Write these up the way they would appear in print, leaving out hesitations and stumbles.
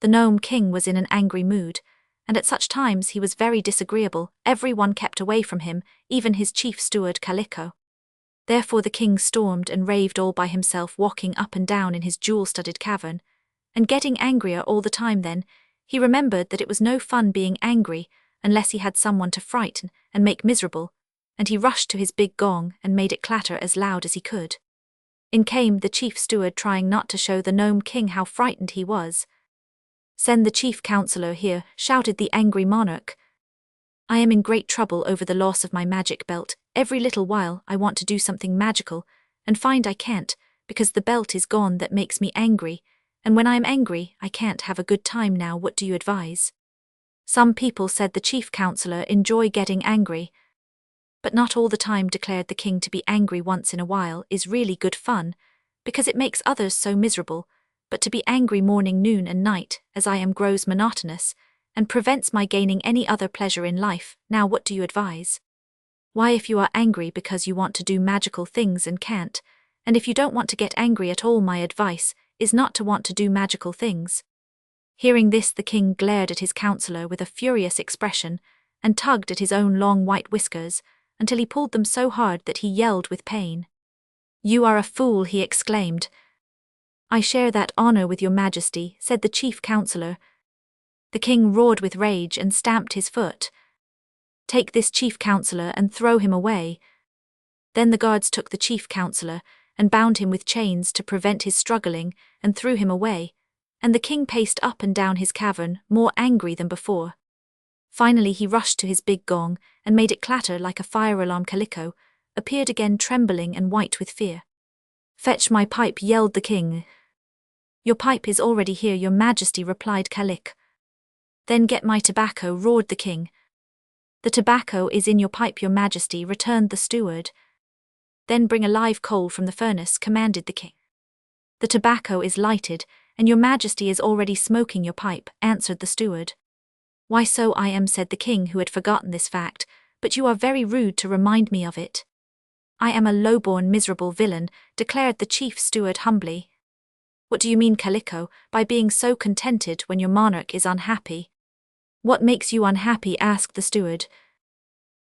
The Gnome King was in an angry mood, and at such times he was very disagreeable. Everyone kept away from him, even his chief steward Calico. Therefore the king stormed and raved all by himself, walking up and down in his jewel-studded cavern, and getting angrier all the time. Then he remembered that it was no fun being angry unless he had someone to frighten and make miserable, and he rushed to his big gong and made it clatter as loud as he could. In came the chief steward, trying not to show the Gnome King how frightened he was. "Send the chief counselor here," shouted the angry monarch. "I am in great trouble over the loss of my magic belt. Every little while I want to do something magical, and find I can't, because the belt is gone. That makes me angry, and when I am angry I can't have a good time now. What do you advise?" "Some people," said the chief counselor, "enjoy getting angry. But not all the time," declared the king. "To be angry once in a while is really good fun, because it makes others so miserable, but to be angry morning, noon and night, as I am, grows monotonous, and prevents my gaining any other pleasure in life. Now what do you advise?" "Why, if you are angry because you want to do magical things and can't, and if you don't want to get angry at all, my advice is not to want to do magical things." Hearing this, the king glared at his counselor with a furious expression, and tugged at his own long white whiskers, until he pulled them so hard that he yelled with pain. "You are a fool," he exclaimed. "I share that honor with your majesty," said the chief counselor. The king roared with rage and stamped his foot. "Take this chief counselor and throw him away." Then the guards took the chief counselor and bound him with chains to prevent his struggling, and threw him away, and the king paced up and down his cavern, more angry than before. Finally he rushed to his big gong and made it clatter like a fire alarm. Calico appeared again, trembling and white with fear. "Fetch my pipe," yelled the king. "Your pipe is already here, your majesty," replied Calico. "Then get my tobacco," roared the king. "The tobacco is in your pipe, your majesty," returned the steward. "Then bring a live coal from the furnace," commanded the king. "The tobacco is lighted, and your majesty is already smoking your pipe," answered the steward. "Why, so I am," said the king, who had forgotten this fact, "but you are very rude to remind me of it." "I am a low-born, miserable villain," declared the chief steward humbly. "What do you mean, Calico, by being so contented when your monarch is unhappy?" "What makes you unhappy?" asked the steward.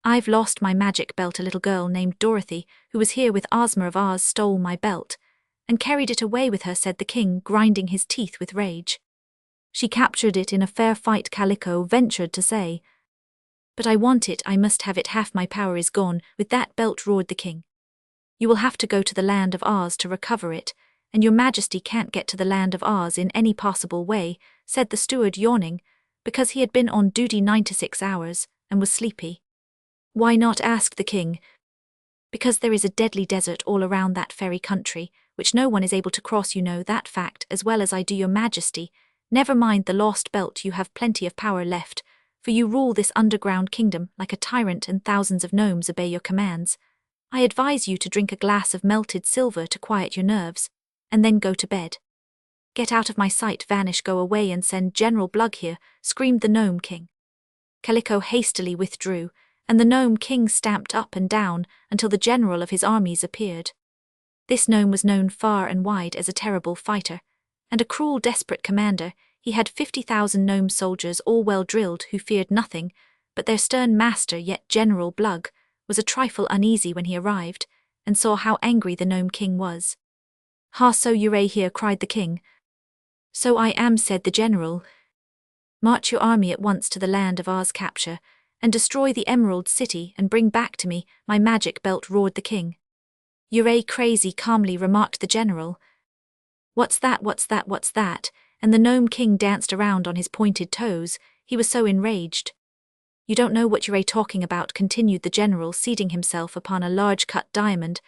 "I've lost my magic belt. A little girl named Dorothy, who was here with Ozma of Oz, stole my belt and carried it away with her," said the king, grinding his teeth with rage. "She captured it in a fair fight," Calico ventured to say. "But I want it, I must have it. Half my power is gone with that belt," roared the king. "You will have to go to the land of Oz to recover it, and your majesty can't get to the land of Oz in any possible way," said the steward, yawning, because he had been on duty 96 hours and was sleepy. "Why not?" asked the king. "Because there is a deadly desert all around that fairy country, which no one is able to cross. You know that fact as well as I do, your majesty. Never mind the lost belt, you have plenty of power left, for you rule this underground kingdom like a tyrant, and thousands of gnomes obey your commands. I advise you to drink a glass of melted silver to quiet your nerves, and then go to bed." "Get out of my sight, vanish, go away, and send General Blug here," screamed the Gnome King. Calico hastily withdrew, and the Gnome King stamped up and down until the general of his armies appeared. This gnome was known far and wide as a terrible fighter, and a cruel, desperate commander. He had 50,000 gnome soldiers, all well drilled, who feared nothing but their stern master. Yet General Blug was a trifle uneasy when he arrived, and saw how angry the Gnome King was. "Ha, so you're here," cried the king. "So I am," said the general. "March your army at once to the land of Oz, capture and destroy the Emerald City, and bring back to me my magic belt," roared the king. "You're crazy," calmly remarked the general. "What's that, what's that, what's that?" And the Gnome King danced around on his pointed toes, he was so enraged. "You don't know what you're talking about," continued the general, seating himself upon a large cut diamond.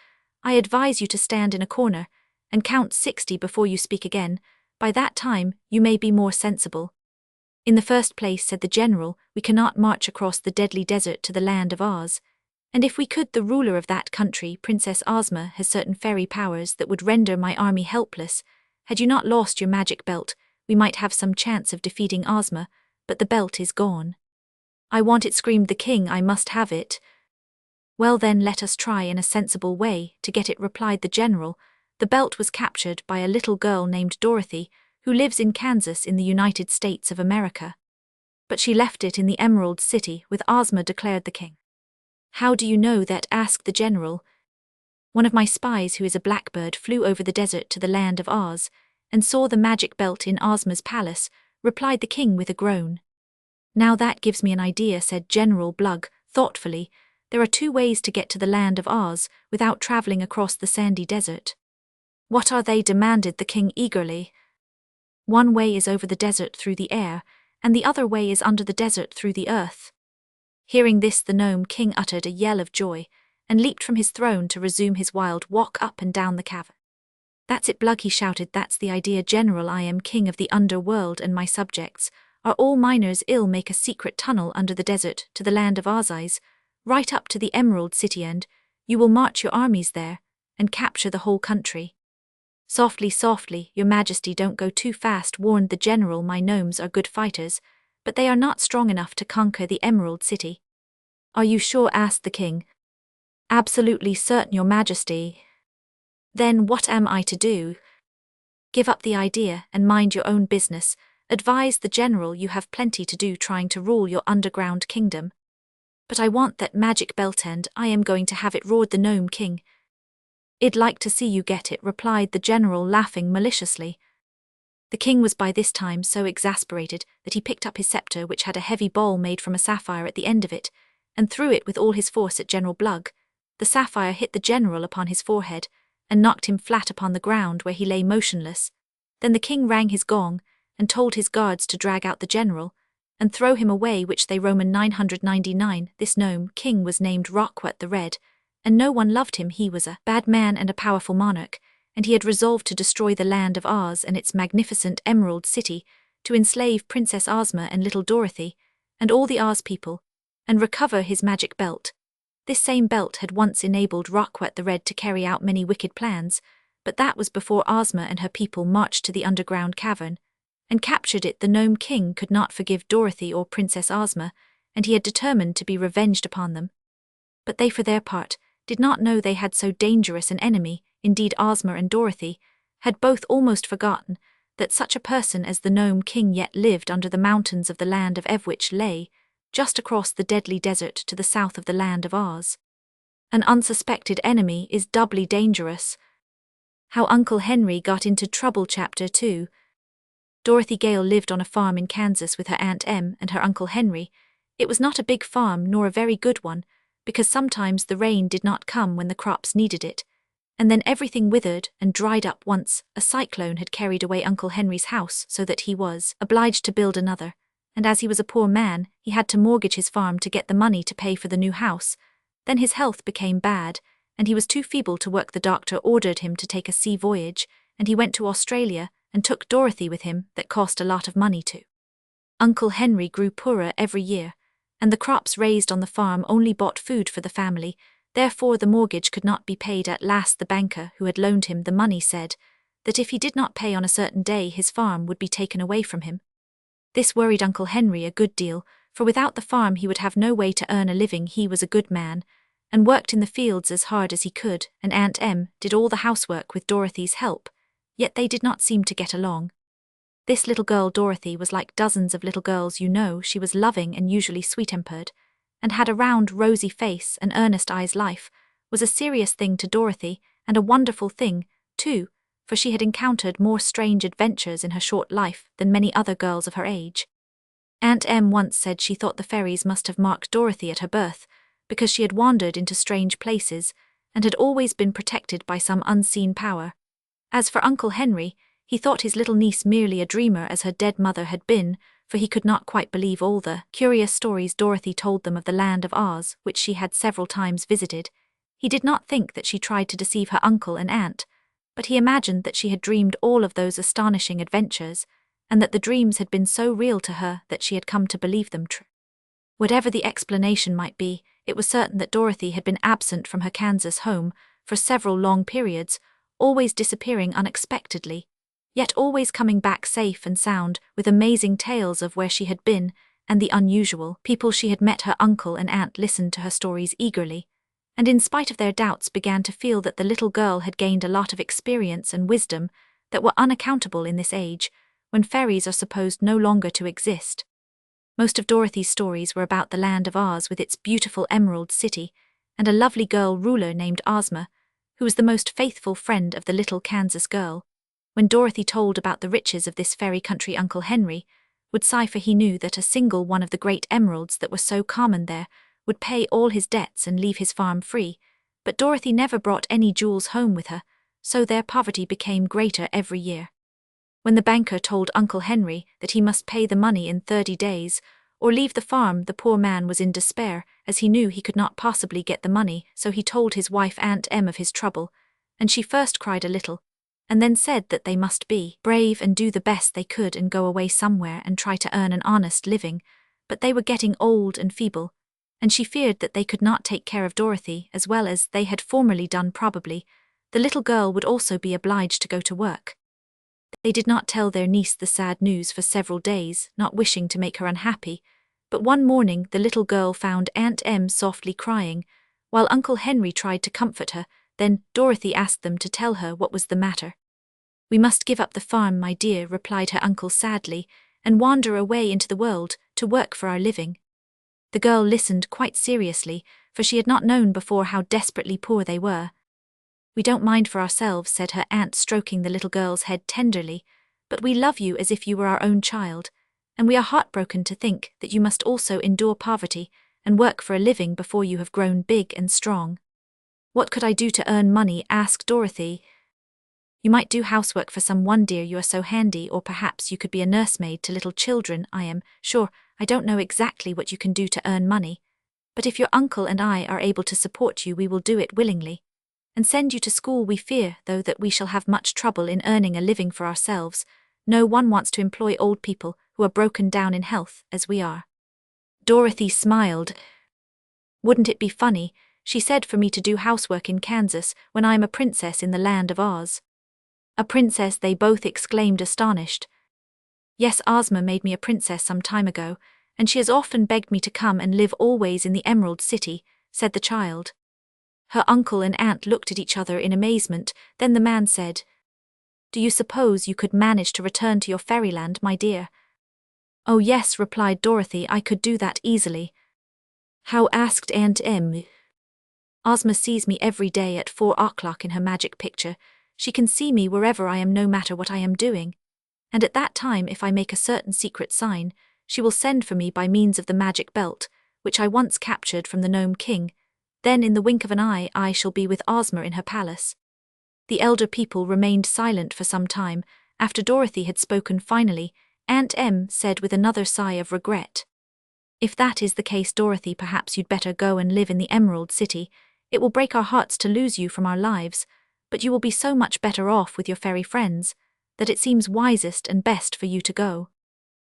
"I advise you to stand in a corner and count 60 before you speak again. By that time, you may be more sensible." "In the first place," said the general, "we cannot march across the deadly desert to the land of Oz. And if we could, the ruler of that country, Princess Ozma, has certain fairy powers that would render my army helpless. Had you not lost your magic belt, we might have some chance of defeating Ozma, but the belt is gone." "I want it," screamed the king. "I must have it." "Well then, let us try in a sensible way to get it," replied the general. "The belt was captured by a little girl named Dorothy, who lives in Kansas in the United States of America. But she left it in the Emerald City with Ozma, declared the king. How do you know that? Asked the general. One of my spies, who is a blackbird, flew over the desert to the land of Oz, and saw the magic belt in Ozma's palace, replied the king with a groan. Now that gives me an idea, said General Blug, thoughtfully. There are 2 ways to get to the land of Oz without traveling across the sandy desert. What are they? Demanded the king eagerly. One way is over the desert through the air, and the other way is under the desert through the earth. Hearing this, the Gnome King uttered a yell of joy, and leaped from his throne to resume his wild walk up and down the cavern. That's it, Blug, he shouted. That's the idea, General. I am king of the underworld, and my subjects are all miners. I'll make a secret tunnel under the desert to the land of Oz, right up to the Emerald City, and you will march your armies there and capture the whole country. Softly, softly, your majesty, don't go too fast, warned the general. My gnomes are good fighters, but they are not strong enough to conquer the Emerald City. Are you sure? Asked the king. Absolutely certain, your majesty. Then what am I to do? Give up the idea and mind your own business, advised the general. You have plenty to do trying to rule your underground kingdom. But I want that magic belt, and I am going to have it, roared the Gnome King. I'd like to see you get it, replied the general, laughing maliciously. The king was by this time so exasperated that he picked up his scepter, which had a heavy ball made from a sapphire at the end of it, and threw it with all his force at General Blug. The sapphire hit the general upon his forehead, and knocked him flat upon the ground, where he lay motionless. Then the king rang his gong, and told his guards to drag out the general, and throw him away, which they Roman 999. This Gnome King was named Roquet the Red, and no one loved him. He was a bad man and a powerful monarch, and he had resolved to destroy the land of Oz and its magnificent Emerald City, to enslave Princess Ozma and little Dorothy, and all the Oz people, and recover his magic belt. This same belt had once enabled Roquet the Red to carry out many wicked plans, but that was before Ozma and her people marched to the underground cavern and captured it. The Gnome King could not forgive Dorothy or Princess Ozma, and he had determined to be revenged upon them. But they, for their part, did not know they had so dangerous an enemy. Indeed, Ozma and Dorothy had both almost forgotten that such a person as the Gnome King yet lived under the mountains of the land of Ev, which lay just across the deadly desert to the south of the land of Oz. An unsuspected enemy is doubly dangerous. How Uncle Henry Got into Trouble. Chapter 2. Dorothy Gale lived on a farm in Kansas with her Aunt Em and her Uncle Henry. It was not a big farm, nor a very good one, because sometimes the rain did not come when the crops needed it, and then everything withered and dried up. Once a cyclone had carried away Uncle Henry's house, so that he was obliged to build another, and as he was a poor man, he had to mortgage his farm to get the money to pay for the new house. Then his health became bad, and he was too feeble to work. The doctor ordered him to take a sea voyage, and he went to Australia and took Dorothy with him. That cost a lot of money too. Uncle Henry grew poorer every year, and the crops raised on the farm only bought food for the family. Therefore the mortgage could not be paid. At last the banker who had loaned him the money said that if he did not pay on a certain day, his farm would be taken away from him. This worried Uncle Henry a good deal, for without the farm he would have no way to earn a living. He was a good man, and worked in the fields as hard as he could, and Aunt Em did all the housework with Dorothy's help, yet they did not seem to get along. This little girl Dorothy was like dozens of little girls you know. She was loving and usually sweet-tempered, and had a round, rosy face and earnest eyes. Life was a serious thing to Dorothy, and a wonderful thing, too, for she had encountered more strange adventures in her short life than many other girls of her age. Aunt Em once said she thought the fairies must have marked Dorothy at her birth, because she had wandered into strange places, and had always been protected by some unseen power. As for Uncle Henry, he thought his little niece merely a dreamer, as her dead mother had been, for he could not quite believe all the curious stories Dorothy told them of the land of Oz, which she had several times visited. He did not think that she tried to deceive her uncle and aunt, but he imagined that she had dreamed all of those astonishing adventures, and that the dreams had been so real to her that she had come to believe them true. Whatever the explanation might be, it was certain that Dorothy had been absent from her Kansas home for several long periods, always disappearing unexpectedly, yet always coming back safe and sound, with amazing tales of where she had been and the unusual people she had met. Her uncle and aunt listened to her stories eagerly, and in spite of their doubts began to feel that the little girl had gained a lot of experience and wisdom that were unaccountable in this age, when fairies are supposed no longer to exist. Most of Dorothy's stories were about the land of Oz with its beautiful emerald city, and a lovely girl ruler named Ozma, who was the most faithful friend of the little Kansas girl. When Dorothy told about the riches of this fairy country, Uncle Henry would sigh, for he knew that a single one of the great emeralds that were so common there would pay all his debts and leave his farm free. But Dorothy never brought any jewels home with her, so their poverty became greater every year. When the banker told Uncle Henry that he must pay the money in 30 days, or leave the farm, the poor man was in despair, as he knew he could not possibly get the money, so he told his wife Aunt Em of his trouble, and she first cried a little, and then said that they must be brave and do the best they could and go away somewhere and try to earn an honest living, but they were getting old and feeble, and she feared that they could not take care of Dorothy as well as they had formerly done. Probably the little girl would also be obliged to go to work. They did not tell their niece the sad news for several days, not wishing to make her unhappy, but one morning the little girl found Aunt Em softly crying, while Uncle Henry tried to comfort her. Then Dorothy asked them to tell her what was the matter. "We must give up the farm, my dear," replied her uncle sadly, "and wander away into the world to work for our living." The girl listened quite seriously, for she had not known before how desperately poor they were. "We don't mind for ourselves," said her aunt, stroking the little girl's head tenderly, "but we love you as if you were our own child, and we are heartbroken to think that you must also endure poverty and work for a living before you have grown big and strong." "What could I do to earn money?" asked Dorothy. "You might do housework for someone, dear, you are so handy, or perhaps you could be a nursemaid to little children. I am sure I don't know exactly what you can do to earn money, but if your uncle and I are able to support you, we will do it willingly, and send you to school. We fear, though, that we shall have much trouble in earning a living for ourselves. No one wants to employ old people who are broken down in health, as we are." Dorothy smiled. "Wouldn't it be funny," she said, "for me to do housework in Kansas when I am a princess in the land of Oz?" "A princess?" they both exclaimed, astonished. "Yes, Ozma made me a princess some time ago, and she has often begged me to come and live always in the Emerald City," said the child. Her uncle and aunt looked at each other in amazement. Then the man said, "Do you suppose you could manage to return to your fairyland, my dear?" "Oh yes," replied Dorothy, "I could do that easily." "How?" asked Aunt Em. "Ozma sees me every day at 4 o'clock in her magic picture. She can see me wherever I am, no matter what I am doing. And at that time, if I make a certain secret sign, she will send for me by means of the magic belt, which I once captured from the Gnome King. Then in the wink of an eye I shall be with Ozma in her palace." The elder people remained silent for some time. After Dorothy had spoken finally, Aunt Em said with another sigh of regret, "If that is the case, Dorothy, perhaps you'd better go and live in the Emerald City. It will break our hearts to lose you from our lives, but you will be so much better off with your fairy friends that it seems wisest and best for you to go."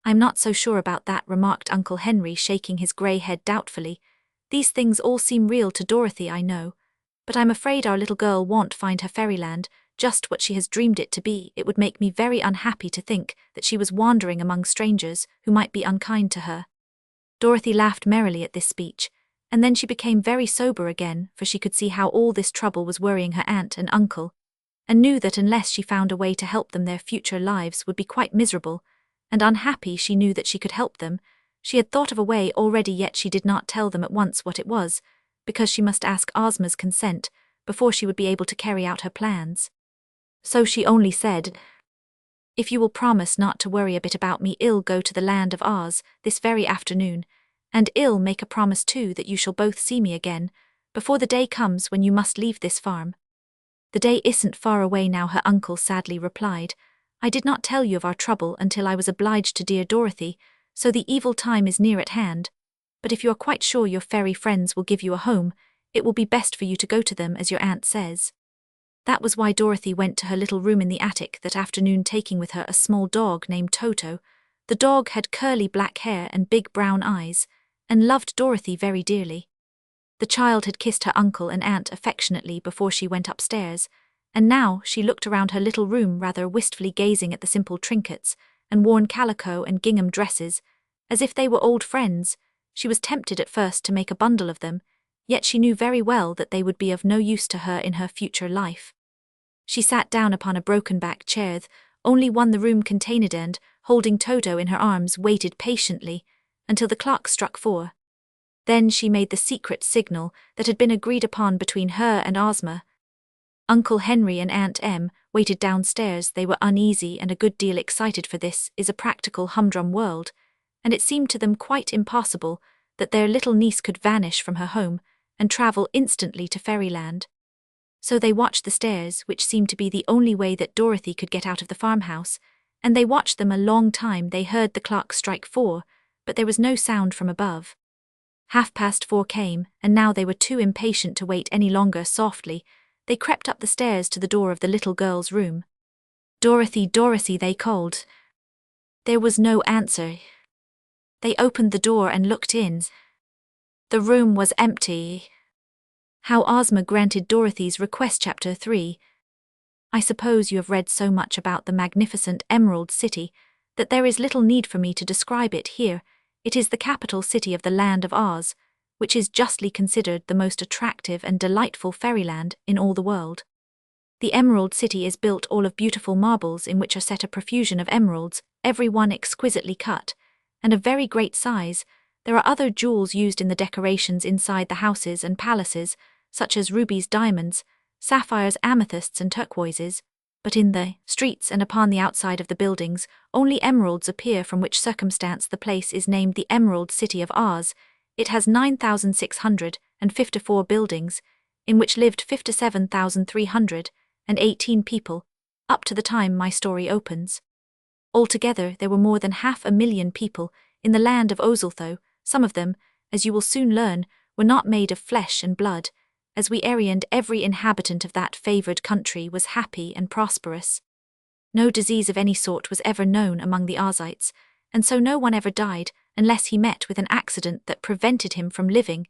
"I'm not so sure about that," remarked Uncle Henry, shaking his grey head doubtfully. "These things all seem real to Dorothy, I know, but I'm afraid our little girl won't find her fairyland just what she has dreamed it to be. It would make me very unhappy to think that she was wandering among strangers who might be unkind to her." Dorothy laughed merrily at this speech, and then she became very sober again, for she could see how all this trouble was worrying her aunt and uncle, and knew that unless she found a way to help them, their future lives would be quite miserable and unhappy. She knew that she could help them. She had thought of a way already, yet she did not tell them at once what it was, because she must ask Ozma's consent before she would be able to carry out her plans. So she only said, "If you will promise not to worry a bit about me, I'll go to the land of Oz this very afternoon, and I'll make a promise too that you shall both see me again before the day comes when you must leave this farm." "The day isn't far away now," her uncle sadly replied. "I did not tell you of our trouble until I was obliged to, dear Dorothy, so the evil time is near at hand. But if you are quite sure your fairy friends will give you a home, it will be best for you to go to them, as your aunt says." That was why Dorothy went to her little room in the attic that afternoon, taking with her a small dog named Toto. The dog had curly black hair and big brown eyes, and loved Dorothy very dearly. The child had kissed her uncle and aunt affectionately before she went upstairs, and now she looked around her little room rather wistfully, gazing at the simple trinkets and worn calico and gingham dresses, as if they were old friends. She was tempted at first to make a bundle of them, yet she knew very well that they would be of no use to her in her future life. She sat down upon a broken-back chair, only one the room contained and, holding Toto in her arms, waited patiently until the clock struck 4. Then she made the secret signal that had been agreed upon between her and Ozma. Uncle Henry and Aunt Em waited downstairs. They were uneasy and a good deal excited, for this is a practical humdrum world, and it seemed to them quite impossible that their little niece could vanish from her home and travel instantly to fairyland. So they watched the stairs, which seemed to be the only way that Dorothy could get out of the farmhouse, and they watched them a long time. They heard the clock strike 4, but there was no sound from above. 4:30 came, and now they were too impatient to wait any longer. Softly, they crept up the stairs to the door of the little girl's room. "Dorothy, Dorothy," they called. There was no answer. They opened the door and looked in. The room was empty. How Ozma granted Dorothy's request. Chapter 3. I suppose you have read so much about the magnificent Emerald City that there is little need for me to describe it here. It is the capital city of the Land of Oz, which is justly considered the most attractive and delightful fairyland in all the world. The Emerald City is built all of beautiful marbles in which are set a profusion of emeralds, every one exquisitely cut, and of very great size. There are other jewels used in the decorations inside the houses and palaces, such as rubies, diamonds, sapphires, amethysts, and turquoises, but in the streets and upon the outside of the buildings only emeralds appear, from which circumstance the place is named the Emerald City of Oz. It has 9,654 buildings, in which lived 57,318 people, up to the time my story opens. Altogether there were more than 500,000 people in the land of Oz, though some of them, as you will soon learn, were not made of flesh and blood. As we and every inhabitant of that favoured country was happy and prosperous. No disease of any sort was ever known among the Ozites, and so no one ever died unless he met with an accident that prevented him from living.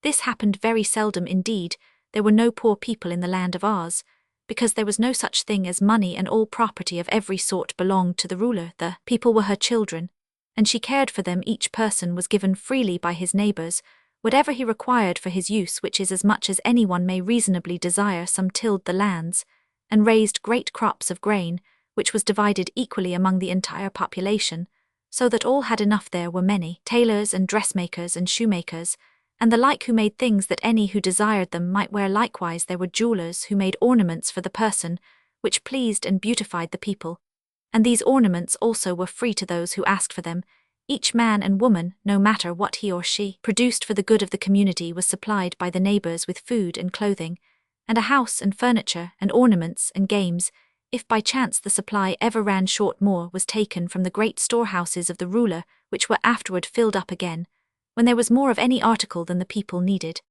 This happened very seldom indeed. There were no poor people in the land of Oz, because there was no such thing as money, and all property of every sort belonged to the ruler. The people were her children, and she cared for them. Each person was given freely by his neighbours whatever he required for his use, which is as much as anyone may reasonably desire. Some tilled the lands, and raised great crops of grain, which was divided equally among the entire population, so that all had enough. There were many tailors and dressmakers and shoemakers, and the like, who made things that any who desired them might wear. Likewise there were jewelers who made ornaments for the person, which pleased and beautified the people, and these ornaments also were free to those who asked for them. Each man and woman, no matter what he or she produced for the good of the community, was supplied by the neighbours with food and clothing, and a house and furniture and ornaments and games. If by chance the supply ever ran short, more was taken from the great storehouses of the ruler, which were afterward filled up again, when there was more of any article than the people needed.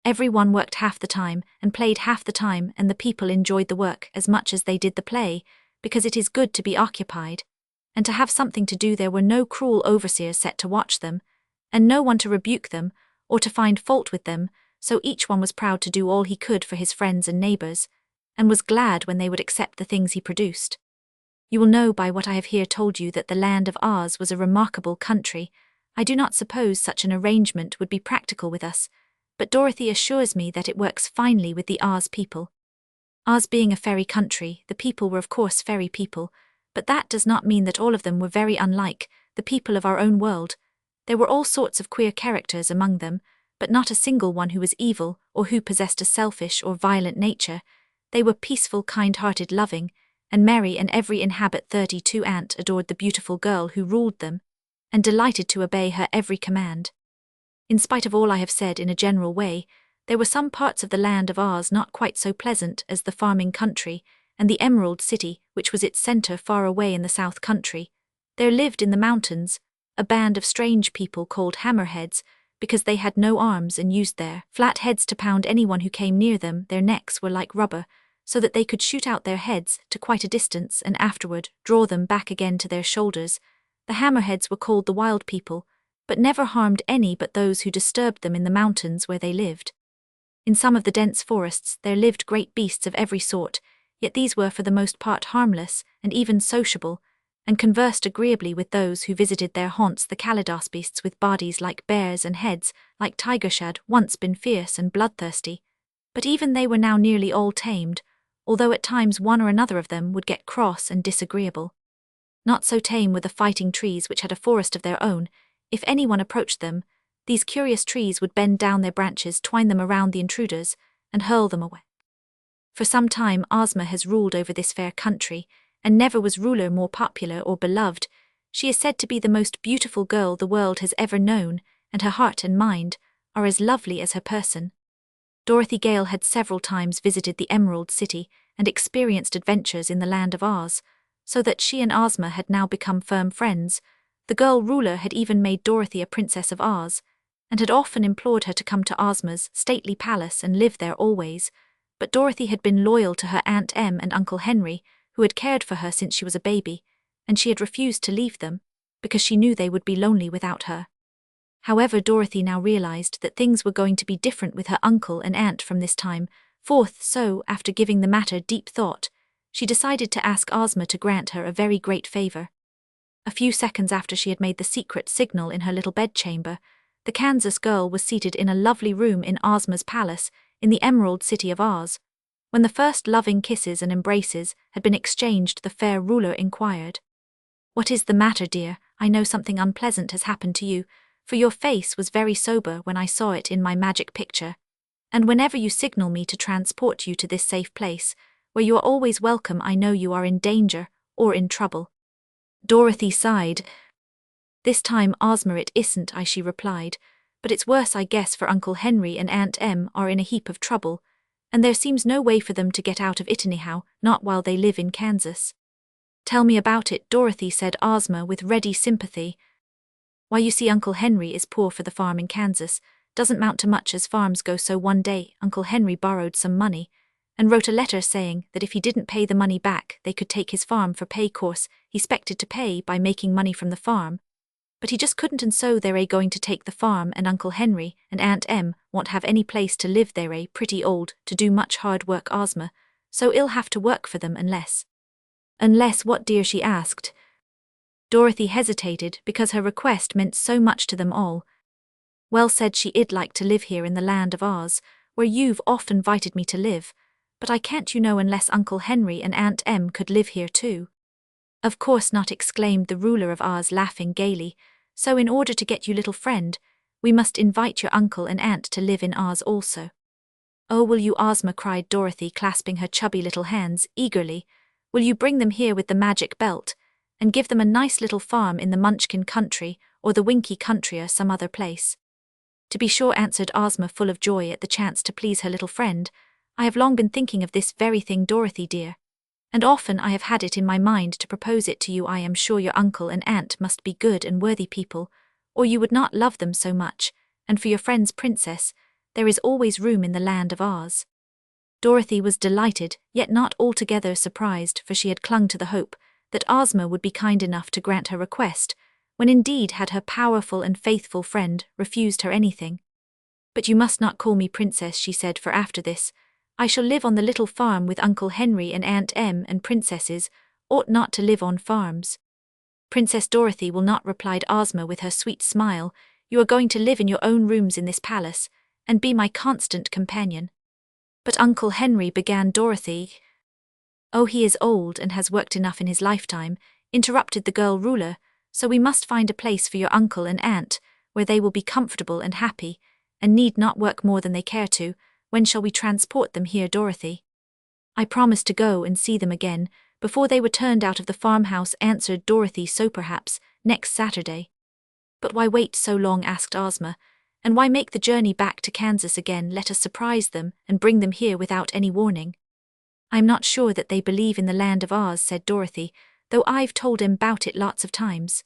Every one worked half the time and played half the time, and the people enjoyed the work as much as they did the play, because it is good to be occupied and to have something to do. There were no cruel overseers set to watch them, and no one to rebuke them or to find fault with them, so each one was proud to do all he could for his friends and neighbours, and was glad when they would accept the things he produced. You will know by what I have here told you that the land of Oz was a remarkable country. I do not suppose such an arrangement would be practical with us, but Dorothy assures me that it works finely with the Oz people. Oz being a fairy country, the people were of course fairy people, but that does not mean that all of them were very unlike the people of our own world. There were all sorts of queer characters among them, but not a single one who was evil or who possessed a selfish or violent nature. They were peaceful, kind-hearted, loving, and merry, and every inhabitant 32 Aunt adored the beautiful girl who ruled them, and delighted to obey her every command. In spite of all I have said in a general way, there were some parts of the land of Oz not quite so pleasant as the farming country, and the Emerald City, which was its centre far away in the south country. There lived in the mountains a band of strange people called hammerheads, because they had no arms and used their flat heads to pound anyone who came near them. Their necks were like rubber, so that they could shoot out their heads to quite a distance and afterward draw them back again to their shoulders. The hammerheads were called the wild people, but never harmed any but those who disturbed them in the mountains where they lived. In some of the dense forests there lived great beasts of every sort, yet these were for the most part harmless and even sociable, and conversed agreeably with those who visited their haunts. The Calidas beasts with bodies like bears and heads like tigers had once been fierce and bloodthirsty, but even they were now nearly all tamed, although at times one or another of them would get cross and disagreeable. Not so tame were the fighting trees which had a forest of their own. If anyone approached them, these curious trees would bend down their branches, twine them around the intruders, and hurl them away. For some time Ozma has ruled over this fair country, and never was ruler more popular or beloved. She is said to be the most beautiful girl the world has ever known, and her heart and mind are as lovely as her person. Dorothy Gale had several times visited the Emerald City and experienced adventures in the land of Oz, so that she and Ozma had now become firm friends. The girl ruler had even made Dorothy a princess of Oz, and had often implored her to come to Ozma's stately palace and live there always. But Dorothy had been loyal to her Aunt Em and Uncle Henry, who had cared for her since she was a baby, and she had refused to leave them, because she knew they would be lonely without her. However, Dorothy now realized that things were going to be different with her uncle and aunt from this time forth, so, after giving the matter deep thought, she decided to ask Ozma to grant her a very great favor. A few seconds after she had made the secret signal in her little bedchamber, the Kansas girl was seated in a lovely room in Ozma's palace in the Emerald City of Oz. When the first loving kisses and embraces had been exchanged, the fair ruler inquired, "What is the matter, dear? I know something unpleasant has happened to you, for your face was very sober when I saw it in my magic picture. And whenever you signal me to transport you to this safe place, where you are always welcome, I know you are in danger or in trouble." Dorothy sighed. "This time, Ozma, it isn't I," she replied, "but it's worse, I guess, for Uncle Henry and Aunt Em are in a heap of trouble, and there seems no way for them to get out of it anyhow, not while they live in Kansas." "Tell me about it, Dorothy," said Ozma with ready sympathy. "Why, you see, Uncle Henry is poor for the farm in Kansas, doesn't mount to much as farms go, so one day Uncle Henry borrowed some money, and wrote a letter saying that if he didn't pay the money back, they could take his farm for pay. Course he expected to pay by making money from the farm, but he just couldn't, and so they're going to take the farm, and Uncle Henry and Aunt Em won't have any place to live. They're pretty old to do much hard work, Ozma, so he'll have to work for them unless—" "Unless what, dear?" she asked. Dorothy hesitated because her request meant so much to them all. "Well," said she, "I'd like to live here in the land of Oz, where you've often invited me to live, but I can't, you know, unless Uncle Henry and Aunt Em could live here too." "Of course not," exclaimed the ruler of Oz, laughing gaily. "So in order to get you, little friend, we must invite your uncle and aunt to live in Oz also." "Oh, will you, Ozma?" cried Dorothy, clasping her chubby little hands eagerly. "Will you bring them here with the magic belt, and give them a nice little farm in the Munchkin country or the Winky country or some other place?" "To be sure," answered Ozma, full of joy at the chance to please her little friend. "I have long been thinking of this very thing, Dorothy dear, and often I have had it in my mind to propose it to you. I am sure your uncle and aunt must be good and worthy people, or you would not love them so much, and for your friend's princess, there is always room in the land of Oz." Dorothy was delighted, yet not altogether surprised, for she had clung to the hope that Ozma would be kind enough to grant her request, when indeed had her powerful and faithful friend refused her anything. "But you must not call me princess," she said, "for after this, I shall live on the little farm with Uncle Henry and Aunt Em, and princesses ought not to live on farms." "Princess Dorothy will not," replied Ozma with her sweet smile. "You are going to live in your own rooms in this palace, and be my constant companion." "But Uncle Henry," began Dorothy. "Oh, he is old and has worked enough in his lifetime," interrupted the girl ruler, "so we must find a place for your uncle and aunt, where they will be comfortable and happy, and need not work more than they care to. When shall we transport them here, Dorothy?" "I promised to go and see them again before they were turned out of the farmhouse," answered Dorothy, "so perhaps next Saturday." "But why wait so long?" asked Ozma, "and why make the journey back to Kansas again? Let us surprise them and bring them here without any warning." "I'm not sure that they believe in the land of Oz," said Dorothy, "though I've told 'em about it lots of times."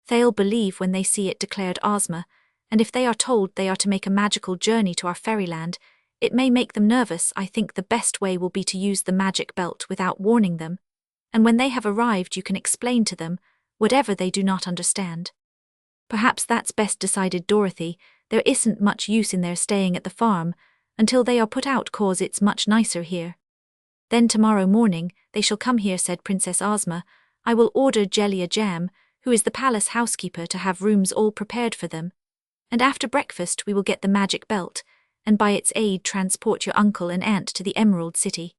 "They'll believe when they see it," declared Ozma, "and if they are told they are to make a magical journey to our fairyland, it may make them nervous. I think the best way will be to use the magic belt without warning them, and when they have arrived you can explain to them whatever they do not understand." "Perhaps that's best," decided Dorothy. "There isn't much use in their staying at the farm until they are put out, 'cause it's much nicer here." "Then tomorrow morning they shall come here," said Princess Ozma. "I will order Jellia Jam, who is the palace housekeeper, to have rooms all prepared for them, and after breakfast we will get the magic belt, and by its aid transport your uncle and aunt to the Emerald City."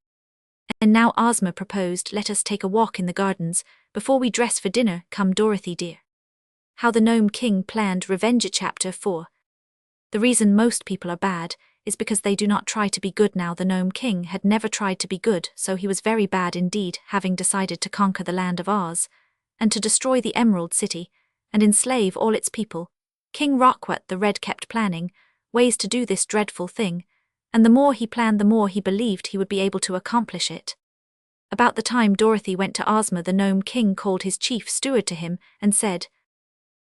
And now Ozma proposed, let us take a walk in the gardens, before we dress for dinner, come Dorothy dear. How the Gnome King Planned Revenge. Chapter 4. The reason most people are bad is because they do not try to be good. Now the Gnome King had never tried to be good, so he was very bad indeed, having decided to conquer the land of Oz, and to destroy the Emerald City, and enslave all its people. King Roquat the Red kept planning ways to do this dreadful thing, and the more he planned the more he believed he would be able to accomplish it. About the time Dorothy went to Ozma, the Gnome King called his chief steward to him and said,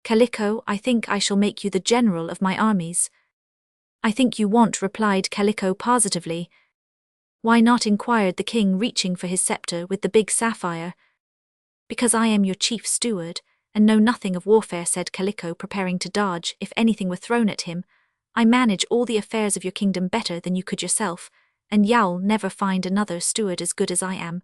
Calico, I think I shall make you the general of my armies. I think you won't, replied Calico positively. Why not, inquired the king, reaching for his scepter with the big sapphire. Because I am your chief steward, and know nothing of warfare, said Calico, preparing to dodge if anything were thrown at him. I manage all the affairs of your kingdom better than you could yourself, and you'll never find another steward as good as I am.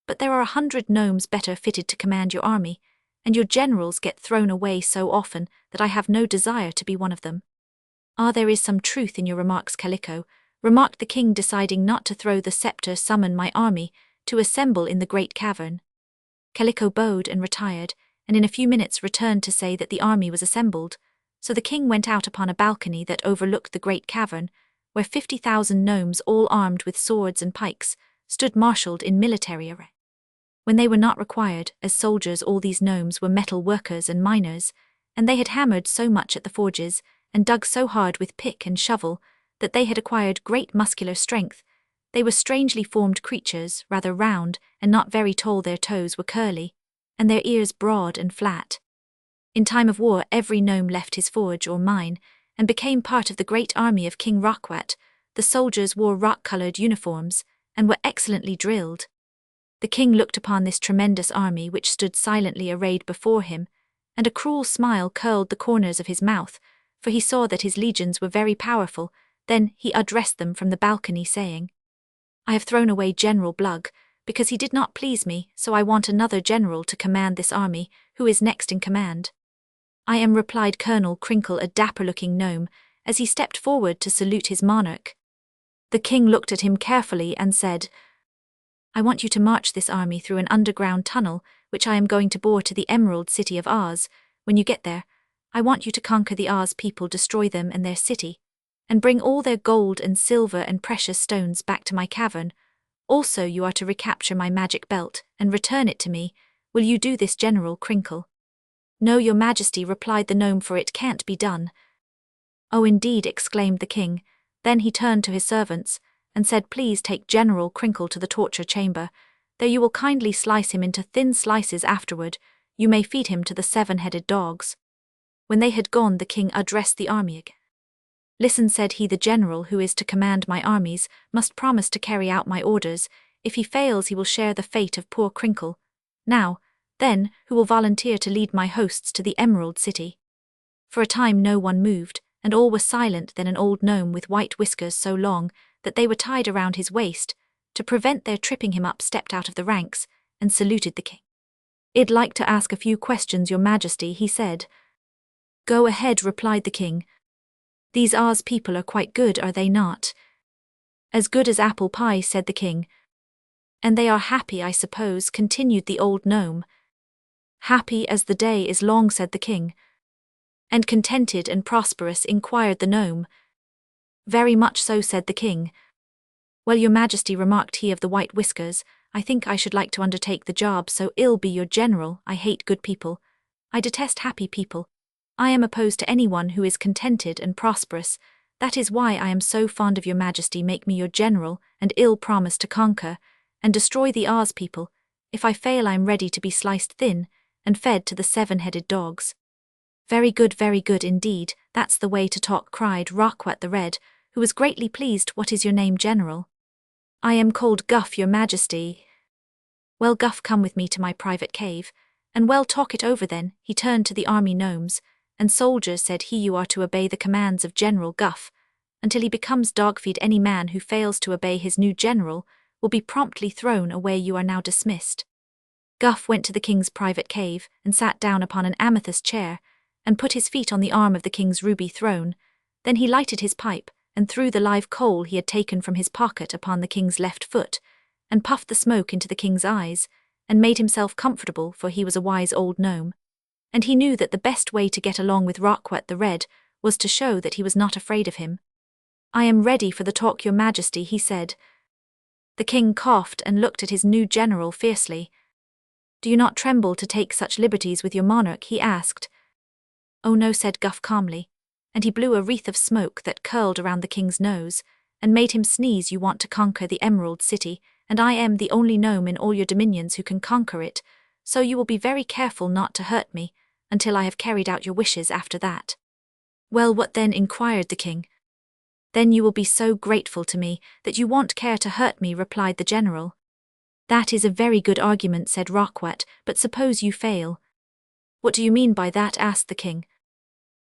But there are 100 gnomes better fitted to command your army, and your generals get thrown away so often that I have no desire to be one of them. Ah, there is some truth in your remarks, Calico, remarked the king, deciding not to throw the scepter. Summon my army to assemble in the great cavern. Calico bowed and retired, and in a few minutes returned to say that the army was assembled. So the king went out upon a balcony that overlooked the great cavern, where 50,000 gnomes, all armed with swords and pikes, stood marshalled in military array. When they were not required as soldiers, all these gnomes were metal workers and miners, and they had hammered so much at the forges and dug so hard with pick and shovel that they had acquired great muscular strength. They were strangely formed creatures, rather round and not very tall. Their toes were curly, and their ears broad and flat. In time of war, every gnome left his forge or mine and became part of the great army of King Roquat. The soldiers wore rock-colored uniforms and were excellently drilled. The king looked upon this tremendous army which stood silently arrayed before him, and a cruel smile curled the corners of his mouth, for he saw that his legions were very powerful. Then he addressed them from the balcony, saying, I have thrown away General Blug, because he did not please me, so I want another general to command this army. Who is next in command? I am, replied Colonel Crinkle, a dapper-looking gnome, as he stepped forward to salute his monarch. The king looked at him carefully and said, I want you to march this army through an underground tunnel, which I am going to bore to the Emerald City of Oz. When you get there, I want you to conquer the Oz people, destroy them and their city, and bring all their gold and silver and precious stones back to my cavern. Also you are to recapture my magic belt and return it to me. Will you do this, General Crinkle? No, your majesty, replied the gnome, for it can't be done. Oh, indeed, exclaimed the king. Then he turned to his servants and said, please take General Crinkle to the torture chamber. There you will kindly slice him into thin slices. Afterward, you may feed him to the 7-headed dogs. When they had gone, the king addressed the army again. Listen, said he, the general who is to command my armies must promise to carry out my orders. If he fails, he will share the fate of poor Crinkle. Now, then, who will volunteer to lead my hosts to the Emerald City? For a time no one moved, and all were silent. Then an old gnome with white whiskers so long that they were tied around his waist, to prevent their tripping him up, stepped out of the ranks and saluted the king. I'd like to ask a few questions, your majesty, he said. Go ahead, replied the king. These Oz people are quite good, are they not? As good as apple pie, said the king. And they are happy, I suppose, continued the old gnome. Happy as the day is long, said the king. And contented and prosperous, inquired the gnome. Very much so, said the king. Well, your majesty, remarked he of the white whiskers, I think I should like to undertake the job, so I'll be your general. I hate good people. I detest happy people. I am opposed to anyone who is contented and prosperous. That is why I am so fond of your majesty. Make me your general, and I'll promise to conquer and destroy the Oz people. If I fail, I am ready to be sliced thin and fed to the 7-headed dogs. Very good indeed, that's the way to talk, cried Roquat the Red, who was greatly pleased. What is your name, general? I am called Guff, your majesty. Well, Guff, come with me to my private cave, and well talk it over then. He turned to the army gnomes and soldiers, said he, you are to obey the commands of General Guff until he becomes dog-feed. Any man who fails to obey his new general will be promptly thrown away. You are now dismissed. Guff went to the king's private cave and sat down upon an amethyst chair and put his feet on the arm of the king's ruby throne. Then he lighted his pipe and threw the live coal he had taken from his pocket upon the king's left foot, and puffed the smoke into the king's eyes, and made himself comfortable, for he was a wise old gnome. And he knew that the best way to get along with Roquet the Red was to show that he was not afraid of him. "I am ready for the talk, your majesty," he said. The king coughed and looked at his new general fiercely. "Do you not tremble to take such liberties with your monarch?" he asked. "Oh no," said Guff calmly, and he blew a wreath of smoke that curled around the king's nose, and made him sneeze. "You want to conquer the Emerald City, and I am the only gnome in all your dominions who can conquer it, so you will be very careful not to hurt me, until I have carried out your wishes after that." "Well, what then?" inquired the king. "Then you will be so grateful to me that you won't care to hurt me," replied the general. "That is a very good argument," said Roquet, "but suppose you fail?" "What do you mean by that?" asked the king.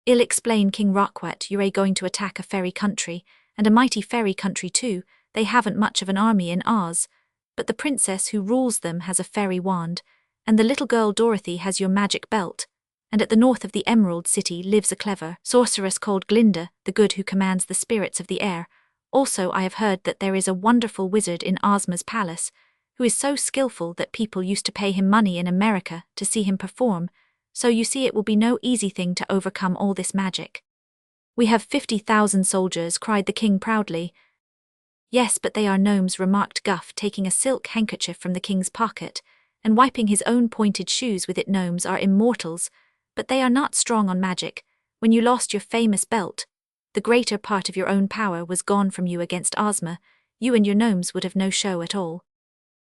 "I'll explain, King Roquet. You're going to attack a fairy country, and a mighty fairy country too. They haven't much of an army in Oz, but the princess who rules them has a fairy wand, and the little girl Dorothy has your magic belt. And at the north of the Emerald City lives a clever sorceress called Glinda, the good, who commands the spirits of the air. Also, I have heard that there is a wonderful wizard in Ozma's palace, who is so skillful that people used to pay him money in America to see him perform, so you see it will be no easy thing to overcome all this magic." "We have 50,000 soldiers," cried the king proudly. "Yes, but they are gnomes," remarked Guff, taking a silk handkerchief from the king's pocket, and wiping his own pointed shoes with it. "Gnomes are immortals, but they are not strong on magic. When you lost your famous belt, the greater part of your own power was gone from you against Ozma. You and your gnomes would have no show at all."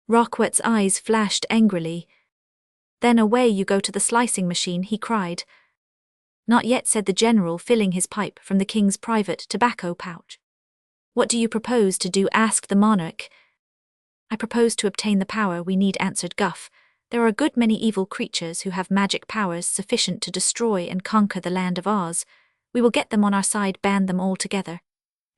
Roquet's eyes flashed angrily. "Then away you go to the slicing machine," he cried. "Not yet," said the general, filling his pipe from the king's private tobacco pouch. "What do you propose to do?" asked the monarch. "I propose to obtain the power we need," answered Guff. "There are a good many evil creatures who have magic powers sufficient to destroy and conquer the land of Oz. We will get them on our side, band them all together,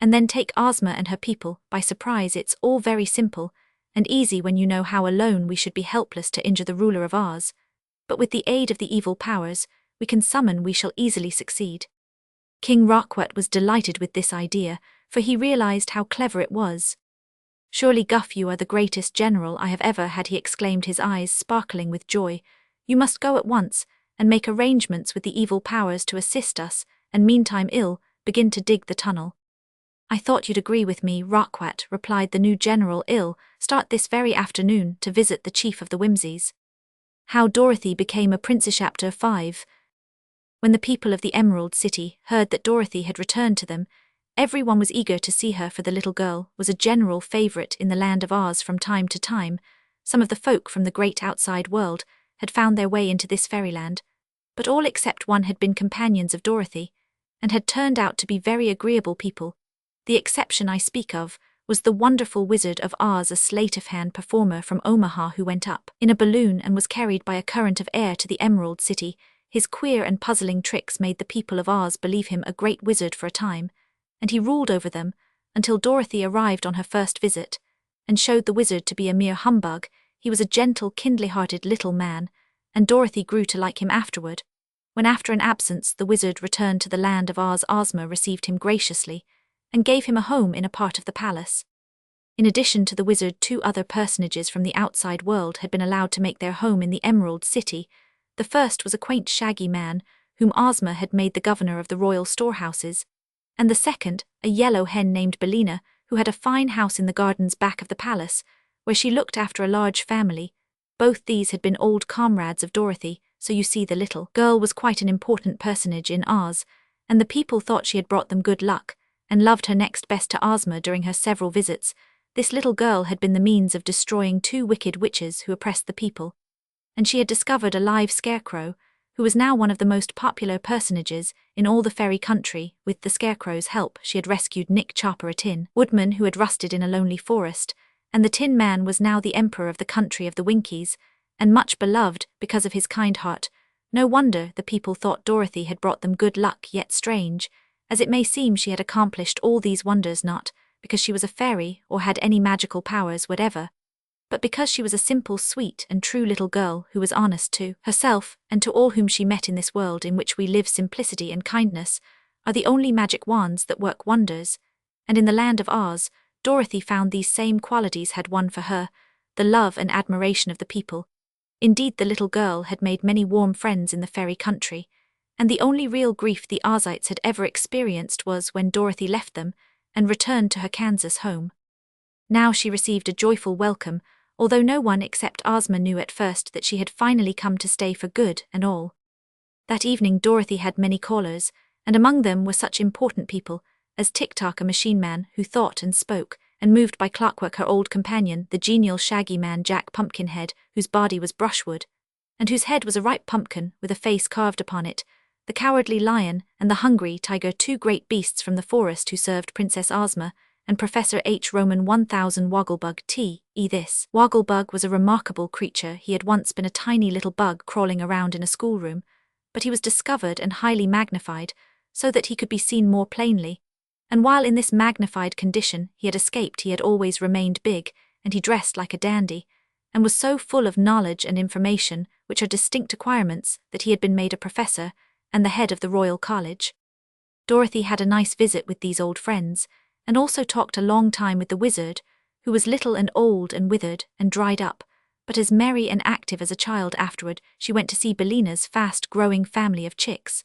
and then take Ozma and her people by surprise. It's all very simple and easy when you know how alone we should be helpless to injure the ruler of Oz. But with the aid of the evil powers we shall easily succeed." King Roquet was delighted with this idea, for he realized how clever it was. "Surely, Guff, you are the greatest general I have ever had," he exclaimed, his eyes sparkling with joy. "You must go at once and make arrangements with the evil powers to assist us, and meantime begin to dig the tunnel." "I thought you'd agree with me, Roquet," replied the new general. "Start this very afternoon to visit the chief of the Whimsies." How Dorothy became a princess. Chapter 5. When the people of the Emerald City heard that Dorothy had returned to them, everyone was eager to see her, for the little girl was a general favorite in the land of Oz. From time to time, some of the folk from the great outside world had found their way into this fairyland, but all except one had been companions of Dorothy, and had turned out to be very agreeable people. The exception I speak of was the wonderful Wizard of Oz, a sleight-of-hand performer from Omaha who went up in a balloon and was carried by a current of air to the Emerald City. His queer and puzzling tricks made the people of Oz believe him a great wizard for a time, and he ruled over them until Dorothy arrived on her first visit and showed the wizard to be a mere humbug. He was a gentle, kindly-hearted little man, and Dorothy grew to like him afterward. When after an absence the wizard returned to the land of Oz, Ozma received him graciously and gave him a home in a part of the palace. In addition to the wizard, 2 other personages from the outside world had been allowed to make their home in the Emerald City. The first was a quaint, shaggy man whom Ozma had made the governor of the royal storehouses, and the second, a yellow hen named Bellina, who had a fine house in the gardens back of the palace, where she looked after a large family. Both these had been old comrades of Dorothy, so you see the little girl was quite an important personage in Oz, and the people thought she had brought them good luck, and loved her next best to Ozma. During her several visits, this little girl had been the means of destroying 2 wicked witches who oppressed the people, and she had discovered a live Scarecrow, who was now one of the most popular personages in all the fairy country. With the Scarecrow's help, she had rescued Nick Chopper, a Tin Woodman who had rusted in a lonely forest, and the Tin Man was now the emperor of the country of the Winkies, and much beloved because of his kind heart. No wonder the people thought Dorothy had brought them good luck. Yet strange as it may seem, she had accomplished all these wonders not because she was a fairy or had any magical powers whatever, but because she was a simple, sweet, and true little girl who was honest to herself and to all whom she met. In this world in which we live, simplicity and kindness are the only magic wands that work wonders, and in the land of Oz, Dorothy found these same qualities had won for her the love and admiration of the people. Indeed, the little girl had made many warm friends in the fairy country, and the only real grief the Ozites had ever experienced was when Dorothy left them and returned to her Kansas home. Now she received a joyful welcome, although no one except Ozma knew at first that she had finally come to stay for good and all. That evening Dorothy had many callers, and among them were such important people as Tic-Tac, a machine man who thought and spoke, and moved by clockwork, her old companion, the genial shaggy man Jack Pumpkinhead, whose body was brushwood, and whose head was a ripe pumpkin with a face carved upon it, the Cowardly Lion, and the Hungry Tiger, two great beasts from the forest who served Princess Ozma, and Professor H. Roman 1000 Wogglebug T.E. This Wogglebug was a remarkable creature. He had once been a tiny little bug crawling around in a schoolroom, but he was discovered and highly magnified, so that he could be seen more plainly. And while in this magnified condition he had escaped, he had always remained big, and he dressed like a dandy, and was so full of knowledge and information, which are distinct acquirements, that he had been made a professor, and the head of the Royal College. Dorothy had a nice visit with these old friends, and also talked a long time with the wizard, who was little and old and withered and dried up, but as merry and active as a child. Afterward, she went to see Bellina's fast-growing family of chicks.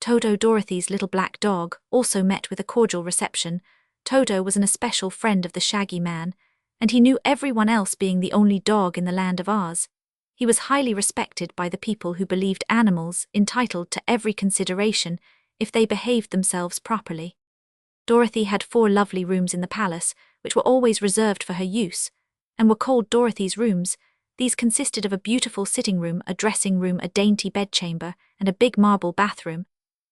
Toto, Dorothy's little black dog, also met with a cordial reception. Toto was an especial friend of the Shaggy Man, and he knew everyone else, being the only dog in the land of Oz. He was highly respected by the people who believed animals entitled to every consideration if they behaved themselves properly. Dorothy had 4 lovely rooms in the palace, which were always reserved for her use, and were called Dorothy's rooms. These consisted of a beautiful sitting room, a dressing room, a dainty bedchamber, and a big marble bathroom.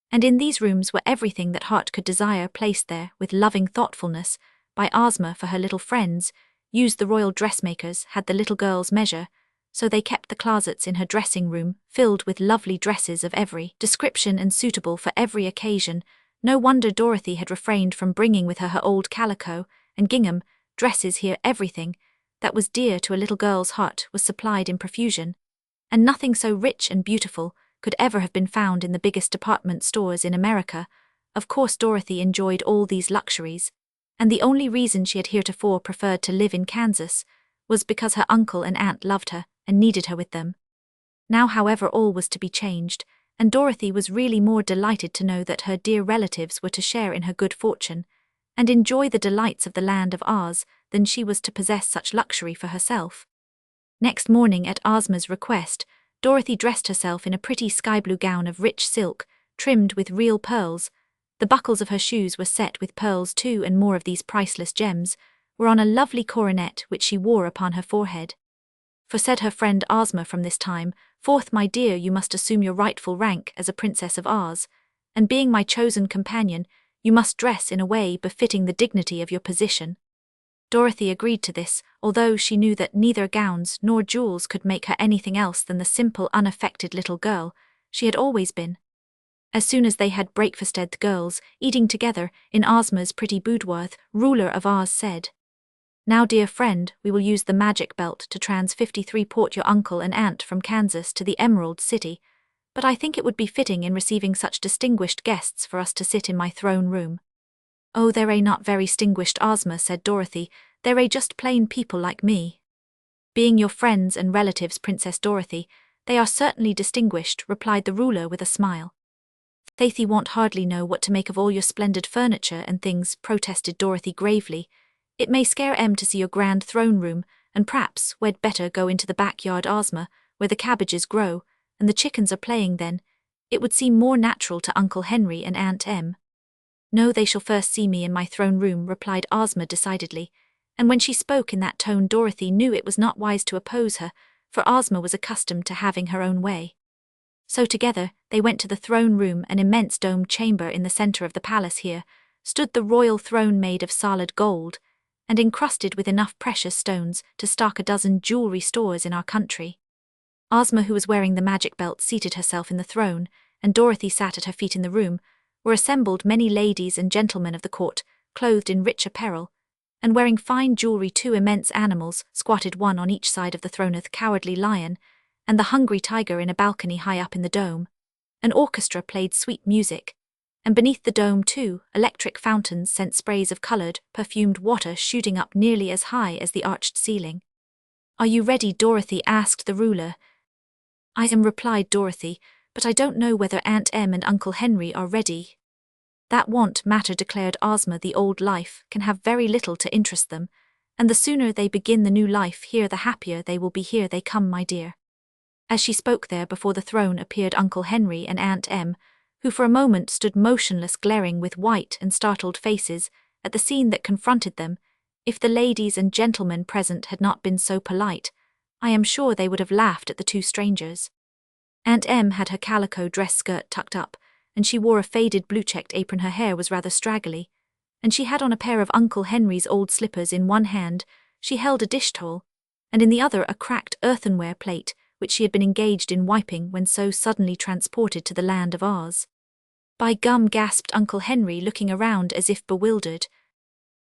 And in these rooms were everything that heart could desire, placed there with loving thoughtfulness by Ozma for her little friends. Used the royal dressmakers had the little girl's measure, so they kept the closets in her dressing room filled with lovely dresses of every description and suitable for every occasion. No wonder Dorothy had refrained from bringing with her old calico and gingham dresses. Here everything that was dear to a little girl's heart was supplied in profusion, and nothing so rich and beautiful could ever have been found in the biggest department stores in America. Of course Dorothy enjoyed all these luxuries, and the only reason she had heretofore preferred to live in Kansas was because her uncle and aunt loved her and needed her with them. Now, however, all was to be changed, and Dorothy was really more delighted to know that her dear relatives were to share in her good fortune and enjoy the delights of the land of Oz than she was to possess such luxury for herself. Next morning, at Ozma's request, Dorothy dressed herself in a pretty sky-blue gown of rich silk, trimmed with real pearls. The buckles of her shoes were set with pearls too, and more of these priceless gems were on a lovely coronet which she wore upon her forehead. For said her friend Ozma, from this time forth, my dear, you must assume your rightful rank as a princess of Oz, and being my chosen companion, you must dress in a way befitting the dignity of your position. Dorothy agreed to this, although she knew that neither gowns nor jewels could make her anything else than the simple, unaffected little girl she had always been. As soon as they had breakfasted, the girls, eating together in Ozma's pretty boudoir, ruler of Oz said, "Now, dear friend, we will use the magic belt to transport your uncle and aunt from Kansas to the Emerald City, but I think it would be fitting in receiving such distinguished guests for us to sit in my throne room." "Oh, they're not very distinguished, Ozma," said Dorothy. "They're just plain people like me." "Being your friends and relatives, Princess Dorothy, they are certainly distinguished," replied the ruler with a smile. "They won't hardly know what to make of all your splendid furniture and things," protested Dorothy gravely. "It may scare 'em to see your grand throne room, and p'raps we'd better go into the backyard, Ozma, where the cabbages grow, and the chickens are playing. Then it would seem more natural to Uncle Henry and Aunt Em." "No, they shall first see me in my throne room," replied Ozma decidedly, and when she spoke in that tone Dorothy knew it was not wise to oppose her, for Ozma was accustomed to having her own way. So together they went to the throne room, an immense domed chamber in the center of the palace. Here stood the royal throne made of solid gold, and encrusted with enough precious stones to stock a dozen jewelry stores in our country. Ozma, who was wearing the magic belt, seated herself in the throne, and Dorothy sat at her feet. In the room were assembled many ladies and gentlemen of the court, clothed in rich apparel, and wearing fine jewelry. 2 immense animals squatted one on each side of the throne, the Cowardly Lion and the Hungry Tiger, in a balcony high up in the dome. An orchestra played sweet music, and beneath the dome too, electric fountains sent sprays of colored, perfumed water shooting up nearly as high as the arched ceiling. "Are you ready?" Dorothy asked the ruler. "I am," replied Dorothy, "but I don't know whether Aunt Em and Uncle Henry are ready." "That won't matter," declared Ozma. "The old life can have very little to interest them, and the sooner they begin the new life here the happier they will be. Here they come, my dear." As she spoke, there before the throne appeared Uncle Henry and Aunt Em, who for a moment stood motionless, glaring with white and startled faces at the scene that confronted them. If the ladies and gentlemen present had not been so polite, I am sure they would have laughed at the two strangers. Aunt Em had her calico dress skirt tucked up, and she wore a faded blue-checked apron. Her hair was rather straggly, and she had on a pair of Uncle Henry's old slippers. In one hand she held a dish towel, and in the other a cracked earthenware plate, which she had been engaged in wiping when so suddenly transported to the land of Oz. "By gum," gasped Uncle Henry, looking around as if bewildered.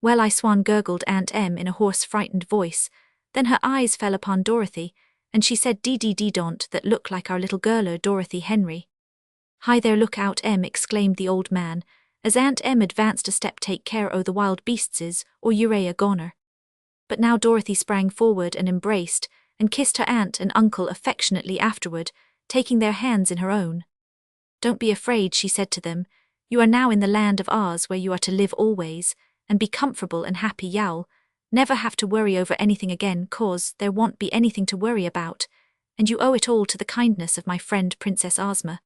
"Well, I swan," gurgled Aunt Em in a hoarse, frightened voice. Then her eyes fell upon Dorothy, and she said, "Dee, don't that look like our little girler, Dorothy Henry?" "Hi there, look out, Em," exclaimed the old man, as Aunt Em advanced a step. "Take care o' the wild beastses, or you're a goner." But now Dorothy sprang forward and embraced and kissed her aunt and uncle affectionately afterward, taking their hands in her own. "Don't be afraid," she said to them. "You are now in the land of Oz, where you are to live always, and be comfortable and happy. You'll never have to worry over anything again, 'cause there won't be anything to worry about, and you owe it all to the kindness of my friend Princess Ozma."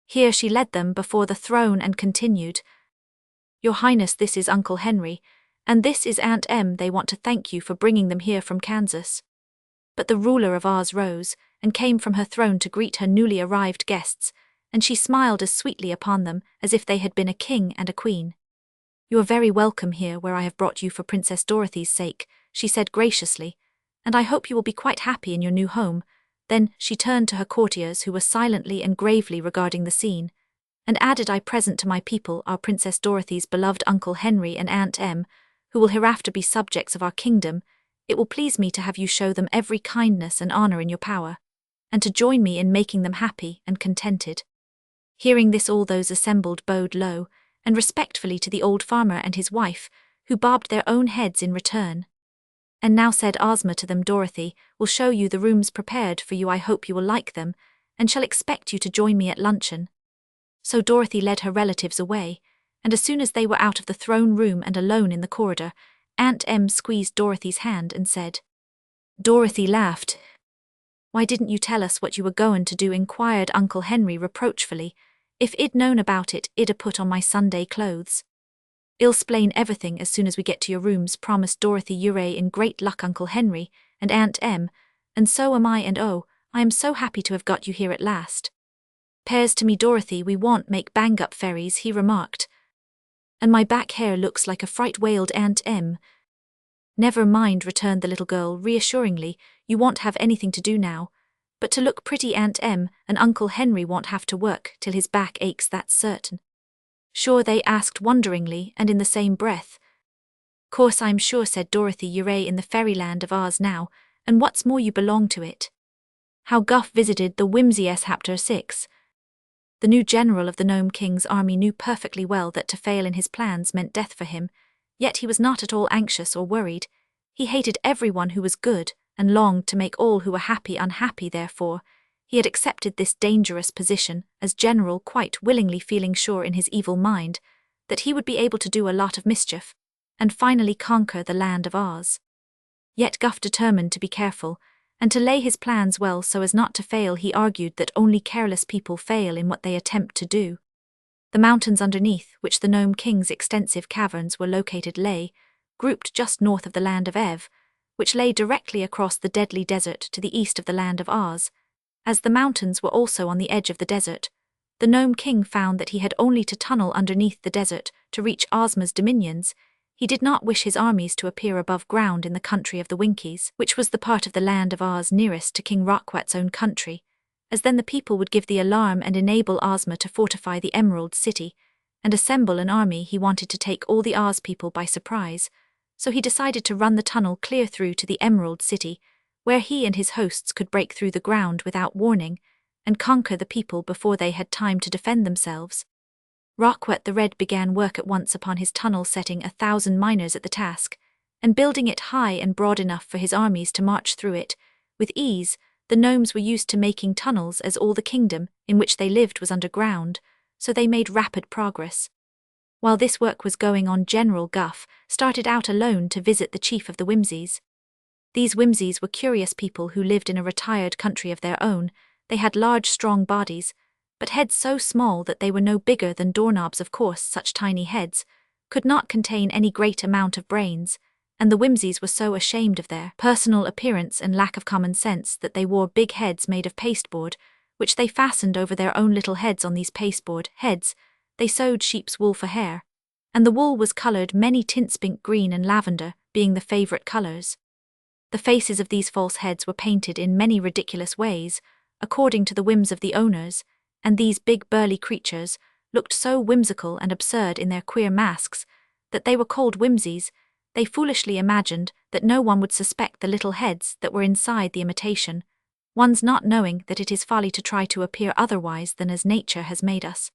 Here she led them before the throne and continued, "Your Highness, this is Uncle Henry, and this is Aunt Em. They want to thank you for bringing them here from Kansas." But the ruler of Oz rose and came from her throne to greet her newly arrived guests, and she smiled as sweetly upon them as if they had been a king and a queen. "You are very welcome here, where I have brought you for Princess Dorothy's sake," she said graciously, "and I hope you will be quite happy in your new home." Then she turned to her courtiers, who were silently and gravely regarding the scene, and added, "I present to my people our Princess Dorothy's beloved Uncle Henry and Aunt Em, who will hereafter be subjects of our kingdom. It will please me to have you show them every kindness and honor in your power, and to join me in making them happy and contented." Hearing this, all those assembled bowed low and respectfully to the old farmer and his wife, who bobbed their own heads in return. "And now," said Ozma to them, "Dorothy will show you the rooms prepared for you. I hope you will like them, and shall expect you to join me at luncheon." So Dorothy led her relatives away, and as soon as they were out of the throne room and alone in the corridor, Aunt Em squeezed Dorothy's hand and said. Dorothy laughed. "Why didn't you tell us what you were goin' to do?" inquired Uncle Henry reproachfully. "If I'd known about it, I'd a put on my Sunday clothes." "I'll splain everything as soon as we get to your rooms," promised Dorothy. "You're in great luck, Uncle Henry and Aunt Em, and so am I, and oh, I am so happy to have got you here at last." "'Pears to me, Dorothy, we won't make bang-up fairies," he remarked. "And my back hair looks like a fright," wailed Aunt Em. "Never mind," returned the little girl reassuringly, "you won't have anything to do now, but to look pretty. Aunt Em and Uncle Henry won't have to work till his back aches, that's certain." "Sure?" they asked wonderingly and in the same breath. "Course I'm sure," said Dorothy. "You're in the fairyland of Oz now, and what's more, you belong to it." How Guff visited the Whimsy. Chapter 6. The new general of the Gnome King's army knew perfectly well that to fail in his plans meant death for him, yet he was not at all anxious or worried. He hated everyone who was good and longed to make all who were happy unhappy. Therefore, he had accepted this dangerous position as general quite willingly, feeling sure in his evil mind that he would be able to do a lot of mischief and finally conquer the land of Oz. Yet Guff determined to be careful and to lay his plans well so as not to fail. He argued that only careless people fail in what they attempt to do. The mountains underneath which the Gnome King's extensive caverns were located lay, grouped just north of the land of Ev, which lay directly across the deadly desert to the east of the land of Oz. As the mountains were also on the edge of the desert, the Gnome King found that he had only to tunnel underneath the desert to reach Ozma's dominions. He did not wish his armies to appear above ground in the country of the Winkies, which was the part of the land of Oz nearest to King Rockquat's own country, as then the people would give the alarm and enable Ozma to fortify the Emerald City and assemble an army. He wanted to take all the Oz people by surprise, so he decided to run the tunnel clear through to the Emerald City, where he and his hosts could break through the ground without warning and conquer the people before they had time to defend themselves. Rockquat the Red began work at once upon his tunnel, setting 1,000 miners at the task, and building it high and broad enough for his armies to march through it with ease. The gnomes were used to making tunnels, as all the kingdom in which they lived was underground, so they made rapid progress. While this work was going on, General Guff started out alone to visit the chief of the whimsies. These whimsies were curious people who lived in a retired country of their own. They had large, strong bodies, but heads so small that they were no bigger than doorknobs. Of course, such tiny heads could not contain any great amount of brains, and the whimsies were so ashamed of their personal appearance and lack of common sense that they wore big heads made of pasteboard, which they fastened over their own little heads. On these pasteboard heads, they sewed sheep's wool for hair, and the wool was colored many tints, pink, green, and lavender being the favorite colors. The faces of these false heads were painted in many ridiculous ways, according to the whims of the owners, and these big burly creatures looked so whimsical and absurd in their queer masks that they were called whimsies. They foolishly imagined that no one would suspect the little heads that were inside the imitation ones, not knowing that it is folly to try to appear otherwise than as nature has made us.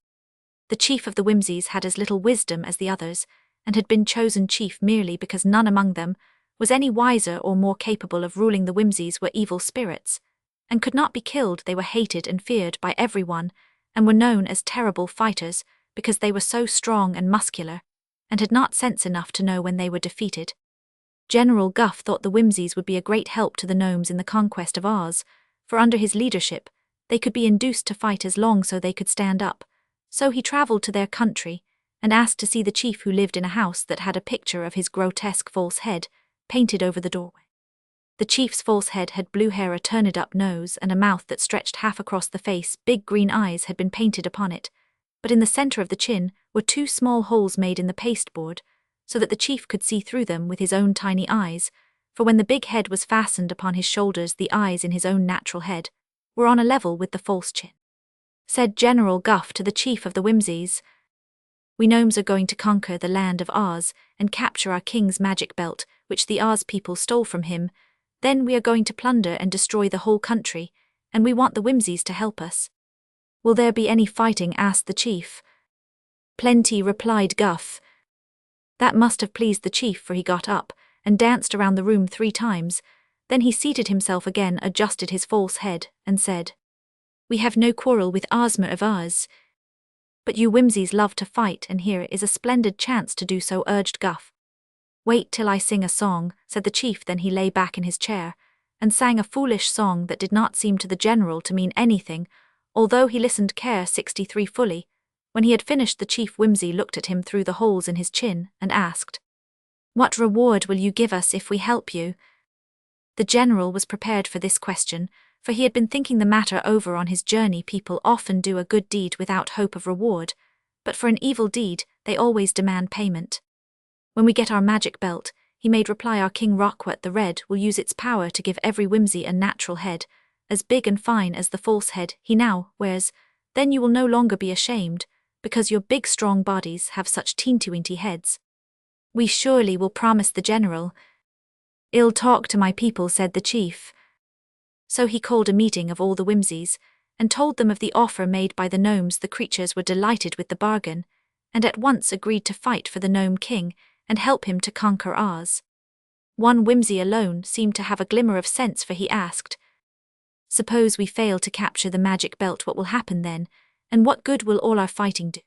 The chief of the whimsies had as little wisdom as the others, and had been chosen chief merely because none among them was any wiser or more capable of ruling. The whimsies were evil spirits, and could not be killed. They were hated and feared by everyone, and were known as terrible fighters because they were so strong and muscular, and had not sense enough to know when they were defeated. General Guff thought the whimsies would be a great help to the gnomes in the conquest of Oz, for under his leadership they could be induced to fight as long so they could stand up. So he traveled to their country and asked to see the chief, who lived in a house that had a picture of his grotesque false head painted over the doorway. The chief's false head had blue hair, a turned-up nose, and a mouth that stretched half across the face. Big green eyes had been painted upon it, but in the center of the chin were two small holes made in the pasteboard, so that the chief could see through them with his own tiny eyes, for when the big head was fastened upon his shoulders, the eyes in his own natural head were on a level with the false chin. Said General Guff to the chief of the whimsies, "We gnomes are going to conquer the land of Oz and capture our king's magic belt, which the Oz people stole from him. Then we are going to plunder and destroy the whole country, and we want the whimsies to help us." "Will there be any fighting?" asked the chief. "Plenty," replied Guff. That must have pleased the chief, for he got up and danced around the room 3 times. Then he seated himself again, adjusted his false head, and said, "We have no quarrel with Ozma of Oz, but you whimsies love to fight, and here is a splendid chance to do so," urged Guff. "Wait till I sing a song," said the chief. Then he lay back in his chair and sang a foolish song that did not seem to the general to mean anything, although he listened care 63 fully. When he had finished, the chief whimsy looked at him through the holes in his chin and asked, "What reward will you give us if we help you?" The general was prepared for this question, for he had been thinking the matter over on his journey. People often do a good deed without hope of reward, but for an evil deed they always demand payment. "When we get our magic belt," he made reply, "our King Rockwet the Red will use its power to give every whimsy a natural head, as big and fine as the false head he now wears. Then you will no longer be ashamed, because your big strong bodies have such teeny-weeny heads." "We surely will," promised the general. "I'll talk to my people," said the chief. So he called a meeting of all the whimsies and told them of the offer made by the gnomes. The creatures were delighted with the bargain, and at once agreed to fight for the gnome king and help him to conquer Oz. One whimsy alone seemed to have a glimmer of sense, for he asked, "Suppose we fail to capture the magic belt, what will happen then, and what good will all our fighting do?"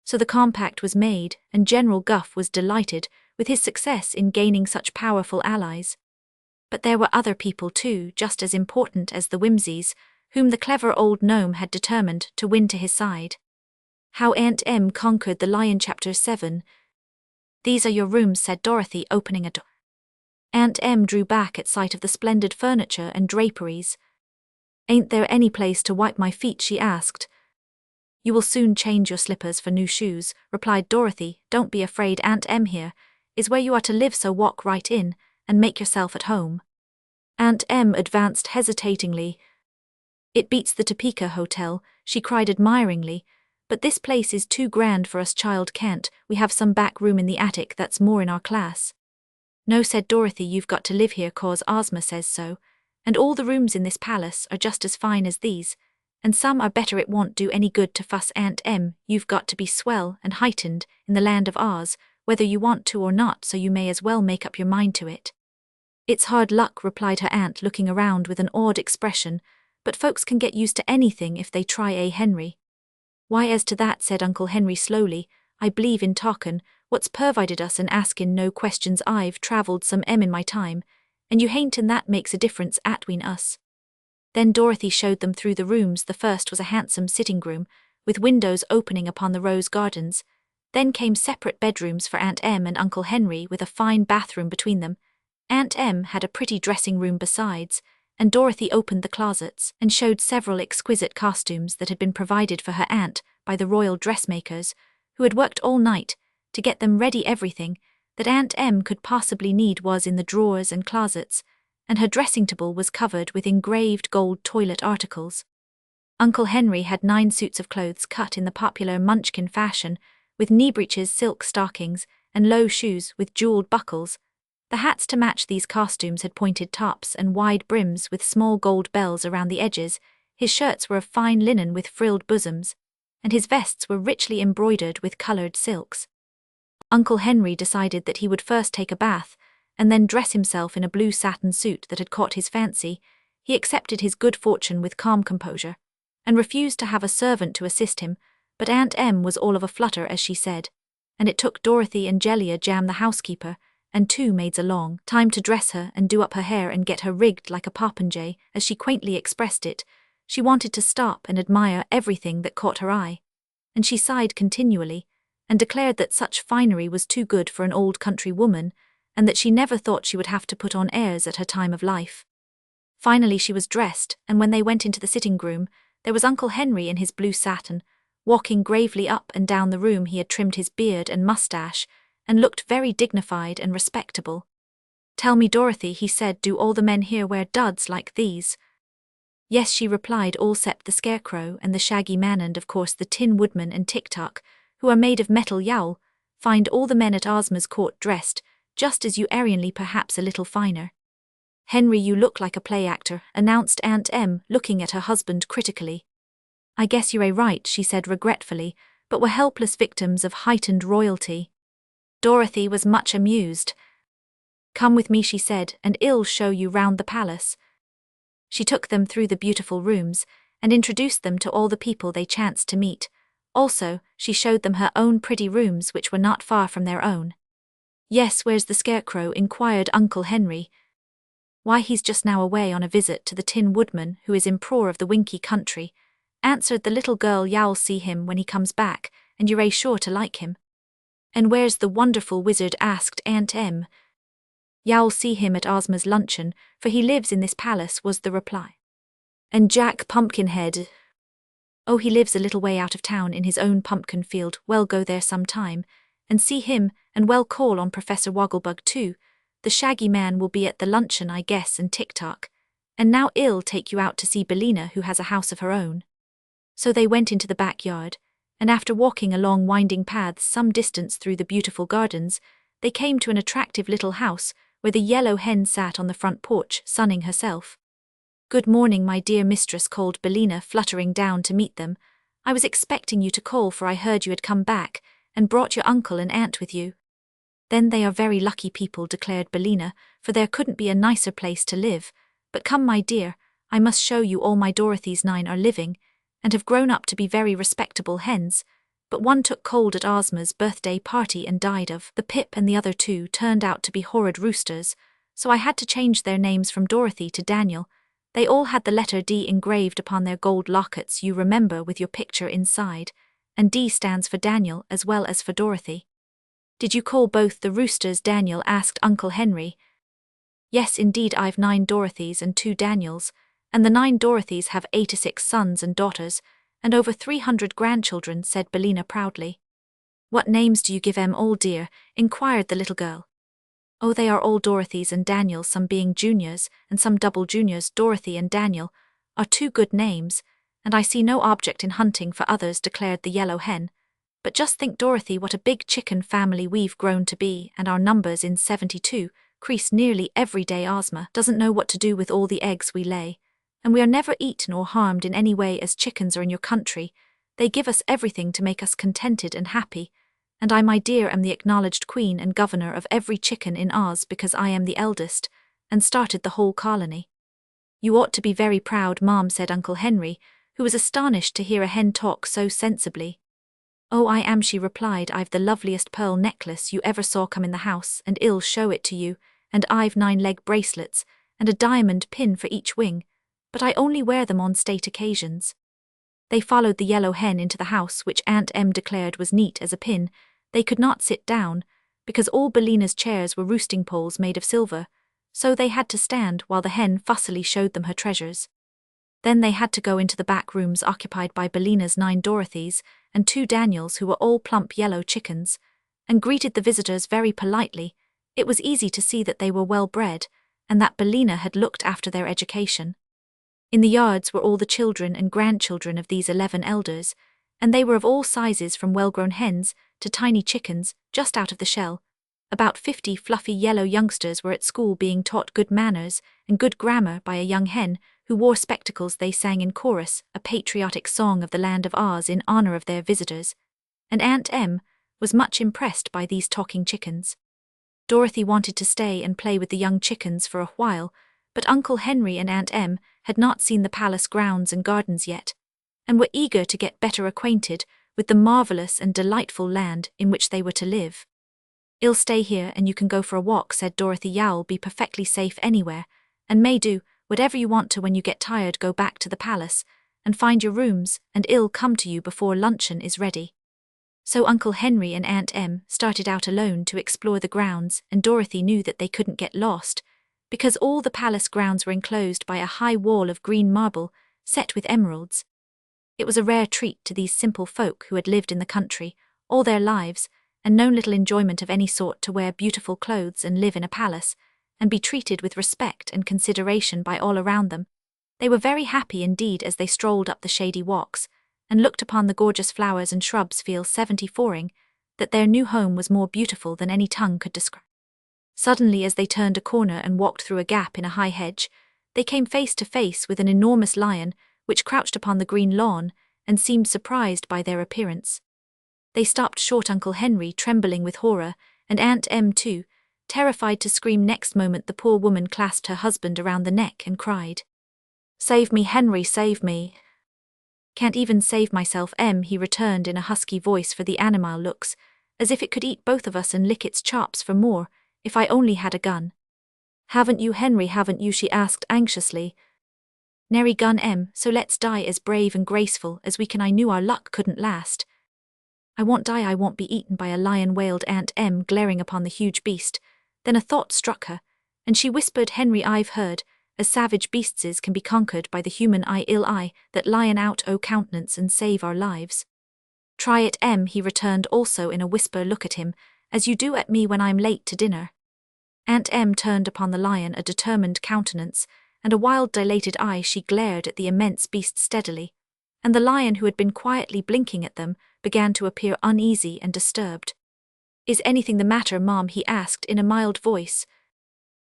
So the compact was made, and General Guff was delighted with his success in gaining such powerful allies. But there were other people too, just as important as the whimsies, whom the clever old gnome had determined to win to his side. How Aunt Em Conquered the Lion. Chapter 7. "These are your rooms," said Dorothy, opening a door. Aunt Em drew back at sight of the splendid furniture and draperies. "Ain't there any place to wipe my feet?" she asked. "You will soon change your slippers for new shoes," replied Dorothy. "Don't be afraid, Aunt Em here is where you are to live, so walk right in and make yourself at home." Aunt Em advanced hesitatingly. "It beats the Topeka Hotel," she cried admiringly, "but this place is too grand for us. Child can't we have some back room in the attic that's more in our class?" "No," said Dorothy, "you've got to live here 'cause Ozma says so, and all the rooms in this palace are just as fine as these, and some are better. It won't do any good to fuss, Aunt Em. You've got to be swell and heightened in the land of Oz, whether you want to or not, so you may as well make up your mind to it." "It's hard luck," replied her aunt, looking around with an odd expression, "but folks can get used to anything if they try, Henry?" "Why, as to that," said Uncle Henry slowly, "I believe in talkin' what's pervided us and askin' no questions. I've travelled some in my time, and you hain't, and that makes a difference atween us." Then Dorothy showed them through the rooms. The first was a handsome sitting room, with windows opening upon the rose gardens. Then came separate bedrooms for Aunt Em and Uncle Henry, with a fine bathroom between them. Aunt Em had a pretty dressing room besides, and Dorothy opened the closets and showed several exquisite costumes that had been provided for her aunt by the royal dressmakers, who had worked all night to get them ready. Everything that Aunt Em could possibly need was in the drawers and closets, and her dressing table was covered with engraved gold toilet articles. Uncle Henry had 9 suits of clothes cut in the popular Munchkin fashion, with knee breeches, silk stockings, and low shoes with jeweled buckles. The hats to match these costumes had pointed tops and wide brims with small gold bells around the edges. His shirts were of fine linen with frilled bosoms, and his vests were richly embroidered with colored silks. Uncle Henry decided that he would first take a bath, and then dress himself in a blue satin suit that had caught his fancy. He accepted his good fortune with calm composure, and refused to have a servant to assist him, but Aunt Em was all of a flutter as she said, and it took Dorothy and Jellia Jam, the housekeeper, and 2 maids a long time to dress her and do up her hair and get her rigged like a popinjay, as she quaintly expressed it. She wanted to stop and admire everything that caught her eye, and she sighed continually, and declared that such finery was too good for an old country woman, and that she never thought she would have to put on airs at her time of life. Finally she was dressed, and when they went into the sitting room, there was Uncle Henry in his blue satin, walking gravely up and down the room. He had trimmed his beard and mustache, and looked very dignified and respectable. "Tell me, Dorothy," he said, "do all the men here wear duds like these?" "Yes," she replied, "all except the Scarecrow and the Shaggy Man, and of course the Tin Woodman and Tick-Tock, who are made of metal. You'll find all the men at Ozma's court dressed just as you, Arianly, perhaps a little finer." "Henry, you look like a play actor," announced Aunt Em, looking at her husband critically. "I guess you're right," she said regretfully, "but we're helpless victims of heightened royalty." Dorothy was much amused. "Come with me," she said, "and I'll show you round the palace." She took them through the beautiful rooms, and introduced them to all the people they chanced to meet. Also, she showed them her own pretty rooms, which were not far from their own. "Yes, where's the Scarecrow?" inquired Uncle Henry. "Why, he's just now away on a visit to the Tin Woodman, who is Emperor of the Winky country," answered the little girl. "You'll see him when he comes back, and you're sure to like him." "And where's the wonderful wizard?" asked Aunt Em. "You'll see him at Ozma's luncheon, for he lives in this palace," was the reply. "And Jack Pumpkinhead?" "Oh, he lives a little way out of town in his own pumpkin field." "Well, go there some time and see him, and well, call on Professor Wogglebug too. The Shaggy Man will be at the luncheon, I guess, and Tick-Tock. And now I'll take you out to see Billina, who has a house of her own." So they went into the backyard, and after walking along winding paths some distance through the beautiful gardens, they came to an attractive little house where the yellow hen sat on the front porch, sunning herself. "Good morning, my dear mistress," called Billina, fluttering down to meet them. "I was expecting you to call, for I heard you had come back and brought your uncle and aunt with you." "Then they are very lucky people," declared Billina, "for there couldn't be a nicer place to live. But come, my dear, I must show you all my Dorothy's 9 are living, and have grown up to be very respectable hens, but one took cold at Ozma's birthday party and died of the pip, and the other 2 turned out to be horrid roosters, so I had to change their names from Dorothy to Daniel. They all had the letter D engraved upon their gold lockets, you remember, with your picture inside, and D stands for Daniel as well as for Dorothy." "Did you call both the roosters Daniel?" asked Uncle Henry. "Yes, indeed, I've 9 Dorothys and 2 Daniels, and the 9 Dorothys have 86 sons and daughters, and over 300 grandchildren," said Billina proudly. "What names do you give 'em all, dear?" inquired the little girl. "Oh, they are all Dorothys and Daniels, some being juniors and some double juniors. Dorothy and Daniel are 2 good names, and I see no object in hunting for others," declared the yellow hen. "But just think, Dorothy, what a big chicken family we've grown to be, and our numbers in 72 increase nearly every day. Ozma doesn't know what to do with all the eggs we lay, and we are never eaten or harmed in any way as chickens are in your country. They give us everything to make us contented and happy. and I, my dear, am the acknowledged queen and governor of every chicken in Oz because I am the eldest, and started the whole colony. You ought to be very proud, Mom, said Uncle Henry, who was astonished to hear a hen talk so sensibly. Oh, I am, she replied. I've the loveliest pearl necklace you ever saw come in the house, and I'll show it to you, and I've 9-leg bracelets, and a diamond pin for each wing, but I only wear them on state occasions. They followed the yellow hen into the house, which Aunt Em declared was neat as a pin. They could not sit down, because all Bellina's chairs were roosting poles made of silver, so they had to stand while the hen fussily showed them her treasures. Then they had to go into the back rooms occupied by Bellina's 9 Dorothys and 2 Daniels, who were all plump yellow chickens, and greeted the visitors very politely. It was easy to see that they were well bred, and that Bellina had looked after their education. In the yards were all the children and grandchildren of these 11 elders, and they were of all sizes, from well-grown hens to tiny chickens just out of the shell. About 50 fluffy yellow youngsters were at school being taught good manners and good grammar by a young hen who wore spectacles. They sang in chorus a patriotic song of the land of Oz in honor of their visitors, and Aunt Em was much impressed by these talking chickens. Dorothy wanted to stay and play with the young chickens for a while, but Uncle Henry and Aunt Em had not seen the palace grounds and gardens yet, and were eager to get better acquainted with the marvelous and delightful land in which they were to live. I'll stay here and you can go for a walk, said Dorothy. You'll be perfectly safe anywhere, and may do whatever you want to. When you get tired, go back to the palace and find your rooms, and I'll come to you before luncheon is ready. So Uncle Henry and Aunt Em started out alone to explore the grounds, and Dorothy knew that they couldn't get lost, because all the palace grounds were enclosed by a high wall of green marble set with emeralds. It was a rare treat to these simple folk who had lived in the country all their lives and known little enjoyment of any sort to wear beautiful clothes and live in a palace, and be treated with respect and consideration by all around them. They were very happy indeed as they strolled up the shady walks, and looked upon the gorgeous flowers and shrubs, feel 74ing that their new home was more beautiful than any tongue could describe. Suddenly, as they turned a corner and walked through a gap in a high hedge, they came face to face with an enormous lion which crouched upon the green lawn and seemed surprised by their appearance. They stopped short, Uncle Henry trembling with horror, and Aunt Em too, terrified to scream. Next moment the poor woman clasped her husband around the neck and cried, "Save me, Henry, save me." "Can't even save myself, Em," he returned in a husky voice, "for the animal looks as if it could eat both of us and lick its chops for more, if I only had a gun." "Haven't you, Henry, haven't you?" she asked anxiously. "Nary gun, Em, so let's die as brave and graceful as we can. I knew our luck couldn't last." "I won't die, I won't be eaten by a lion," wailed Aunt Em, glaring upon the huge beast. Then a thought struck her, and she whispered, "Henry, I've heard as savage beasts can be conquered by the human eye that lion out o countenance and save our lives." "Try it, Em," he returned also in a whisper. "Look at him, as you do at me when I'm late to dinner." Aunt Em turned upon the lion a determined countenance, and a wild dilated eye. She glared at the immense beast steadily, and the lion, who had been quietly blinking at them, began to appear uneasy and disturbed. "Is anything the matter, Mom?" he asked in a mild voice.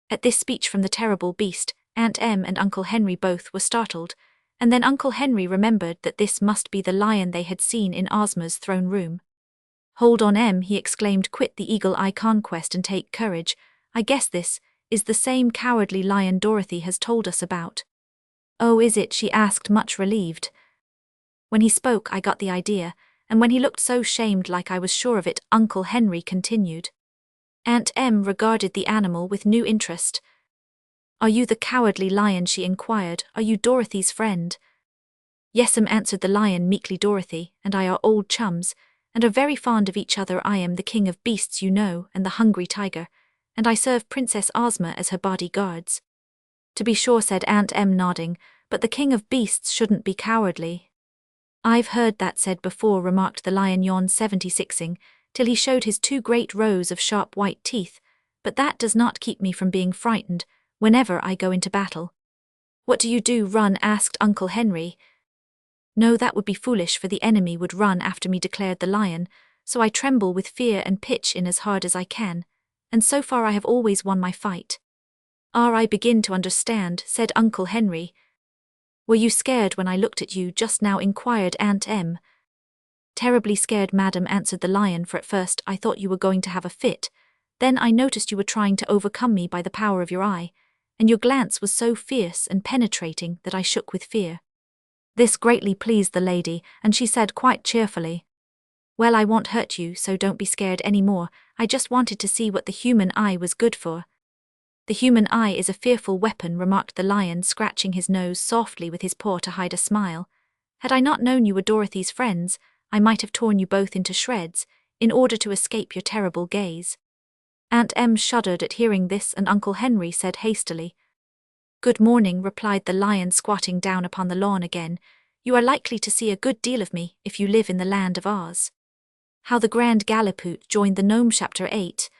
At this speech from the terrible beast, Aunt Em and Uncle Henry both were startled, and then Uncle Henry remembered that this must be the lion they had seen in Ozma's throne room. "Hold on, Em," he exclaimed, "quit the eagle-eye conquest and take courage. I guess this is the same cowardly lion Dorothy has told us about." "Oh, is it?" she asked, much relieved. "When he spoke, I got the idea, and when he looked so shamed like, I was sure of it," Uncle Henry continued. Aunt Em regarded the animal with new interest. "Are you the cowardly lion?" she inquired. "Are you Dorothy's friend?" "Yes'm," answered the lion meekly. "Dorothy and I are old chums, and are very fond of each other. I am the king of beasts, you know, and the hungry tiger, and I serve Princess Ozma as her bodyguards." "To be sure," said Aunt Em, nodding, "but the king of beasts shouldn't be cowardly." "I've heard that said before," remarked the lion, yawn 76ing, till he showed his 2 great rows of sharp white teeth, "but that does not keep me from being frightened whenever I go into battle." "What do you do, run?" asked Uncle Henry. "No, that would be foolish, for the enemy would run after me," declared the lion, "so I tremble with fear and pitch in as hard as I can, and so far I have always won my fight." "Ah, I begin to understand," said Uncle Henry. "Were you scared when I looked at you just now?" inquired Aunt Em. Terribly scared, madam, answered the lion, for at first I thought you were going to have a fit. Then I noticed you were trying to overcome me by the power of your eye, and your glance was so fierce and penetrating that I shook with fear. This greatly pleased the lady, and she said quite cheerfully, "Well, I won't hurt you, so don't be scared any more. I just wanted to see what the human eye was good for." "The human eye is a fearful weapon," remarked the lion, scratching his nose softly with his paw to hide a smile. "Had I not known you were Dorothy's friends, I might have torn you both into shreds, in order to escape your terrible gaze." Aunt Em shuddered at hearing this, and Uncle Henry said hastily, "Good morning," replied the lion, squatting down upon the lawn again. "You are likely to see a good deal of me if you live in the land of Oz." How the Grand Gallipoot joined the Gnome. Chapter 8.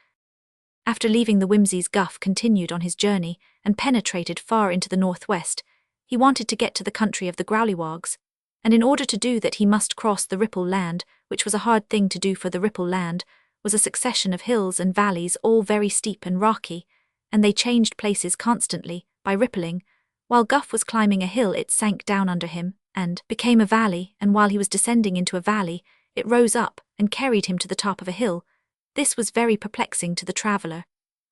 After leaving the Whimsies, Guff continued on his journey and penetrated far into the northwest. He wanted to get to the country of the Growlywogs, and in order to do that he must cross the Ripple Land, which was a hard thing to do, for the Ripple Land was a succession of hills and valleys, all very steep and rocky, and they changed places constantly by rippling. While Guff was climbing a hill, it sank down under him and became a valley, and while he was descending into a valley, it rose up and carried him to the top of a hill. This was very perplexing to the traveller,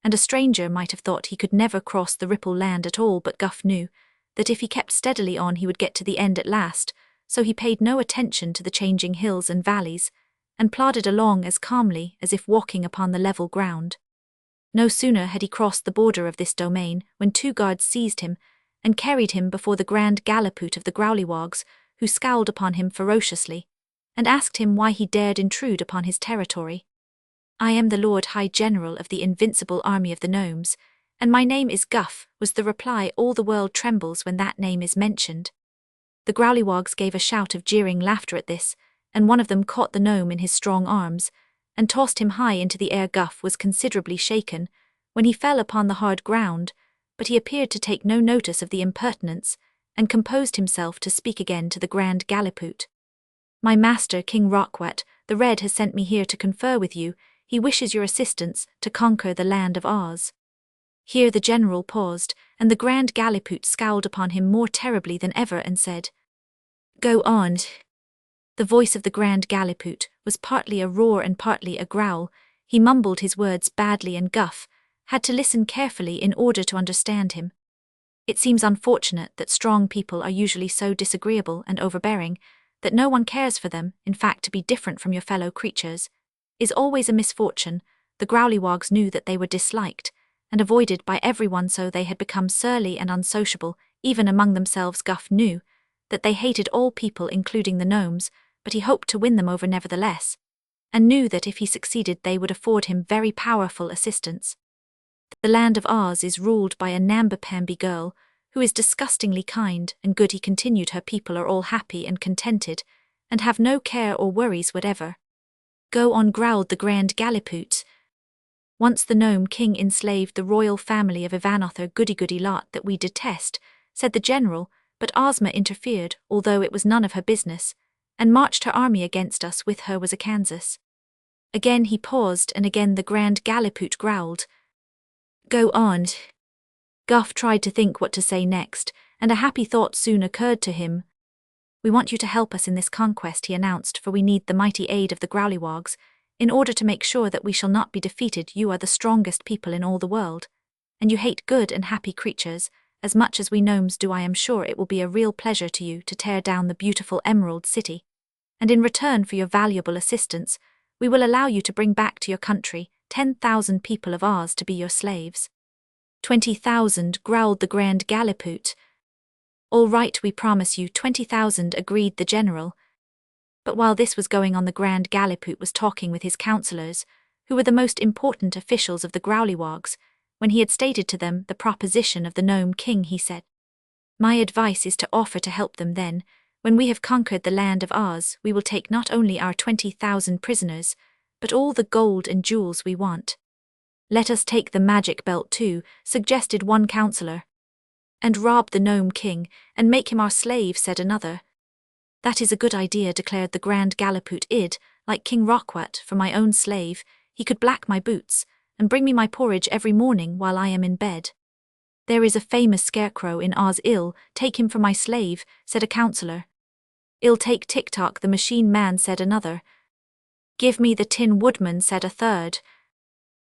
and a stranger might have thought he could never cross the Ripple Land at all, but Guff knew that if he kept steadily on he would get to the end at last, so he paid no attention to the changing hills and valleys, and plodded along as calmly as if walking upon the level ground. No sooner had he crossed the border of this domain when 2 guards seized him and carried him before the Grand Gallipoot of the Growlywogs, who scowled upon him ferociously, and asked him why he dared intrude upon his territory. "I am the Lord High General of the invincible army of the Gnomes, and my name is Guff," was the reply. "All the world trembles when that name is mentioned." The Growlywogs gave a shout of jeering laughter at this, and one of them caught the gnome in his strong arms and tossed him high into the air. Guff was considerably shaken when he fell upon the hard ground, but he appeared to take no notice of the impertinence and composed himself to speak again to the Grand Gallipoot. "My master, King Rockwet, the Red, has sent me here to confer with you. He wishes your assistance to conquer the land of Oz." Here the general paused, and the Grand Gallipoot scowled upon him more terribly than ever and said, "Go on." The voice of the Grand Gallipoot was partly a roar and partly a growl. He mumbled his words badly, and Guff had to listen carefully in order to understand him. It seems unfortunate that strong people are usually so disagreeable and overbearing that no one cares for them. In fact, to be different from your fellow creatures is always a misfortune. The Growlywogs knew that they were disliked and avoided by everyone, so they had become surly and unsociable, even among themselves. Guff knew that they hated all people, including the gnomes, but he hoped to win them over nevertheless, and knew that if he succeeded they would afford him very powerful assistance. The land of Oz is ruled by a namby-pamby girl who is disgustingly kind and good. He continued, "Her people are all happy and contented, and have no care or worries whatever." "Go on," growled the Grand Gallipoot. "Once the Gnome King enslaved the royal family of Ivanother, goody-goody lot that we detest," said the general, "but Ozma interfered, although it was none of her business, and marched her army against us. With her was a Kansas." Again he paused, and again the Grand Gallipoot growled, "Go on." Guff tried to think what to say next, and a happy thought soon occurred to him. "We want you to help us in this conquest," he announced, "for we need the mighty aid of the Growlywogs in order to make sure that we shall not be defeated. You are the strongest people in all the world, and you hate good and happy creatures as much as we gnomes do. I am sure it will be a real pleasure to you to tear down the beautiful Emerald City, and in return for your valuable assistance, we will allow you to bring back to your country 10,000 people of Oz to be your slaves." 20,000, growled the Grand Gallipoot. "All right, we promise you 20,000, agreed the general. But while this was going on, the Grand Gallipoot was talking with his counselors, who were the most important officials of the Growlywogs. When he had stated to them the proposition of the Gnome King, he said, "My advice is to offer to help them. Then, when we have conquered the land of Oz, we will take not only our 20,000 prisoners, but all the gold and jewels we want." "Let us take the magic belt too," suggested one counselor. "And rob the Gnome King, and make him our slave," said another. "That is a good idea," declared the Grand Gallipoot. "Id, like King Rockwet, for my own slave. He could black my boots, and bring me my porridge every morning while I am in bed." "There is a famous Scarecrow in Oz. Take him for my slave," said a counselor. "I'll take TikTok," the machine man said another. "Give me the Tin Woodman," said a third.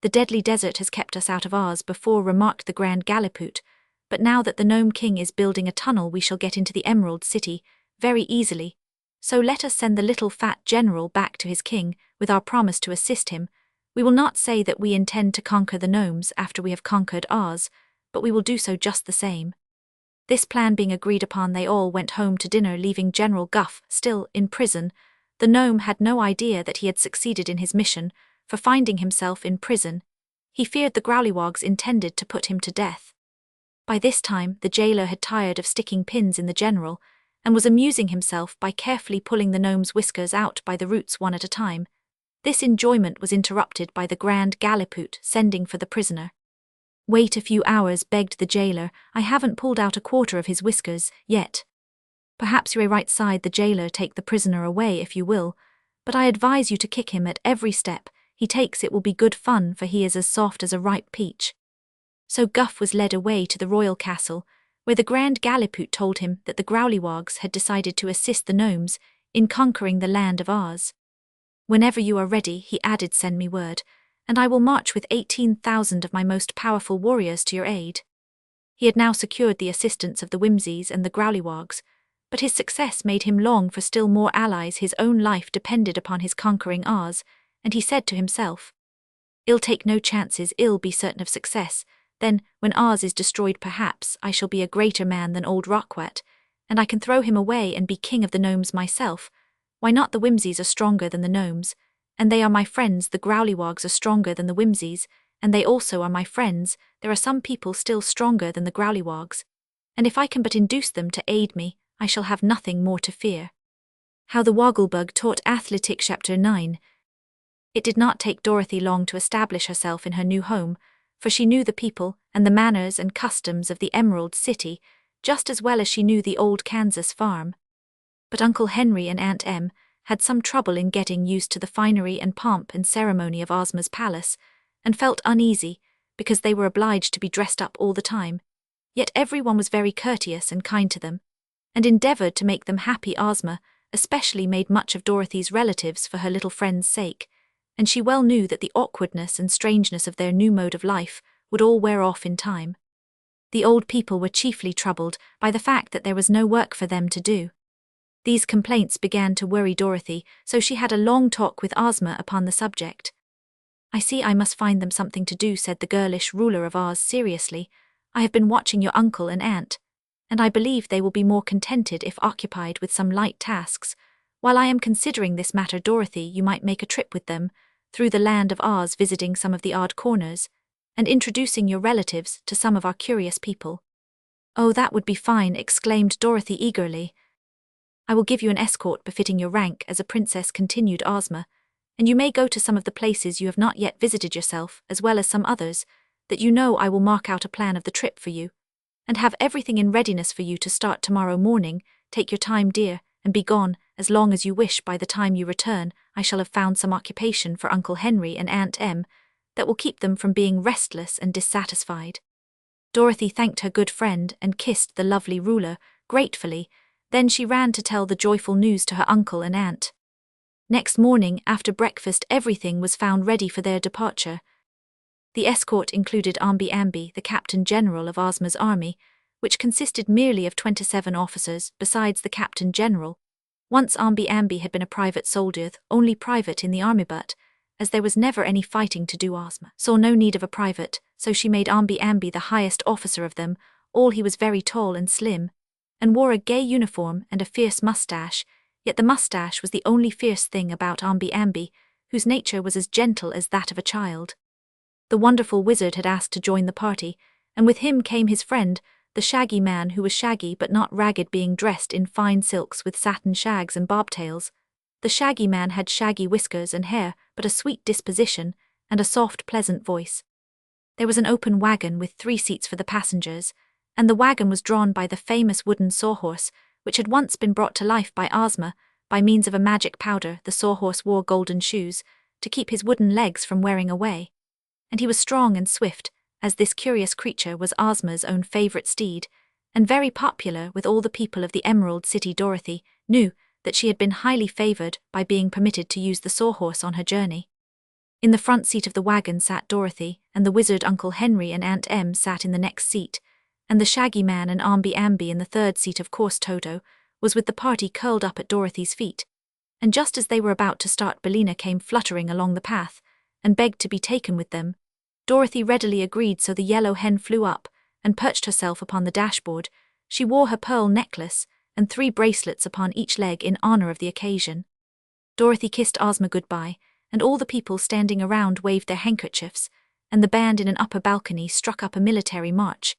"The deadly desert has kept us out of Oz before," remarked the Grand Galliput, "but now that the Gnome King is building a tunnel we shall get into the Emerald City very easily. So let us send the little fat general back to his king with our promise to assist him. We will not say that we intend to conquer the gnomes after we have conquered Oz, but we will do so just the same." This plan being agreed upon, they all went home to dinner, leaving General Guff still in prison. The gnome had no idea that he had succeeded in his mission, for finding himself in prison, he feared the Growlywogs intended to put him to death. By this time, the jailer had tired of sticking pins in the general, and was amusing himself by carefully pulling the gnome's whiskers out by the roots one at a time. This enjoyment was interrupted by the Grand Galliput sending for the prisoner. "Wait a few hours," begged the jailer. "I haven't pulled out a quarter of his whiskers yet." "Perhaps you're right," sighed the jailer. "Take the prisoner away if you will, but I advise you to kick him at every step he takes. It will be good fun, for he is as soft as a ripe peach." So Guff was led away to the royal castle, where the Grand Galliput told him that the Growlywogs had decided to assist the gnomes in conquering the land of Oz. "Whenever you are ready," he added, "send me word, and I will march with 18,000 of my most powerful warriors to your aid." He had now secured the assistance of the Whimsies and the Growlywogs, but his success made him long for still more allies. His own life depended upon his conquering Oz, and he said to himself, "I'll take no chances, I'll be certain of success. Then, when Oz is destroyed, perhaps I shall be a greater man than old Rockwet, and I can throw him away and be king of the gnomes myself. Why not? The Whimsies are stronger than the gnomes, and they are my friends. The Growlywogs are stronger than the Whimsies, and they also are my friends. There are some people still stronger than the Growlywogs, and if I can but induce them to aid me, I shall have nothing more to fear." How the Wogglebug Taught Athletic. Chapter 9. It did not take Dorothy long to establish herself in her new home, for she knew the people and the manners and customs of the Emerald City just as well as she knew the old Kansas farm. But Uncle Henry and Aunt Em had some trouble in getting used to the finery and pomp and ceremony of Ozma's palace, and felt uneasy because they were obliged to be dressed up all the time. Yet everyone was very courteous and kind to them, and endeavored to make them happy. Ozma especially made much of Dorothy's relatives for her little friend's sake, and she well knew that the awkwardness and strangeness of their new mode of life would all wear off in time. The old people were chiefly troubled by the fact that there was no work for them to do. These complaints began to worry Dorothy, so she had a long talk with Ozma upon the subject. "I see I must find them something to do," said the girlish ruler of Oz seriously. "I have been watching your uncle and aunt, and I believe they will be more contented if occupied with some light tasks. While I am considering this matter, Dorothy, you might make a trip with them through the land of Oz, visiting some of the odd corners, and introducing your relatives to some of our curious people." "Oh, that would be fine," exclaimed Dorothy eagerly. "I will give you an escort befitting your rank as a princess," continued Ozma, "and you may go to some of the places you have not yet visited yourself, as well as some others that you know. I will mark out a plan of the trip for you, and have everything in readiness for you to start tomorrow morning. Take your time, dear, and be gone as long as you wish. By the time you return, I shall have found some occupation for Uncle Henry and Aunt Em that will keep them from being restless and dissatisfied." Dorothy thanked her good friend and kissed the lovely ruler gratefully. Then she ran to tell the joyful news to her uncle and aunt. Next morning, after breakfast, everything was found ready for their departure. The escort included Ambi, the Captain General of Ozma's army, which consisted merely of 27 officers, besides the Captain General. Once Ambi had been a private soldier, only private in the army, but, as there was never any fighting to do, Ozma saw no need of a private, so she made Ambi the highest officer of them all. He was very tall and slim, and wore a gay uniform and a fierce mustache, yet the mustache was the only fierce thing about Ambi, whose nature was as gentle as that of a child. The wonderful wizard had asked to join the party, and with him came his friend, the Shaggy Man, who was shaggy but not ragged, being dressed in fine silks with satin shags and bobtails. The Shaggy Man had shaggy whiskers and hair, but a sweet disposition, and a soft, pleasant voice. There was an open wagon with 3 seats for the passengers, and the wagon was drawn by the famous wooden sawhorse, which had once been brought to life by Ozma by means of a magic powder. The sawhorse wore golden shoes to keep his wooden legs from wearing away, and he was strong and swift, as this curious creature was Ozma's own favorite steed, and very popular with all the people of the Emerald City. Dorothy knew that she had been highly favored by being permitted to use the sawhorse on her journey. In the front seat of the wagon sat Dorothy, and the wizard Uncle Henry and Aunt Em sat in the next seat, and the Shaggy Man and Amby in the third seat. Of course Toto was with the party curled up at Dorothy's feet, and just as they were about to start, Billina came fluttering along the path, and begged to be taken with them. Dorothy readily agreed, so the yellow hen flew up, and perched herself upon the dashboard. She wore her pearl necklace, and 3 bracelets upon each leg in honor of the occasion. Dorothy kissed Ozma goodbye, and all the people standing around waved their handkerchiefs, and the band in an upper balcony struck up a military march.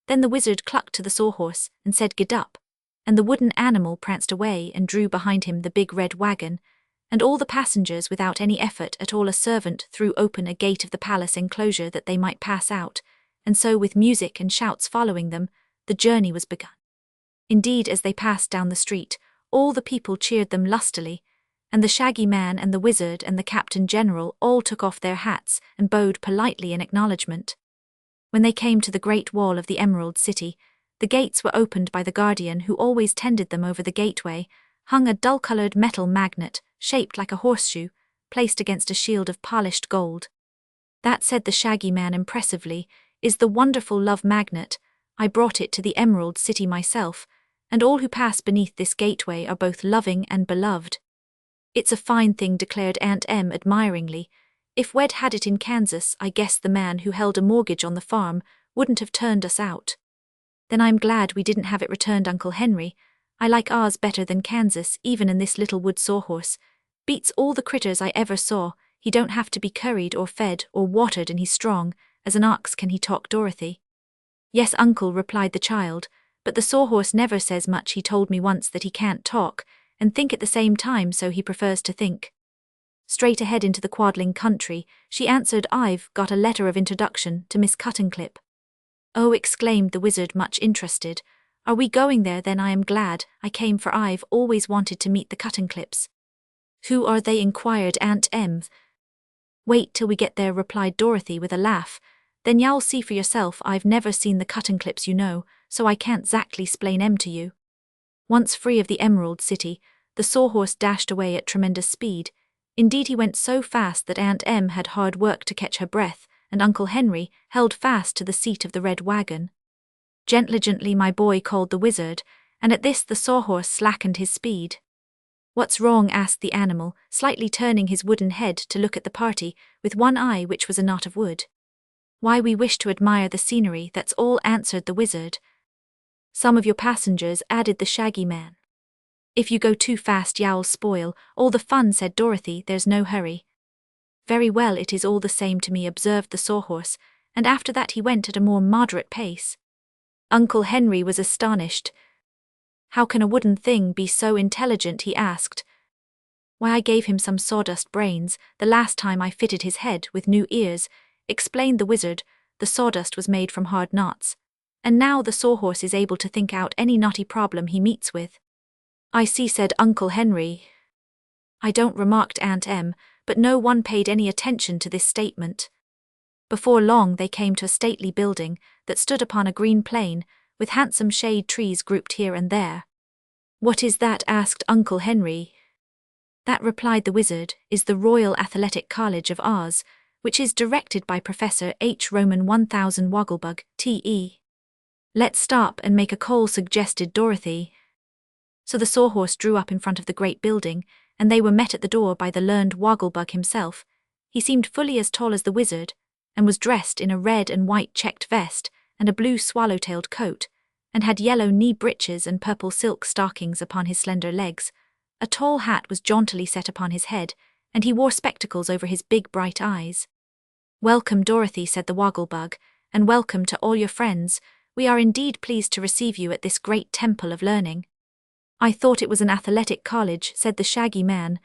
Then the wizard clucked to the sawhorse, and said "Gid-up," and the wooden animal pranced away and drew behind him the big red wagon, and all the passengers, without any effort at all, a servant threw open a gate of the palace enclosure that they might pass out, and so, with music and shouts following them, the journey was begun. Indeed, as they passed down the street, all the people cheered them lustily, and the Shaggy Man and the wizard and the Captain General all took off their hats and bowed politely in acknowledgement. When they came to the Great Wall of the Emerald City, the gates were opened by the guardian who always tended them. Over the gateway hung a dull-colored metal magnet, shaped like a horseshoe, placed against a shield of polished gold. "That," said the Shaggy Man impressively, "is the wonderful love magnet. I brought it to the Emerald City myself, and all who pass beneath this gateway are both loving and beloved." "It's a fine thing," declared Aunt Em admiringly. "If we'd had it in Kansas, I guess the man who held a mortgage on the farm wouldn't have turned us out." "Then I'm glad we didn't have it," returned Uncle Henry. "I like ours better than Kansas, even in this little wood sawhorse. Beats all the critters I ever saw. He don't have to be curried or fed or watered, and he's strong as an ox. Can he talk, Dorothy?" "Yes, Uncle," replied the child, "but the sawhorse never says much. He told me once that he can't talk and think at the same time, so he prefers to think." Straight ahead into the Quadling country, she answered, "I've got a letter of introduction to Miss Cuttenclip." "Oh," exclaimed the wizard, much interested. "Are we going there then? I am glad I came, for I've always wanted to meet the Cuttenclips." "Who are they?" inquired Aunt Em. "Wait till we get there," replied Dorothy with a laugh. "Then you'll see for yourself. I've never seen the Cuttenclips, you know, so I can't exactly explain 'em to you." Once free of the Emerald City, the sawhorse dashed away at tremendous speed. Indeed, he went so fast that Aunt Em had hard work to catch her breath, and Uncle Henry held fast to the seat of the red wagon. "Gently, gently, my boy," called the wizard, and at this the sawhorse slackened his speed. "What's wrong?" asked the animal, slightly turning his wooden head to look at the party, with one eye which was a knot of wood. "Why, we wish to admire the scenery, that's all," answered the wizard. "Some of your passengers," added the Shaggy Man. "If you go too fast, you'll spoil all the fun," said Dorothy. "There's no hurry." "Very well, it is all the same to me," observed the sawhorse, and after that he went at a more moderate pace. Uncle Henry was astonished. "How can a wooden thing be so intelligent?" he asked. "Why, I gave him some sawdust brains the last time I fitted his head with new ears," explained the wizard. "The sawdust was made from hard knots, and now the sawhorse is able to think out any knotty problem he meets with." "I see," said Uncle Henry. "I don't," remarked Aunt Em, but no one paid any attention to this statement. Before long they came to a stately building that stood upon a green plain, with handsome shade trees grouped here and there. "What is that?" asked Uncle Henry. "That," replied the wizard, "is the Royal Athletic College of Oz, which is directed by Professor H. Roman 1000 Wogglebug, T.E. "Let's stop and make a call," suggested Dorothy. So the sawhorse drew up in front of the great building, and they were met at the door by the learned Wogglebug himself. He seemed fully as tall as the wizard, and was dressed in a red and white checked vest and a blue swallow-tailed coat, and had yellow knee breeches and purple silk stockings upon his slender legs. A tall hat was jauntily set upon his head, and he wore spectacles over his big bright eyes. "Welcome, Dorothy," said the Wogglebug, "and welcome to all your friends. We are indeed pleased to receive you at this great temple of learning." "I thought it was an athletic college," said the Shaggy Man.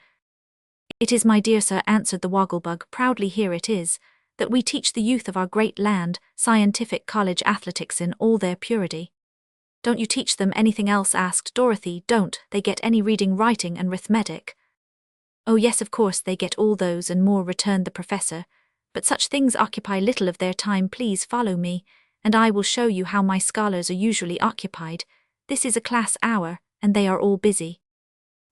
"It is, my dear sir," answered the Wogglebug proudly. "Here it is, that we teach the youth of our great land scientific college athletics in all their purity." "Don't you teach them anything else?" asked Dorothy. "Don't they get any reading, writing, and arithmetic?" "Oh yes, of course they get all those and more," returned the professor, "but such things occupy little of their time. Please follow me, and I will show you how my scholars are usually occupied. This is a class hour, and they are all busy."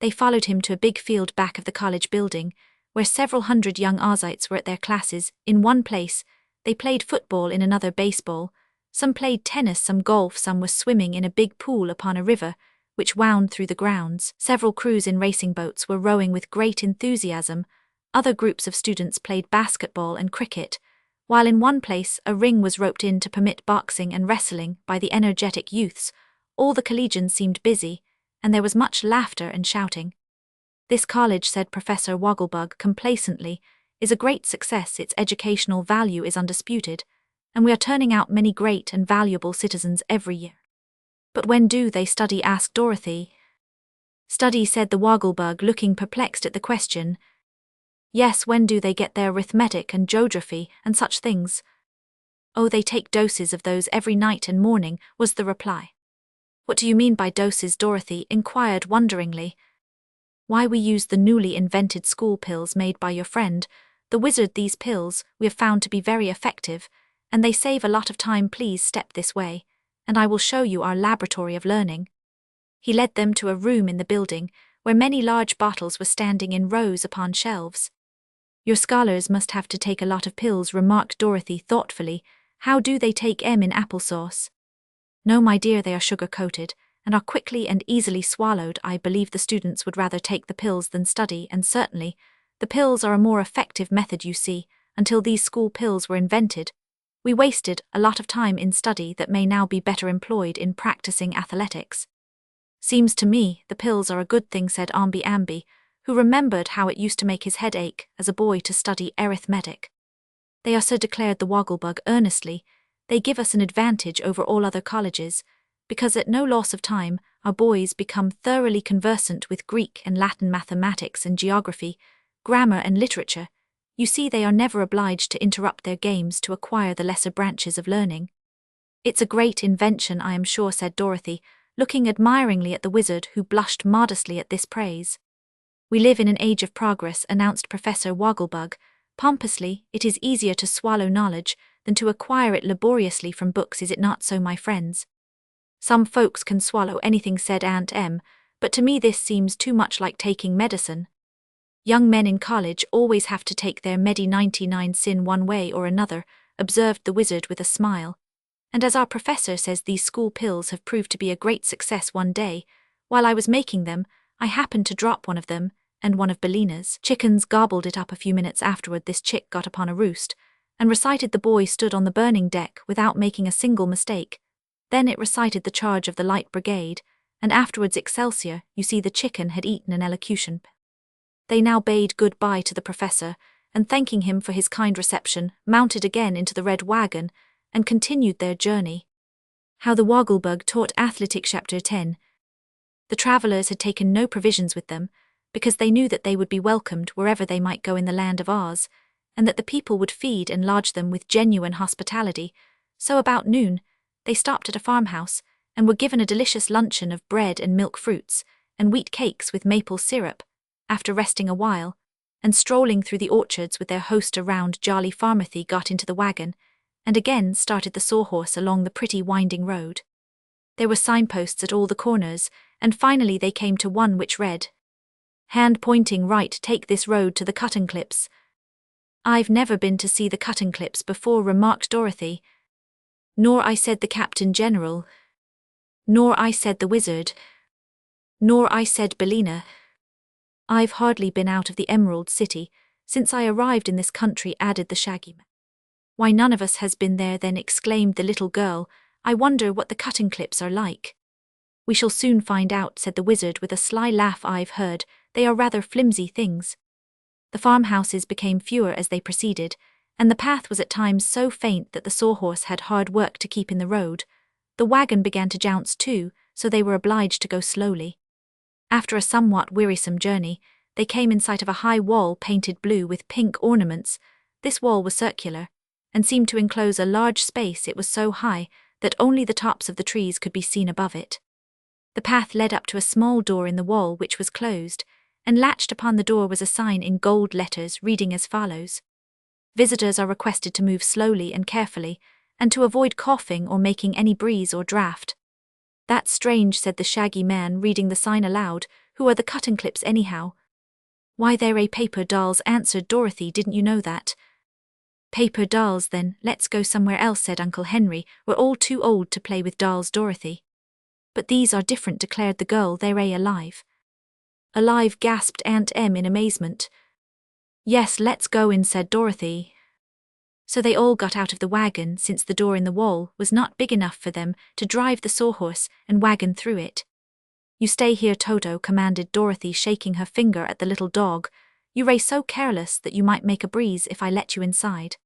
They followed him to a big field back of the college building, where several hundred young Ozites were at their classes. In one place, they played football, in another baseball. Some played tennis, some golf, some were swimming in a big pool upon a river, which wound through the grounds. Several crews in racing boats were rowing with great enthusiasm. Other groups of students played basketball and cricket, while in one place a ring was roped in to permit boxing and wrestling by the energetic youths. All the collegians seemed busy, and there was much laughter and shouting. This college, said Professor Wogglebug complacently, is a great success. Its educational value is undisputed, and we are turning out many great and valuable citizens every year. But when do they study? Asked Dorothy. Study, said the Wogglebug, looking perplexed at the question. Yes, when do they get their arithmetic and geography and such things? Oh, they take doses of those every night and morning, was the reply. What do you mean by doses? Dorothy inquired wonderingly. Why, we use the newly invented school pills made by your friend, the wizard. These pills we have found to be very effective, and they save a lot of time. Please step this way, and I will show you our laboratory of learning. He led them to a room in the building, where many large bottles were standing in rows upon shelves. Your scholars must have to take a lot of pills, remarked Dorothy thoughtfully. How do they take them in applesauce? No, my dear, they are sugar-coated, and are quickly and easily swallowed. I believe the students would rather take the pills than study, and certainly, the pills are a more effective method. You see, until these school pills were invented, we wasted a lot of time in study that may now be better employed in practicing athletics. Seems to me the pills are a good thing, said Ambi, who remembered how it used to make his head ache as a boy to study arithmetic. They are so, declared the Wogglebug earnestly. They give us an advantage over all other colleges, because at no loss of time our boys become thoroughly conversant with Greek and Latin, mathematics and geography, grammar and literature. You see, they are never obliged to interrupt their games to acquire the lesser branches of learning. It's a great invention, I am sure, said Dorothy, looking admiringly at the wizard, who blushed modestly at this praise. We live in an age of progress, announced Professor Wogglebug pompously. It is easier to swallow knowledge than to acquire it laboriously from books, is it not so, my friends? Some folks can swallow anything, said Aunt Em, but to me this seems too much like taking medicine. Young men in college always have to take their Medi-99 sin one way or another, observed the wizard with a smile. And as our professor says, these school pills have proved to be a great success. One day, while I was making them, I happened to drop one of them, and one of Bellina's chickens gobbled it up. A few minutes afterward this chick got upon a roost, and recited The boy stood on the burning deck without making a single mistake. Then it recited the charge of the Light Brigade, and afterwards Excelsior. You see, the chicken had eaten an elocution. They now bade good-bye to the professor, and thanking him for his kind reception, mounted again into the red wagon, and continued their journey. How the Wogglebug taught athletics. Chapter 10. The travellers had taken no provisions with them, because they knew that they would be welcomed wherever they might go in the land of Oz, and that the people would feed and lodge them with genuine hospitality. So about noon, they stopped at a farmhouse, and were given a delicious luncheon of bread and milk fruits, and wheat cakes with maple syrup. After resting a while, and strolling through the orchards with their host around, jolly Farmothy got into the wagon, and again started the sawhorse along the pretty winding road. There were signposts at all the corners, and finally they came to one which read, hand pointing right, take this road to the cutting clips. I've never been to see the cutting clips before, remarked Dorothy. Nor I, said the Captain General. Nor I, said the wizard. Nor I, said Bellina. I've hardly been out of the Emerald City since I arrived in this country, added the Shaggy Man. Why, none of us has been there then, exclaimed the little girl. I wonder what the cutting clips are like. We shall soon find out, said the wizard with a sly laugh. I've heard they are rather flimsy things. The farmhouses became fewer as they proceeded, and the path was at times so faint that the sawhorse had hard work to keep in the road. The wagon began to jounce too, so they were obliged to go slowly. After a somewhat wearisome journey, they came in sight of a high wall painted blue with pink ornaments. This wall was circular, and seemed to enclose a large space. It was so high that only the tops of the trees could be seen above it. The path led up to a small door in the wall which was closed, and latched upon the door was a sign in gold letters reading as follows. Visitors are requested to move slowly and carefully, and to avoid coughing or making any breeze or draught. That's strange, said the Shaggy Man, reading the sign aloud. Who are the cutting-clips anyhow? Why, they're a paper dolls, answered Dorothy. Didn't you know that? Paper dolls then, let's go somewhere else, said Uncle Henry. We're all too old to play with dolls, Dorothy. But these are different, declared the girl. They're alive. Alive, gasped Aunt Em in amazement. Yes, let's go in, said Dorothy. So they all got out of the wagon, since the door in the wall was not big enough for them to drive the sawhorse and wagon through it. You stay here, Toto, commanded Dorothy, shaking her finger at the little dog. You ray so careless that you might make a breeze if I let you inside.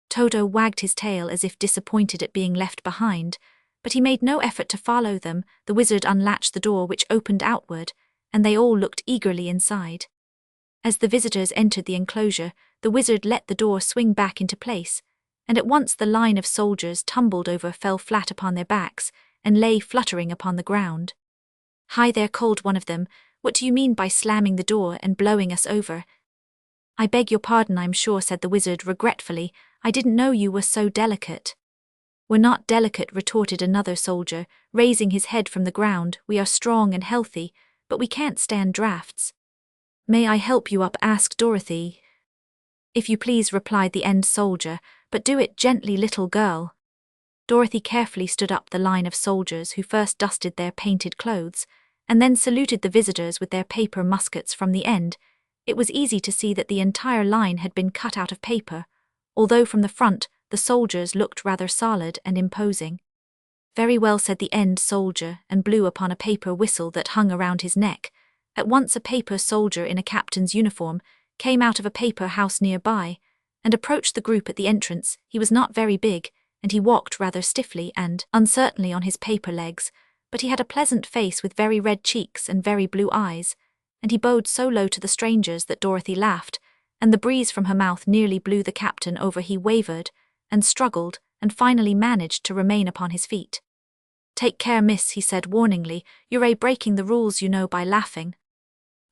Toto wagged his tail as if disappointed at being left behind, but he made no effort to follow them. The wizard unlatched the door, which opened outward, and they all looked eagerly inside. As the visitors entered the enclosure, the wizard let the door swing back into place, and at once the line of soldiers tumbled over, fell flat upon their backs, and lay fluttering upon the ground. Hi there, called one of them. What do you mean by slamming the door and blowing us over? I beg your pardon, I'm sure, said the wizard regretfully. I didn't know you were so delicate. We're not delicate, retorted another soldier, raising his head from the ground. We are strong and healthy, but we can't stand drafts. May I help you up? Asked Dorothy. If you please, replied the end soldier, but do it gently, little girl. Dorothy carefully stood up the line of soldiers, who first dusted their painted clothes, and then saluted the visitors with their paper muskets from the end. It was easy to see that the entire line had been cut out of paper, although from the front the soldiers looked rather solid and imposing. Very well, said the end soldier, and blew upon a paper whistle that hung around his neck. At once a paper soldier in a captain's uniform came out of a paper house nearby, and approached the group at the entrance. He was not very big, and he walked rather stiffly and uncertainly on his paper legs, but he had a pleasant face with very red cheeks and very blue eyes, and he bowed so low to the strangers that Dorothy laughed, and the breeze from her mouth nearly blew the captain over. He wavered and struggled, and finally managed to remain upon his feet. Take care, miss, he said warningly. You're breaking the rules, you know, by laughing.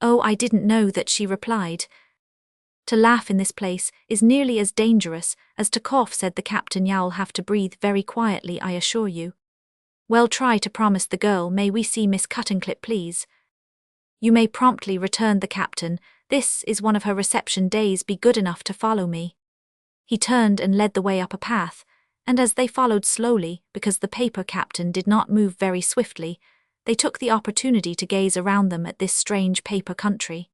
Oh, I didn't know that, she replied. To laugh in this place is nearly as dangerous as to cough, said the captain. You'll have to breathe very quietly, I assure you. Well, try to, promised the girl. May we see Miss Cuttingclip, please? You may, promptly returned the captain. This is one of her reception days. Be good enough to follow me. He turned and led the way up a path, and as they followed slowly, because the paper captain did not move very swiftly, they took the opportunity to gaze around them at this strange paper country.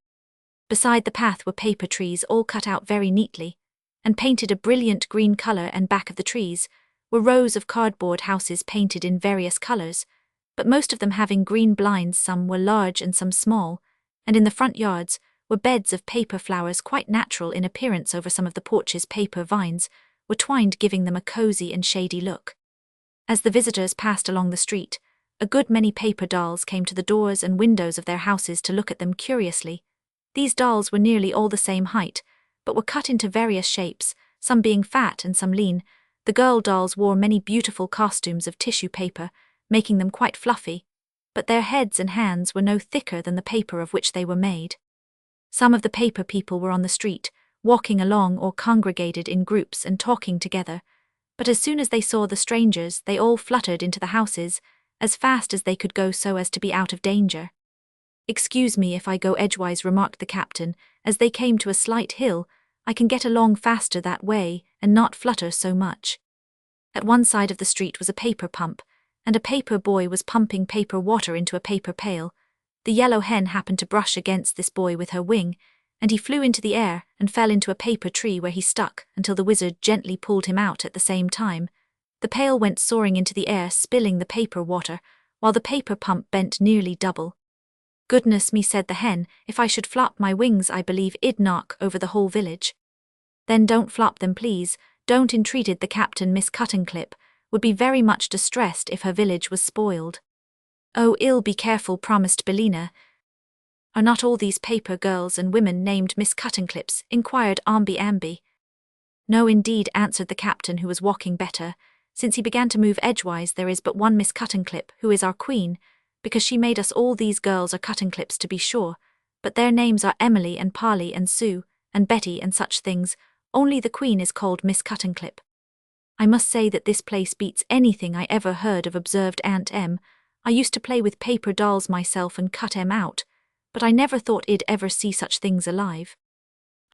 Beside the path were paper trees, all cut out very neatly, and painted a brilliant green color, and back of the trees were rows of cardboard houses painted in various colors, but most of them having green blinds. Some were large and some small, and in the front yards were beds of paper flowers, quite natural in appearance. Over some of the porches paper vines were twined, giving them a cozy and shady look. As the visitors passed along the street, a good many paper dolls came to the doors and windows of their houses to look at them curiously. These dolls were nearly all the same height, but were cut into various shapes, some being fat and some lean. The girl dolls wore many beautiful costumes of tissue paper, making them quite fluffy, but their heads and hands were no thicker than the paper of which they were made. Some of the paper people were on the street, walking along or congregated in groups and talking together, but as soon as they saw the strangers, they all fluttered into the houses as fast as they could go, so as to be out of danger. Excuse me if I go edgewise, remarked the captain, as they came to a slight hill. I can get along faster that way and not flutter so much. At one side of the street was a paper pump, and a paper boy was pumping paper water into a paper pail. The yellow hen happened to brush against this boy with her wing, and he flew into the air and fell into a paper tree, where he stuck until the wizard gently pulled him out at the same time. The pail went soaring into the air, spilling the paper water, while the paper pump bent nearly double. Goodness me, said the hen, if I should flop my wings I believe it'd knock over the whole village. Then don't flop them, please, don't, entreated the captain. Miss Cuttingclip would be very much distressed if her village was spoiled. Oh, I'll be careful, promised Bellina. Are not all these paper girls and women named Miss Cuttingclips? Inquired Amby. No indeed, answered the captain, who was walking better. Since he began to move edgewise, there is but one Miss Cuttingclip, who is our queen, because she made us all. These girls are Cuttingclips, to be sure, but their names are Emily and Polly and Sue and Betty and such things. Only the queen is called Miss Cuttingclip. I must say that this place beats anything I ever heard of, observed Aunt Em. I used to play with paper dolls myself and cut 'em out, but I never thought I'd ever see such things alive."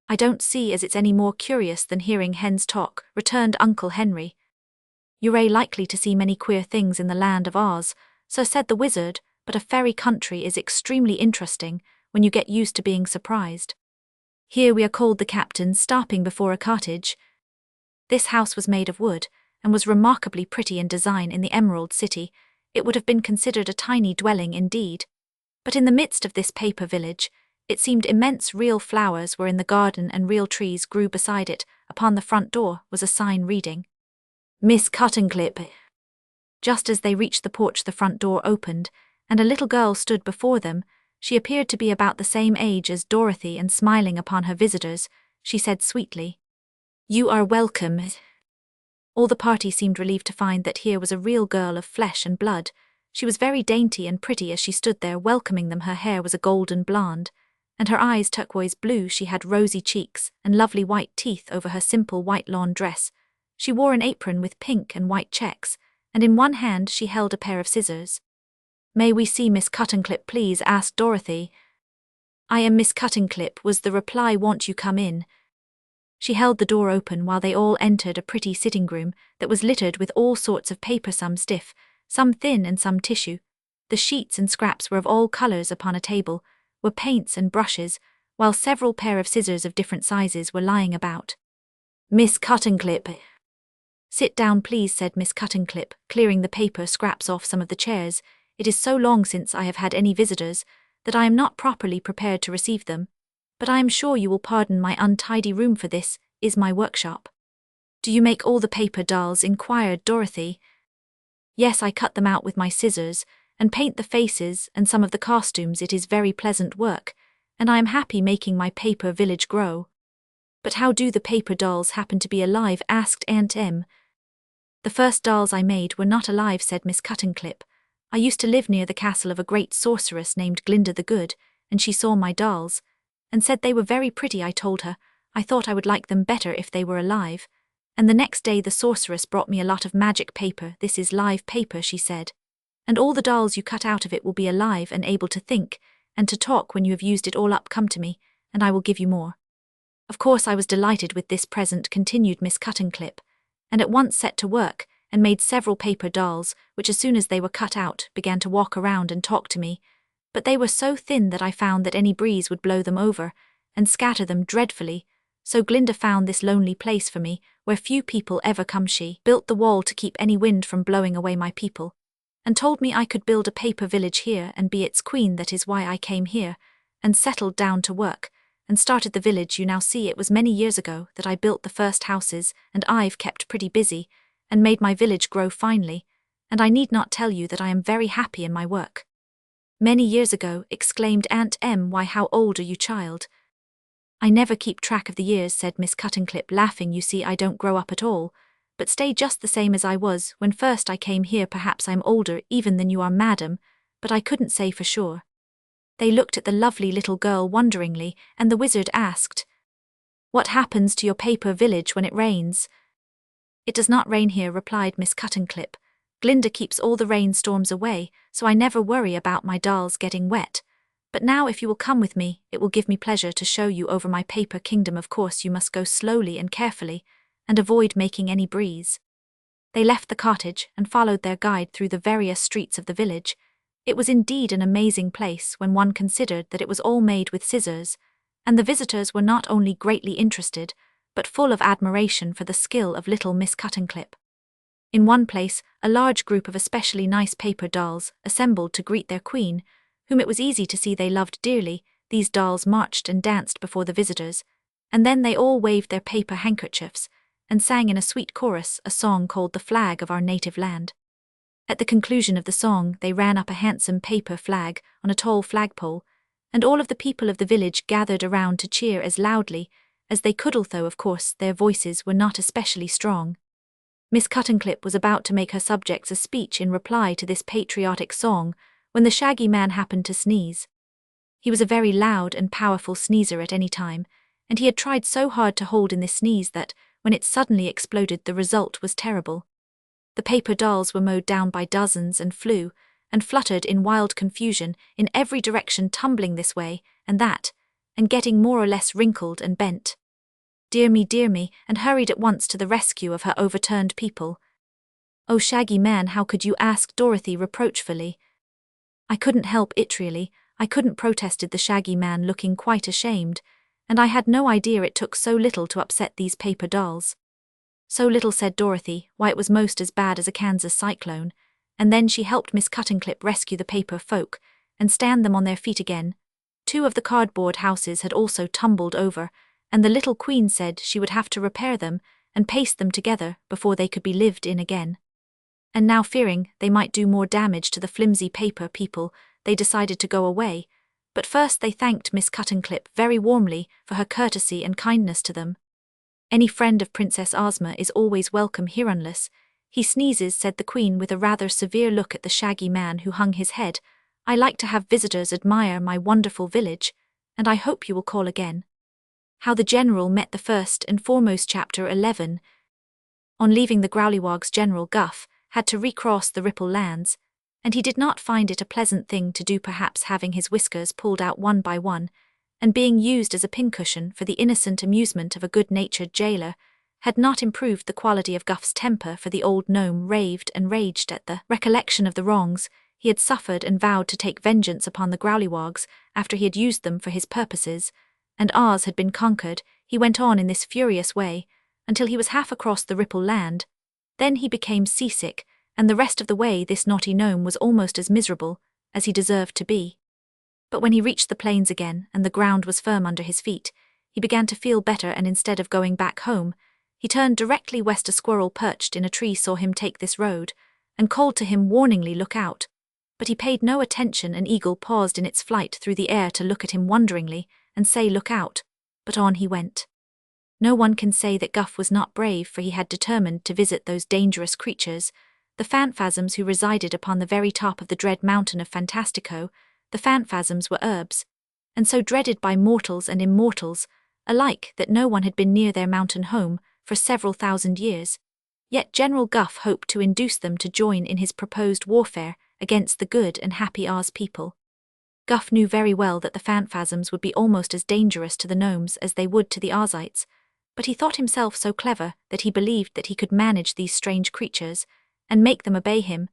"I don't see as it's any more curious than hearing hens talk," returned Uncle Henry. "You're likely to see many queer things in the land of Oz," so said the wizard, "but a fairy country is extremely interesting when you get used to being surprised. Here we are called the captains, stopping before a cottage. This house was made of wood, and was remarkably pretty in design in the Emerald City. It would have been considered a tiny dwelling indeed. But in the midst of this paper village, it seemed immense. Real flowers were in the garden and real trees grew beside it. Upon the front door was a sign reading, "Miss Cuttenclip." Just as they reached the porch, the front door opened, and a little girl stood before them. She appeared to be about the same age as Dorothy, and smiling upon her visitors, she said sweetly, "You are welcome." All the party seemed relieved to find that here was a real girl of flesh and blood. She was very dainty and pretty as she stood there welcoming them. Her hair was a golden blonde, and her eyes turquoise blue. She had rosy cheeks and lovely white teeth over her simple white lawn dress. She wore an apron with pink and white checks, and in one hand she held a pair of scissors. "May we see Miss Cuttenclip, please?" asked Dorothy. "I am Miss Cuttenclip," was the reply. "Won't you come in?" She held the door open while they all entered a pretty sitting room that was littered with all sorts of paper, some stiff, some thin, and some tissue. The sheets and scraps were of all colors. Upon a table were paints and brushes, while several pair of scissors of different sizes were lying about. "Miss Cuttenclip." "Sit down, please," said Miss Cuttenclip, clearing the paper scraps off some of the chairs. "It is so long since I have had any visitors that I am not properly prepared to receive them. But I am sure you will pardon my untidy room, for this is my workshop." "Do you make all the paper dolls?" inquired Dorothy. "Yes, I cut them out with my scissors, and paint the faces and some of the costumes. It is very pleasant work, and I am happy making my paper village grow." "But how do the paper dolls happen to be alive?" asked Aunt Em. "The first dolls I made were not alive," said Miss Cuttenclip. "I used to live near the castle of a great sorceress named Glinda the Good, and she saw my dolls, and said they were very pretty. I told her I thought I would like them better if they were alive, and the next day the sorceress brought me a lot of magic paper. 'This is live paper,' she said, "and all the dolls you cut out of it will be alive and able to think and to talk. When you have used it all up, come to me, and I will give you more." Of course I was delighted with this present, continued Miss Cuttenclip, and at once set to work and made several paper dolls, which as soon as they were cut out began to walk around and talk to me. But they were so thin that I found that any breeze would blow them over and scatter them dreadfully. So Glinda found this lonely place for me, where few people ever come. She built the wall to keep any wind from blowing away my people, and told me I could build a paper village here and be its queen. That is why I came here and settled down to work and started the village you now see. It was many years ago that I built the first houses, and I've kept pretty busy and made my village grow finely, and I need not tell you that I am very happy in my work." "Many years ago," exclaimed Aunt Em. "Why, how old are you, child?" "I never keep track of the years," said Miss Cuttenclip, laughing. "You see, I don't grow up at all, but stay just the same as I was when first I came here. Perhaps I'm older even than you are, madam, but I couldn't say for sure." They looked at the lovely little girl wonderingly, and the wizard asked, "What happens to your paper village when it rains?" "It does not rain here," replied Miss Cuttenclip. "Glinda keeps all the rainstorms away, so I never worry about my dolls getting wet. But now if you will come with me, it will give me pleasure to show you over my paper kingdom. Of course you must go slowly and carefully, and avoid making any breeze." They left the cottage and followed their guide through the various streets of the village. It was indeed an amazing place when one considered that it was all made with scissors, and the visitors were not only greatly interested, but full of admiration for the skill of little Miss Cuttenclip. In one place, a large group of especially nice paper dolls assembled to greet their queen, whom it was easy to see they loved dearly. These dolls marched and danced before the visitors, and then they all waved their paper handkerchiefs and sang in a sweet chorus a song called "The Flag of Our Native Land." At the conclusion of the song, they ran up a handsome paper flag on a tall flagpole, and all of the people of the village gathered around to cheer as loudly as they could, although of course their voices were not especially strong. Miss Cuttenclip was about to make her subjects a speech in reply to this patriotic song when the Shaggy Man happened to sneeze. He was a very loud and powerful sneezer at any time, and he had tried so hard to hold in this sneeze that, when it suddenly exploded, the result was terrible. The paper dolls were mowed down by dozens and flew, and fluttered in wild confusion, in every direction tumbling this way and that, and getting more or less wrinkled and bent. Dear me, and hurried at once to the rescue of her overturned people. "Oh, Shaggy Man, how could you?" asked Dorothy reproachfully. "I couldn't help it really, I couldn't," protested the Shaggy Man, looking quite ashamed, "and I had no idea it took so little to upset these paper dolls." "So little," said Dorothy, "why it was most as bad as a Kansas cyclone," and then she helped Miss Cuttingclip rescue the paper folk, and stand them on their feet again. 2 of the cardboard houses had also tumbled over, and the little Queen said she would have to repair them and paste them together before they could be lived in again. And now, fearing they might do more damage to the flimsy paper people, they decided to go away, but first they thanked Miss Cuttingclip very warmly for her courtesy and kindness to them. "Any friend of Princess Ozma is always welcome here unless he sneezes," said the Queen with a rather severe look at the Shaggy Man, who hung his head. "I like to have visitors admire my wonderful village, and I hope you will call again." How the General Met the First and Foremost. Chapter 11. On leaving the Growlywogs, General Guff had to recross the Ripple Lands, and he did not find it a pleasant thing to do, perhaps having his whiskers pulled out one by one, and being used as a pincushion for the innocent amusement of a good-natured jailer, had not improved the quality of Guff's temper, for the old gnome raved and raged at the recollection of the wrongs he had suffered and vowed to take vengeance upon the Growlywogs after he had used them for his purposes, and Oz had been conquered. He went on in this furious way until he was half across the Ripple Land. Then he became seasick, and the rest of the way this naughty gnome was almost as miserable as he deserved to be. But when he reached the plains again and the ground was firm under his feet, he began to feel better, and instead of going back home, he turned directly west. A squirrel perched in a tree saw him take this road and called to him warningly, "Look out." But he paid no attention. An eagle paused in its flight through the air to look at him wonderingly and say, "Look out," but on he went. No one can say that Guff was not brave, for he had determined to visit those dangerous creatures, the Phantasms, who resided upon the very top of the dread mountain of Fantastico. The Phantasms were herbs, and so dreaded by mortals and immortals alike that no one had been near their mountain home for several thousand years. Yet General Guff hoped to induce them to join in his proposed warfare against the good and happy Oz people. Guff knew very well that the Phantasms would be almost as dangerous to the Nomes as they would to the Ozites, but he thought himself so clever that he believed that he could manage these strange creatures and make them obey him,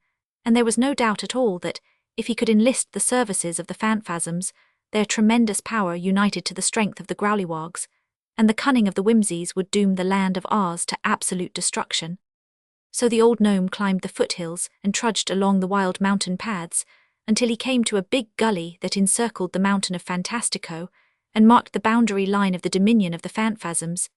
and there was no doubt at all that, if he could enlist the services of the Phantasms, their tremendous power united to the strength of the Growlywogs, and the cunning of the Whimsies, would doom the land of Oz to absolute destruction. So the old gnome climbed the foothills and trudged along the wild mountain paths until he came to a big gully that encircled the mountain of Fantastico and marked the boundary line of the dominion of the Phantasms.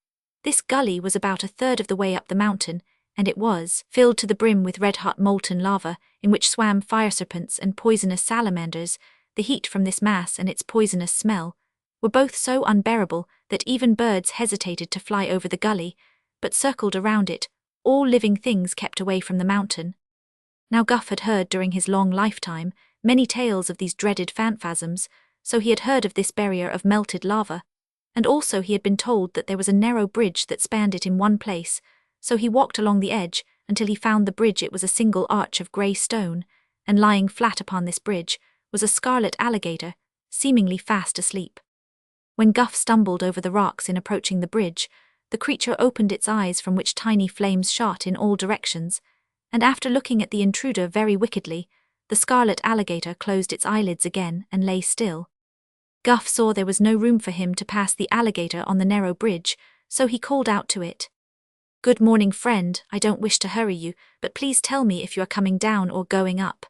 This gully was about a third of the way up the mountain, and it was filled to the brim with red-hot molten lava, in which swam fire serpents and poisonous salamanders. The heat from this mass and its poisonous smell were both so unbearable that even birds hesitated to fly over the gully, but circled around it. All living things kept away from the mountain. Now Guff had heard during his long lifetime many tales of these dreaded Phantasms, so he had heard of this barrier of melted lava, and also he had been told that there was a narrow bridge that spanned it in one place. So he walked along the edge until he found the bridge. It was a single arch of grey stone, and lying flat upon this bridge was a scarlet alligator, seemingly fast asleep. When Guff stumbled over the rocks in approaching the bridge, the creature opened its eyes, from which tiny flames shot in all directions, and after looking at the intruder very wickedly, the scarlet alligator closed its eyelids again and lay still. Guff saw there was no room for him to pass the alligator on the narrow bridge, so he called out to it, "Good morning, friend. I don't wish to hurry you, but please tell me if you are coming down or going up."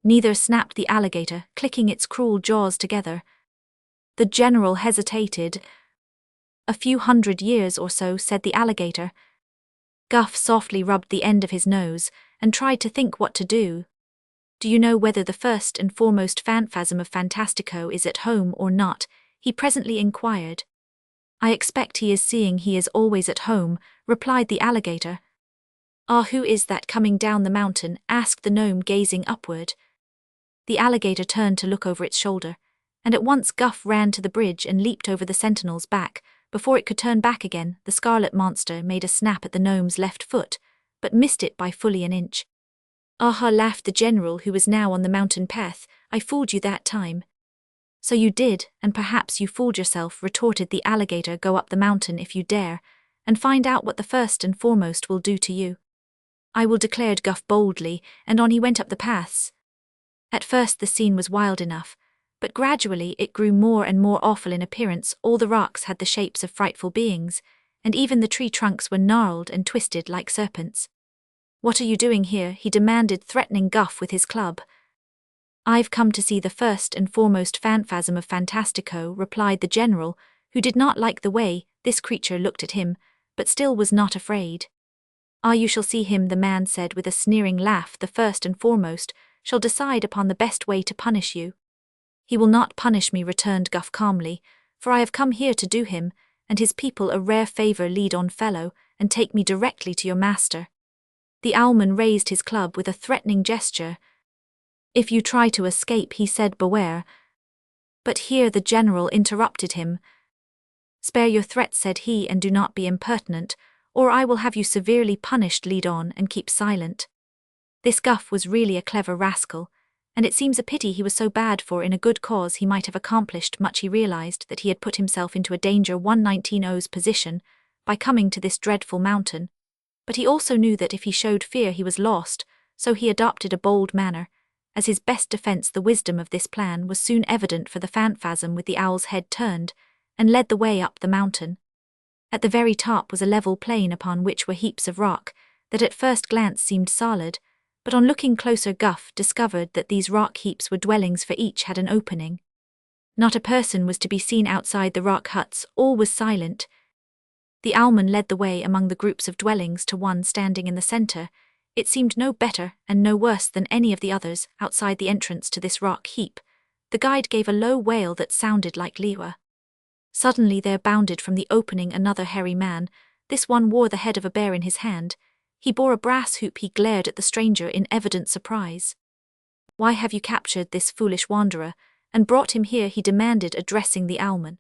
Neither, snapped the alligator, clicking its cruel jaws together. The general hesitated. "A few hundred years or so," said the alligator. Guff softly rubbed the end of his nose and tried to think what to do. "Do you know whether the first and foremost Phantasm of Fantastico is at home or not?" he presently inquired. "I expect he is, seeing he is always at home," replied the alligator. "Ah, who is that coming down the mountain?" asked the gnome, gazing upward. The alligator turned to look over its shoulder, and at once Guff ran to the bridge and leaped over the sentinel's back. Before it could turn back again, the scarlet monster made a snap at the gnome's left foot, but missed it by fully an inch. Aha, laughed the general, who was now on the mountain path. I fooled you that time. So you did, and perhaps you fooled yourself, retorted the alligator. Go up the mountain if you dare, and find out what the first and foremost will do to you. I will, declared Guff boldly, and on he went up the paths. At first the scene was wild enough, but gradually it grew more and more awful in appearance. All the rocks had the shapes of frightful beings, and even the tree trunks were gnarled and twisted like serpents. What are you doing here? He demanded, threatening Guff with his club. I've come to see the first and foremost phantasm of Fantastico, replied the general, who did not like the way this creature looked at him, but still was not afraid. Ah, you shall see him, the man said with a sneering laugh. The first and foremost shall decide upon the best way to punish you. He will not punish me, returned Guff calmly, for I have come here to do him and his people a rare favor. Lead on, fellow, and take me directly to your master. The owlman raised his club with a threatening gesture. If you try to escape, he said, beware. But here the general interrupted him. Spare your threats, said he, and do not be impertinent, or I will have you severely punished. Lead on and keep silent. This Guff was really a clever rascal, and it seems a pity he was so bad, for in a good cause he might have accomplished much. He realized that he had put himself into a danger 119's position by coming to this dreadful mountain, but he also knew that if he showed fear he was lost, so he adopted a bold manner. As his best defense, the wisdom of this plan was soon evident, for the phantasm with the owl's head turned and led the way up the mountain. At the very top was a level plain upon which were heaps of rock that at first glance seemed solid, but on looking closer Guff discovered that these rock heaps were dwellings, for each had an opening. Not a person was to be seen outside the rock huts, all was silent. The owlman led the way among the groups of dwellings to one standing in the center. It seemed no better and no worse than any of the others. Outside the entrance to this rock heap, the guide gave a low wail that sounded like Liwa. Suddenly there bounded from the opening another hairy man. This one wore the head of a bear in his hand. He bore a brass hoop. He glared at the stranger in evident surprise. Why have you captured this foolish wanderer and brought him here? He demanded, addressing the owlman.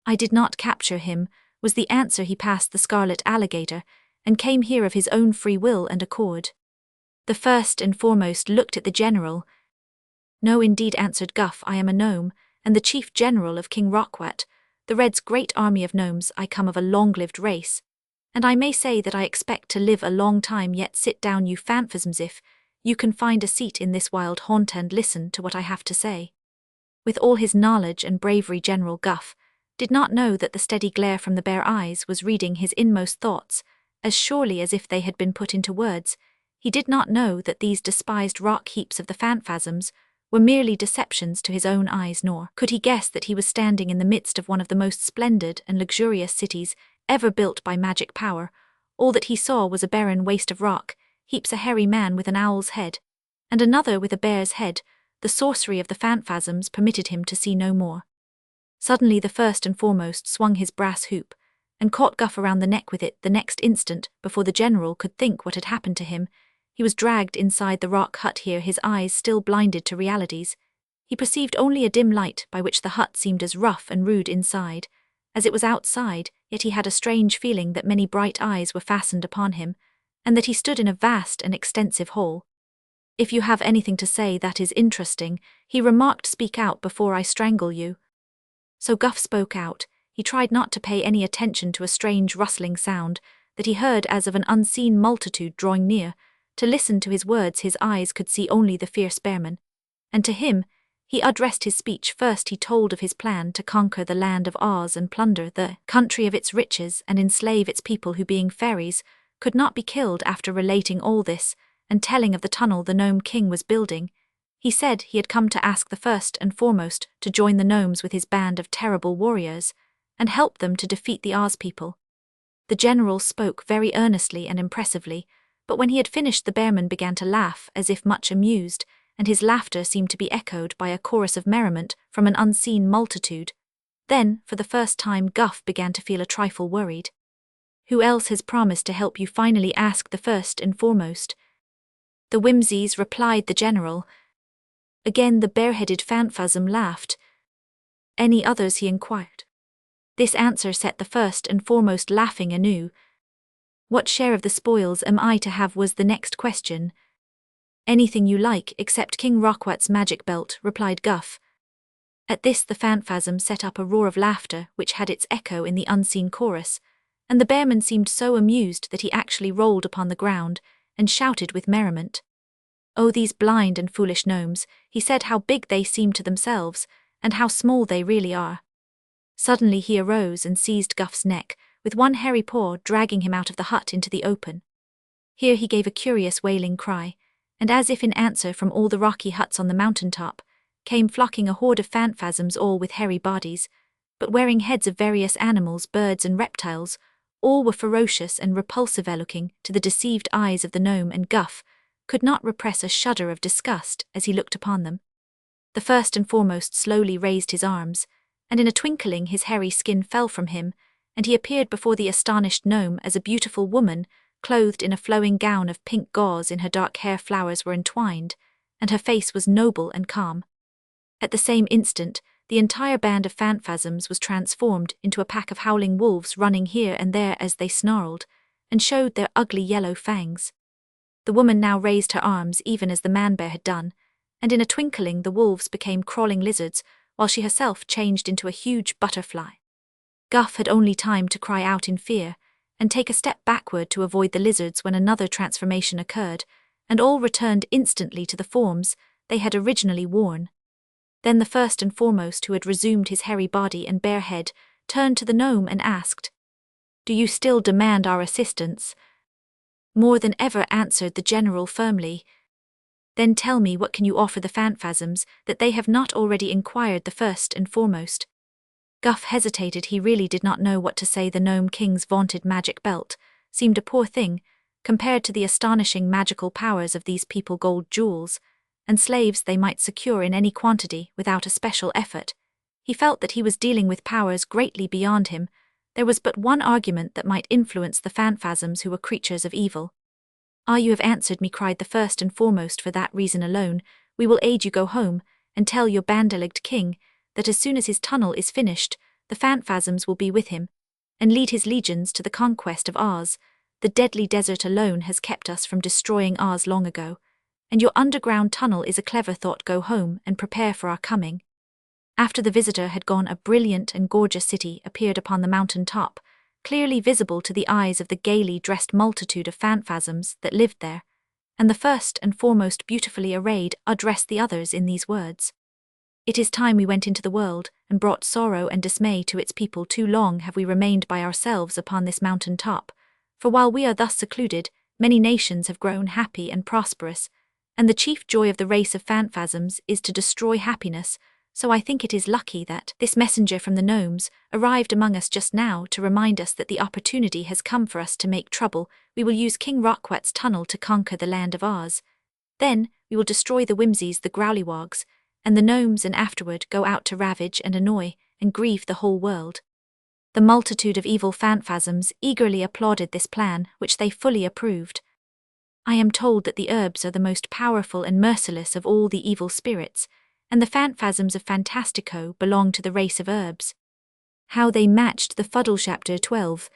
I did not capture him, was the answer. He passed the scarlet alligator and came here of his own free will and accord. The first and foremost looked at the general. No, indeed, answered Guff. I am a gnome, and the chief general of King Rockwat, the Red's great army of gnomes. I come of a long-lived race, and I may say that I expect to live a long time yet. Sit down, you phantasms, if you can find a seat in this wild haunt, and listen to what I have to say. With all his knowledge and bravery, General Guff did not know that the steady glare from the bare eyes was reading his inmost thoughts, as surely as if they had been put into words. He did not know that these despised rock heaps of the phantasms were merely deceptions to his own eyes, nor could he guess that he was standing in the midst of one of the most splendid and luxurious cities ever built by magic power. All that he saw was a barren waste of rock heaps, a hairy man with an owl's head, and another with a bear's head. The sorcery of the phantasms permitted him to see no more. Suddenly the first and foremost swung his brass hoop and caught Guff around the neck with it. The next instant, before the general could think what had happened to him, he was dragged inside the rock hut. Here, his eyes still blinded to realities, he perceived only a dim light by which the hut seemed as rough and rude inside as it was outside, yet he had a strange feeling that many bright eyes were fastened upon him, and that he stood in a vast and extensive hall. If you have anything to say that is interesting, he remarked, speak out before I strangle you. So Guff spoke out. He tried not to pay any attention to a strange rustling sound that he heard as of an unseen multitude drawing near. To listen to his words his eyes could see only the fierce bearman, and to him he addressed his speech. First he told of his plan to conquer the land of Oz and plunder the country of its riches and enslave its people who, being fairies, could not be killed. After relating all this and telling of the tunnel the Gnome King was building, he said he had come to ask the first and foremost to join the gnomes with his band of terrible warriors and help them to defeat the Oz people. The general spoke very earnestly and impressively, but when he had finished the bearman began to laugh as if much amused, and his laughter seemed to be echoed by a chorus of merriment from an unseen multitude. Then, for the first time, Guff began to feel a trifle worried. Who else has promised to help you? Finally asked the first and foremost. The whimsies, replied the general. Again the bareheaded phantasm laughed. Any others? He inquired. This answer set the first and foremost laughing anew. What share of the spoils am I to have? Was the next question. Anything you like except King Rockwat's magic belt, replied Guff. At this the phantasm set up a roar of laughter which had its echo in the unseen chorus, and the bearman seemed so amused that he actually rolled upon the ground and shouted with merriment. Oh, these blind and foolish gnomes, he said, how big they seem to themselves, and how small they really are. Suddenly he arose and seized Guff's neck, with one hairy paw dragging him out of the hut into the open. Here he gave a curious wailing cry, and as if in answer from all the rocky huts on the mountain top, came flocking a horde of phantasms, all with hairy bodies, but wearing heads of various animals, birds and reptiles. All were ferocious and repulsive-looking to the deceived eyes of the gnome, and Guff could not repress a shudder of disgust as he looked upon them. The first and foremost slowly raised his arms, and in a twinkling his hairy skin fell from him, and he appeared before the astonished gnome as a beautiful woman, clothed in a flowing gown of pink gauze. In her dark hair flowers were entwined, and her face was noble and calm. At the same instant, the entire band of phantasms was transformed into a pack of howling wolves, running here and there as they snarled, and showed their ugly yellow fangs. The woman now raised her arms even as the man-bear had done, and in a twinkling the wolves became crawling lizards, while she herself changed into a huge butterfly. Guff had only time to cry out in fear, and take a step backward to avoid the lizards when another transformation occurred, and all returned instantly to the forms they had originally worn. Then the first and foremost, who had resumed his hairy body and bare head, turned to the gnome and asked, "Do you still demand our assistance?" "More than ever," answered the general firmly. "Then tell me, what can you offer the phantasms that they have not already?" inquired the first and foremost. Guff hesitated. He really did not know what to say. The Gnome King's vaunted magic belt seemed a poor thing compared to the astonishing magical powers of these people. Gold jewels and slaves they might secure in any quantity without a special effort. He felt that he was dealing with powers greatly beyond him. There was but one argument that might influence the phantasms, who were creatures of evil. "Ah, you have answered me," cried the first and foremost. "For that reason alone, we will aid you. Go home and tell your bandelegged king that as soon as his tunnel is finished, the phantasms will be with him, and lead his legions to the conquest of Oz. The deadly desert alone has kept us from destroying Oz long ago, and your underground tunnel is a clever thought. Go home and prepare for our coming." After the visitor had gone, a brilliant and gorgeous city appeared upon the mountain top, clearly visible to the eyes of the gaily dressed multitude of phantasms that lived there, and the first and foremost, beautifully arrayed, addressed the others in these words: "It is time we went into the world and brought sorrow and dismay to its people. Too long have we remained by ourselves upon this mountain top, for while we are thus secluded, many nations have grown happy and prosperous, and the chief joy of the race of phantasms is to destroy happiness. So I think it is lucky that this messenger from the gnomes arrived among us just now to remind us that the opportunity has come for us to make trouble. We will use King Rockwat's tunnel to conquer the land of Oz. Then we will destroy the whimsies, the growlywogs, and the gnomes, and afterward go out to ravage and annoy and grieve the whole world." The multitude of evil phantasms eagerly applauded this plan, which they fully approved. "I am told that the herbs are the most powerful and merciless of all the evil spirits, and the phantasms of Fantastico belong to the race of herbs." How they matched the fuddle. Chapter 12.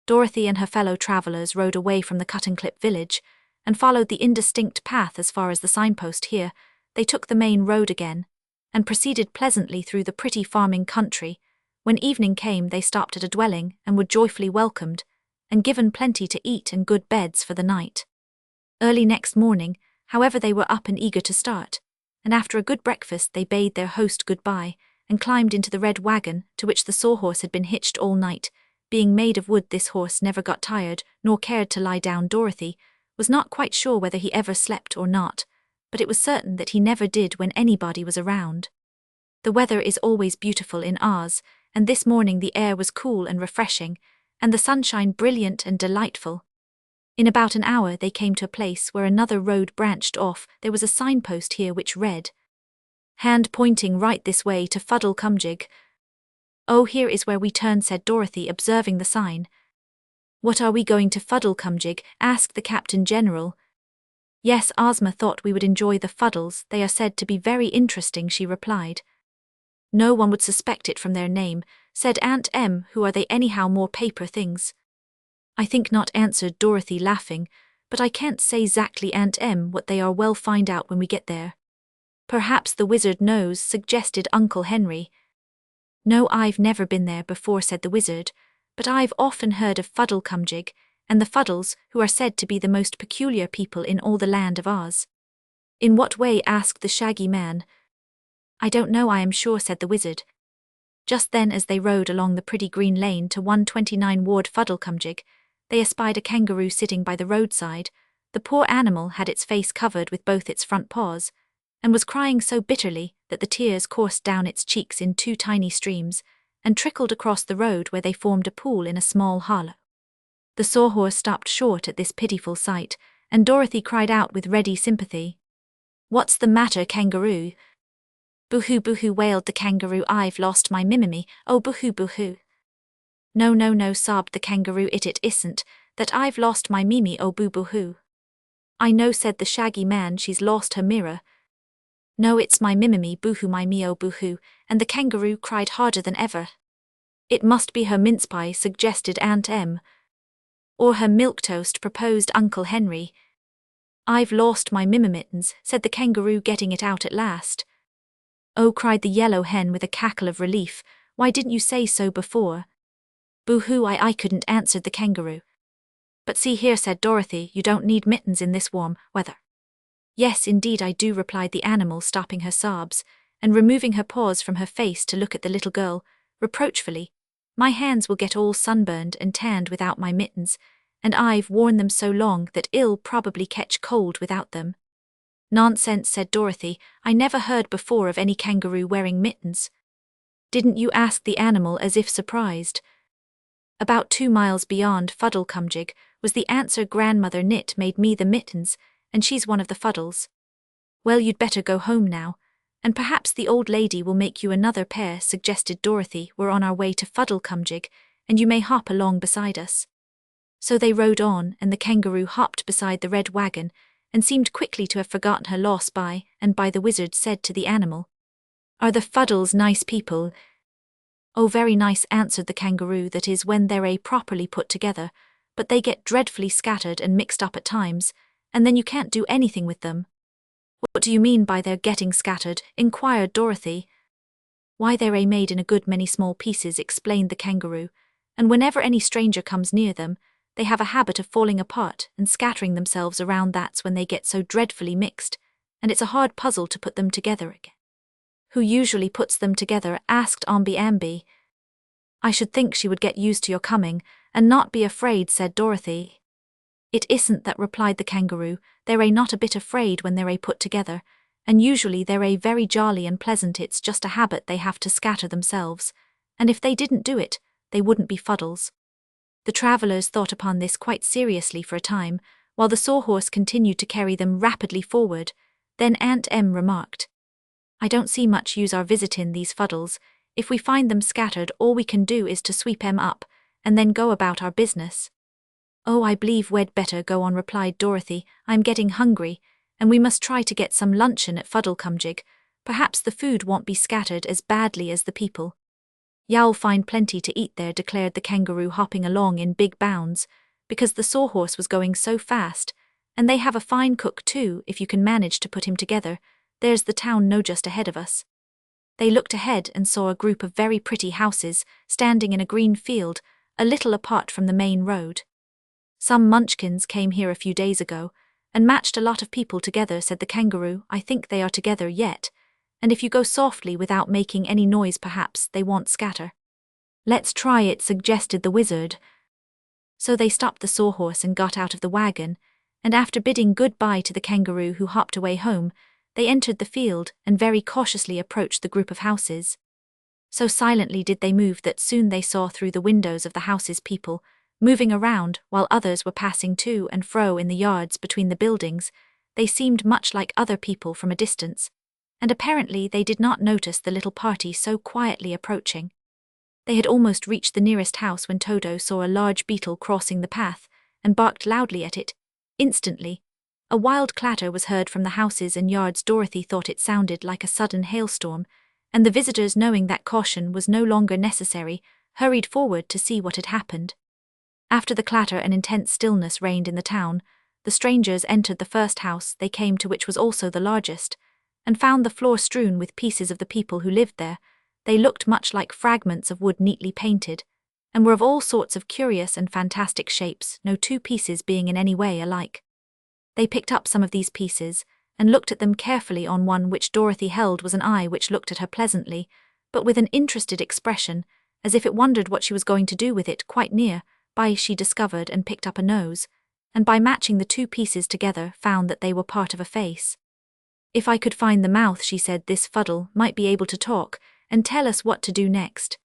Dorothy and her fellow travelers rode away from the Cut-and-Clip village, and followed the indistinct path as far as the signpost. Here they took the main road again, and proceeded pleasantly through the pretty farming country. When evening came, they stopped at a dwelling, and were joyfully welcomed, and given plenty to eat and good beds for the night. Early next morning, however, they were up and eager to start, and after a good breakfast they bade their host good-bye, and climbed into the red wagon to which the sawhorse had been hitched all night. Being made of wood, this horse never got tired, nor cared to lie down. Dorothy was not quite sure whether he ever slept or not, but it was certain that he never did when anybody was around. The weather is always beautiful in Oz, and this morning the air was cool and refreshing, and the sunshine brilliant and delightful. In about an hour they came to a place where another road branched off. There was a signpost here which read, "Hand pointing right this way to Fuddlecumjig." "Oh, here is where we turn," said Dorothy, observing the sign. "What are we going to Fuddlecumjig?" asked the Captain General. "Yes, Ozma thought we would enjoy the Fuddles. They are said to be very interesting," she replied. "No one would suspect it from their name," said Aunt Em. "Who are they anyhow? More paper things." "I think not," answered Dorothy, laughing. but I can't say exactly Aunt Em what they are. We'll find out when we get there. Perhaps the wizard knows, suggested Uncle Henry. No, I've never been there before, said the wizard, but I've often heard of Fuddlecumjig, and the Fuddles, who are said to be the most peculiar people in all the land of Oz. In what way? Asked the Shaggy Man. I don't know, I am sure, said the wizard. Just then, as they rode along the pretty green lane to 129 Ward Fuddlecumjig, they espied a kangaroo sitting by the roadside. The poor animal had its face covered with both its front paws, and was crying so bitterly that the tears coursed down its cheeks in two tiny streams, and trickled across the road where they formed a pool in a small hollow. The sawhorse stopped short at this pitiful sight, and Dorothy cried out with ready sympathy, "What's the matter, kangaroo?" "Boo-hoo, boo-hoo," wailed the kangaroo, "I've lost my Mimimi, oh boo-hoo, boo-hoo." "No, no, no," sobbed the kangaroo, it isn't that I've lost my Mimi, oh boo-boo-hoo." "I know," said the Shaggy Man, "she's lost her mirror." "No, it's my Mimimi, boo-hoo, my me, oh boo-hoo," and the kangaroo cried harder than ever. "It must be her mince pie," suggested Aunt Em. "Or her milk toast," proposed Uncle Henry. "I've lost my Mimimittens," said the kangaroo, getting it out at last. "Oh," cried the yellow hen with a cackle of relief, "why didn't you say so before?" "Boo-hoo, I couldn't," answered the kangaroo. "But see here," said Dorothy, "you don't need mittens in this warm weather." "Yes, indeed I do," replied the animal, stopping her sobs, and removing her paws from her face to look at the little girl, reproachfully. "My hands will get all sunburned and tanned without my mittens, and I've worn them so long that I'll probably catch cold without them." "Nonsense," said Dorothy, "I never heard before of any kangaroo wearing mittens." "Didn't you?" asked the animal, as if surprised. "About 2 miles beyond Fuddlecumjig," was the answer. "Grandmother Knit made me the mittens, and she's one of the Fuddles." "Well, you'd better go home now, and perhaps the old lady will make you another pair," suggested Dorothy. "We're on our way to Fuddlecumjig, and you may hop along beside us." So they rode on, and the kangaroo hopped beside the red wagon, and seemed quickly to have forgotten her loss. By and by the wizard said to the animal, "Are the Fuddles nice people?" "Oh, very nice," answered the kangaroo, "that is, when they're properly put together, but they get dreadfully scattered and mixed up at times, and then you can't do anything with them." "What do you mean by their getting scattered?" inquired Dorothy. "Why, they're made in a good many small pieces," explained the kangaroo, "and whenever any stranger comes near them, they have a habit of falling apart and scattering themselves around. That's when they get so dreadfully mixed, and it's a hard puzzle to put them together again." "Who usually puts them together?" asked Omby Amby. "I should think she would get used to your coming, and not be afraid," said Dorothy. "It isn't that," replied the kangaroo, "they're not a bit afraid when they're put together, and usually they're very jolly and pleasant. It's just a habit they have to scatter themselves, and if they didn't do it, they wouldn't be Fuddles." The travellers thought upon this quite seriously for a time, while the sawhorse continued to carry them rapidly forward. Then Aunt Em remarked, "I don't see much use our visitin' these Fuddles. If we find them scattered, all we can do is to sweep 'em up, and then go about our business." "Oh, I believe we'd better go on," replied Dorothy. "I'm getting hungry, and we must try to get some luncheon at Fuddlecumjig. Perhaps the food won't be scattered as badly as the people." "You'll find plenty to eat there," declared the kangaroo, hopping along in big bounds, because the sawhorse was going so fast, "and they have a fine cook too, if you can manage to put him together. There's the town just ahead of us." They looked ahead and saw a group of very pretty houses standing in a green field, a little apart from the main road. "Some Munchkins came here a few days ago, and matched a lot of people together," said the kangaroo. "I think they are together yet, and if you go softly without making any noise, perhaps they won't scatter." "Let's try it," suggested the wizard. So they stopped the sawhorse and got out of the wagon, and after bidding good-bye to the kangaroo, who hopped away home, they entered the field and very cautiously approached the group of houses. So silently did they move that soon they saw through the windows of the houses people moving around, while others were passing to and fro in the yards between the buildings. They seemed much like other people from a distance, and apparently they did not notice the little party so quietly approaching. They had almost reached the nearest house when Toto saw a large beetle crossing the path, and barked loudly at it. Instantly, a wild clatter was heard from the houses and yards. Dorothy thought it sounded like a sudden hailstorm, and the visitors, knowing that caution was no longer necessary, hurried forward to see what had happened. After the clatter, an intense stillness reigned in the town. the strangers entered the first house they came to, which was also the largest, and found the floor strewn with pieces of the people who lived there. They looked much like fragments of wood neatly painted, and were of all sorts of curious and fantastic shapes, no two pieces being in any way alike. They picked up some of these pieces, and looked at them carefully. On one which Dorothy held was an eye which looked at her pleasantly, but with an interested expression, as if it wondered what she was going to do with it. Quite near by she discovered and picked up a nose, and by matching the two pieces together found that they were part of a face. "If I could find the mouth," she said, "this fuddle might be able to talk, and tell us what to do next."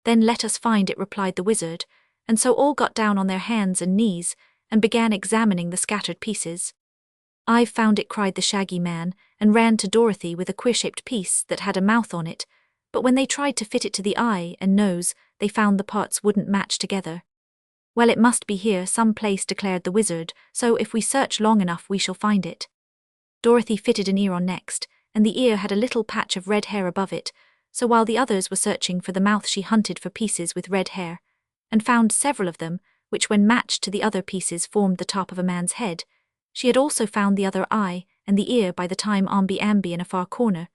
"Then let us find it," replied the wizard, and so all got down on their hands and knees, and began examining the scattered pieces. "I've found it," cried the shaggy man, and ran to Dorothy with a queer-shaped piece that had a mouth on it, but when they tried to fit it to the eye and nose, they found the parts wouldn't match together. "Well, it must be here some place," declared the wizard, "so if we search long enough we shall find it." Dorothy fitted an ear on next, and the ear had a little patch of red hair above it, so while the others were searching for the mouth she hunted for pieces with red hair, and found several of them, which when matched to the other pieces formed the top of a man's head. She had also found the other eye and the ear by the time Ambi in a far corner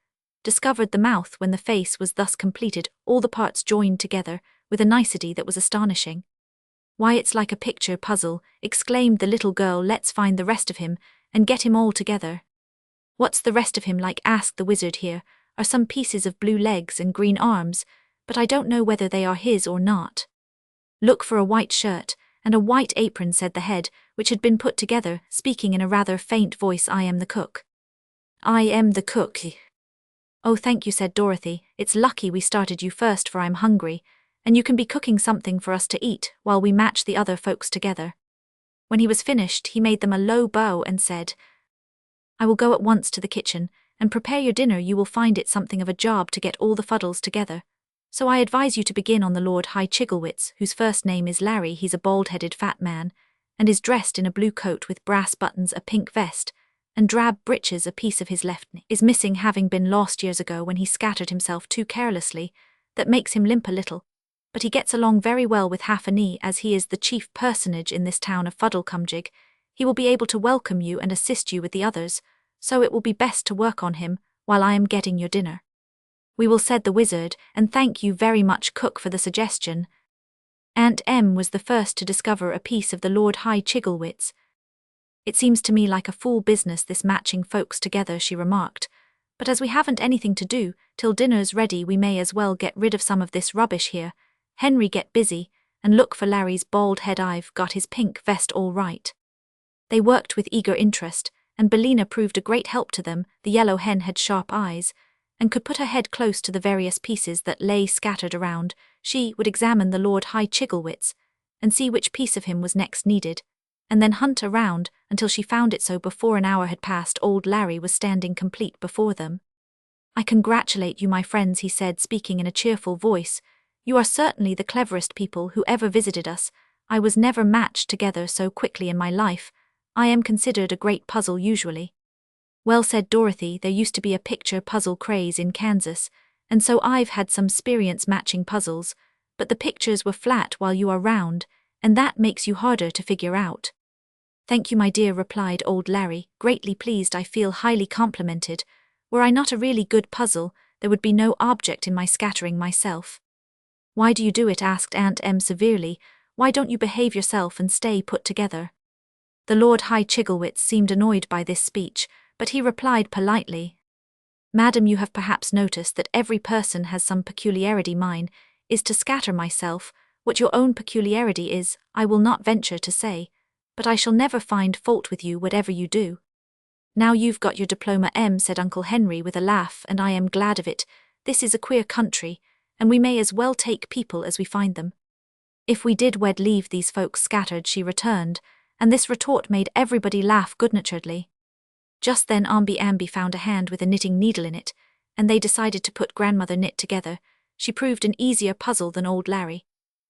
discovered the mouth. When the face was thus completed, all the parts joined together with a nicety that was astonishing. "Why, it's like a picture puzzle," exclaimed the little girl. "Let's find the rest of him and get him all together." "What's the rest of him like?" asked the wizard. "Here are some pieces of blue legs and green arms, but I don't know whether they are his or not." "Look for a white shirt and a white apron," said the head, which had been put together, speaking in a rather faint voice. "I am the cook." "I am the cook." "Oh, thank you," said Dorothy. "It's lucky we started you first, for I'm hungry, and you can be cooking something for us to eat while we match the other folks together." When he was finished, he made them a low bow and said, "I will go at once to the kitchen and prepare your dinner. You will find it something of a job to get all the fuddles together, so I advise you to begin on the Lord High Chigglewitz, whose first name is Larry. He's a bald-headed fat man, and is dressed in a blue coat with brass buttons, a pink vest, and drab breeches. A piece of his left knee is missing, having been lost years ago when he scattered himself too carelessly. That makes him limp a little, but he gets along very well with half a knee. As he is the chief personage in this town of Fuddlecumjig, he will be able to welcome you and assist you with the others, so it will be best to work on him while I am getting your dinner." "We will," said the wizard, "and thank you very much, cook, for the suggestion." Aunt Em was the first to discover a piece of the Lord High Chigglewitz. "It seems to me like a fool business, this matching folks together," she remarked, "but as we haven't anything to do till dinner's ready, we may as well get rid of some of this rubbish here. Henry, get busy and look for Larry's bald head. I've got his pink vest all right." They worked with eager interest, and Bellina proved a great help to them. The yellow hen had sharp eyes, and could put her head close to the various pieces that lay scattered around. She would examine the Lord High Chigglewitz, and see which piece of him was next needed, and then hunt around until she found it. So before an hour had passed, old Larry was standing complete before them. "I congratulate you, my friends," he said, speaking in a cheerful voice. "You are certainly the cleverest people who ever visited us. I was never matched together so quickly in my life. I am considered a great puzzle usually." "Well," said Dorothy, "there used to be a picture puzzle craze in Kansas, and so I've had some experience matching puzzles, but the pictures were flat while you are round, and that makes you harder to figure out." "Thank you, my dear," replied old Larry, greatly pleased. "I feel highly complimented. Were I not a really good puzzle, there would be no object in my scattering myself." "Why do you do it?" asked Aunt Em severely. "Why don't you behave yourself and stay put together?" The Lord High Chigglewitz seemed annoyed by this speech, but he replied politely, "Madam, you have perhaps noticed that every person has some peculiarity. Mine is to scatter myself. What your own peculiarity is, I will not venture to say, but I shall never find fault with you whatever you do." "Now you've got your diploma, Em," said Uncle Henry with a laugh, "and I am glad of it. This is a queer country, and we may as well take people as we find them." "If we did we'd leave these folks scattered," she returned, and this retort made everybody laugh good-naturedly. Just then Ambi found a hand with a knitting needle in it, and they decided to put Grandmother Knit together. She proved an easier puzzle than old Larry,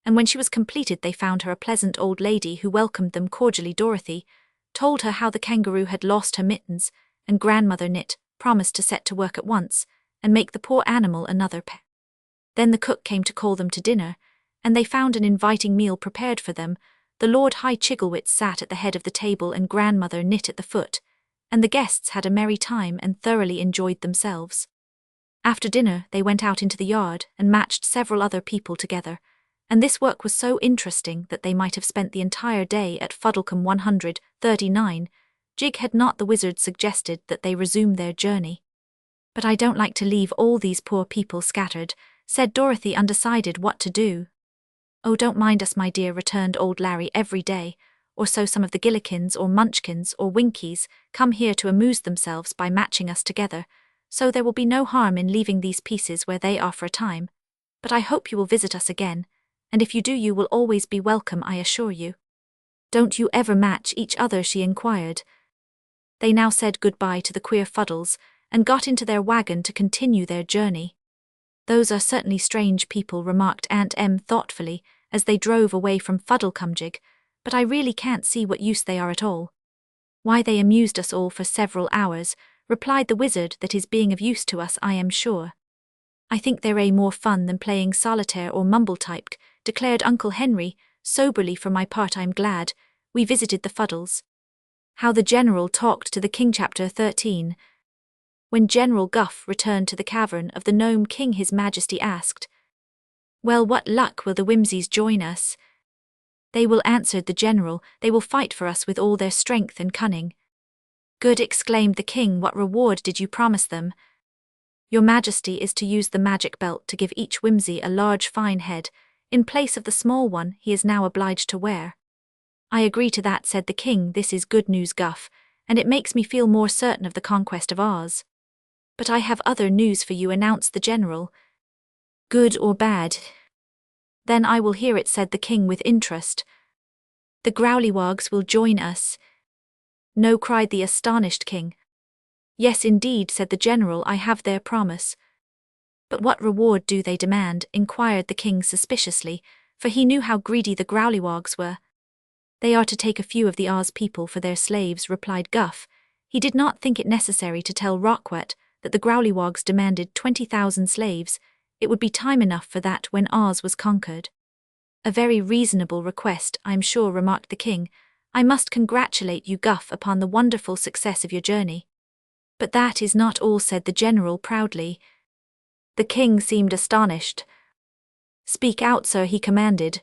and when she was completed they found her a pleasant old lady who welcomed them cordially. Dorothy told her how the kangaroo had lost her mittens, and Grandmother Knit promised to set to work at once and make the poor animal another pet. Then the cook came to call them to dinner, and they found an inviting meal prepared for them, the Lord High Chigglewitz sat at the head of the table and grandmother knit at the foot, and the guests had a merry time and thoroughly enjoyed themselves. After dinner, they went out into the yard and matched several other people together, and this work was so interesting that they might have spent the entire day at Fuddlecombe 139, Jig had not the wizard suggested that they resume their journey. "But I don't like to leave all these poor people scattered," said Dorothy, undecided what to do. "Oh, don't mind us, my dear," returned old Larry. "Every day or so some of the Gillikins or Munchkins or Winkies come here to amuse themselves by matching us together, so there will be no harm in leaving these pieces where they are for a time. But I hope you will visit us again, and if you do you will always be welcome, I assure you." "Don't you ever match each other?" she inquired. They now said goodbye to the queer Fuddles and got into their wagon to continue their journey. "Those are certainly strange people," remarked Aunt Em thoughtfully as they drove away from Fuddlecumjig, "but I really can't see what use they are at all." "Why, they amused us all for several hours," replied the wizard. "That is being of use to us, I am sure." "I think they're more fun than playing solitaire or mumble-type," declared Uncle Henry, soberly. "For my part I'm glad we visited the Fuddles." How the General Talked to the King. Chapter 13. When General Guff returned to the cavern of the Gnome King, His Majesty asked, "Well, what luck? Will the Whimsies join us?" "They will," answered the General. "They will fight for us with all their strength and cunning." "Good," exclaimed the King. "What reward did you promise them?" "Your Majesty is to use the magic belt to give each Whimsy a large fine head, in place of the small one he is now obliged to wear." "I agree to that," said the King. "This is good news, Guff, and it makes me feel more certain of the conquest of Oz." "But I have other news for you," announced the General. "Good or bad?" "Then I will hear it," said the King with interest. "The Growlywogs will join us." "No," cried the astonished King. "Yes, indeed," said the General. "I have their promise." "But what reward do they demand?" inquired the King suspiciously, for he knew how greedy the Growlywogs were. "They are to take a few of the Oz people for their slaves," replied Guff. He did not think it necessary to tell Rockwet that the Growlywogs demanded 20,000 slaves. It would be time enough for that when Oz was conquered. "A very reasonable request, I'm sure," remarked the King. "I must congratulate you, Guff, upon the wonderful success of your journey." "But that is not all," said the General proudly. The King seemed astonished. "Speak out, sir," he commanded.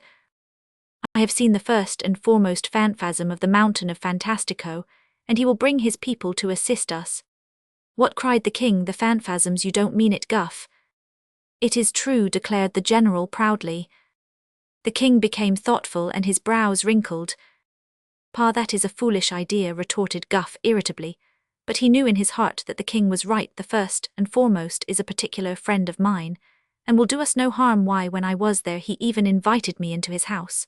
"I have seen the first and foremost phantasm of the mountain of Fantastico, and he will bring his people to assist us." "What?" cried the King. "The phantasms? You don't mean it, Guff." "It is true," declared the General proudly. The King became thoughtful and his brows wrinkled. "Pa, that is a foolish idea," retorted Guff irritably, but he knew in his heart that the King was right. "The first and foremost is a particular friend of mine, and will do us no harm. Why, when I was there he even invited me into his house."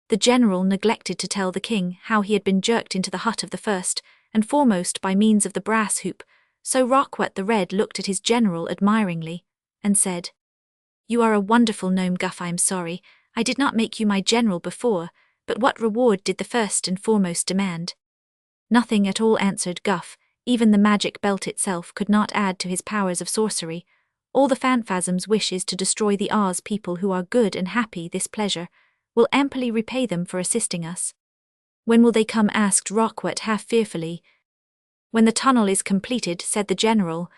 The General neglected to tell the King how he had been jerked into the hut of the first and foremost by means of the brass hoop, so Rockwet the Red looked at his General admiringly, and said, "You are a wonderful gnome, Guff. I am sorry I did not make you my General before, but what reward did the first and foremost demand?" "Nothing at all," answered Guff. "Even the magic belt itself could not add to his powers of sorcery. All the phantasms wish is to destroy the Oz people who are good and happy. This pleasure will amply repay them for assisting us." "When will they come?" asked Rockwet half fearfully. "When the tunnel is completed," said the General.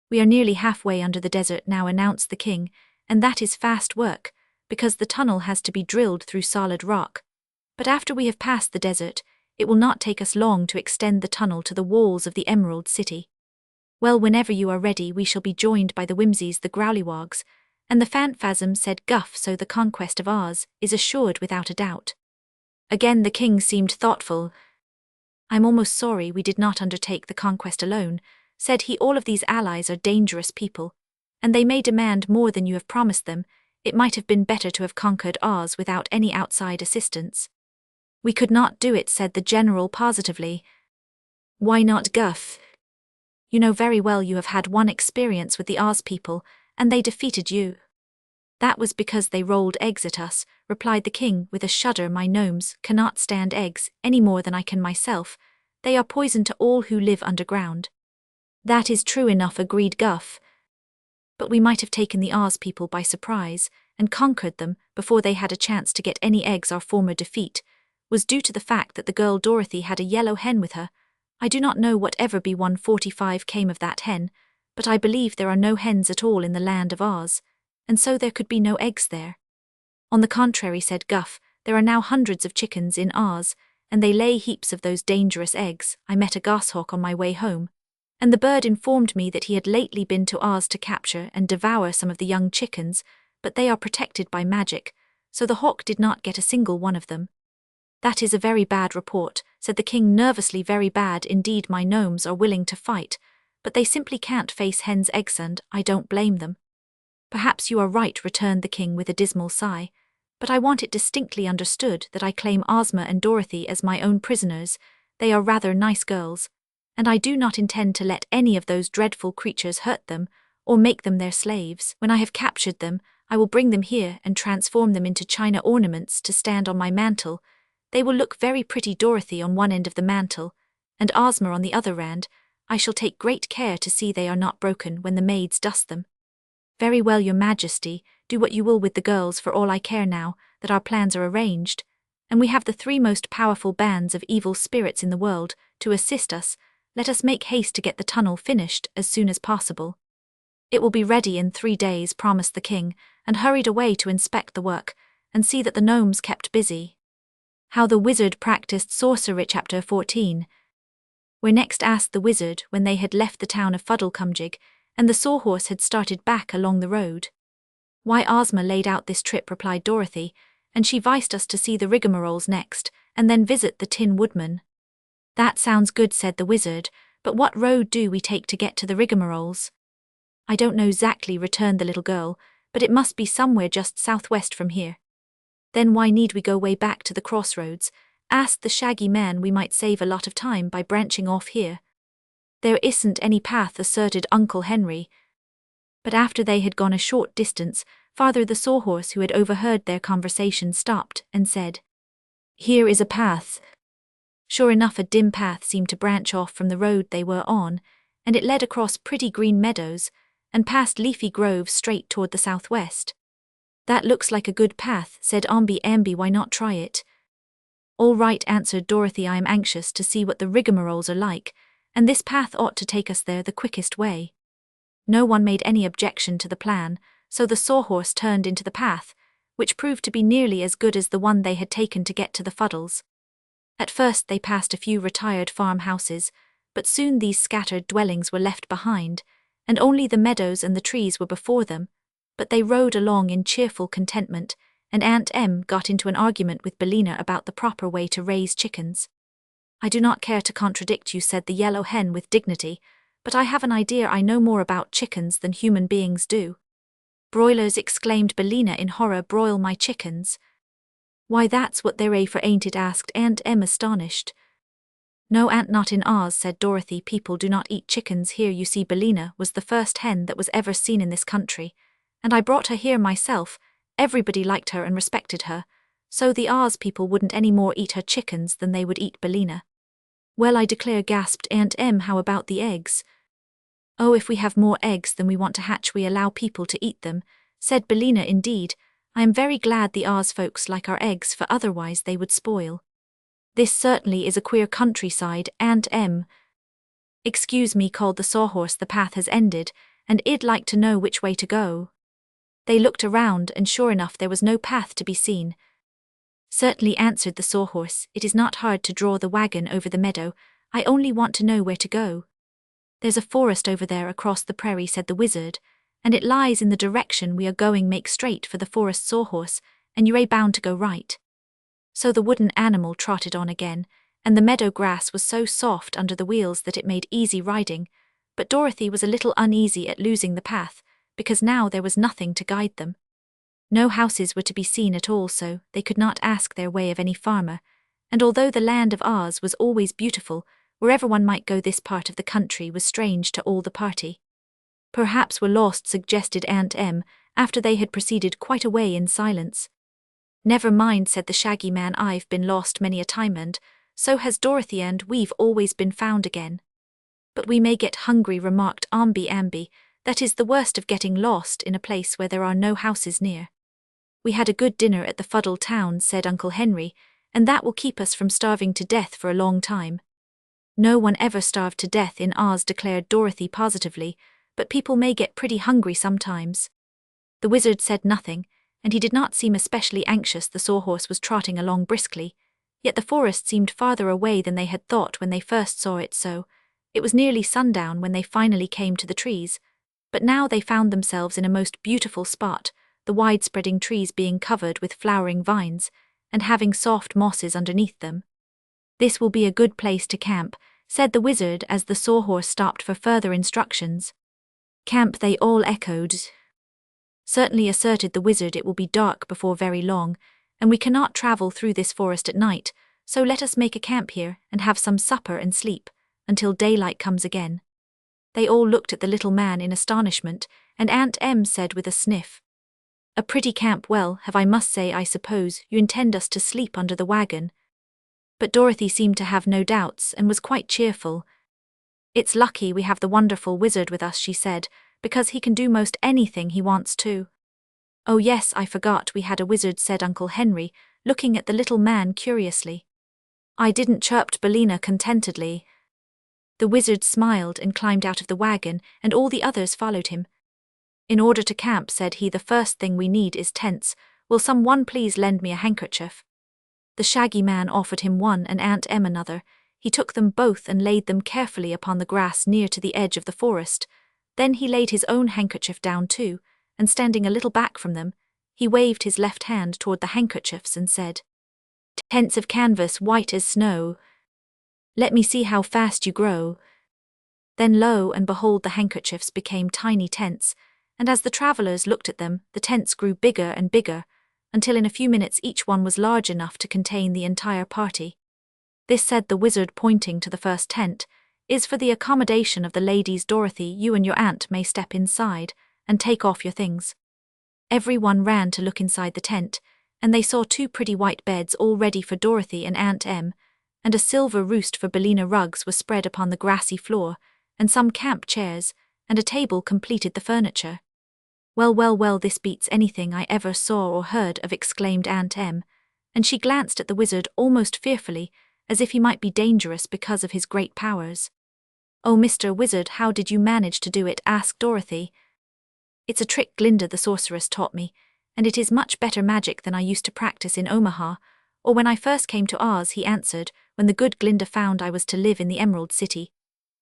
"We are nearly halfway under the desert now," announced the King, "and that is fast work, because the tunnel has to be drilled through solid rock. But after we have passed the desert, it will not take us long to extend the tunnel to the walls of the Emerald City." "Well, whenever you are ready we shall be joined by the Whimsies, the Growlywogs, and the phantasms," said Guff. "So the conquest of Oz is assured without a doubt." Again the King seemed thoughtful. "I'm almost sorry we did not undertake the conquest alone," said he. "All of these allies are dangerous people, and they may demand more than you have promised them. It might have been better to have conquered Oz without any outside assistance." "We could not do it," said the General positively. "Why not, Guff?" "You know very well you have had one experience with the Oz people, and they defeated you." "That was because they rolled eggs at us," replied the King with a shudder. "My gnomes cannot stand eggs any more than I can myself. They are poison to all who live underground." "That is true enough," agreed Guff. "But we might have taken the Oz people by surprise, and conquered them before they had a chance to get any eggs. Our former defeat was due to the fact that the girl Dorothy had a yellow hen with her. I do not know whatever B145 came of that hen, but I believe there are no hens at all in the land of Oz, and so there could be no eggs there. On the contrary, said Guff, there are now hundreds of chickens in Oz, and they lay heaps of those dangerous eggs. I met a goshawk on my way home, and the bird informed me that he had lately been to Oz to capture and devour some of the young chickens, but they are protected by magic, so the hawk did not get a single one of them. That is a very bad report, said the king nervously. Very bad indeed. My gnomes are willing to fight, but they simply can't face hen's eggs, and I don't blame them. Perhaps you are right, returned the king with a dismal sigh, but I want it distinctly understood that I claim Ozma and Dorothy as my own prisoners. They are rather nice girls, and I do not intend to let any of those dreadful creatures hurt them or make them their slaves. When I have captured them, I will bring them here and transform them into china ornaments to stand on my mantle. They will look very pretty, Dorothy on one end of the mantle, and Ozma on the other end. I shall take great care to see they are not broken when the maids dust them. Very well, your majesty, do what you will with the girls, for all I care now that our plans are arranged, and we have the three most powerful bands of evil spirits in the world to assist us. Let us make haste to get the tunnel finished as soon as possible. It will be ready in 3 days, promised the king, and hurried away to inspect the work and see that the gnomes kept busy. How the Wizard Practiced Sorcery. Chapter 14. Where next asked the wizard when they had left the town of Fuddlecumjig, and the sawhorse had started back along the road. Why, Ozma laid out this trip, replied Dorothy, and she vised us to see the rigmaroles next, and then visit the Tin Woodman. That sounds good, said the wizard, but what road do we take to get to the rigmaroles? I don't know exactly, returned the little girl, but it must be somewhere just southwest from here. Then why need we go way back to the crossroads? Asked the Shaggy Man. We might save a lot of time by branching off here. There isn't any path, asserted Uncle Henry. But after they had gone a short distance farther, the sawhorse, who had overheard their conversation, stopped and said, Here is a path. Sure enough, a dim path seemed to branch off from the road they were on, and it led across pretty green meadows and past leafy groves straight toward the southwest. That looks like a good path, said Ambi. Why not try it? All right, answered Dorothy. I am anxious to see what the rigmaroles are like, and this path ought to take us there the quickest way. No one made any objection to the plan, so the sawhorse turned into the path, which proved to be nearly as good as the one they had taken to get to the Fuddles. At first they passed a few retired farmhouses, but soon these scattered dwellings were left behind, and only the meadows and the trees were before them. But they rode along in cheerful contentment, and Aunt Em got into an argument with Billina about the proper way to raise chickens. I do not care to contradict you, said the yellow hen with dignity, but I have an idea I know more about chickens than human beings do. Broilers, exclaimed Billina in horror. Broil my chickens? Why, that's what they're for, ain't it? Asked Aunt Em, astonished. No, Aunt, not in Oz, said Dorothy. People do not eat chickens here. You see, Billina was the first hen that was ever seen in this country, and I brought her here myself. Everybody liked her and respected her, so the Oz people wouldn't any more eat her chickens than they would eat Billina. Well, I declare, gasped Aunt Em. How about the eggs? Oh, if we have more eggs than we want to hatch, we allow people to eat them, said Billina. Indeed, I am very glad the Oz folks like our eggs, for otherwise they would spoil. This certainly is a queer countryside, Aunt Em. Excuse me, called the sawhorse. The path has ended, and I'd like to know which way to go. They looked around, and sure enough there was no path to be seen. Certainly, answered the sawhorse, it is not hard to draw the wagon over the meadow. I only want to know where to go. There's a forest over there across the prairie, said the wizard, and it lies in the direction we are going. Make straight for the forest, sawhorse, and you're bound to go right. So the wooden animal trotted on again, and the meadow grass was so soft under the wheels that it made easy riding, but Dorothy was a little uneasy at losing the path, because now there was nothing to guide them. No houses were to be seen at all, so they could not ask their way of any farmer, and although the land of Oz was always beautiful, wherever one might go, this part of the country was strange to all the party. Perhaps we're lost, suggested Aunt Em, after they had proceeded quite a way in silence. Never mind, said the Shaggy Man. I've been lost many a time, and so has Dorothy, and we've always been found again. But we may get hungry, remarked Ambi. That is the worst of getting lost in a place where there are no houses near. "We had a good dinner at the Fuddle Town," said Uncle Henry, "and that will keep us from starving to death for a long time." "No one ever starved to death in Oz," declared Dorothy positively, "but people may get pretty hungry sometimes." The wizard said nothing, and he did not seem especially anxious. The sawhorse was trotting along briskly, yet the forest seemed farther away than they had thought when they first saw it. It was nearly sundown when they finally came to the trees, but now they found themselves in a most beautiful spot, the wide-spreading trees being covered with flowering vines, and having soft mosses underneath them. "This will be a good place to camp," said the wizard as the sawhorse stopped for further instructions. "Camp," they all echoed. "Certainly," asserted the wizard, "it will be dark before very long, and we cannot travel through this forest at night, so let us make a camp here and have some supper and sleep until daylight comes again." They all looked at the little man in astonishment, and Aunt Em said with a sniff, "A pretty camp. Well, I must say, I suppose you intend us to sleep under the wagon." But Dorothy seemed to have no doubts and was quite cheerful. "It's lucky we have the wonderful wizard with us," she said, "because he can do most anything he wants to." "Oh yes, I forgot we had a wizard," said Uncle Henry, looking at the little man curiously. "I didn't," chirped Billina contentedly. The wizard smiled and climbed out of the wagon, and all the others followed him. "In order to camp," said he, "the first thing we need is tents. Will someone please lend me a handkerchief?" The Shaggy Man offered him one and Aunt Em another. He took them both and laid them carefully upon the grass near to the edge of the forest. Then he laid his own handkerchief down too, and standing a little back from them, he waved his left hand toward the handkerchiefs and said, "Tents of canvas white as snow. Let me see how fast you grow." Then lo and behold, the handkerchiefs became tiny tents, and as the travelers looked at them, the tents grew bigger and bigger, until in a few minutes each one was large enough to contain the entire party. "This," said the wizard, pointing to the first tent, "is for the accommodation of the ladies. Dorothy, you and your aunt may step inside and take off your things." Everyone ran to look inside the tent, and they saw 2 pretty white beds all ready for Dorothy and Aunt Em, and a silver roost for Billina. Rugs were spread upon the grassy floor, and some camp chairs, and a table completed the furniture. "Well, well, well, this beats anything I ever saw or heard of," exclaimed Aunt Em, and she glanced at the wizard almost fearfully, as if he might be dangerous because of his great powers. "Oh, Mr. Wizard, how did you manage to do it?" asked Dorothy. "It's a trick Glinda the sorceress taught me, and it is much better magic than I used to practice in Omaha, or when I first came to Oz," he answered, "when the good Glinda found I was to live in the Emerald City.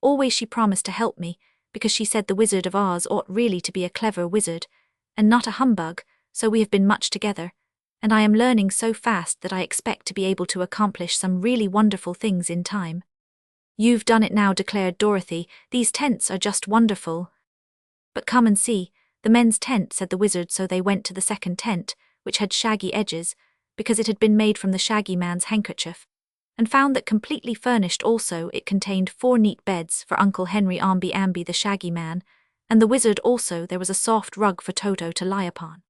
Always she promised to help me, because she said the Wizard of Oz ought really to be a clever wizard, and not a humbug, so we have been much together, and I am learning so fast that I expect to be able to accomplish some really wonderful things in time." "You've done it now," declared Dorothy. "These tents are just wonderful." "But come and see the men's tent," said the wizard. So they went to the second tent, which had shaggy edges, because it had been made from the Shaggy Man's handkerchief, and found that completely furnished also it contained 4 neat beds for Uncle Henry, Amby the Shaggy Man, and the wizard also. There was a soft rug for Toto to lie upon.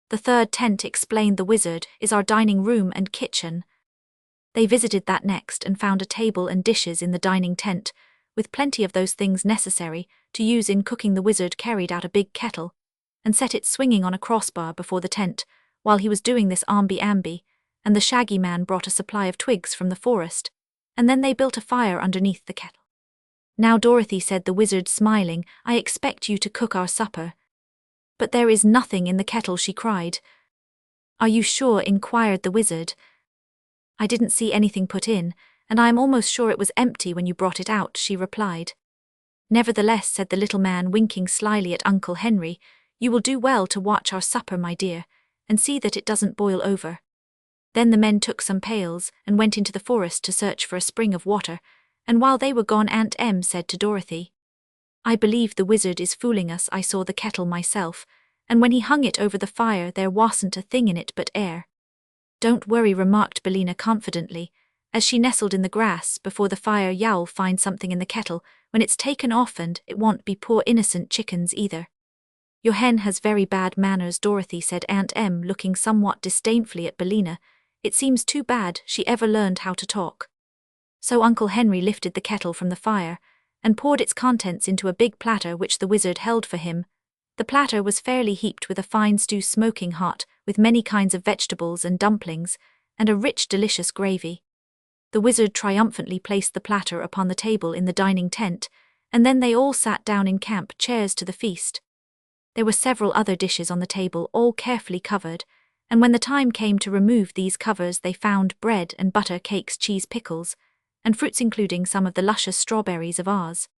"The third tent," explained the wizard, "is our dining room and kitchen." They visited that next and found a table and dishes in the dining tent, with plenty of those things necessary to use in cooking. The wizard carried out a big kettle and set it swinging on a crossbar before the tent. While he was doing this, Amby and the Shaggy Man brought a supply of twigs from the forest, and then they built a fire underneath the kettle. "Now, Dorothy," said the wizard, smiling, "I expect you to cook our supper." "But there is nothing in the kettle," she cried. "Are you sure?" inquired the wizard. "I didn't see anything put in, and I am almost sure it was empty when you brought it out," she replied. "Nevertheless," said the little man, winking slyly at Uncle Henry, "you will do well to watch our supper, my dear, and see that it doesn't boil over." Then the men took some pails and went into the forest to search for a spring of water, and while they were gone, Aunt Em said to Dorothy, "I believe the wizard is fooling us. I saw the kettle myself, and when he hung it over the fire there wasn't a thing in it but air." "Don't worry," remarked Billina confidently, as she nestled in the grass before the fire. "You'll find something in the kettle when it's taken off, and it won't be poor innocent chickens either." "Your hen has very bad manners, Dorothy," said Aunt Em, looking somewhat disdainfully at Billina. "It seems too bad she ever learned how to talk." So Uncle Henry lifted the kettle from the fire and poured its contents into a big platter which the wizard held for him. The platter was fairly heaped with a fine stew smoking hot, with many kinds of vegetables and dumplings, and a rich, delicious gravy. The wizard triumphantly placed the platter upon the table in the dining tent, and then they all sat down in camp chairs to the feast. There were several other dishes on the table, all carefully covered, and when the time came to remove these covers they found bread and butter, cakes, cheese, pickles, and fruits including some of the luscious strawberries of ours.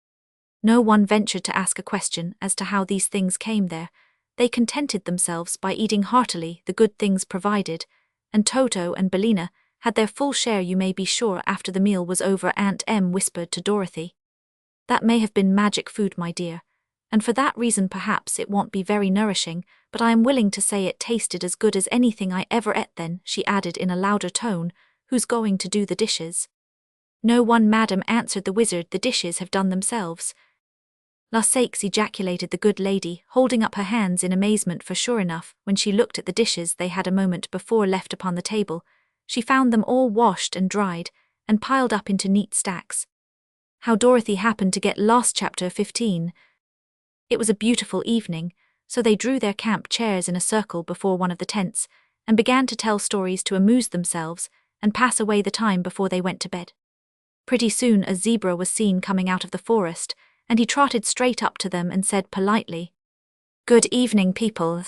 No one ventured to ask a question as to how these things came there. They contented themselves by eating heartily the good things provided, and Toto and Bellina had their full share, you may be sure. After the meal was over, Aunt Em whispered to Dorothy, "That may have been magic food, my dear, and for that reason perhaps it won't be very nourishing, but I am willing to say it tasted as good as anything I ever ate." Then she added in a louder tone, "Who's going to do the dishes?" "No one, madam," answered the wizard. "The dishes have done themselves." "La sakes!" ejaculated the good lady, holding up her hands in amazement, for sure enough, when she looked at the dishes they had a moment before left upon the table, she found them all washed and dried, and piled up into neat stacks. How Dorothy happened to get lost. Chapter 15. It was a beautiful evening, so they drew their camp chairs in a circle before one of the tents, and began to tell stories to amuse themselves and pass away the time before they went to bed. Pretty soon a zebra was seen coming out of the forest, and he trotted straight up to them and said politely, "Good evening, people."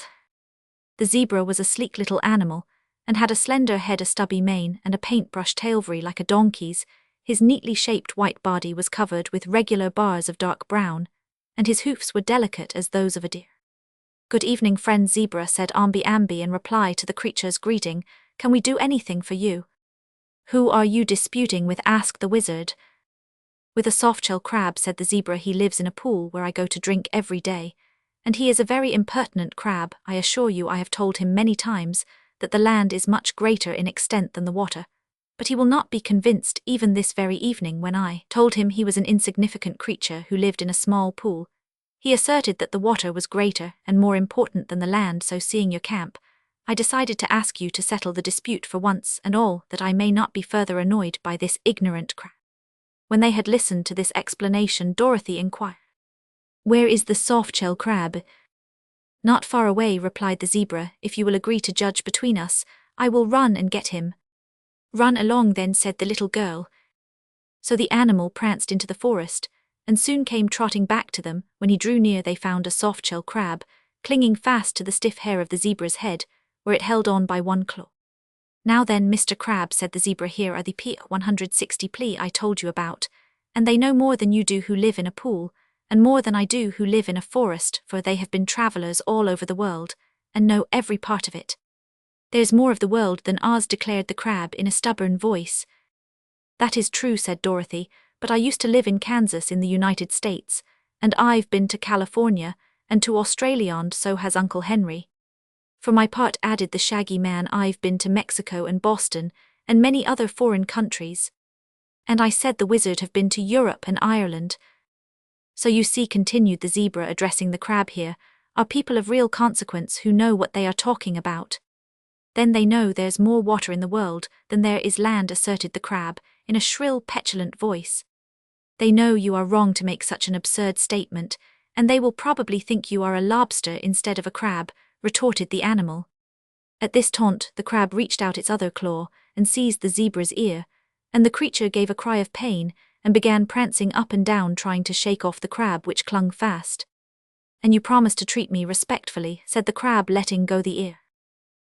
The zebra was a sleek little animal, and had a slender head, a stubby mane, and a paintbrush tail very like a donkey's. His neatly shaped white body was covered with regular bars of dark brown, and his hoofs were delicate as those of a deer. "Good evening, friend zebra," said Ambi Ambi in reply to the creature's greeting. "Can we do anything for you?" "Who are you disputing with?" asked the wizard. "With a softshell crab," said the zebra. "He lives in a pool where I go to drink every day, and he is a very impertinent crab. I assure you I have told him many times that the land is much greater in extent than the water, but he will not be convinced. Even this very evening, when I told him he was an insignificant creature who lived in a small pool, he asserted that the water was greater and more important than the land. So seeing your camp, I decided to ask you to settle the dispute for once and all, that I may not be further annoyed by this ignorant crab." When they had listened to this explanation, Dorothy inquired, "Where is the softshell crab?" "Not far away," replied the zebra. "If you will agree to judge between us, I will run and get him." "Run along then," said the little girl. So the animal pranced into the forest, and soon came trotting back to them. When he drew near they found a softshell crab, clinging fast to the stiff hair of the zebra's head, where it held on by one claw. "Now then, Mr. Crab," said the zebra, "here are the P160 plea I told you about, and they know more than you do who live in a pool, and more than I do who live in a forest, for they have been travelers all over the world, and know every part of it." "There's more of the world than ours," declared the crab in a stubborn voice. "That is true," said Dorothy, "but I used to live in Kansas in the United States, and I've been to California, and to Australia, and so has Uncle Henry. For my part," added the shaggy man, "I've been to Mexico and Boston, and many other foreign countries. And I said the wizard have been to Europe and Ireland. So you see," continued the zebra, addressing the crab, "here are people of real consequence who know what they are talking about." "Then they know there's more water in the world than there is land," asserted the crab, in a shrill, petulant voice. "They know you are wrong to make such an absurd statement, and they will probably think you are a lobster instead of a crab," retorted the animal. At this taunt, the crab reached out its other claw and seized the zebra's ear, and the creature gave a cry of pain and began prancing up and down, trying to shake off the crab, which clung fast. "And you promised to treat me respectfully," said the crab, letting go the ear.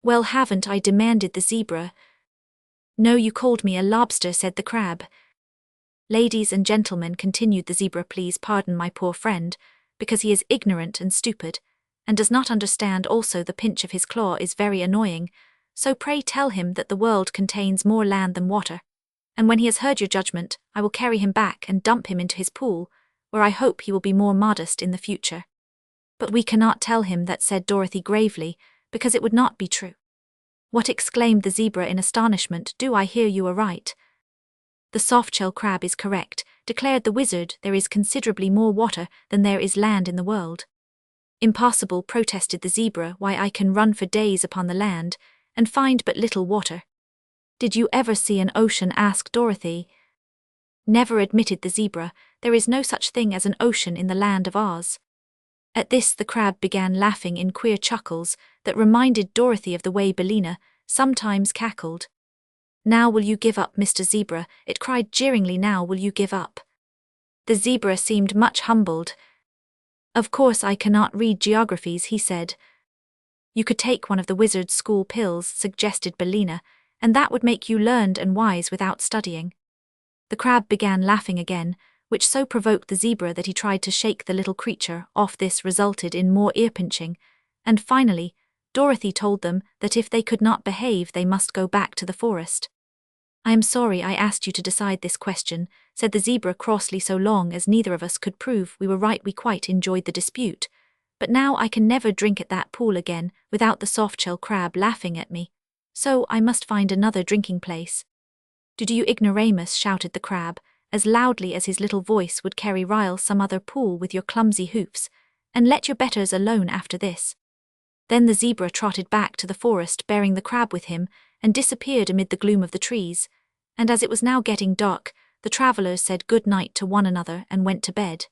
"Well, haven't I?" demanded the zebra. "No, you called me a lobster," said the crab. "Ladies and gentlemen," continued the zebra, "please pardon my poor friend, because he is ignorant and stupid, and does not understand. Also the pinch of his claw is very annoying, so pray tell him that the world contains more land than water, and when he has heard your judgment, I will carry him back and dump him into his pool, where I hope he will be more modest in the future." "But we cannot tell him that," said Dorothy gravely, "because it would not be true." "What?" exclaimed the zebra in astonishment. "Do I hear you aright?" "The softshell crab is correct," declared the wizard. "There is considerably more water than there is land in the world." "Impossible," protested the zebra. "Why, I can run for days upon the land and find but little water." "Did you ever see an ocean?" asked Dorothy. "Never," admitted the zebra. "There is no such thing as an ocean in the land of Oz." At this the crab began laughing in queer chuckles that reminded Dorothy of the way Bellina sometimes cackled. "Now will you give up, Mr. Zebra?" it cried jeeringly. "Now will you give up?" The zebra seemed much humbled. "Of course I cannot read geographies," he said. "You could take one of the wizard's school pills," suggested Bellina, "and that would make you learned and wise without studying." The crab began laughing again, which so provoked the zebra that he tried to shake the little creature off. This resulted in more ear-pinching, and finally, Dorothy told them that if they could not behave they must go back to the forest. "I am sorry I asked you to decide this question," said the zebra crossly. "So long as neither of us could prove we were right, we quite enjoyed the dispute. But now I can never drink at that pool again without the softshell crab laughing at me. So I must find another drinking place." "Do you ignoramus?" shouted the crab, as loudly as his little voice would carry. "Rile some other pool with your clumsy hoofs, and let your betters alone after this." Then the zebra trotted back to the forest bearing the crab with him and disappeared amid the gloom of the trees, and as it was now getting dark, the travellers said good night to one another and went to bed.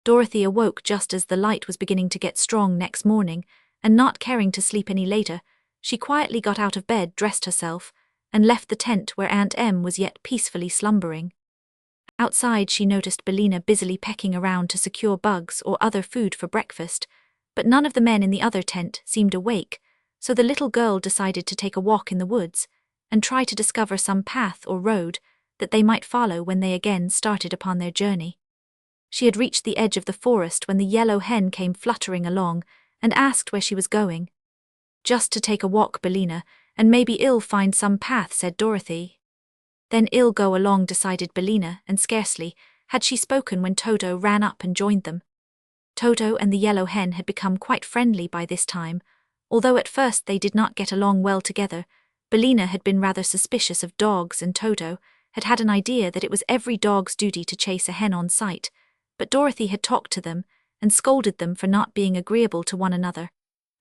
Dorothy awoke just as the light was beginning to get strong next morning, and not caring to sleep any later, she quietly got out of bed, dressed herself, and left the tent where Aunt Em was yet peacefully slumbering. Outside she noticed Bellina busily pecking around to secure bugs or other food for breakfast, but none of the men in the other tent seemed awake, so the little girl decided to take a walk in the woods and try to discover some path or road that they might follow when they again started upon their journey. She had reached the edge of the forest when the yellow hen came fluttering along and asked where she was going. "Just to take a walk, Bellina, and maybe I'll find some path," said Dorothy. "Then I'll go along," decided Bellina, and scarcely had she spoken when Toto ran up and joined them. Toto and the yellow hen had become quite friendly by this time, although at first they did not get along well together. Bellina had been rather suspicious of dogs, and Toto had had an idea that it was every dog's duty to chase a hen on sight, but Dorothy had talked to them and scolded them for not being agreeable to one another,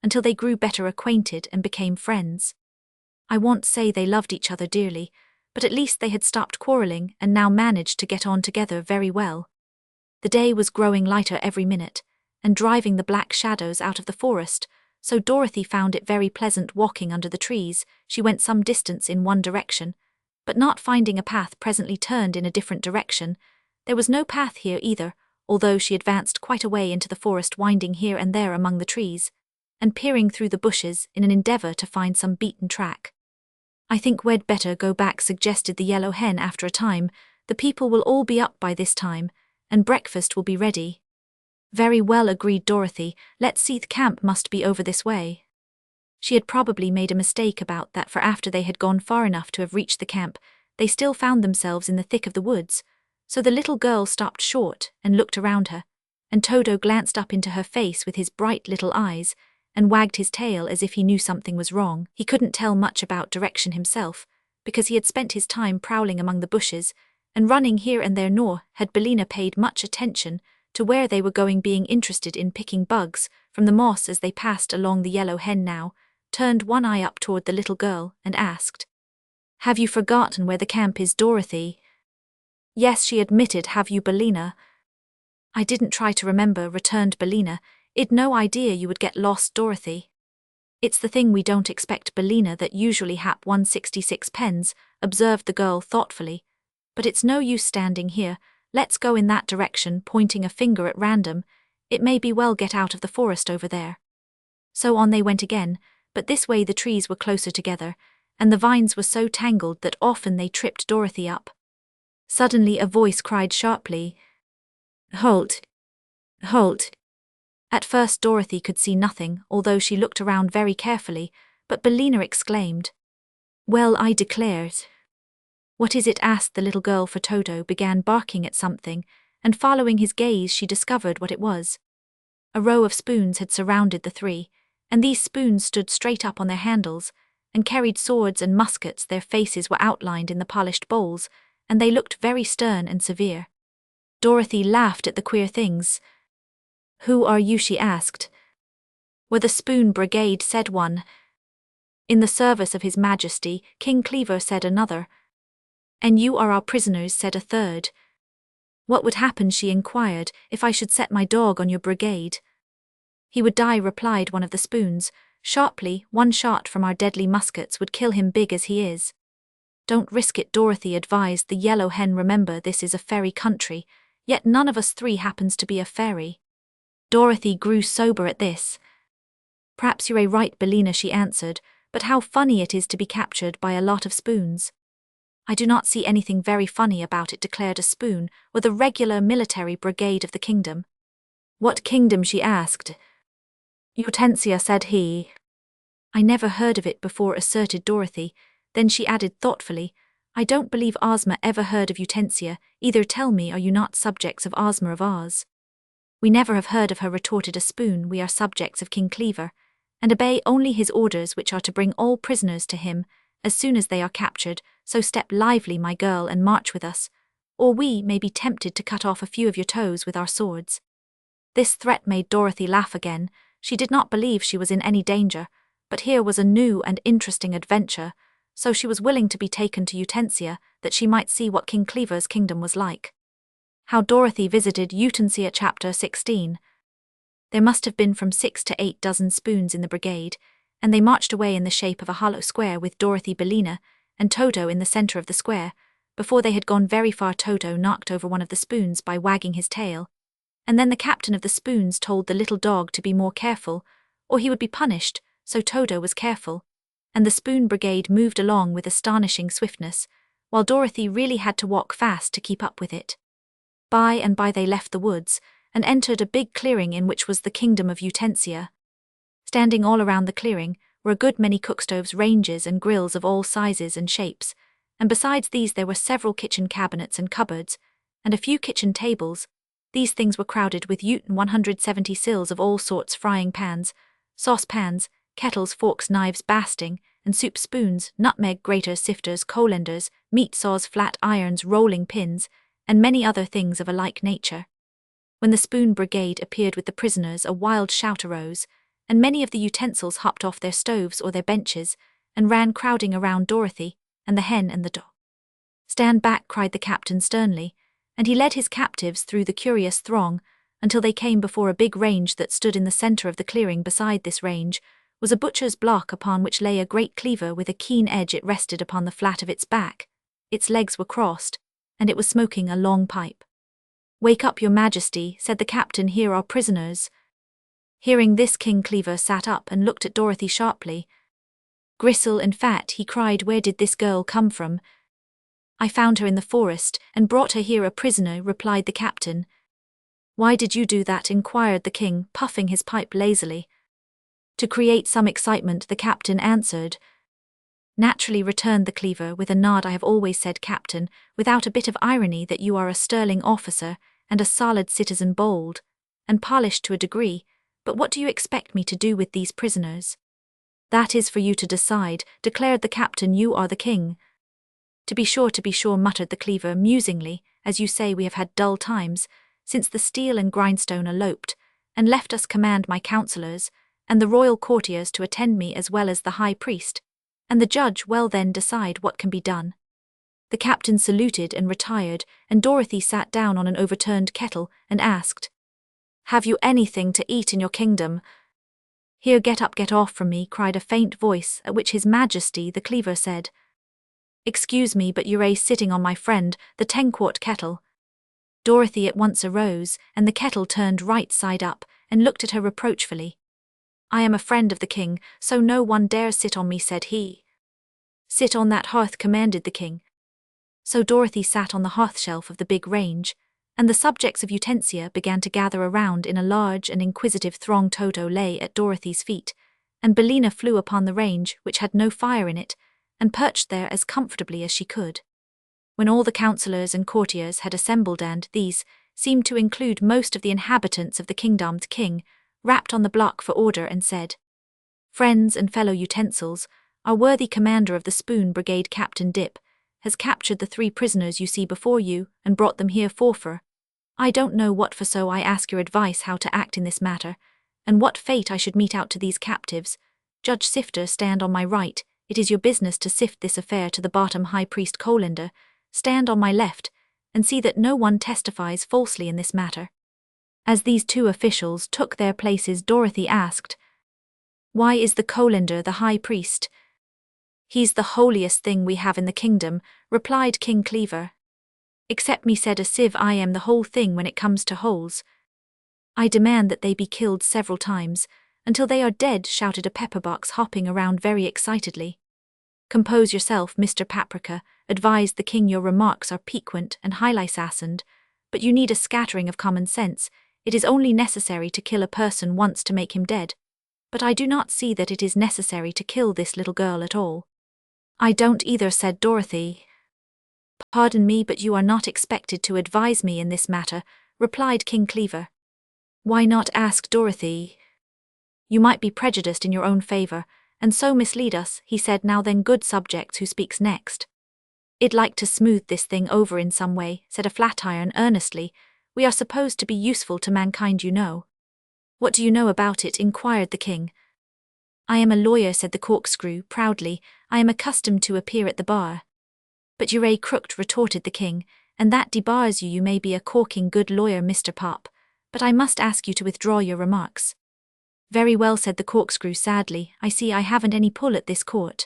until they grew better acquainted and became friends. I won't say they loved each other dearly, but at least they had stopped quarreling and now managed to get on together very well. The day was growing lighter every minute, and driving the black shadows out of the forest, so Dorothy found it very pleasant walking under the trees. She went some distance in one direction, but not finding a path presently turned in a different direction. There was no path here either, although she advanced quite a way into the forest, winding here and there among the trees, and peering through the bushes in an endeavor to find some beaten track. "I think we'd better go back," suggested the yellow hen after a time. "The people will all be up by this time, and breakfast will be ready." "Very well," agreed Dorothy. "Let's see, the camp must be over this way." She had probably made a mistake about that, for after they had gone far enough to have reached the camp, they still found themselves in the thick of the woods, so the little girl stopped short and looked around her, and Toto glanced up into her face with his bright little eyes and wagged his tail as if he knew something was wrong. He couldn't tell much about direction himself, because he had spent his time prowling among the bushes and running here and there, nor had Bellina paid much attention to where they were going, being interested in picking bugs from the moss as they passed along. The yellow hen now turned one eye up toward the little girl and asked, "Have you forgotten where the camp is, Dorothy?" "Yes," she admitted. "Have you, Bellina?" "I didn't try to remember," returned Bellina. "I'd no idea you would get lost, Dorothy." "It's the thing we don't expect, Bellina, that usually hap 166 pens, observed the girl thoughtfully. "But it's no use standing here. Let's go in that direction," pointing a finger at random. "It may be well get out of the forest over there." So on they went again, but this way the trees were closer together, and the vines were so tangled that often they tripped Dorothy up. Suddenly a voice cried sharply, "Halt! Halt!" At first Dorothy could see nothing, although she looked around very carefully, but Bellina exclaimed, "Well, I declare!" "What is it?" asked the little girl, for Toto began barking at something, and following his gaze she discovered what it was. A row of spoons had surrounded the three, and these spoons stood straight up on their handles, and carried swords and muskets. Their faces were outlined in the polished bowls, and they looked very stern and severe. Dorothy laughed at the queer things. "Who are you?" she asked. "We're the Spoon Brigade," said one. "In the service of His Majesty, King Cleaver," said another. "And you are our prisoners," said a third. "What would happen," she inquired, "if I should set my dog on your brigade?" He would die, replied one of the spoons, sharply. One shot from our deadly muskets would kill him, big as he is. Don't risk it, Dorothy advised the yellow hen. Remember, this is a fairy country, yet none of us three happens to be a fairy. Dorothy grew sober at this. Perhaps you're right, Bellina, she answered, but how funny it is to be captured by a lot of spoons. I do not see anything very funny about it, declared a spoon, or the regular military brigade of the kingdom. What kingdom? She asked. Utensia, said he. I never heard of it before, asserted Dorothy. Then she added thoughtfully, I don't believe Ozma ever heard of Utensia, either. Tell me, are you not subjects of Ozma of Oz? We never have heard of her, retorted a spoon. We are subjects of King Cleaver, and obey only his orders, which are to bring all prisoners to him as soon as they are captured. So step lively, my girl, and march with us, or we may be tempted to cut off a few of your toes with our swords. This threat made Dorothy laugh again. She did not believe she was in any danger, but here was a new and interesting adventure, so she was willing to be taken to Utensia, that she might see what King Cleaver's kingdom was like. How Dorothy visited Utensia. Chapter 16. There must have been from 6 to 8 dozen spoons in the brigade, and they marched away in the shape of a hollow square with Dorothy, Bellina, and Toto in the center of the square. Before they had gone very far, Toto knocked over one of the spoons by wagging his tail, and then the captain of the spoons told the little dog to be more careful, or he would be punished. So Toto was careful, and the spoon brigade moved along with astonishing swiftness, while Dorothy really had to walk fast to keep up with it. By and by they left the woods, and entered a big clearing in which was the kingdom of Utensia. Standing all around the clearing were a good many cookstoves, ranges, and grills of all sizes and shapes, and besides these there were several kitchen cabinets and cupboards, and a few kitchen tables. These things were crowded with 170 sills of all sorts, frying pans, saucepans, kettles, forks, knives, basting, and soup spoons, nutmeg graters, sifters, colanders, meat saws, flat irons, rolling pins, and many other things of a like nature. When the spoon brigade appeared with the prisoners, a wild shout arose, and many of the utensils hopped off their stoves or their benches, and ran crowding around Dorothy, and the hen and the dog. Stand back, cried the captain sternly, and he led his captives through the curious throng, until they came before a big range that stood in the center of the clearing. Beside this range was a butcher's block upon which lay a great cleaver with a keen edge. It rested upon the flat of its back, its legs were crossed, and it was smoking a long pipe. Wake up, your majesty, said the captain, here are prisoners. Hearing this, King Cleaver sat up and looked at Dorothy sharply. Gristle and fat, he cried, where did this girl come from? I found her in the forest, and brought her here a prisoner, replied the captain. Why did you do that? Inquired the king, puffing his pipe lazily. To create some excitement, the captain answered. Naturally, returned the cleaver with a nod. I have always said, captain, without a bit of irony, that you are a sterling officer, and a solid citizen, bold and polished to a degree, but what do you expect me to do with these prisoners? That is for you to decide, declared the captain. You are the king. To be sure, muttered the cleaver musingly. As you say, we have had dull times, since the steel and grindstone eloped, and left us command my councillors, and the royal courtiers to attend me, as well as the high priest, and the judge. Well then, decide what can be done. The captain saluted and retired, and Dorothy sat down on an overturned kettle and asked, Have you anything to eat in your kingdom? Here, get up, get off from me, cried a faint voice, at which His Majesty the cleaver said, Excuse me, but you're sitting on my friend, the 10-quart kettle. Dorothy at once arose, and the kettle turned right side up, and looked at her reproachfully. I am a friend of the king, so no one dare sit on me, said he. Sit on that hearth, commanded the king. So Dorothy sat on the hearth shelf of the big range, and the subjects of Utensia began to gather around in a large and inquisitive throng. Toto lay at Dorothy's feet, and Bellina flew upon the range, which had no fire in it, and perched there as comfortably as she could. When all the councillors and courtiers had assembled, and these seemed to include most of the inhabitants of the kingdom, the king rapped on the block for order and said, Friends and fellow utensils, our worthy commander of the spoon brigade, Captain Dip, has captured the 3 prisoners you see before you, and brought them here for. I don't know what for, so I ask your advice how to act in this matter, and what fate I should mete out to these captives. Judge Sifter, stand on my right. It is your business to sift this affair to the bottom. High Priest Colander, stand on my left, and see that no one testifies falsely in this matter. As these two officials took their places, Dorothy asked, "Why is the Colander the high priest?" "He's the holiest thing we have in the kingdom," replied King Cleaver. "Except me," said a sieve, "I am the whole thing when it comes to holes." "I demand that they be killed several times, until they are dead," shouted a pepperbox, hopping around very excitedly. "Compose yourself, Mr. Paprika," advised the king. "Your remarks are piquant and highly assassined, but you need a scattering of common sense. It is only necessary to kill a person once to make him dead. But I do not see that it is necessary to kill this little girl at all." "I don't either," said Dorothy. "Pardon me, but you are not expected to advise me in this matter," replied King Cleaver. "Why not?" asked Dorothy. "You might be prejudiced in your own favor, and so mislead us," he said. "Now then, good subjects, who speaks next?" "I'd like to smooth this thing over in some way," said a flatiron earnestly. "We are supposed to be useful to mankind, you know." "What do you know about it?" inquired the king. "I am a lawyer," said the corkscrew proudly. "I am accustomed to appear at the bar." "But you're a crooked," retorted the king, "and that debars you. You may be a corking good lawyer, Mr. Pop, but I must ask you to withdraw your remarks." "Very well," said the corkscrew sadly. "I see I haven't any pull at this court."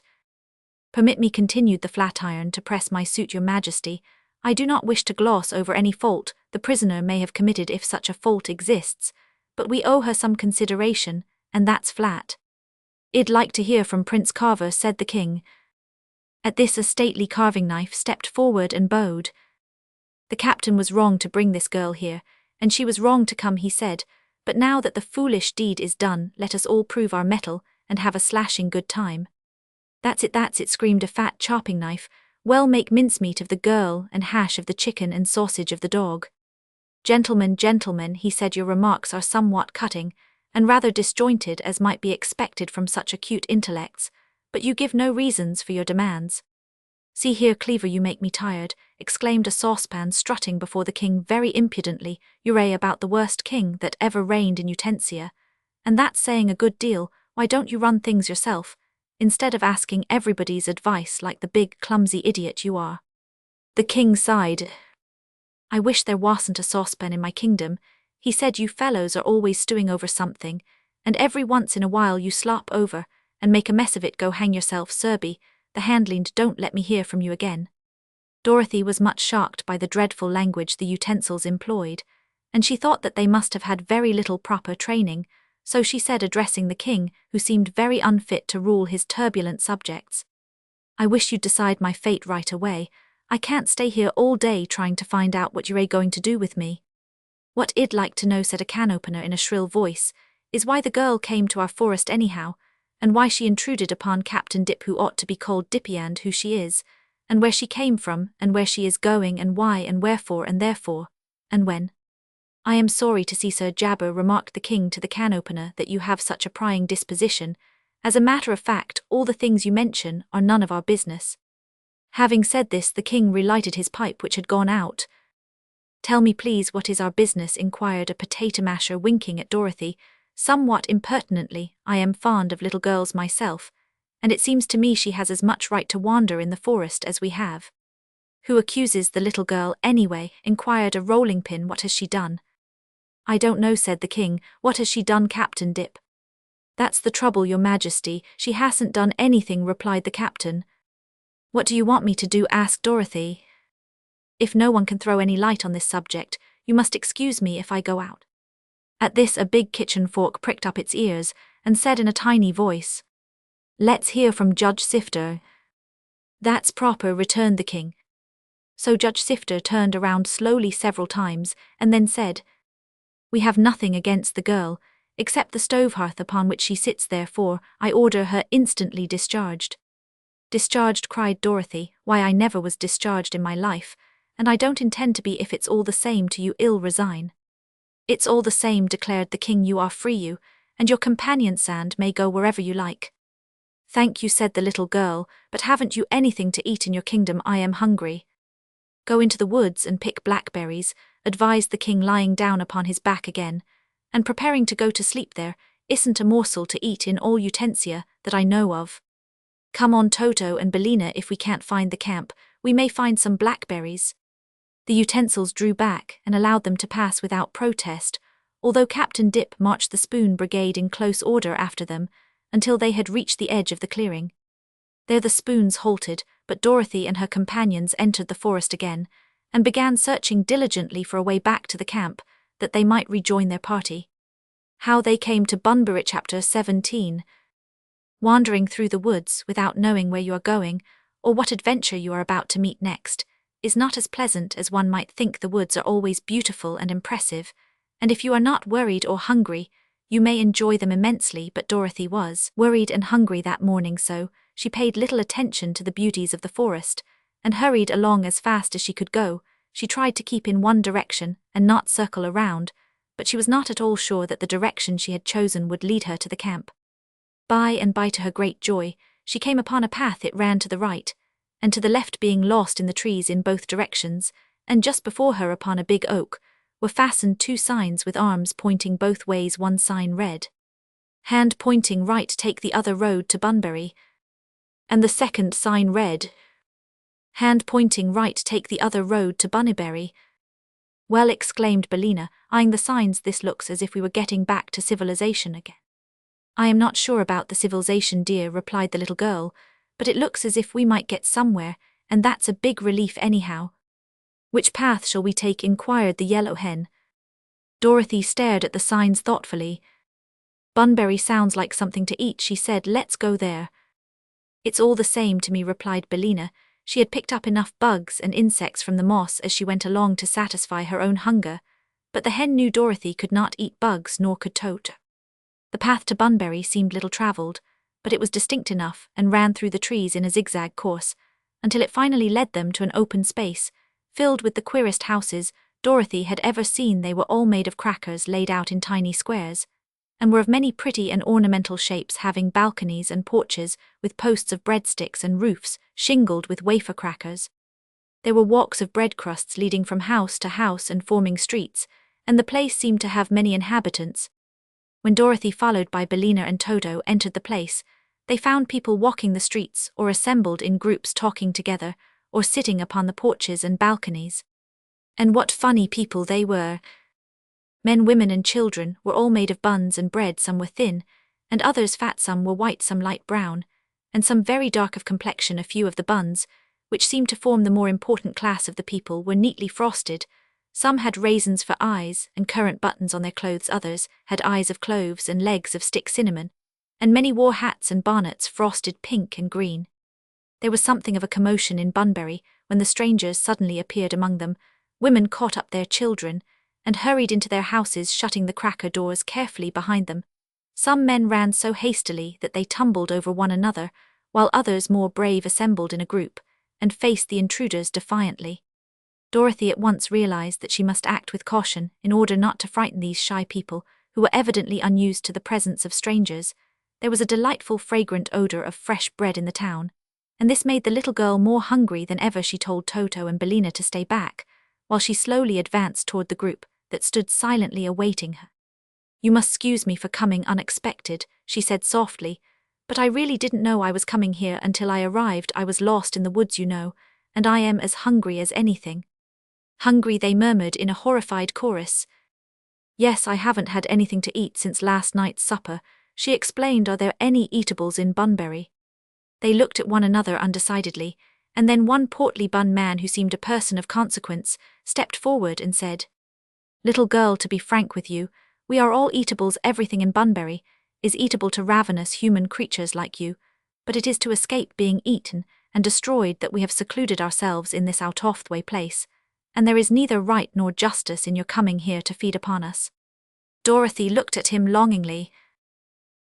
"Permit me," continued the flatiron, "to press my suit, your majesty. I do not wish to gloss over any fault the prisoner may have committed, if such a fault exists, but we owe her some consideration, and that's flat." "I'd like to hear from Prince Carver," said the king. At this a stately carving knife stepped forward and bowed. "The captain was wrong to bring this girl here, and she was wrong to come," he said, "but now that the foolish deed is done, let us all prove our mettle and have a slashing good time." That's it," screamed a fat chopping knife. "Well, make mincemeat of the girl and hash of the chicken and sausage of the dog." Gentlemen," he said, "your remarks are somewhat cutting, and rather disjointed, as might be expected from such acute intellects, but you give no reasons for your demands." "See here, Cleaver, you make me tired," exclaimed a saucepan, strutting before the king very impudently. "You're about the worst king that ever reigned in Utensia, and that's saying a good deal. Why don't you run things yourself, instead of asking everybody's advice like the big clumsy idiot you are?" The king sighed. "I wish there wasn't a saucepan in my kingdom," he said. "You fellows are always stewing over something, and every once in a while you slop over and make a mess of it. Go hang yourself, Serby. The handling, don't let me hear from you again." Dorothy was much shocked by the dreadful language the utensils employed, and she thought that they must have had very little proper training, so she said, addressing the king, who seemed very unfit to rule his turbulent subjects, "I wish you'd decide my fate right away. I can't stay here all day trying to find out what you're going to do with me." "What I'd like to know," said a can-opener in a shrill voice, "is why the girl came to our forest anyhow, and why she intruded upon Captain Dip, who ought to be called Dippy, and who she is, and where she came from, and where she is going, and why, and wherefore, and therefore, and when." "I am sorry to see, Sir Jabber," remarked the king to the can-opener, "that you have such a prying disposition. As a matter of fact, all the things you mention are none of our business." Having said this, the king relighted his pipe, which had gone out. "Tell me, please, what is our business?" inquired a potato masher, winking at Dorothy somewhat impertinently. "I am fond of little girls myself, and it seems to me she has as much right to wander in the forest as we have." "Who accuses the little girl, anyway?" inquired a rolling pin. "What has she done?" "I don't know," said the king. "What has she done, Captain Dip?" "That's the trouble, your majesty. She hasn't done anything," replied the captain. "What do you want me to do?" asked Dorothy. "If no one can throw any light on this subject, you must excuse me if I go out." At this a big kitchen fork pricked up its ears and said in a tiny voice, "Let's hear from Judge Sifter." "That's proper," returned the king. So Judge Sifter turned around slowly several times and then said, "We have nothing against the girl, except the stove hearth upon which she sits, therefore I order her instantly discharged." "Discharged?" cried Dorothy. "Why, I never was discharged in my life, and I don't intend to be if it's all the same to you. I'll resign." "It's all the same," declared the king. "You are free, you, and your companion Sand may go wherever you like." "Thank you," said the little girl, "but haven't you anything to eat in your kingdom? I am hungry." "Go into the woods and pick blackberries," advised the king, lying down upon his back again, and preparing to go to sleep. "There isn't a morsel to eat in all Utensia that I know of. Come on, Toto and Bellina, if we can't find the camp, we may find some blackberries." The utensils drew back and allowed them to pass without protest, although Captain Dip marched the Spoon Brigade in close order after them until they had reached the edge of the clearing. There the Spoons halted, but Dorothy and her companions entered the forest again and began searching diligently for a way back to the camp that they might rejoin their party. How they came to Bunbury. Chapter 17. Wandering through the woods without knowing where you are going or what adventure you are about to meet next is not as pleasant as one might think. The woods are always beautiful and impressive, and if you are not worried or hungry, you may enjoy them immensely. But Dorothy was worried and hungry that morning, so she paid little attention to the beauties of the forest and hurried along as fast as she could go. She tried to keep in one direction and not circle around, but she was not at all sure that the direction she had chosen would lead her to the camp. By and by, to her great joy, she came upon a path. It ran to the right and to the left, being lost in the trees in both directions, and just before her upon a big oak were fastened two signs with arms pointing both ways. One sign read, "Hand pointing right, take the other road to Bunbury," and the second sign read, "Hand pointing right, take the other road to Bunbury." "Well," exclaimed Bellina, eyeing the signs, "this looks as if we were getting back to civilization again." "I am not sure about the civilization, dear," replied the little girl, "but it looks as if we might get somewhere, and that's a big relief anyhow." "Which path shall we take?" inquired the yellow hen. Dorothy stared at the signs thoughtfully. "Bunbury sounds like something to eat," she said. "Let's go there." "It's all the same to me," replied Bellina. She had picked up enough bugs and insects from the moss as she went along to satisfy her own hunger, but the hen knew Dorothy could not eat bugs, nor could Toto. The path to Bunbury seemed little travelled, but it was distinct enough and ran through the trees in a zigzag course until it finally led them to an open space filled with the queerest houses Dorothy had ever seen. They were all made of crackers laid out in tiny squares, and were of many pretty and ornamental shapes, having balconies and porches with posts of breadsticks and roofs shingled with wafer crackers. There were walks of bread crusts leading from house to house and forming streets, and the place seemed to have many inhabitants. When Dorothy, followed by Bellina and Toto, entered the place, they found people walking the streets or assembled in groups talking together or sitting upon the porches and balconies. And what funny people they were! Men, women, and children were all made of buns and bread. Some were thin, and others fat. Some were white, some light brown, and some very dark of complexion. A few of the buns, which seemed to form the more important class of the people, were neatly frosted. Some had raisins for eyes and currant buttons on their clothes. Others had eyes of cloves and legs of stick cinnamon, and many wore hats and bonnets frosted pink and green. There was something of a commotion in Bunbury when the strangers suddenly appeared among them. Women caught up their children and hurried into their houses, shutting the cracker doors carefully behind them. Some men ran so hastily that they tumbled over one another, while others, more brave, assembled in a group and faced the intruders defiantly. Dorothy at once realized that she must act with caution in order not to frighten these shy people who were evidently unused to the presence of strangers. There was a delightful fragrant odor of fresh bread in the town, and this made the little girl more hungry than ever. She told Toto and Bellina to stay back, while she slowly advanced toward the group that stood silently awaiting her. "You must excuse me for coming unexpected," she said softly, "but I really didn't know I was coming here until I arrived. I was lost in the woods, you know, and I am as hungry as anything." "Hungry?" they murmured in a horrified chorus. "Yes, I haven't had anything to eat since last night's supper," she explained. "Are there any eatables in Bunbury?" They looked at one another undecidedly, and then one portly bun man, who seemed a person of consequence, stepped forward and said, "Little girl, to be frank with you, we are all eatables. Everything in Bunbury is eatable to ravenous human creatures like you, but it is to escape being eaten and destroyed that we have secluded ourselves in this out-of-the-way place, and there is neither right nor justice in your coming here to feed upon us." Dorothy looked at him longingly.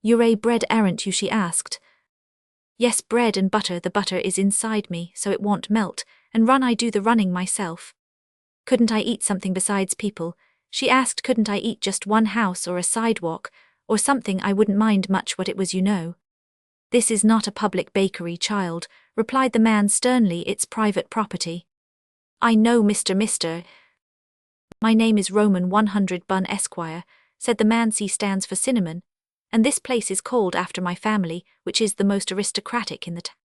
"You're a bread, aren't you?" she asked. "Yes, bread and butter. The butter is inside me, so it won't melt, and I do the running myself." "Couldn't I eat something besides people?" she asked. "Couldn't I eat just one house or a sidewalk, or something? I wouldn't mind much what it was, you know." "This is not a public bakery, child," replied the man sternly. "It's private property." "I know, Mr. My name is Roman 100 Bun Esquire," said the man. "C stands for cinnamon, and this place is called after my family, which is the most aristocratic in the town."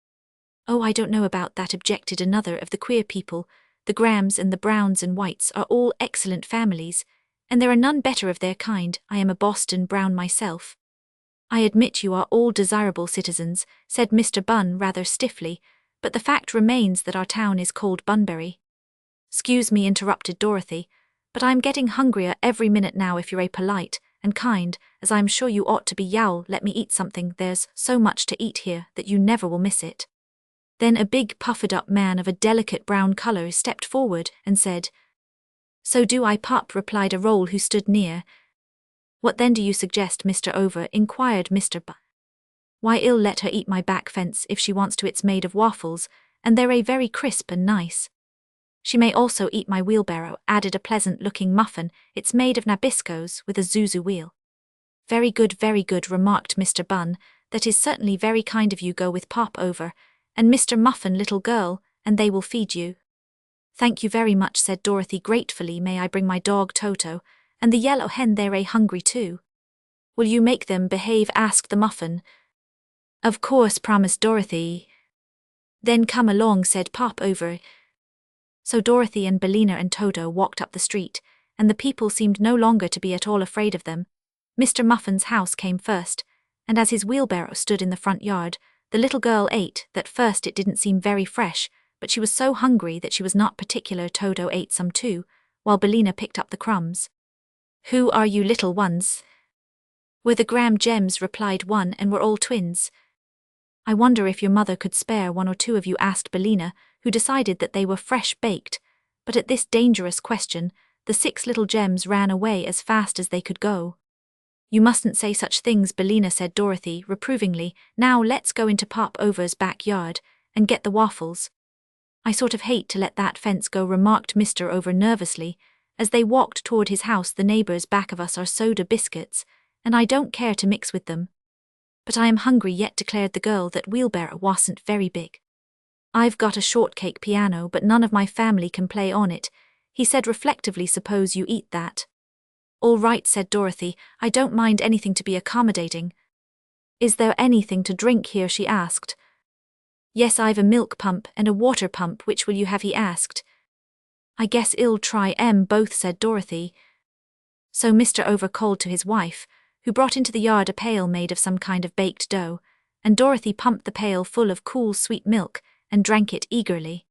"Oh, I don't know about that," objected another of the queer people. "The Grahams and the Browns and Whites are all excellent families, and there are none better of their kind. I am a Boston Brown myself." "I admit you are all desirable citizens," said Mr. Bunn rather stiffly, "but the fact remains that our town is called Bunbury." "'Scuse me," interrupted Dorothy, "but I'm getting hungrier every minute now. If you're a polite and kind, as I'm sure you ought to be, yowl, let me eat something. There's so much to eat here that you never will miss it." Then a big puffed-up man of a delicate brown color stepped forward and said, "So do I, Pup," replied a Roll who stood near. "What then do you suggest, Mr. Over?" inquired Mr. B. "Why, I'll let her eat my back fence if she wants to. It's made of waffles, and they're a very crisp and nice." "She may also eat my wheelbarrow," added a pleasant-looking muffin. "It's made of Nabiscos with a Zuzu wheel." Very good," remarked Mr. Bunn. "That is certainly very kind of you. Go with Pop Over and Mr. Muffin, little girl, and they will feed you." "Thank you very much," said Dorothy gratefully. "May I bring my dog Toto and the yellow hen? They're a hungry too." "Will you make them behave?" asked the muffin. "Of course," promised Dorothy. "Then come along," said Pop Over. So Dorothy and Bellina and Toto walked up the street, and the people seemed no longer to be at all afraid of them. Mr. Muffin's house came first, and as his wheelbarrow stood in the front yard, the little girl ate. At first it didn't seem very fresh, but she was so hungry that she was not particular. Toto ate some too, while Bellina picked up the crumbs. "Who are you little ones?" "We're the Graham Gems," replied one, "and we're all twins." "I wonder if your mother could spare one or two of you?" asked Bellina, who decided that they were fresh-baked. But at this dangerous question, the 6 little gems ran away as fast as they could go. "You mustn't say such things, Bellina," said Dorothy reprovingly. "Now let's go into Pop Over's backyard and get the waffles." "I sort of hate to let that fence go," remarked Mr. Over nervously. "As they walked toward his house, the neighbors back of us are soda biscuits, and I don't care to mix with them." "But I am hungry yet," declared the girl. "That wheelbarrow wasn't very big." "I've got a shortcake piano, but none of my family can play on it," he said reflectively. "Suppose you eat that." "All right," said Dorothy. "I don't mind anything to be accommodating." "Is there anything to drink here?" she asked. "Yes, I've a milk pump and a water pump. Which will you have?" he asked. "I guess I'll try both," said Dorothy. So Mr. Over called to his wife, who brought into the yard a pail made of some kind of baked dough, and Dorothy pumped the pail full of cool sweet milk and drank it eagerly.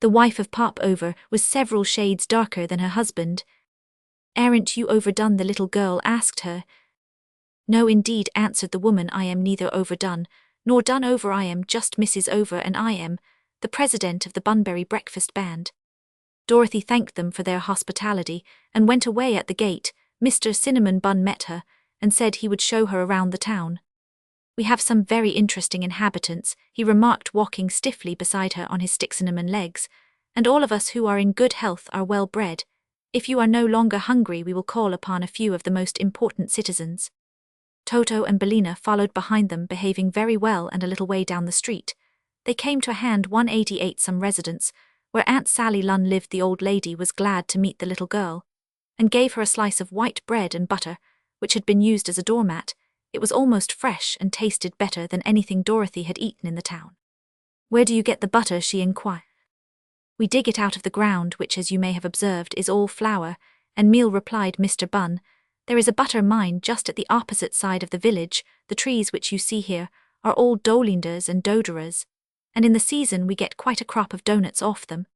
The wife of Pop Over was several shades darker than her husband. "Aren't you overdone?" the little girl asked her. "No indeed," answered the woman. "I am neither overdone nor done over. I am just Mrs. Over, and I am the president of the Bunbury Breakfast Band." Dorothy thanked them for their hospitality and went away. At the gate, Mr. Cinnamon Bun met her and said he would show her around the town. "We have some very interesting inhabitants," he remarked, walking stiffly beside her on his stick cinnamon legs, "and all of us who are in good health are well bred. If you are no longer hungry, we will call upon a few of the most important citizens." Toto and Bellina followed behind them, behaving very well, and a little way down the street they came to a hand 188 some residence, where Aunt Sally Lunn lived. The old lady was glad to meet the little girl, and gave her a slice of white bread and butter, which had been used as a doormat. It was almost fresh and tasted better than anything Dorothy had eaten in the town. "Where do you get the butter?" she inquired. "We dig it out of the ground, which, as you may have observed, is all flour and meal," replied Mr. Bunn. "There is a butter mine just at the opposite side of the village. The trees which you see here are all dolinders and doderas, and in the season we get quite a crop of doughnuts off them."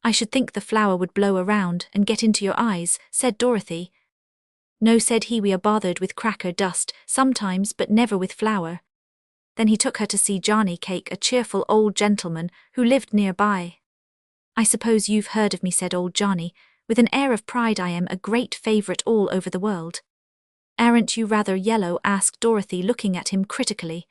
"I should think the flour would blow around and get into your eyes," said Dorothy. "No," said he, "we are bothered with cracker dust sometimes, but never with flour." Then he took her to see Johnny Cake, a cheerful old gentleman who lived nearby. "I suppose you've heard of me," said old Johnny, with an air of pride. "I am a great favorite all over the world." "Aren't you rather yellow?" asked Dorothy, looking at him critically.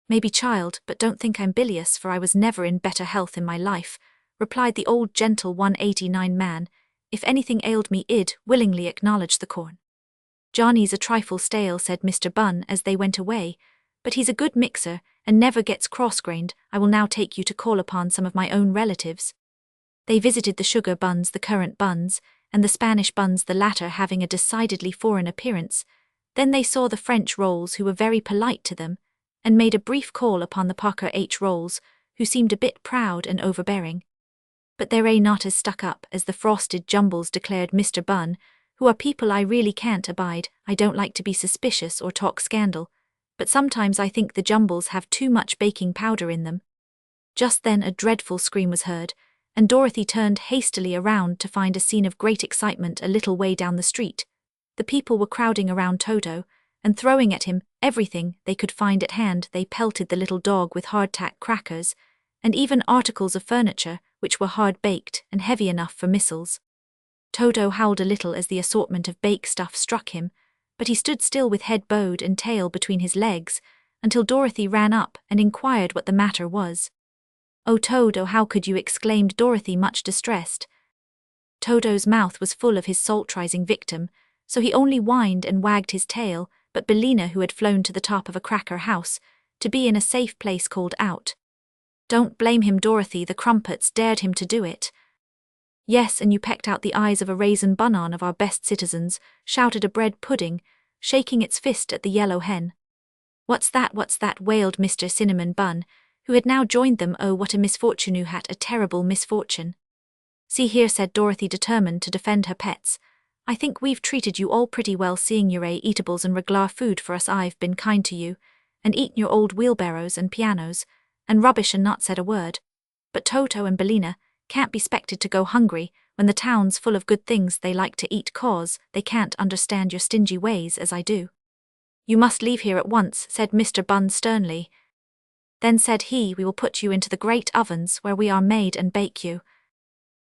"Maybe, child, but don't think I'm bilious, for I was never in better health in my life," replied the old gentle 189 man. "If anything ailed me, I'd willingly acknowledge the corn." "Johnny's a trifle stale," said Mr. Bunn as they went away, "but he's a good mixer and never gets cross-grained. I will now take you to call upon some of my own relatives." They visited the sugar buns, the currant buns, and the Spanish buns, the latter having a decidedly foreign appearance. Then they saw the French rolls, who were very polite to them, and made a brief call upon the Parker H. rolls, who seemed a bit proud and overbearing. "But they're not as stuck up as the frosted jumbles," declared Mr. Bunn, who who are people I really can't abide. I don't like to be suspicious or talk scandal, but sometimes I think the jumbles have too much baking powder in them." Just then a dreadful scream was heard, and Dorothy turned hastily around to find a scene of great excitement a little way down the street. The people were crowding around Toto, and throwing at him everything they could find at hand. They pelted the little dog with hardtack crackers, and even articles of furniture which were hard-baked and heavy enough for missiles. Toto howled a little as the assortment of bake stuff struck him, but he stood still with head bowed and tail between his legs, until Dorothy ran up and inquired what the matter was. "Oh, Toto, how could you?" exclaimed Dorothy, much distressed. Toto's mouth was full of his salt-rising victim, so he only whined and wagged his tail, but Billina, who had flown to the top of a cracker house, to be in a safe place, called out. "Don't blame him, Dorothy, the crumpets dared him to do it." "Yes, and you pecked out the eyes of a raisin bun of our best citizens," shouted a bread pudding, shaking its fist at the yellow hen. What's that, wailed Mr. Cinnamon Bun, who had now joined them. "Oh, what a misfortune, you had a terrible misfortune." "See here," said Dorothy, determined to defend her pets. "I think we've treated you all pretty well, seeing you're eatables and reglar food for us. I've been kind to you, and eaten your old wheelbarrows and pianos, and rubbish, and not said a word. But Toto and Billina can't be expected to go hungry when the town's full of good things they like to eat, 'cause they can't understand your stingy ways as I do." "You must leave here at once," said Mr. Bun sternly. Then said he, "We will put you into the great ovens where we are made and bake you."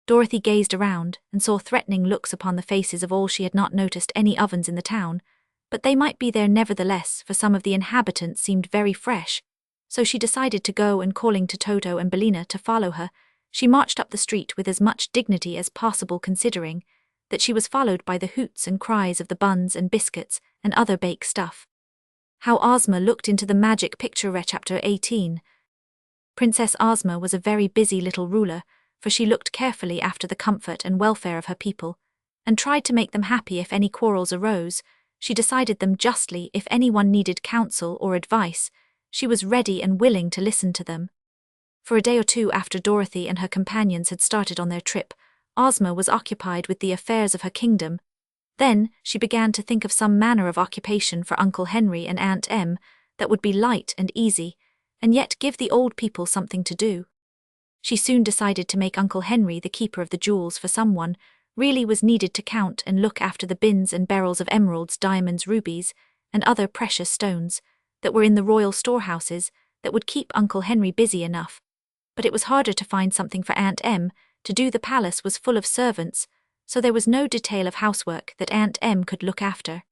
Dorothy gazed around and saw threatening looks upon the faces of all. She had not noticed any ovens in the town, but they might be there nevertheless, for some of the inhabitants seemed very fresh. So she decided to go, and calling to Toto and Billina to follow her, she marched up the street with as much dignity as possible, considering that she was followed by the hoots and cries of the buns and biscuits and other baked stuff. How Ozma looked into the magic picture. Chapter 18. Princess Ozma was a very busy little ruler, for she looked carefully after the comfort and welfare of her people, and tried to make them happy. If any quarrels arose, she decided them justly. If anyone needed counsel or advice, she was ready and willing to listen to them. For a day or two after Dorothy and her companions had started on their trip, Ozma was occupied with the affairs of her kingdom. Then she began to think of some manner of occupation for Uncle Henry and Aunt Em that would be light and easy, and yet give the old people something to do. She soon decided to make Uncle Henry the keeper of the jewels, for someone really was needed to count and look after the bins and barrels of emeralds, diamonds, rubies, and other precious stones that were in the royal storehouses that would keep Uncle Henry busy enough. But it was harder to find something for Aunt Em to do. The palace was full of servants, so there was no detail of housework that Aunt Em could look after.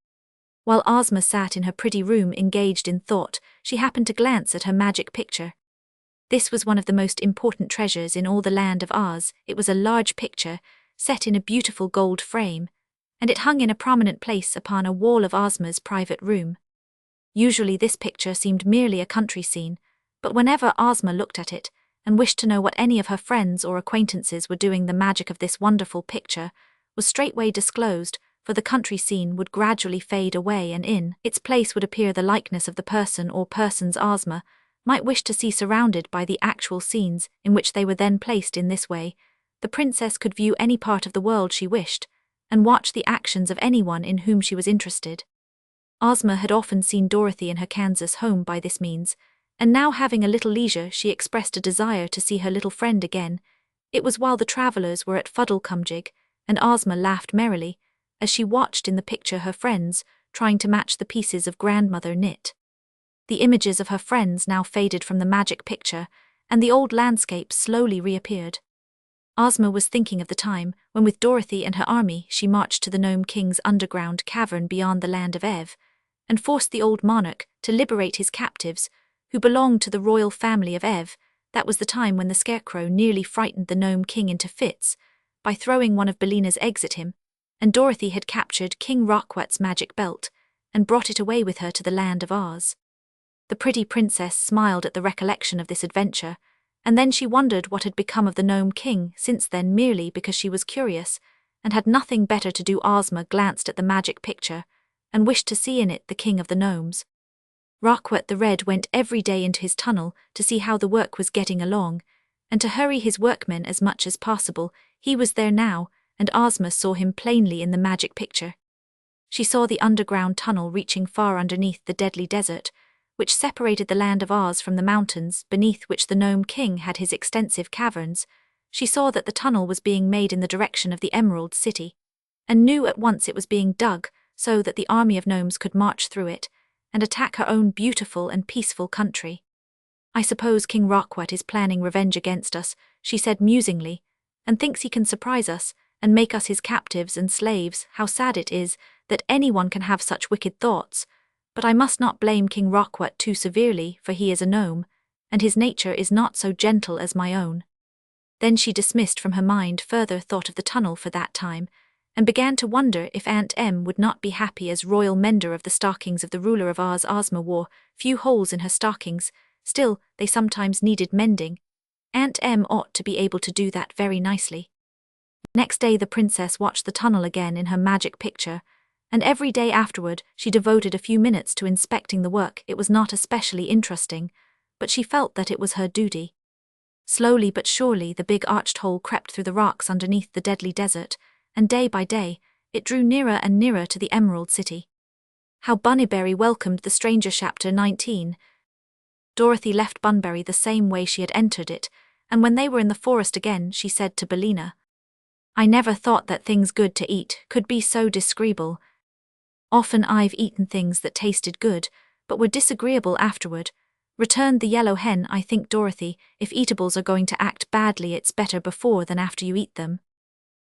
While Ozma sat in her pretty room engaged in thought, she happened to glance at her magic picture. This was one of the most important treasures in all the land of Oz. It was a large picture, set in a beautiful gold frame, and it hung in a prominent place upon a wall of Ozma's private room. Usually this picture seemed merely a country scene, but whenever Ozma looked at it, and wished to know what any of her friends or acquaintances were doing, the magic of this wonderful picture was straightway disclosed, for the country scene would gradually fade away, and in its place would appear the likeness of the person or persons Ozma might wish to see surrounded by the actual scenes in which they were then placed. In this way, the princess could view any part of the world she wished, and watch the actions of anyone in whom she was interested. Ozma had often seen Dorothy in her Kansas home by this means, and now, having a little leisure, she expressed a desire to see her little friend again. It was while the travelers were at Fuddlecumjig, and Ozma laughed merrily as she watched in the picture her friends trying to match the pieces of grandmother knit. The images of her friends now faded from the magic picture, and the old landscape slowly reappeared. Ozma was thinking of the time when, with Dorothy and her army, she marched to the Gnome King's underground cavern beyond the land of Ev, and forced the old monarch to liberate his captives, who belonged to the royal family of Ev. That was the time when the Scarecrow nearly frightened the Gnome King into fits by throwing one of Billina's eggs at him, and Dorothy had captured King Rockwat's magic belt and brought it away with her to the land of Oz. The pretty princess smiled at the recollection of this adventure, and then she wondered what had become of the Gnome King since then, merely because she was curious and had nothing better to do. Ozma glanced at the magic picture and wished to see in it the King of the Gnomes. Rockwat the Red went every day into his tunnel to see how the work was getting along, and to hurry his workmen as much as possible. He was there now, and Ozma saw him plainly in the magic picture. She saw the underground tunnel reaching far underneath the deadly desert, which separated the land of Oz from the mountains beneath which the Gnome King had his extensive caverns. She saw that the tunnel was being made in the direction of the Emerald City, and knew at once it was being dug so that the army of gnomes could march through it and attack her own beautiful and peaceful country. "I suppose King Rockwood is planning revenge against us," she said musingly, "and thinks he can surprise us and make us his captives and slaves. How sad it is that anyone can have such wicked thoughts. But I must not blame King Rockwood too severely, for he is a gnome, and his nature is not so gentle as my own." Then she dismissed from her mind further thought of the tunnel for that time, and began to wonder if Aunt Em would not be happy as royal mender of the stockings of the ruler of Oz. Ozma wore few holes in her stockings, still they sometimes needed mending. Aunt Em ought to be able to do that very nicely. Next day the princess watched the tunnel again in her magic picture, and every day afterward she devoted a few minutes to inspecting the work. It was not especially interesting, but she felt that it was her duty. Slowly but surely the big arched hole crept through the rocks underneath the deadly desert, and day by day it drew nearer and nearer to the Emerald City. How Bunnyberry welcomed the stranger. Chapter 19. Dorothy left Bunbury the same way she had entered it, and when they were in the forest again she said to Billina, "I never thought that things good to eat could be so disagreeable. Often I've eaten things that tasted good, but were disagreeable afterward," returned the yellow hen. "I think, Dorothy, if eatables are going to act badly it's better before than after you eat them."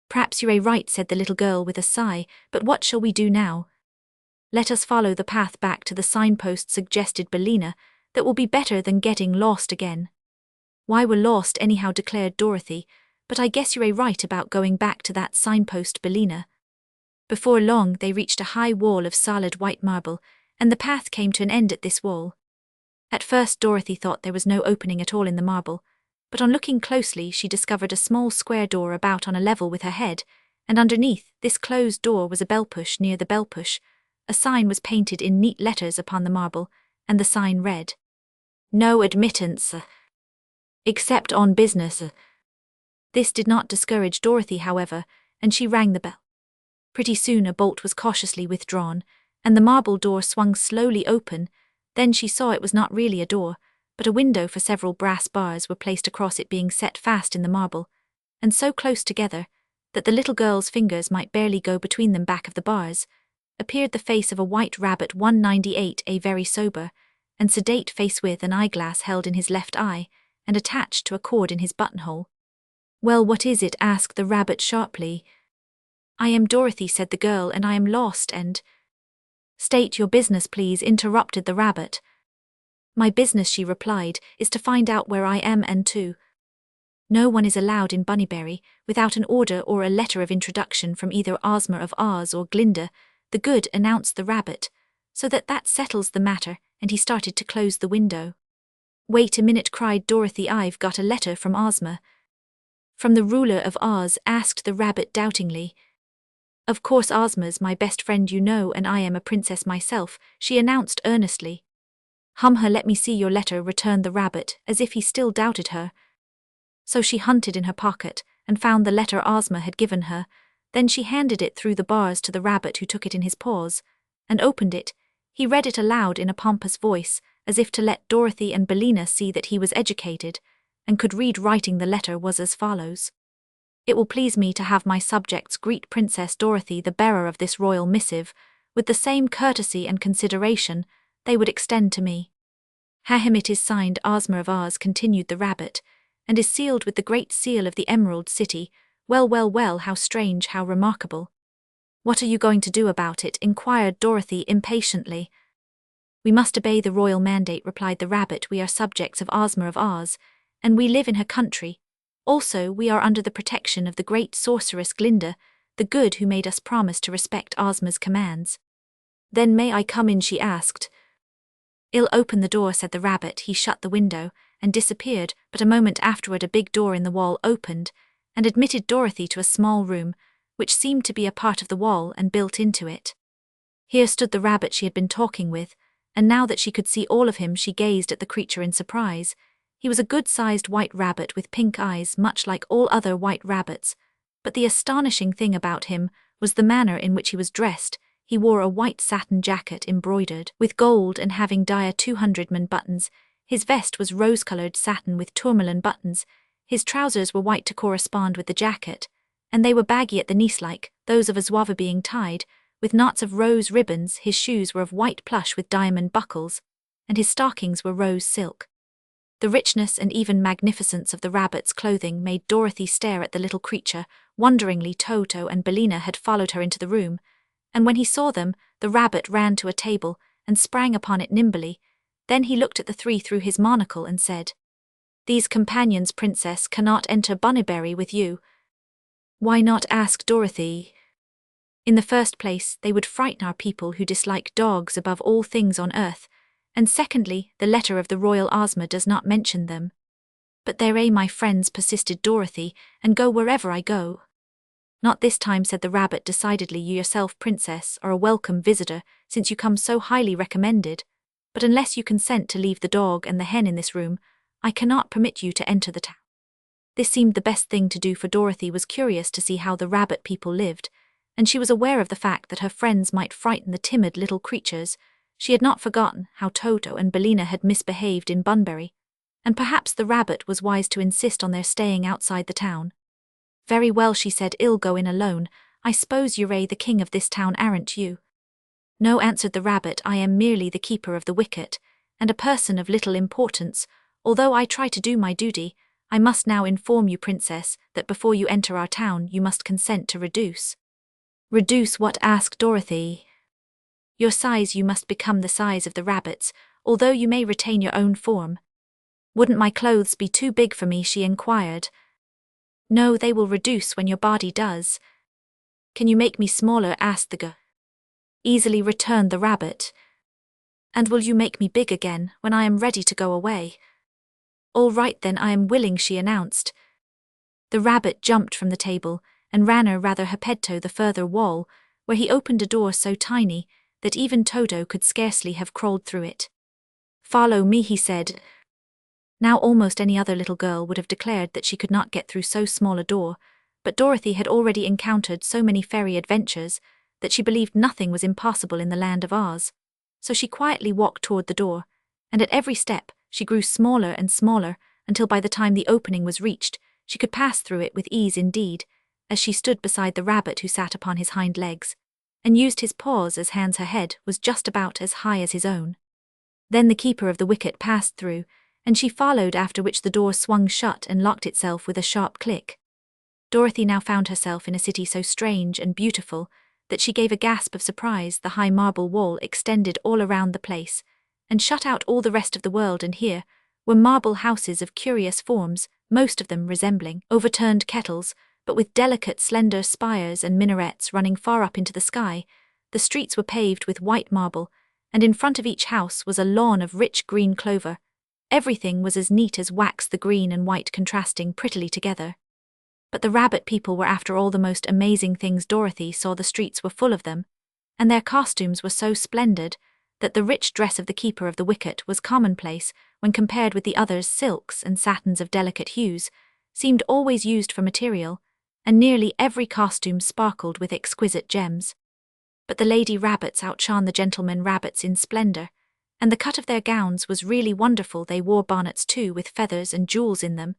"Perhaps you're right," said the little girl with a sigh, "but what shall we do now?" "Let us follow the path back to the signpost," suggested Billina. "That will be better than getting lost again." "Why, we're lost anyhow," declared Dorothy, "but I guess you're right about going back to that signpost, Billina." Before long they reached a high wall of solid white marble, and the path came to an end at this wall. At first Dorothy thought there was no opening at all in the marble, but on looking closely she discovered a small square door about on a level with her head, and underneath this closed door was a bell push. Near the bell push, a sign was painted in neat letters upon the marble, and the sign read, "No admittance, except on business." This did not discourage Dorothy, however, and she rang the bell. Pretty soon a bolt was cautiously withdrawn, and the marble door swung slowly open. Then she saw it was not really a door, but a window, for several brass bars were placed across it, being set fast in the marble, and so close together that the little girl's fingers might barely go between them. Back of the bars appeared the face of a white rabbit 198, a very sober and sedate face with an eyeglass held in his left eye and attached to a cord in his buttonhole. "Well, what is it?" asked the rabbit sharply. "I am Dorothy," said the girl, "and I am lost and—" "State your business, please," interrupted the rabbit. "My business," she replied, "is to find out where I am and to—" "No one is allowed in Bunnyberry without an order or a letter of introduction from either Ozma of Oz or Glinda the Good," announced the rabbit, "so that settles the matter," and he started to close the window. "Wait a minute," cried Dorothy, "I've got a letter from Ozma." "From the ruler of Oz?" asked the rabbit doubtingly. "Of course, Ozma's my best friend, you know, and I am a princess myself," she announced earnestly. Let me see your letter," returned the rabbit, as if he still doubted her. So she hunted in her pocket and found the letter Ozma had given her. Then she handed it through the bars to the rabbit, who took it in his paws and opened it. He read it aloud in a pompous voice, as if to let Dorothy and Billina see that he was educated and could read writing. The letter was as follows: "It will please me to have my subjects greet Princess Dorothy, the bearer of this royal missive, with the same courtesy and consideration they would extend to me." "It is signed Ozma of Oz," continued the rabbit, "and is sealed with the great seal of the Emerald City. Well, well, well, how strange, how remarkable." "What are you going to do about it?" inquired Dorothy impatiently. "We must obey the royal mandate," replied the rabbit. "We are subjects of Ozma of Oz, and we live in her country. Also, we are under the protection of the great sorceress Glinda the Good, who made us promise to respect Ozma's commands." "Then may I come in?" she asked. "I'll open the door," said the rabbit. He shut the window and disappeared, but a moment afterward a big door in the wall opened and admitted Dorothy to a small room, which seemed to be a part of the wall and built into it. Here stood the rabbit she had been talking with, and now that she could see all of him she gazed at the creature in surprise. He was a good-sized white rabbit with pink eyes, much like all other white rabbits, But the astonishing thing about him was the manner in which he was dressed. He wore a white satin jacket embroidered with gold and having dire 200 buttons. His vest was rose-coloured satin with tourmaline buttons. His trousers were white to correspond with the jacket, and they were baggy at the knees like those of a zouave being tied, with knots of rose ribbons. His shoes were of white plush with diamond buckles, and his stockings were rose silk. The richness and even magnificence of the rabbit's clothing made Dorothy stare at the little creature. Wonderingly, Toto and Bellina had followed her into the room, and when he saw them, the rabbit ran to a table and sprang upon it nimbly. Then he looked at the three through his monocle and said, "These companions, Princess, cannot enter Bunnyberry with you." "Why not?" asked Dorothy. "In the first place, they would frighten our people who dislike dogs above all things on earth, and secondly, the letter of the royal Ozma does not mention them." "But they're my friends," persisted Dorothy, "and go wherever I go." "Not this time," said the rabbit decidedly. "You yourself, Princess, are a welcome visitor, since you come so highly recommended. But unless you consent to leave the dog and the hen in this room, I cannot permit you to enter the town." This seemed the best thing to do, for Dorothy was curious to see how the rabbit people lived, and she was aware of the fact that her friends might frighten the timid little creatures. She had not forgotten how Toto and Bellina had misbehaved in Bunbury, and perhaps the rabbit was wise to insist on their staying outside the town. "Very well," she said, "I'll go in alone. I suppose you're the king of this town, aren't you?" "No," answered the rabbit, "I am merely the keeper of the wicket, and a person of little importance. Although I try to do my duty, I must now inform you, Princess, that before you enter our town you must consent to reduce." "Reduce what?" asked Dorothy. "Your size. You must become the size of the rabbits, although you may retain your own form." "Wouldn't my clothes be too big for me?" she inquired. "No, they will reduce when your body does." "Can you make me smaller?" asked the girl. "Easily," returned the rabbit. "And will you make me big again when I am ready to go away?" "All right then, I am willing," she announced. The rabbit jumped from the table and ran rather Geppetto the further wall, where he opened a door so tiny that even Toto could scarcely have crawled through it. "Follow me," he said. Now almost any other little girl would have declared that she could not get through so small a door, but Dorothy had already encountered so many fairy adventures that she believed nothing was impossible in the land of Oz. So she quietly walked toward the door, and at every step she grew smaller and smaller until by the time the opening was reached, she could pass through it with ease indeed, as she stood beside the rabbit who sat upon his hind legs and used his paws as hands. Her head was just about as high as his own. Then the keeper of the wicket passed through, and she followed, after which the door swung shut and locked itself with a sharp click. Dorothy now found herself in a city so strange and beautiful that she gave a gasp of surprise. The high marble wall extended all around the place and shut out all the rest of the world, and here were marble houses of curious forms, most of them resembling overturned kettles, but with delicate slender spires and minarets running far up into the sky. The streets were paved with white marble, and in front of each house was a lawn of rich green clover. Everything was as neat as wax, the green and white contrasting prettily together. But the rabbit people were after all the most amazing things. Dorothy saw the streets were full of them, and their costumes were so splendid that the rich dress of the keeper of the wicket was commonplace when compared with the others. Silks and satins of delicate hues seemed always used for material, and nearly every costume sparkled with exquisite gems. But the lady rabbits outshone the gentlemen rabbits in splendor, and the cut of their gowns was really wonderful. They wore bonnets too, with feathers and jewels in them,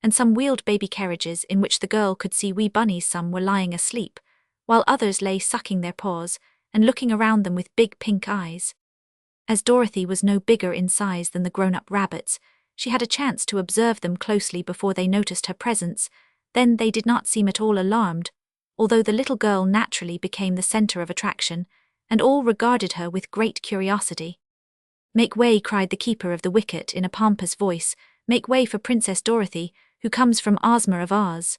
and some wheeled baby carriages in which the girl could see wee bunnies. Some were lying asleep, while others lay sucking their paws and looking around them with big pink eyes. As Dorothy was no bigger in size than the grown-up rabbits, she had a chance to observe them closely before they noticed her presence. Then they did not seem at all alarmed, although the little girl naturally became the center of attraction, and all regarded her with great curiosity. "Make way," cried the keeper of the wicket in a pompous voice. "Make way for Princess Dorothy, who comes from Ozma of Oz."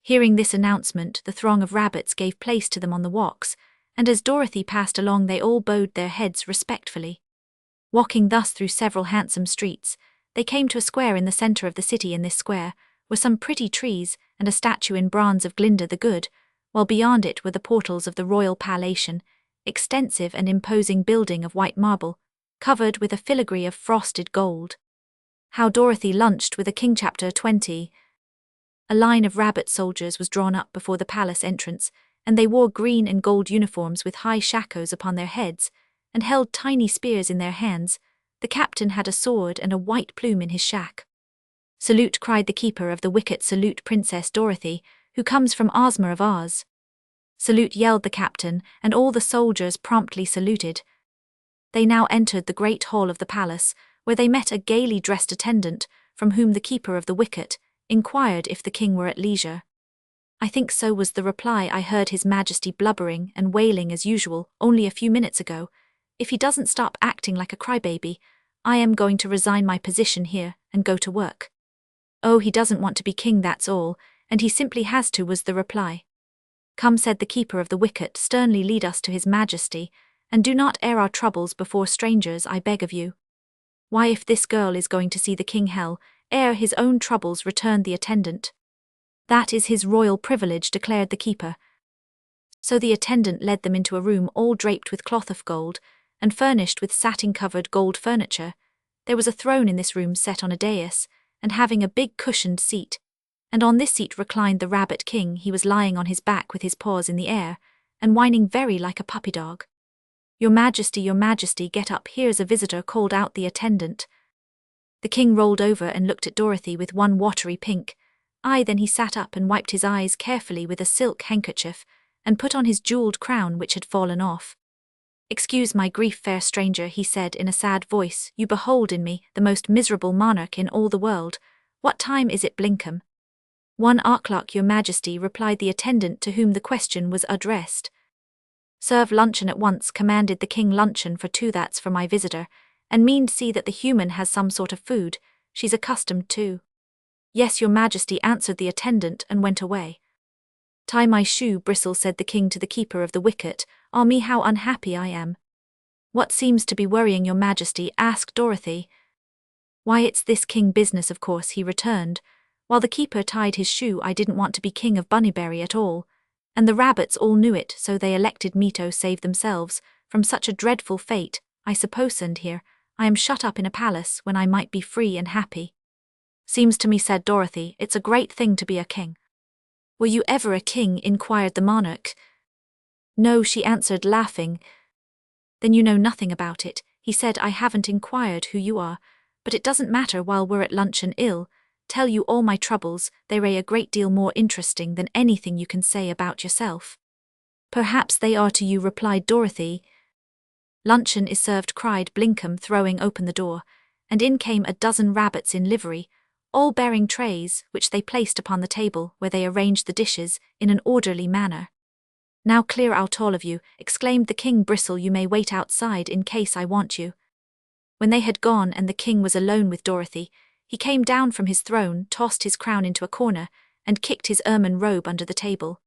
Hearing this announcement, the throng of rabbits gave place to them on the walks, and as Dorothy passed along they all bowed their heads respectfully. Walking thus through several handsome streets, they came to a square in the center of the city. In this square were some pretty trees and a statue in bronze of Glinda the Good, while beyond it were the portals of the Royal Palatian, extensive and imposing building of white marble, covered with a filigree of frosted gold. How Dorothy lunched with a king. Chapter 20. A line of rabbit soldiers was drawn up before the palace entrance, and they wore green and gold uniforms with high shakos upon their heads, and held tiny spears in their hands. The captain had a sword and a white plume in his shack. "Salute," cried the keeper of the wicket, "salute Princess Dorothy, who comes from Ozma of Oz." "Salute," yelled the captain, and all the soldiers promptly saluted. They now entered the great hall of the palace, where they met a gaily dressed attendant, from whom the keeper of the wicket inquired if the king were at leisure. "I think so," was the reply. "I heard His Majesty blubbering and wailing as usual only a few minutes ago. If he doesn't stop acting like a crybaby, I am going to resign my position here and go to work." "Oh, he doesn't want to be king, that's all, and he simply has to," was the reply. "Come," said the keeper of the wicket sternly, "lead us to His Majesty, and do not air our troubles before strangers, I beg of you." "Why, if this girl is going to see the king, hell, air his own troubles," returned the attendant. "That is his royal privilege," declared the keeper. So the attendant led them into a room all draped with cloth of gold, and furnished with satin-covered gold furniture. There was a throne in this room set on a dais, and having a big cushioned seat, and on this seat reclined the rabbit king. He was lying on his back with his paws in the air, and whining very like a puppy dog. Your Majesty, get up, here's a visitor," called out the attendant. The king rolled over and looked at Dorothy with one watery pink eye. Then he sat up and wiped his eyes carefully with a silk handkerchief, and put on his jeweled crown which had fallen off. "Excuse my grief, fair stranger," he said in a sad voice. "You behold in me the most miserable monarch in all the world. What time is it, Blinkum?" "1 o'clock, Your Majesty," replied the attendant to whom the question was addressed. "Serve luncheon at once," commanded the king. "Luncheon for 2, that's for my visitor, and mean to see that the human has some sort of food she's accustomed to." "Yes, Your Majesty," answered the attendant and went away. "Tie my shoe, Bristle," said the king to the keeper of the wicket. "Ah me, how unhappy I am." "What seems to be worrying Your Majesty?" asked Dorothy. "Why, it's this king business, of course," he returned, while the keeper tied his shoe. "I didn't want to be king of Bunnyberry at all, and the rabbits all knew it, so they elected me to save themselves from such a dreadful fate, I suppose, and here I am shut up in a palace when I might be free and happy." "Seems to me," said Dorothy, "it's a great thing to be a king." "Were you ever a king?" inquired the monarch. "No," she answered, laughing. "Then you know nothing about it," he said. "I haven't inquired who you are, but it doesn't matter. While we're at luncheon, I'll tell you all my troubles. They're a great deal more interesting than anything you can say about yourself." "Perhaps they are to you," replied Dorothy. "Luncheon is served," cried Blinkum, throwing open the door, and in came a dozen rabbits in livery, all bearing trays, which they placed upon the table, where they arranged the dishes in an orderly manner. "Now clear out, all of you," exclaimed the king. "Bristle, you may wait outside in case I want you." When they had gone and the king was alone with Dorothy, he came down from his throne, tossed his crown into a corner, and kicked his ermine robe under the table.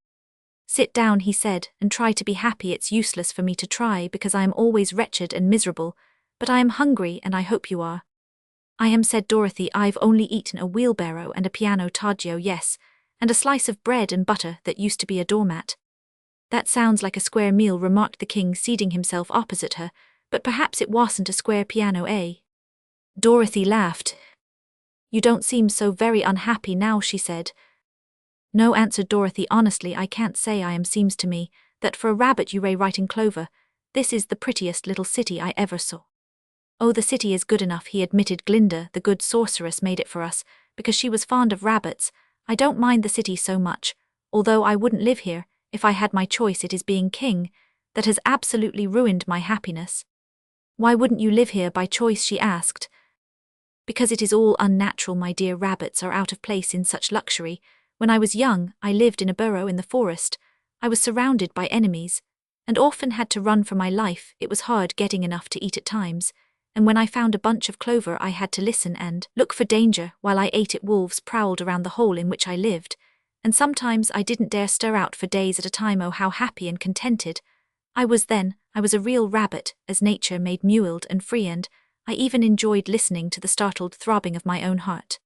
"Sit down," he said, "and try to be happy. It's useless for me to try, because I am always wretched and miserable, but I am hungry, and I hope you are." "I am," said Dorothy. "I've only eaten a wheelbarrow and a piano taggio, yes, and a slice of bread and butter that used to be a doormat." "That sounds like a square meal," remarked the king, seating himself opposite her, "but perhaps it wasn't a square piano, eh?" Dorothy laughed. "You don't seem so very unhappy now," she said. "No," answered Dorothy, "honestly I can't say I am. Seems to me that for a rabbit you ray right in clover. This is the prettiest little city I ever saw." "Oh, the city is good enough," he admitted. "Glinda, the good sorceress, made it for us, because she was fond of rabbits. I don't mind the city so much, although I wouldn't live here if I had my choice. It is being king that has absolutely ruined my happiness." "Why wouldn't you live here by choice?" she asked. "Because it is all unnatural, my dear. Rabbits are out of place in such luxury. When I was young, I lived in a burrow in the forest. I was surrounded by enemies, and often had to run for my life. It was hard getting enough to eat at times, and when I found a bunch of clover I had to listen and look for danger while I ate it. Wolves prowled around the hole in which I lived, and sometimes I didn't dare stir out for days at a time. Oh, how happy and contented I was then. I was a real rabbit, as nature made me wild and free, and I even enjoyed listening to the startled throbbing of my own heart."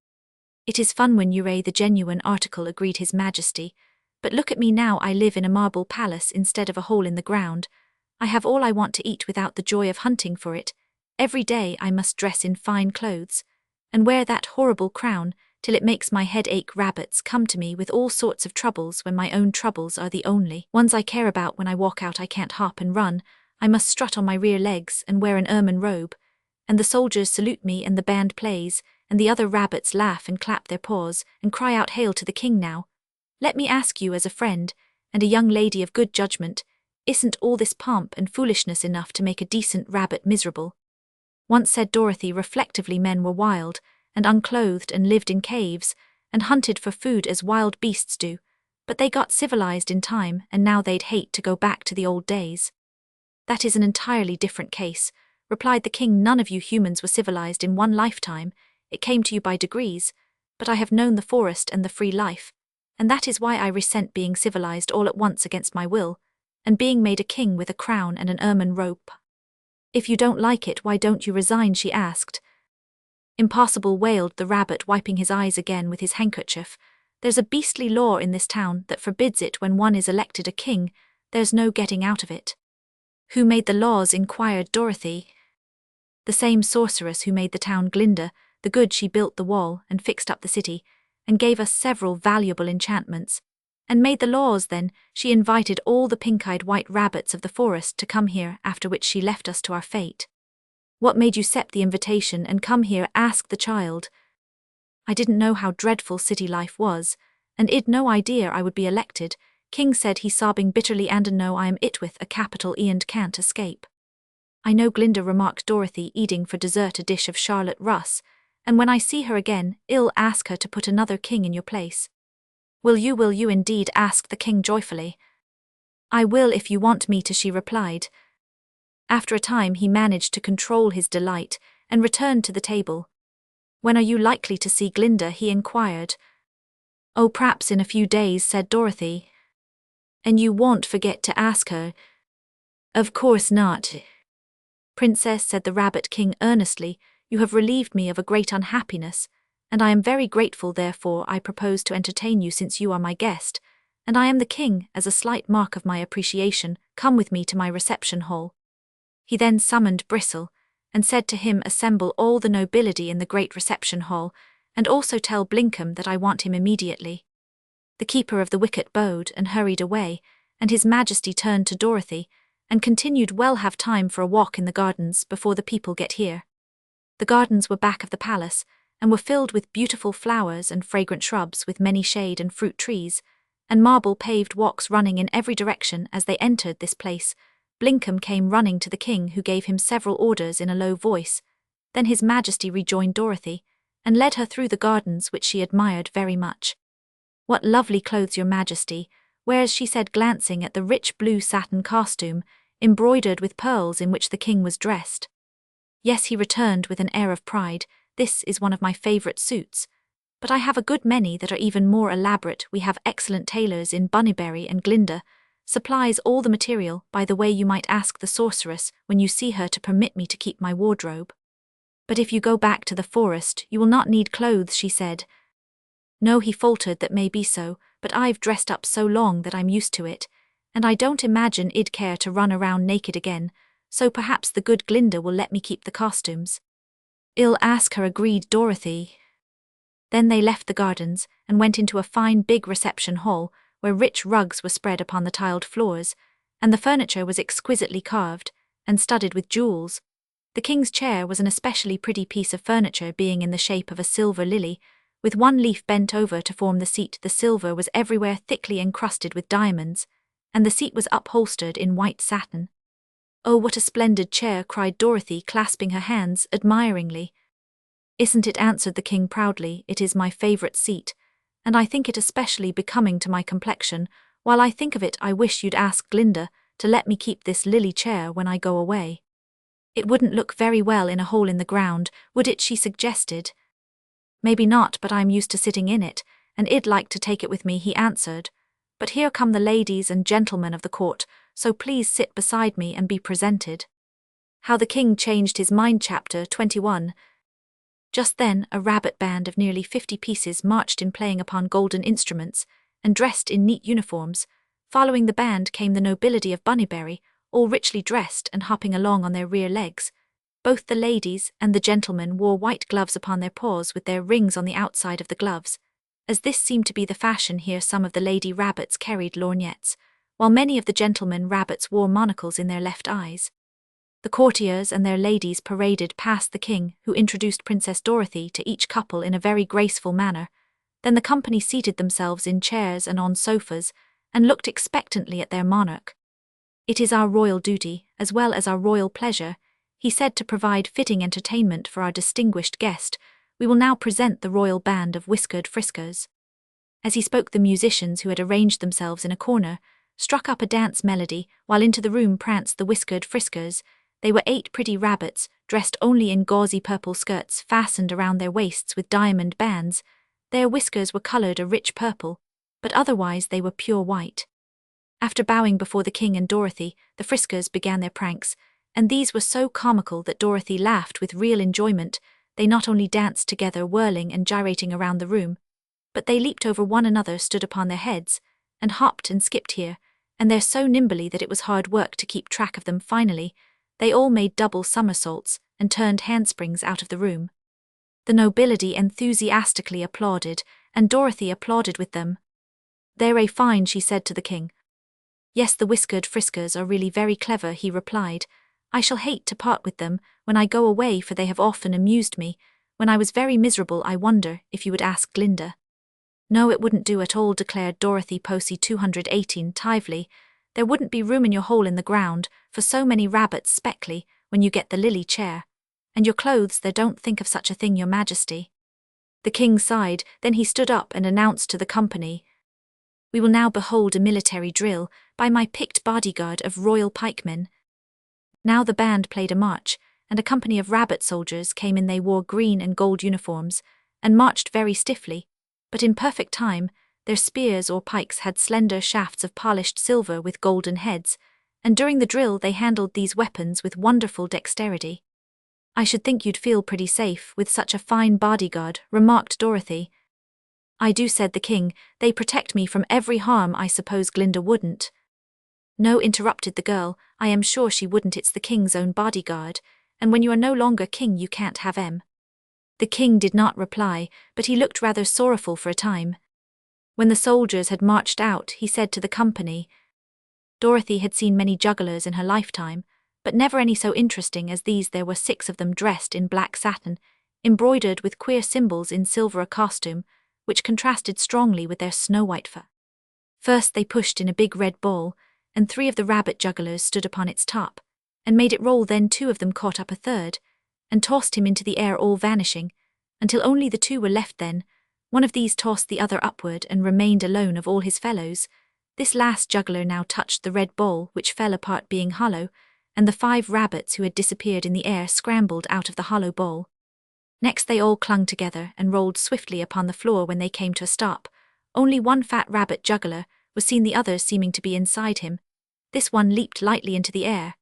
"It is fun when you ray the genuine article," agreed His Majesty. "But look at me now. I live in a marble palace instead of a hole in the ground. I have all I want to eat without the joy of hunting for it. Every day I must dress in fine clothes, and wear that horrible crown, till it makes my head ache. Rabbits come to me with all sorts of troubles when my own troubles are the only ones I care about. When I walk out I can't hop and run, I must strut on my rear legs and wear an ermine robe, and the soldiers salute me and the band plays, and the other rabbits laugh and clap their paws and cry out, "Hail to the king!" Now, let me ask you as a friend, and a young lady of good judgment, isn't all this pomp and foolishness enough to make a decent rabbit miserable? Once, said Dorothy reflectively, men were wild and unclothed and lived in caves and hunted for food as wild beasts do, but they got civilized in time and now they'd hate to go back to the old days. That is an entirely different case, replied the king. None of you humans were civilized in one lifetime, it came to you by degrees, but I have known the forest and the free life, and that is why I resent being civilized all at once against my will, and being made a king with a crown and an ermine robe. If you don't like it, why don't you resign? She asked. Impossible, wailed the rabbit, wiping his eyes again with his handkerchief. There's a beastly law in this town that forbids it. When one is elected a king, there's no getting out of it. Who made the laws? Inquired Dorothy. The same sorceress who made the town Glinda, the good. She built the wall and fixed up the city, and gave us several valuable enchantments, and made the laws. Then she invited all the pink-eyed white rabbits of the forest to come here, after which she left us to our fate. What made you accept the invitation and come here? Asked the child. I didn't know how dreadful city life was, and I'd no idea I would be elected, King said he, sobbing bitterly, and no, I am it with a capital E and can't escape. I know, Glinda, remarked Dorothy, eating for dessert a dish of Charlotte Russe, and when I see her again, I'll ask her to put another king in your place. Will you indeed? Asked the king joyfully. I will if you want me to, she replied. After a time he managed to control his delight and returned to the table. When are you likely to see Glinda? He inquired. Oh, perhaps in a few days, said Dorothy. And you won't forget to ask her? Of course not. Princess, said the Rabbit King earnestly, you have relieved me of a great unhappiness, and I am very grateful. Therefore I propose to entertain you, since you are my guest, and I am the king. As a slight mark of my appreciation, come with me to my reception hall. He then summoned Bristle, and said to him, assemble all the nobility in the great reception hall, and also tell Blinkum that I want him immediately. The keeper of the wicket bowed and hurried away, and his majesty turned to Dorothy, and continued, we'll have time for a walk in the gardens before the people get here. The gardens were back of the palace, and were filled with beautiful flowers and fragrant shrubs with many shade and fruit trees, and marble-paved walks running in every direction. As they entered this place, Blinkum came running to the king, who gave him several orders in a low voice. Then his majesty rejoined Dorothy, and led her through the gardens, which she admired very much. What lovely clothes, your majesty wears, she said, glancing at the rich blue satin costume, embroidered with pearls, in which the king was dressed. Yes, he returned with an air of pride, this is one of my favorite suits. But I have a good many that are even more elaborate. We have excellent tailors in Bunnyberry, and Glinda supplies all the material. By the way, you might ask the sorceress when you see her to permit me to keep my wardrobe. But if you go back to the forest, you will not need clothes, she said. No, he faltered, that may be so, but I've dressed up so long that I'm used to it, and I don't imagine I'd care to run around naked again, so perhaps the good Glinda will let me keep the costumes. I'll ask her, agreed Dorothy. Then they left the gardens and went into a fine big reception hall, where rich rugs were spread upon the tiled floors, and the furniture was exquisitely carved and studded with jewels. The king's chair was an especially pretty piece of furniture, being in the shape of a silver lily, with one leaf bent over to form the seat. The silver was everywhere thickly encrusted with diamonds, and the seat was upholstered in white satin. Oh, what a splendid chair, cried Dorothy, clasping her hands admiringly. Isn't it, answered the king proudly, it is my favorite seat, and I think it especially becoming to my complexion. While I think of it, I wish you'd ask Glinda to let me keep this lily chair when I go away. It wouldn't look very well in a hole in the ground, would it, she suggested. Maybe not, but I'm used to sitting in it, and I'd like to take it with me, he answered. But here come the ladies and gentlemen of the court, so please sit beside me and be presented. How the King Changed His Mind. Chapter 21. Just then a rabbit band of nearly 50 pieces marched in, playing upon golden instruments, and dressed in neat uniforms. Following the band came the nobility of Bunnyberry, all richly dressed and hopping along on their rear legs. Both the ladies and the gentlemen wore white gloves upon their paws with their rings on the outside of the gloves. As this seemed to be the fashion here, some of the lady rabbits carried lorgnettes, while many of the gentlemen rabbits wore monocles in their left eyes. The courtiers and their ladies paraded past the king, who introduced Princess Dorothy to each couple in a very graceful manner. Then the company seated themselves in chairs and on sofas, and looked expectantly at their monarch. "It is our royal duty, as well as our royal pleasure," he said, "to provide fitting entertainment for our distinguished guest. We will now present the royal band of whiskered friskers." As he spoke, the musicians, who had arranged themselves in a corner, struck up a dance melody, while into the room pranced the whiskered friskers. They were 8 pretty rabbits, dressed only in gauzy purple skirts fastened around their waists with diamond bands. Their whiskers were coloured a rich purple, but otherwise they were pure white. After bowing before the king and Dorothy, the friskers began their pranks, and these were so comical that Dorothy laughed with real enjoyment. They not only danced together, whirling and gyrating around the room, but they leaped over one another, stood upon their heads, and hopped and skipped here and there so nimbly that it was hard work to keep track of them. Finally, they all made double somersaults and turned handsprings out of the room. The nobility enthusiastically applauded, and Dorothy applauded with them. "They're fine," she said to the king. "Yes, the whiskered friskers are really very clever," he replied. "I shall hate to part with them when I go away, for they have often amused me. When I was very miserable, I wonder if you would ask Glinda." "No, it wouldn't do at all," declared Dorothy Posey 218 Tively. "There wouldn't be room in your hole in the ground for so many rabbits speckly when you get the lily chair. And your clothes there, don't think of such a thing, your majesty." The king sighed, then he stood up and announced to the company, "We will now behold a military drill by my picked bodyguard of royal pikemen." Now the band played a march, and a company of rabbit soldiers came in. They wore green and gold uniforms, and marched very stiffly, but in perfect time. Their spears or pikes had slender shafts of polished silver with golden heads, and during the drill they handled these weapons with wonderful dexterity. "I should think you'd feel pretty safe with such a fine bodyguard," remarked Dorothy. "I do," said the king. "They protect me from every harm. I suppose Glinda wouldn't." "No," interrupted the girl, "I am sure she wouldn't. It's the king's own bodyguard, and when you are no longer king you can't have 'em." The king did not reply, but he looked rather sorrowful for a time. When the soldiers had marched out, he said to the company, Dorothy had seen many jugglers in her lifetime, but never any so interesting as these. There were 6 of them dressed in black satin, embroidered with queer symbols in silver, a costume which contrasted strongly with their snow-white fur. First they pushed in a big red ball, and 3 of the rabbit jugglers stood upon its top, and made it roll. Then 2 of them caught up a third, and tossed him into the air, all vanishing, until only the 2 were left. Then one of these tossed the other upward and remained alone of all his fellows. This last juggler now touched the red ball, which fell apart, being hollow, and the 5 rabbits who had disappeared in the air scrambled out of the hollow ball. Next they all clung together and rolled swiftly upon the floor. When they came to a stop, only one fat rabbit juggler was seen, the others seeming to be inside him. This one leaped lightly into the air,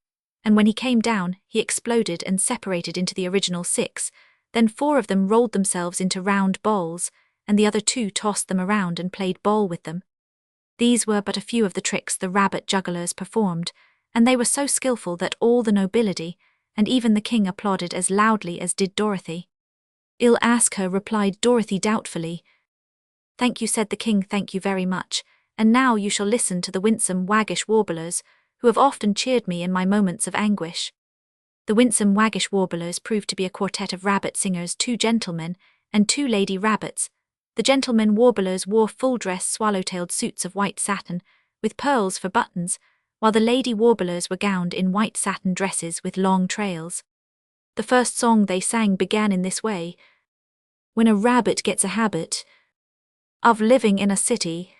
and when he came down, he exploded and separated into the original 6. Then 4 of them rolled themselves into round balls, and the other 2 tossed them around and played ball with them. These were but a few of the tricks the rabbit jugglers performed, and they were so skillful that all the nobility, and even the king, applauded as loudly as did Dorothy. "I'll ask her," replied Dorothy doubtfully. "Thank you," said the king, "thank you very much. And now you shall listen to the winsome waggish warblers, who have often cheered me in my moments of anguish." The winsome waggish warblers proved to be a quartet of rabbit singers, 2 gentlemen and 2 lady rabbits. The gentlemen warblers wore full-dress swallow-tailed suits of white satin, with pearls for buttons, while the lady warblers were gowned in white satin dresses with long trails. The first song they sang began in this way: "When a rabbit gets a habit of living in a city,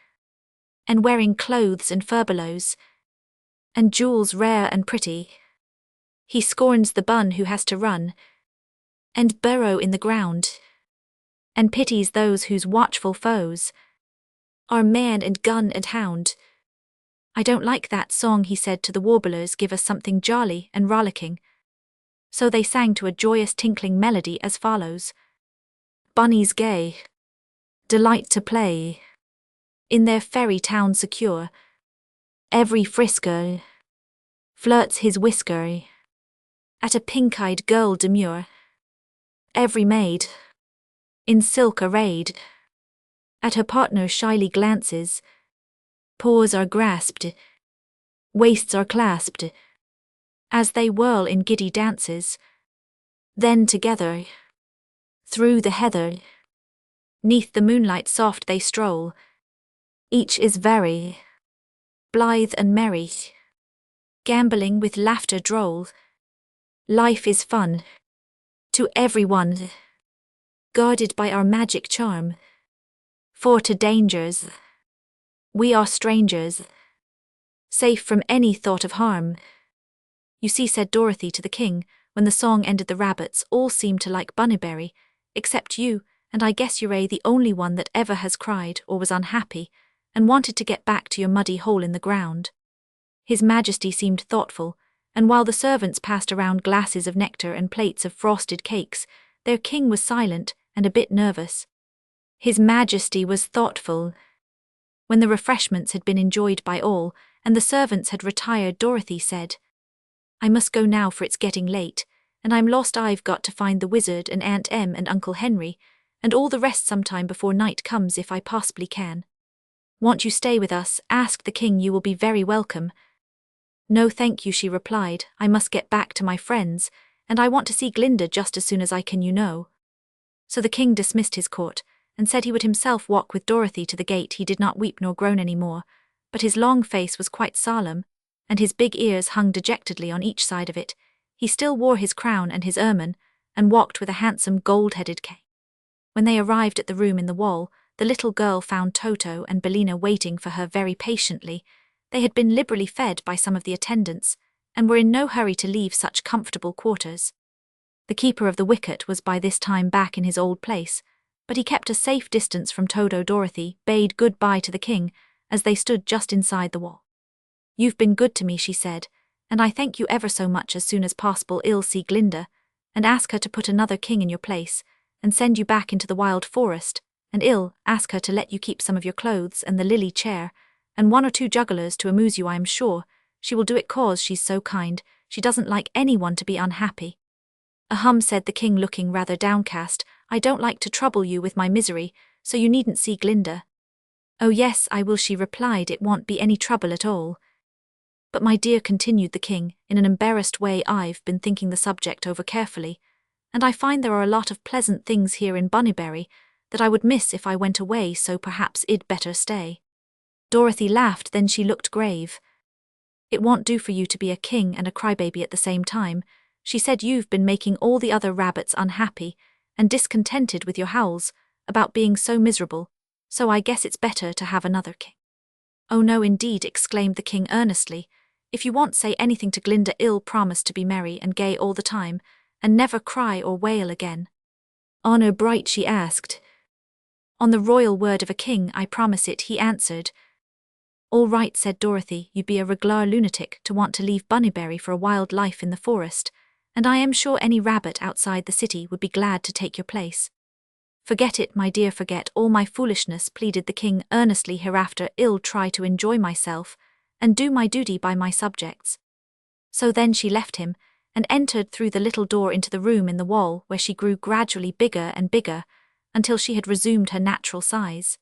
and wearing clothes and furbelows, and jewels rare and pretty, he scorns the bun who has to run and burrow in the ground, and pities those whose watchful foes are man and gun and hound." "I don't like that song," he said to the warblers. "Give us something jolly and rollicking." So they sang to a joyous tinkling melody as follows: "Bunnies gay delight to play in their fairy town secure. Every frisker flirts his whisker at a pink-eyed girl demure, every maid in silk arrayed, at her partner shyly glances, paws are grasped, waists are clasped, as they whirl in giddy dances, then together, through the heather, 'neath the moonlight soft they stroll, each is very blithe and merry, gambolling with laughter droll. Life is fun to everyone, guarded by our magic charm, for to dangers we are strangers, safe from any thought of harm. You see, said Dorothy to the king, when the song ended, the rabbits all seemed to like Bunnyberry, except you, and I guess you're the only one that ever has cried or was unhappy, and wanted to get back to your muddy hole in the ground. His Majesty seemed thoughtful, and while the servants passed around glasses of nectar and plates of frosted cakes, their king was silent and a bit nervous. His Majesty was thoughtful. When the refreshments had been enjoyed by all, and the servants had retired, Dorothy said, I must go now, for it's getting late, and I'm lost. I've got to find the wizard and Aunt Em and Uncle Henry, and all the rest sometime before night comes if I possibly can. Won't you stay with us? Asked the king. You will be very welcome. No thank you, she replied. I must get back to my friends, and I want to see Glinda just as soon as I can, you know. So the king dismissed his court, and said he would himself walk with Dorothy to the gate. He did not weep nor groan any more, but his long face was quite solemn, and his big ears hung dejectedly on each side of it. He still wore his crown and his ermine, and walked with a handsome gold-headed cane. When they arrived at the room in the wall, the little girl found Toto and Billina waiting for her very patiently. They had been liberally fed by some of the attendants, and were in no hurry to leave such comfortable quarters. The keeper of the wicket was by this time back in his old place, but he kept a safe distance from Toto. Dorothy bade good-bye to the king as they stood just inside the wall. You've been good to me, she said, and I thank you ever so much. As soon as possible I'll see Glinda, and ask her to put another king in your place, and send you back into the wild forest, and I'll ask her to let you keep some of your clothes and the lily chair, and 1 or 2 jugglers to amuse you. I am sure she will do it, 'cause she's so kind. She doesn't like anyone to be unhappy. Ahem, said the king, looking rather downcast. I don't like to trouble you with my misery, so you needn't see Glinda. Oh yes, I will, she replied. It won't be any trouble at all. But my dear, continued the king, in an embarrassed way, I've been thinking the subject over carefully, and I find there are a lot of pleasant things here in Bunnyberry that I would miss if I went away, so perhaps I'd better stay. Dorothy laughed, then she looked grave. It won't do for you to be a king and a crybaby at the same time, she said. You've been making all the other rabbits unhappy and discontented with your howls about being so miserable, so I guess it's better to have another king. Oh no, indeed, exclaimed the king earnestly. If you won't say anything to Glinda, I'll promise to be merry and gay all the time, and never cry or wail again. Honor bright, she asked. On the royal word of a king, I promise it, he answered. All right, said Dorothy, you'd be a regular lunatic to want to leave Bunnyberry for a wild life in the forest, and I am sure any rabbit outside the city would be glad to take your place. Forget it, my dear, forget all my foolishness, pleaded the king earnestly. Hereafter I'll try to enjoy myself and do my duty by my subjects. So then she left him, and entered through the little door into the room in the wall, where she grew gradually bigger and bigger, until she had resumed her natural size.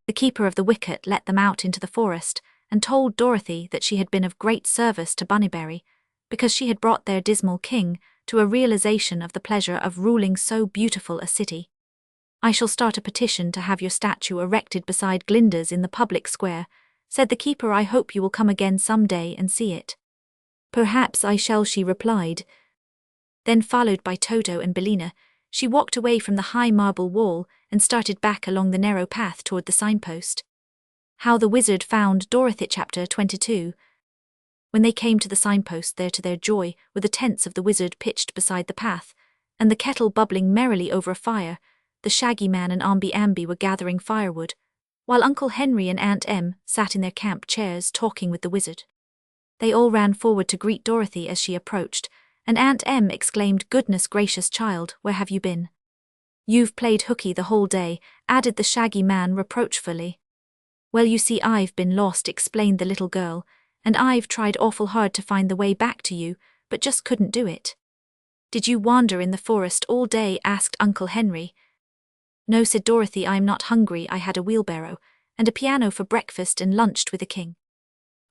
The keeper of the wicket let them out into the forest, and told Dorothy that she had been of great service to Bunnyberry, because she had brought their dismal king to a realization of the pleasure of ruling so beautiful a city. I shall start a petition to have your statue erected beside Glinda's in the public square, said the keeper. I hope you will come again some day and see it. Perhaps I shall, she replied. Then, followed by Toto and Billina, she walked away from the high marble wall and started back along the narrow path toward the signpost. How the Wizard Found Dorothy. Chapter 22. When they came to the signpost, there to their joy were the tents of the wizard pitched beside the path, and the kettle bubbling merrily over a fire. The Shaggy Man and Omby Amby were gathering firewood, while Uncle Henry and Aunt Em sat in their camp chairs talking with the wizard. They all ran forward to greet Dorothy as she approached, and Aunt Em exclaimed, Goodness gracious, child, where have you been? You've played hooky the whole day, added the Shaggy Man reproachfully. Well, you see, I've been lost, explained the little girl, and I've tried awful hard to find the way back to you, but just couldn't do it. Did you wander in the forest all day? Asked Uncle Henry. No, said Dorothy, I am not hungry. I had a wheelbarrow and a piano for breakfast and lunched with the king.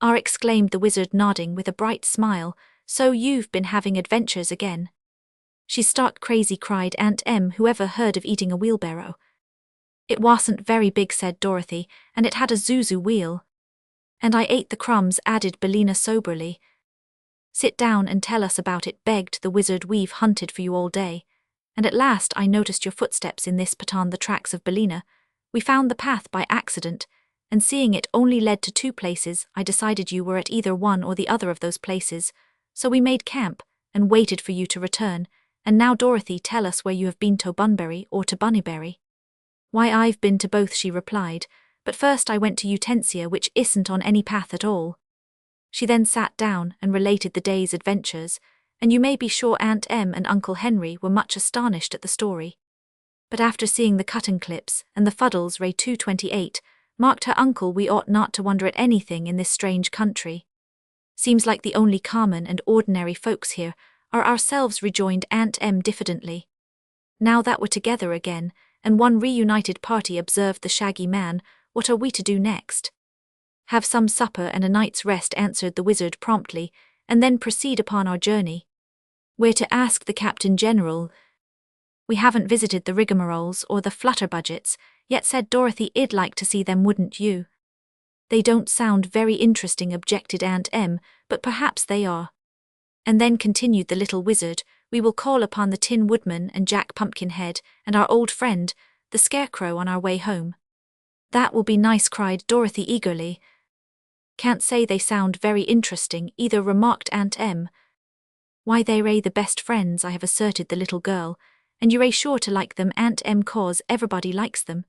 Ah, exclaimed the wizard, nodding with a bright smile, so you've been having adventures again. She's stark crazy, cried Aunt Em. Whoever heard of eating a wheelbarrow? It wasn't very big, said Dorothy, and it had a zuzu wheel. And I ate the crumbs, added Bellina soberly. Sit down and tell us about it, begged the wizard. We've hunted for you all day, and at last I noticed your footsteps in this patan, the tracks of Bellina. We found the path by accident, and seeing it only led to 2 places, I decided you were at either one or the other of those places, so we made camp and waited for you to return. And now, Dorothy, tell us where you have been, to Bunbury or to Bunnyberry? Why, I've been to both, she replied, but first I went to Utensia, which isn't on any path at all. She then sat down and related the day's adventures, and you may be sure Aunt Em and Uncle Henry were much astonished at the story. But after seeing the cut-and clips and the fuddles, Ray 228, marked her uncle, we ought not to wonder at anything in this strange country. Seems like the only common and ordinary folks here are ourselves, rejoined Aunt Em diffidently. Now that we're together again, and one reunited party, observed the Shaggy Man, what are we to do next? Have some supper and a night's rest, answered the wizard promptly, and then proceed upon our journey. Where to? Asked the Captain General. We haven't visited the rigmaroles or the flutterbudgets yet, said Dorothy. I'd like to see them, wouldn't you? They don't sound very interesting, objected Aunt Em, but perhaps they are. And then, continued the little wizard, we will call upon the Tin Woodman and Jack Pumpkinhead and our old friend, the Scarecrow, on our way home. That will be nice, cried Dorothy eagerly. Can't say they sound very interesting either, remarked Aunt Em. Why, they're the best friends I have, asserted the little girl, and you're sure to like them, Aunt Em, 'cause everybody likes them.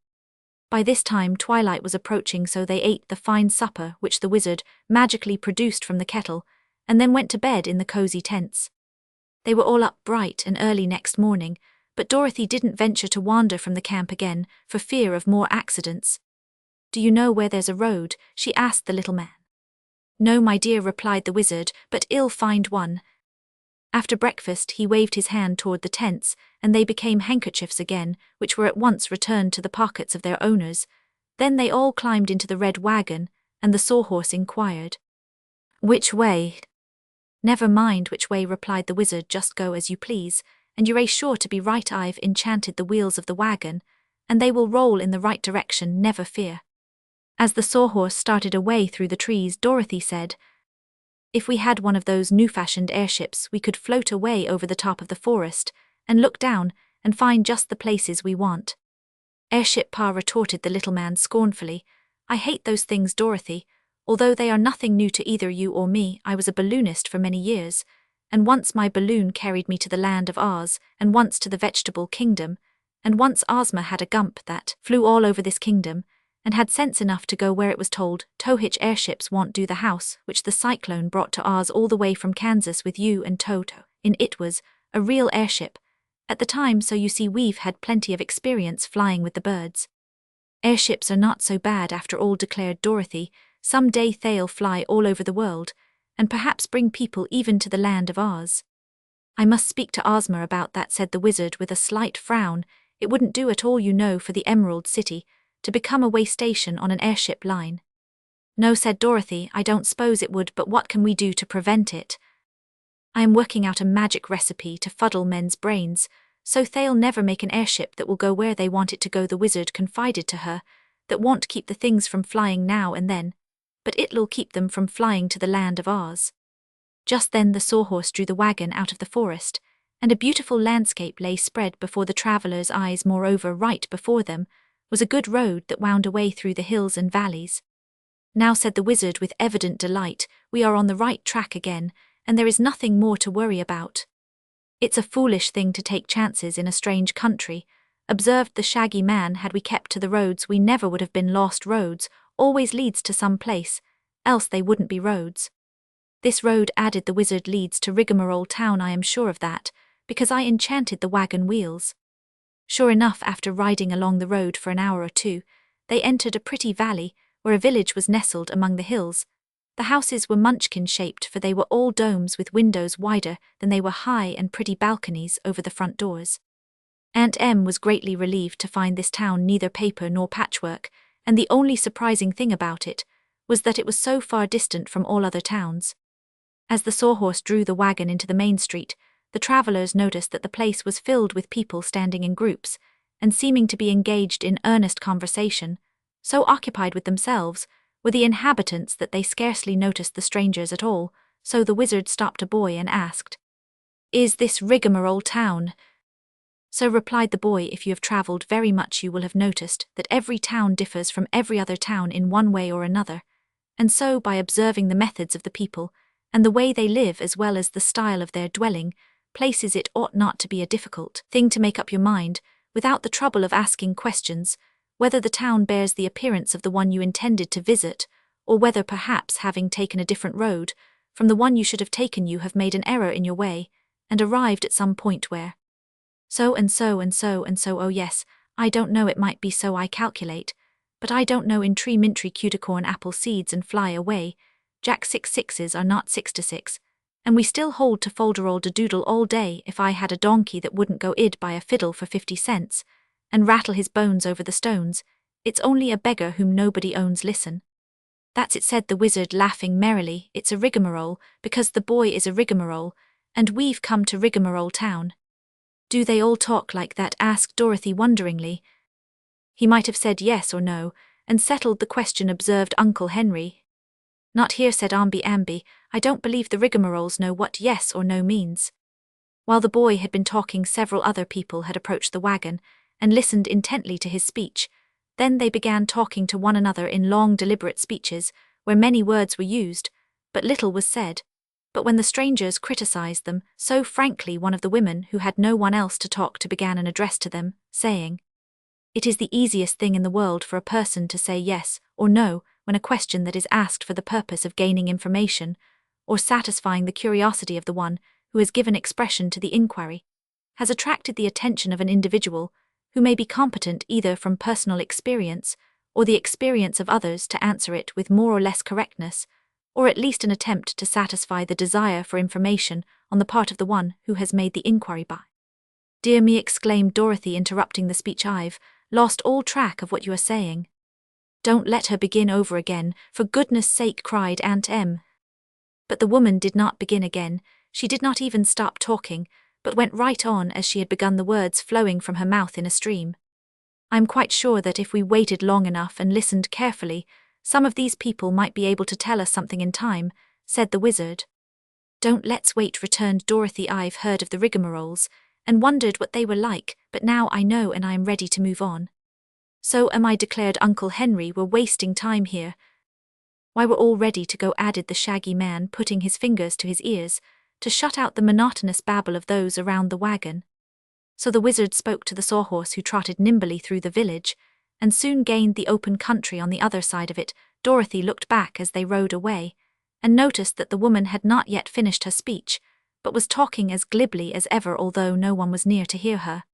By this time twilight was approaching, so they ate the fine supper which the wizard magically produced from the kettle, and then went to bed in the cozy tents. They were all up bright and early next morning, but Dorothy didn't venture to wander from the camp again for fear of more accidents. Do you know where there's a road? She asked the little man. No, my dear, replied the wizard, but I'll find one. After breakfast he waved his hand toward the tents, and they became handkerchiefs again, which were at once returned to the pockets of their owners. Then they all climbed into the red wagon, and the sawhorse inquired, Which way? Never mind which way, replied the wizard, just go as you please, and you're sure to be right. I've enchanted the wheels of the wagon, and they will roll in the right direction, never fear. As the sawhorse started away through the trees, Dorothy said, If we had one of those new-fashioned airships, we could float away over the top of the forest, and look down, and find just the places we want. Airship, Pa, retorted the little man scornfully. I hate those things, Dorothy. Although they are nothing new to either you or me, I was a balloonist for many years, and once my balloon carried me to the land of Oz, and once to the vegetable kingdom, and once Ozma had a gump that flew all over this kingdom, and had sense enough to go where it was told. Tohitch airships won't do the house which the cyclone brought to Oz all the way from Kansas with you and Toto in. It was a real airship at the time, so you see we've had plenty of experience flying with the birds. Airships are not so bad after all, declared Dorothy. Some day they'll fly all over the world, and perhaps bring people even to the land of Oz. I must speak to Ozma about that, said the wizard with a slight frown. It wouldn't do at all, you know, for the Emerald City to become a way station on an airship line. No, said Dorothy, I don't suppose it would, but what can we do to prevent it? I am working out a magic recipe to fuddle men's brains, so they'll never make an airship that will go where they want it to go, the wizard confided to her, that won't keep the things from flying now and then, but it'll keep them from flying to the land of Oz. Just then the sawhorse drew the wagon out of the forest, and a beautiful landscape lay spread before the travelers' eyes. Moreover, right before them was a good road that wound away through the hills and valleys. Now, said the wizard with evident delight, we are on the right track again, and there is nothing more to worry about. It's a foolish thing to take chances in a strange country, observed the Shaggy Man. Had we kept to the roads, we never would have been lost. Roads always leads to some place, else they wouldn't be roads. This road, added the wizard, leads to Rigmarole Town. I am sure of that, because I enchanted the wagon wheels. Sure enough, after riding along the road for an hour or two, they entered a pretty valley, where a village was nestled among the hills. The houses were munchkin-shaped, for they were all domes with windows wider than they were high and pretty balconies over the front doors. Aunt Em was greatly relieved to find this town neither paper nor patchwork, and the only surprising thing about it was that it was so far distant from all other towns. As the sawhorse drew the wagon into the main street, the travellers noticed that the place was filled with people standing in groups and seeming to be engaged in earnest conversation. So occupied with themselves were the inhabitants that they scarcely noticed the strangers at all, so the wizard stopped a boy and asked, "Is this rigmarole town?" So replied the boy, "If you have travelled very much you will have noticed that every town differs from every other town in one way or another, and so by observing the methods of the people, and the way they live as well as the style of their dwelling, places it ought not to be a difficult thing to make up your mind, without the trouble of asking questions, whether the town bears the appearance of the one you intended to visit, or whether perhaps having taken a different road from the one you should have taken you have made an error in your way, and arrived at some point where so and so and so and so. Oh yes, I don't know, it might be so, I calculate, but I don't know, in tree mintry cuticorn apple seeds and fly away, Jack 6 6s are not 6 to 6, and we still hold to folderol de doodle all day. If I had a donkey that wouldn't go id buy a fiddle for 50 cents, and rattle his bones over the stones, it's only a beggar whom nobody owns listen. That's it, said the wizard, laughing merrily. It's a rigmarole, because the boy is a rigmarole, and we've come to Rigmarole Town. Do they all talk like that? Asked Dorothy wonderingly. He might have said yes or no, and settled the question, observed Uncle Henry. Not here, said Amby. I don't believe the rigmaroles know what yes or no means. While the boy had been talking, several other people had approached the wagon and listened intently to his speech. Then they began talking to one another in long deliberate speeches, where many words were used, but little was said. But when the strangers criticized them so frankly, one of the women, who had no one else to talk to, began an address to them, saying, "It is the easiest thing in the world for a person to say yes or no when a question that is asked for the purpose of gaining information or satisfying the curiosity of the one who has given expression to the inquiry has attracted the attention of an individual who may be competent either from personal experience or the experience of others to answer it with more or less correctness, or at least an attempt to satisfy the desire for information on the part of the one who has made the inquiry by." "Dear me," exclaimed Dorothy, interrupting the speech, "I've lost all track of what you are saying." "Don't let her begin over again, for goodness sake," cried Aunt Em. But the woman did not begin again. She did not even stop talking, but went right on as she had begun, the words flowing from her mouth in a stream. "I'm quite sure that if we waited long enough and listened carefully, some of these people might be able to tell us something in time," said the wizard. "Don't let's wait," returned Dorothy. "I've heard of the rigmaroles, and wondered what they were like, but now I know and I am ready to move on." "So am I," declared Uncle Henry. "We're wasting time here." "Why, we're all ready to go," added the shaggy man, putting his fingers to his ears to shut out the monotonous babble of those around the wagon. So the wizard spoke to the sawhorse, who trotted nimbly through the village and soon gained the open country on the other side of it. Dorothy looked back as they rode away and noticed that the woman had not yet finished her speech, but was talking as glibly as ever, although no one was near to hear her.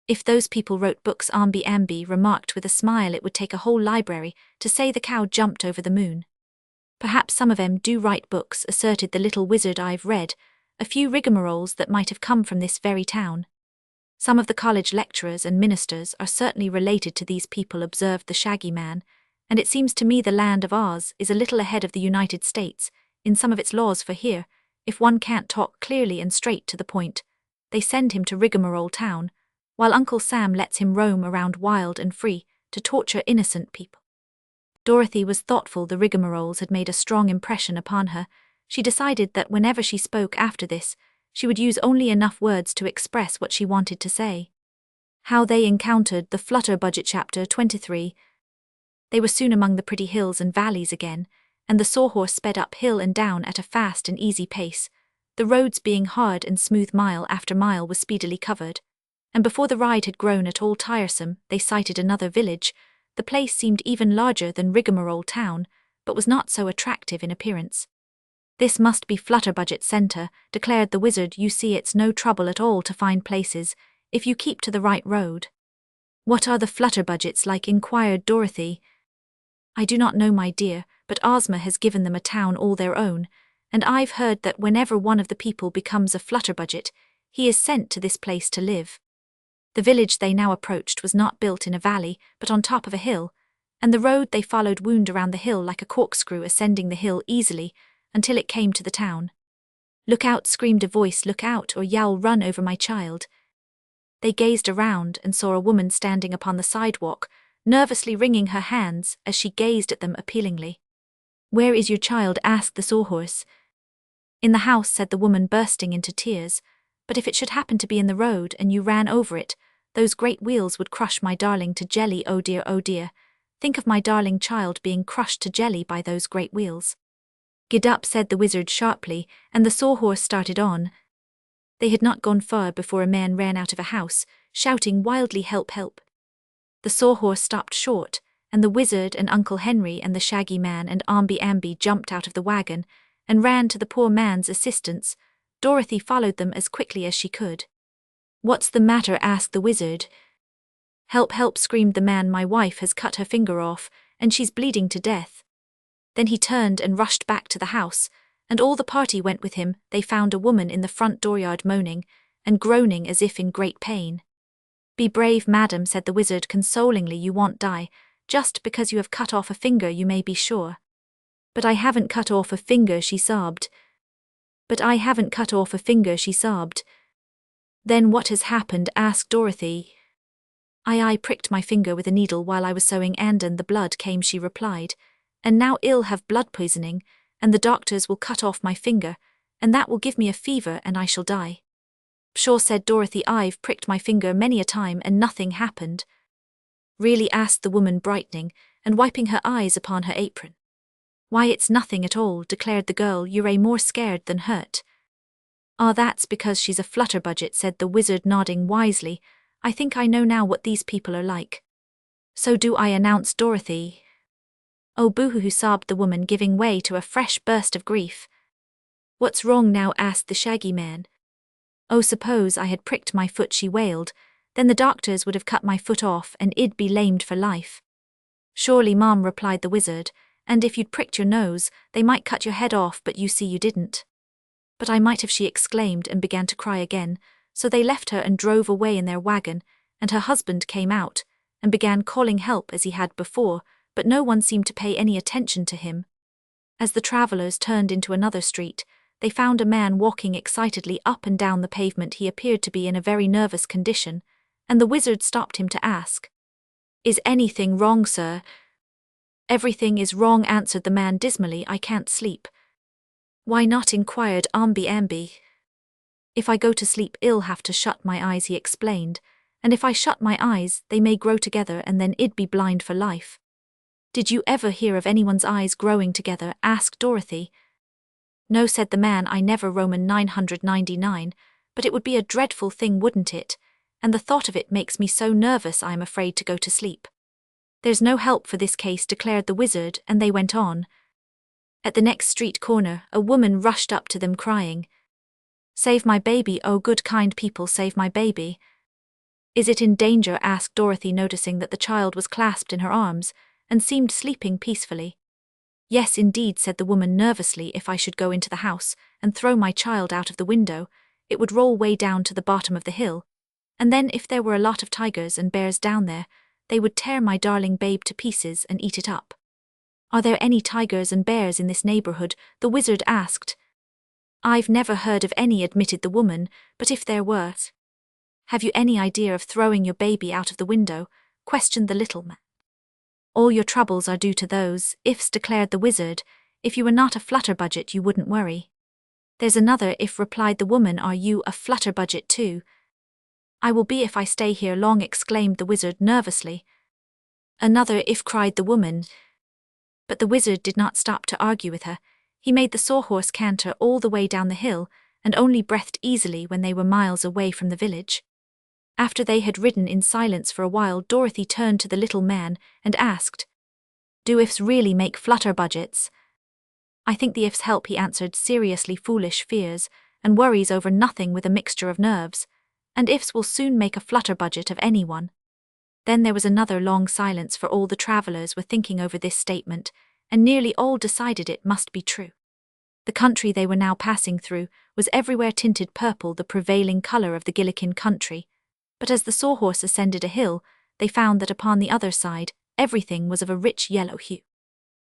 "If those people wrote books," Amby remarked with a smile, "it would take a whole library to say the cow jumped over the moon." "Perhaps some of 'em do write books," asserted the little wizard. "I've read a few rigmaroles that might have come from this very town." "Some of the college lecturers and ministers are certainly related to these people," observed the shaggy man, "and it seems to me the land of Oz is a little ahead of the United States in some of its laws, for here, if one can't talk clearly and straight to the point, they send him to Rigmarole Town, while Uncle Sam lets him roam around wild and free to torture innocent people." Dorothy was thoughtful. The rigmaroles had made a strong impression upon her. She decided that whenever she spoke after this, she would use only enough words to express what she wanted to say. How they encountered the Flutter Budget. Chapter 23. They were soon among the pretty hills and valleys again, and the sawhorse sped up hill and down at a fast and easy pace. The roads being hard and smooth, mile after mile was speedily covered, and before the ride had grown at all tiresome, they sighted another village. The place seemed even larger than Rigmarole Town, but was not so attractive in appearance. "This must be Flutterbudget Center," declared the wizard. "You see, it's no trouble at all to find places if you keep to the right road." "What are the Flutterbudgets like?" inquired Dorothy. "I do not know, my dear, but Ozma has given them a town all their own, and I've heard that whenever one of the people becomes a flutterbudget, he is sent to this place to live. The village they now approached was not built in a valley, but on top of a hill, and the road they followed wound around the hill like a corkscrew, ascending the hill easily until it came to the town. "Look out," screamed a voice, "look out, or you'll run over my child." They gazed around and saw a woman standing upon the sidewalk, nervously wringing her hands as she gazed at them appealingly. "Where is your child?" asked the sawhorse. "In the house," said the woman, bursting into tears. "But if it should happen to be in the road and you ran over it, those great wheels would crush my darling to jelly. Oh dear, oh dear. Think of my darling child being crushed to jelly by those great wheels." "Get up," said the wizard sharply, and the sawhorse started on. They had not gone far before a man ran out of a house, shouting wildly, "Help, help." The sawhorse stopped short, and the wizard and Uncle Henry and the shaggy man and Ambi jumped out of the wagon and ran to the poor man's assistance. Dorothy followed them as quickly as she could. "What's the matter?" asked the wizard. "Help, help," screamed the man. "My wife has cut her finger off, and she's bleeding to death." Then he turned and rushed back to the house, and all the party went with him. They found a woman in the front dooryard moaning and groaning as if in great pain. "Be brave, madam," said the wizard consolingly. "You won't die. Just because you have cut off a finger, you may be sure." "But I haven't cut off a finger," she sobbed. "But I haven't cut off a finger," she sobbed. "Then what has happened?" asked Dorothy. I pricked my finger with a needle while I was sewing, and the blood came," she replied. "And now I'll have blood poisoning, and the doctors will cut off my finger, and that will give me a fever and I shall die." "Pshaw," said Dorothy, "I've pricked my finger many a time and nothing happened." "Really?" asked the woman, brightening and wiping her eyes upon her apron. "Why, it's nothing at all," declared the girl. "You're more scared than hurt." "Ah, that's because she's a flutterbudget," said the wizard, nodding wisely. "I think I know now what these people are like." "So do I," announced Dorothy. "Oh, boo-hoo," sobbed the woman, giving way to a fresh burst of grief. "What's wrong now?" asked the shaggy man. "Oh, suppose I had pricked my foot," she wailed. "Then the doctors would have cut my foot off and I'd be lamed for life." "Surely, Mom," replied the wizard, "and if you'd pricked your nose, they might cut your head off, but you see you didn't." "But I might have," she exclaimed and began to cry again. So they left her and drove away in their wagon, and her husband came out and began calling help as he had before, but no one seemed to pay any attention to him. As the travelers turned into another street, they found a man walking excitedly up and down the pavement. He appeared to be in a very nervous condition, and the wizard stopped him to ask, "Is anything wrong, sir?" "Everything is wrong," answered the man dismally. "I can't sleep." "Why not?" inquired Ambi. "If I go to sleep, I'll have to shut my eyes," he explained, "and if I shut my eyes, they may grow together and then I'd be blind for life." "Did you ever hear of anyone's eyes growing together?" asked Dorothy. "No," said the man, "I never. Roman 999, but it would be a dreadful thing, wouldn't it? And the thought of it makes me so nervous I am afraid to go to sleep." "There's no help for this case," declared the wizard, and they went on. At the next street corner, a woman rushed up to them crying, "Save my baby, oh good kind people, save my baby." "Is it in danger?" asked Dorothy, noticing that the child was clasped in her arms and seemed sleeping peacefully. "Yes, indeed," said the woman nervously. "If I should go into the house and throw my child out of the window, it would roll way down to the bottom of the hill, and then if there were a lot of tigers and bears down there, they would tear my darling babe to pieces and eat it up." "Are there any tigers and bears in this neighborhood?" the wizard asked. "I've never heard of any," admitted the woman, "but if there were—" "Have you any idea of throwing your baby out of the window?" questioned the little man. "All your troubles are due to those ifs," declared the wizard. "If you were not a flutterbudget, you wouldn't worry." "There's another if," replied the woman. "Are you a flutterbudget too?" "I will be if I stay here long," exclaimed the wizard nervously. "Another if," cried the woman. But the wizard did not stop to argue with her. He made the sawhorse canter all the way down the hill and only breathed easily when they were miles away from the village. After they had ridden in silence for a while, Dorothy turned to the little man and asked, "Do ifs really make flutterbudgets?" "I think the ifs help," he answered, seriously. "Foolish fears and worries over nothing with a mixture of nerves, and ifs will soon make a flutterbudget of anyone." Then there was another long silence, for all the travelers were thinking over this statement, and nearly all decided it must be true. The country they were now passing through was everywhere tinted purple, the prevailing colour of the Gillikin country, but as the sawhorse ascended a hill, they found that upon the other side, everything was of a rich yellow hue.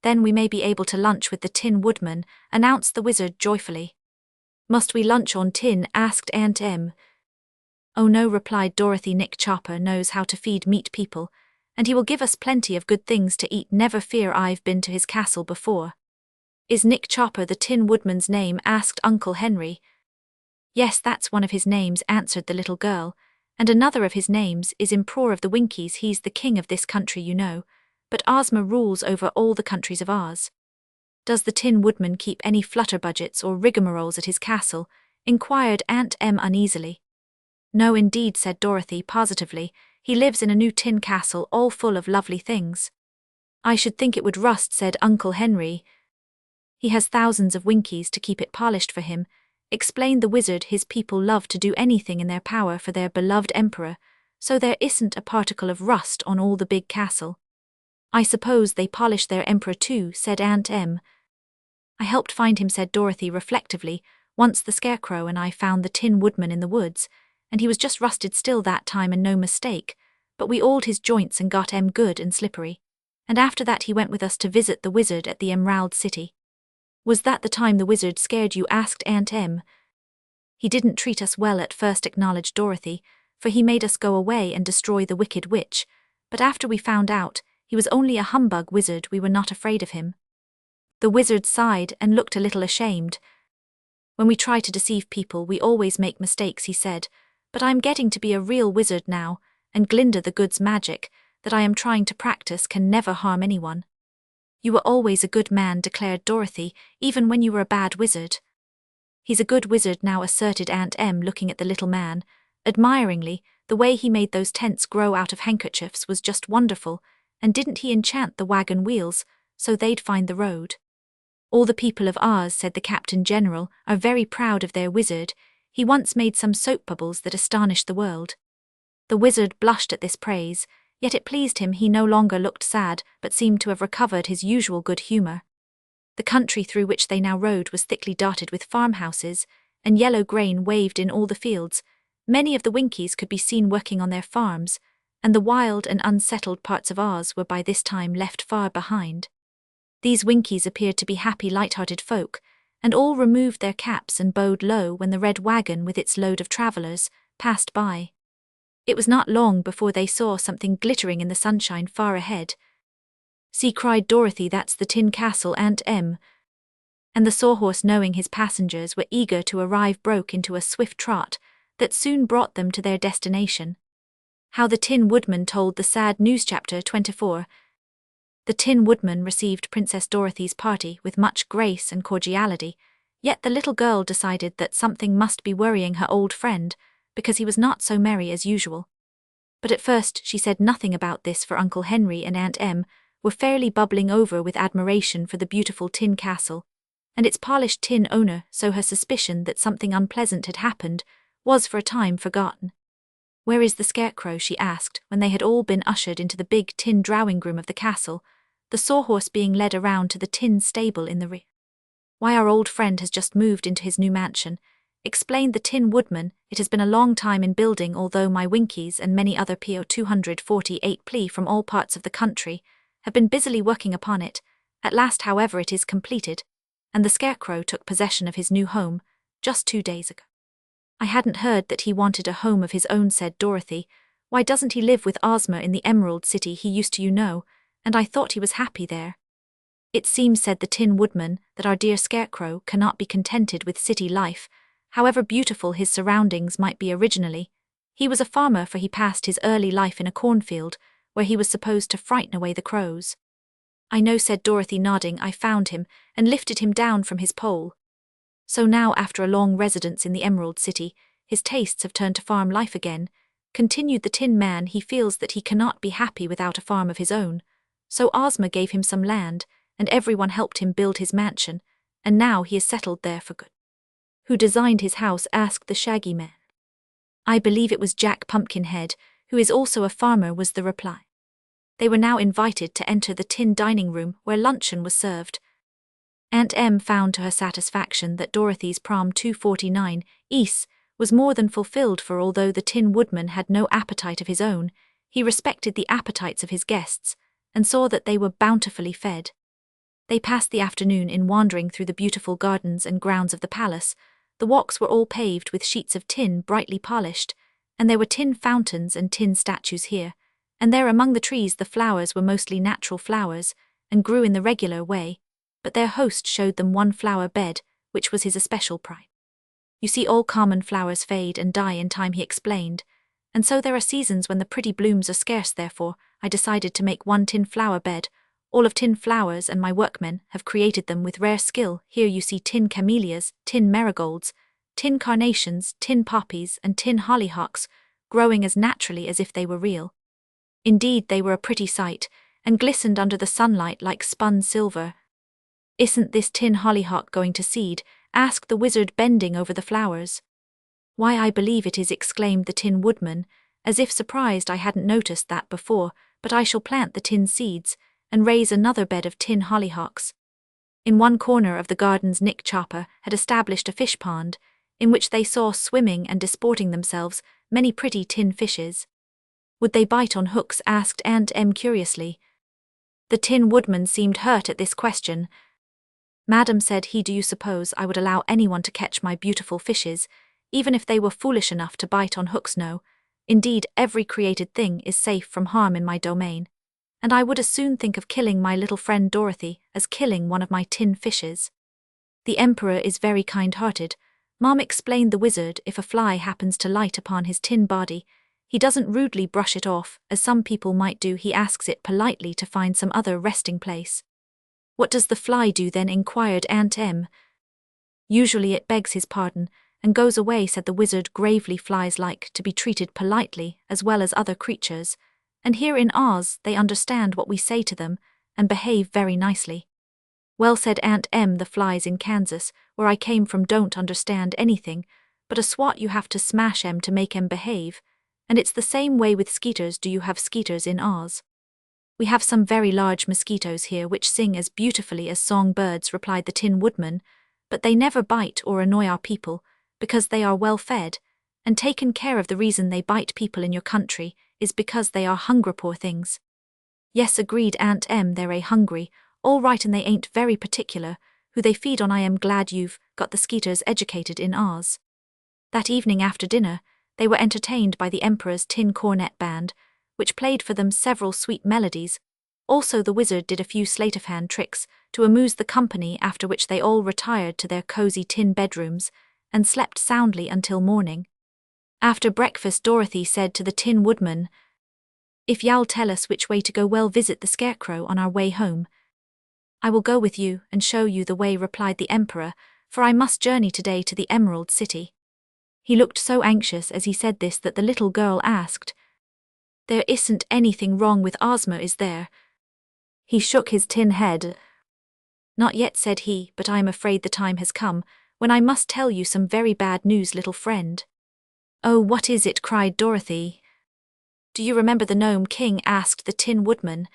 "Then we may be able to lunch with the Tin Woodman," announced the wizard joyfully. "Must we lunch on tin?" asked Aunt Em. "Oh no," replied Dorothy. "Nick Chopper knows how to feed meat people, and he will give us plenty of good things to eat. Never fear, I've been to his castle before." "Is Nick Chopper the Tin Woodman's name?" asked Uncle Henry. "Yes, that's one of his names," answered the little girl, "and another of his names is Emperor of the Winkies. He's the king of this country, you know, but Ozma rules over all the countries of Oz." "Does the Tin Woodman keep any flutterbudgets or rigmaroles at his castle?" inquired Aunt Em uneasily. "No indeed," said Dorothy positively. "He lives in a new tin castle all full of lovely things." "I should think it would rust," said Uncle Henry. "He has thousands of Winkies to keep it polished for him," explained the wizard. "His people love to do anything in their power for their beloved emperor, so there isn't a particle of rust on all the big castle." "I suppose they polish their emperor too," said Aunt Em. "I helped find him," said Dorothy reflectively. "Once the Scarecrow and I found the Tin Woodman in the woods, and he was just rusted still that time and no mistake, but we oiled his joints and got em good and slippery, and after that he went with us to visit the wizard at the Emerald City." "Was that the time the wizard scared you?" asked Aunt Em. "He didn't treat us well at first," acknowledged Dorothy, "for he made us go away and destroy the wicked witch, but after we found out he was only a humbug wizard, we were not afraid of him." The wizard sighed and looked a little ashamed. "When we try to deceive people, we always make mistakes," he said, "but I'm getting to be a real wizard now, and Glinda the Good's magic that I am trying to practice can never harm anyone." "You were always a good man," declared Dorothy, "even when you were a bad wizard." "He's a good wizard now," asserted Aunt Em, looking at the little man admiringly. "The way he made those tents grow out of handkerchiefs was just wonderful, and didn't he enchant the wagon wheels so they'd find the road?" "All the people of Oz," said the Captain General, "are very proud of their wizard. He once made some soap bubbles that astonished the world." The wizard blushed at this praise, yet it pleased him. He no longer looked sad, but seemed to have recovered his usual good humor. The country through which they now rode was thickly dotted with farmhouses, and yellow grain waved in all the fields. Many of the Winkies could be seen working on their farms, and the wild and unsettled parts of Oz were by this time left far behind. These Winkies appeared to be happy, light-hearted folk, and all removed their caps and bowed low when the red wagon with its load of travelers passed by. It was not long before they saw something glittering in the sunshine far ahead. "See," cried Dorothy, "that's the Tin Castle, Aunt Em." And the sawhorse, knowing his passengers were eager to arrive, broke into a swift trot that soon brought them to their destination. How the Tin Woodman Told the Sad News. Chapter 24. The Tin Woodman received Princess Dorothy's party with much grace and cordiality, yet the little girl decided that something must be worrying her old friend, because he was not so merry as usual. But at first she said nothing about this, for Uncle Henry and Aunt Em were fairly bubbling over with admiration for the beautiful tin castle and its polished tin owner, so her suspicion that something unpleasant had happened was for a time forgotten. "Where is the Scarecrow?" she asked when they had all been ushered into the big tin drawing-room of the castle, the sawhorse being led around to the tin stable in the rear. "Why, our old friend has just moved into his new mansion," explained the Tin Woodman. "It has been a long time in building, although my Winkies and many other PO 248 plea from all parts of the country have been busily working upon it. At last, however, it is completed, and the Scarecrow took possession of his new home just 2 days ago." "I hadn't heard that he wanted a home of his own," said Dorothy. "Why doesn't he live with Ozma in the Emerald City? He used to, you know, and I thought he was happy there." "It seems," said the Tin Woodman, "that our dear Scarecrow cannot be contented with city life, however beautiful his surroundings might be originally. He was a farmer, for he passed his early life in a cornfield, where he was supposed to frighten away the crows." "I know," said Dorothy, nodding. "I found him and lifted him down from his pole. So now, after a long residence in the Emerald City, his tastes have turned to farm life again," continued the Tin Man. "He feels that he cannot be happy without a farm of his own. So Ozma gave him some land, and everyone helped him build his mansion, and now he is settled there for good." "Who designed his house?" asked the Shaggy Man. "I believe it was Jack Pumpkinhead, who is also a farmer," was the reply. They were now invited to enter the tin dining room where luncheon was served. Aunt Em found to her satisfaction that Dorothy's prom 249 East was more than fulfilled, for although the Tin Woodman had no appetite of his own, he respected the appetites of his guests, and saw that they were bountifully fed. They passed the afternoon in wandering through the beautiful gardens and grounds of the palace. The walks were all paved with sheets of tin brightly polished, and there were tin fountains and tin statues here, and there among the trees the flowers were mostly natural flowers, and grew in the regular way, but their host showed them one flower bed, which was his especial pride. You see, all common flowers fade and die in time, he explained, and so there are seasons when the pretty blooms are scarce. Therefore, I decided to make one tin flower bed, all of tin flowers, and my workmen have created them with rare skill. Here you see tin camellias, tin marigolds, tin carnations, tin poppies, and tin hollyhocks, growing as naturally as if they were real. Indeed, they were a pretty sight, and glistened under the sunlight like spun silver. "Isn't this tin hollyhock going to seed?" asked the wizard, bending over the flowers. "Why, I believe it is," exclaimed the Tin Woodman, as if surprised I hadn't noticed that before, "but I shall plant the tin seeds, and raise another bed of tin hollyhocks." In one corner of the gardens Nick Chopper had established a fish pond, in which they saw swimming and disporting themselves many pretty tin fishes. "Would they bite on hooks?" asked Aunt Em curiously. The Tin Woodman seemed hurt at this question. "Madam," said he, "do you suppose I would allow anyone to catch my beautiful fishes, even if they were foolish enough to bite on hooks? No. Indeed, every created thing is safe from harm in my domain, and I would as soon think of killing my little friend Dorothy as killing one of my tin fishes." "The Emperor is very kind-hearted," Mom explained the wizard. "If a fly happens to light upon his tin body, he doesn't rudely brush it off, as some people might do. He asks it politely to find some other resting place." "What does the fly do then?" inquired Aunt Em. "Usually it begs his pardon and goes away," said the wizard gravely. "Flies like to be treated politely as well as other creatures, and here in Oz they understand what we say to them and behave very nicely." "Well," said Aunt Em, "the flies in Kansas, where I came from, don't understand anything but a swat. You have to smash 'em to make 'em behave, and it's the same way with skeeters." "Do you have skeeters in Oz?" "We have some very large mosquitoes here which sing as beautifully as songbirds," replied the Tin Woodman, "but they never bite or annoy our people, because they are well fed and taken care of. The reason they bite people in your country is because they are hungry, poor things." "Yes," agreed Aunt Em, "they're hungry, all right, and they ain't very particular who they feed on." "I am glad you've got the skeeters educated in Oz." That evening after dinner, they were entertained by the Emperor's tin cornet band, which played for them several sweet melodies. Also the wizard did a few sleight-of-hand tricks to amuse the company, after which they all retired to their cozy tin bedrooms and slept soundly until morning. After breakfast, Dorothy said to the Tin Woodman, "If y'all tell us which way to go, we'll visit the Scarecrow on our way home." "I will go with you and show you the way," replied the Emperor, "for I must journey today to the Emerald City." He looked so anxious as he said this that the little girl asked, "There isn't anything wrong with Ozma, is there?" He shook his tin head. "Not yet," said he, "but I am afraid the time has come when I must tell you some very bad news, little friend." "Oh, what is it?" cried Dorothy. "Do you remember the Gnome King?" asked the Tin Woodman.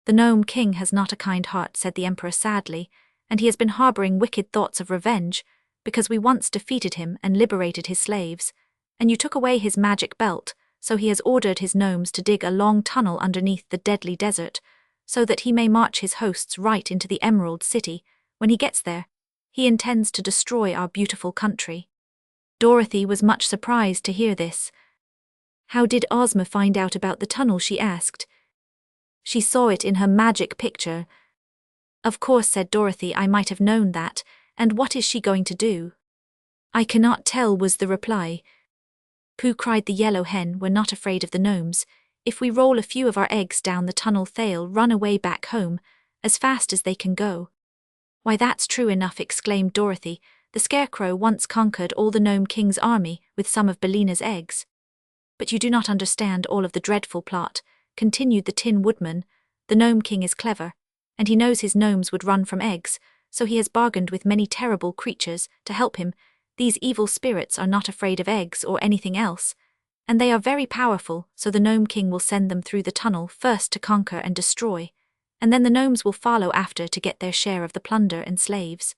"The Gnome King has not a kind heart," said the Emperor sadly, "and he has been harboring wicked thoughts of revenge, because we once defeated him and liberated his slaves, and you took away his magic belt, so he has ordered his gnomes to dig a long tunnel underneath the deadly desert, so that he may march his hosts right into the Emerald City. When he gets there, he intends to destroy our beautiful country." Dorothy was much surprised to hear this. "How did Ozma find out about the tunnel?" she asked. "She saw it in her magic picture." "Of course," said Dorothy, "I might have known that. And what is she going to do?" "I cannot tell," was the reply. "Pooh," cried the yellow hen, "we're not afraid of the gnomes. If we roll a few of our eggs down the tunnel, they'll run away back home as fast as they can go." "Why, that's true enough," exclaimed Dorothy. "The Scarecrow once conquered all the Gnome King's army with some of Bellina's eggs." "But you do not understand all of the dreadful plot," continued the Tin Woodman. "The Gnome King is clever, and he knows his gnomes would run from eggs, so he has bargained with many terrible creatures to help him. These evil spirits are not afraid of eggs or anything else, and they are very powerful, so the Gnome King will send them through the tunnel first to conquer and destroy, and then the gnomes will follow after to get their share of the plunder and slaves."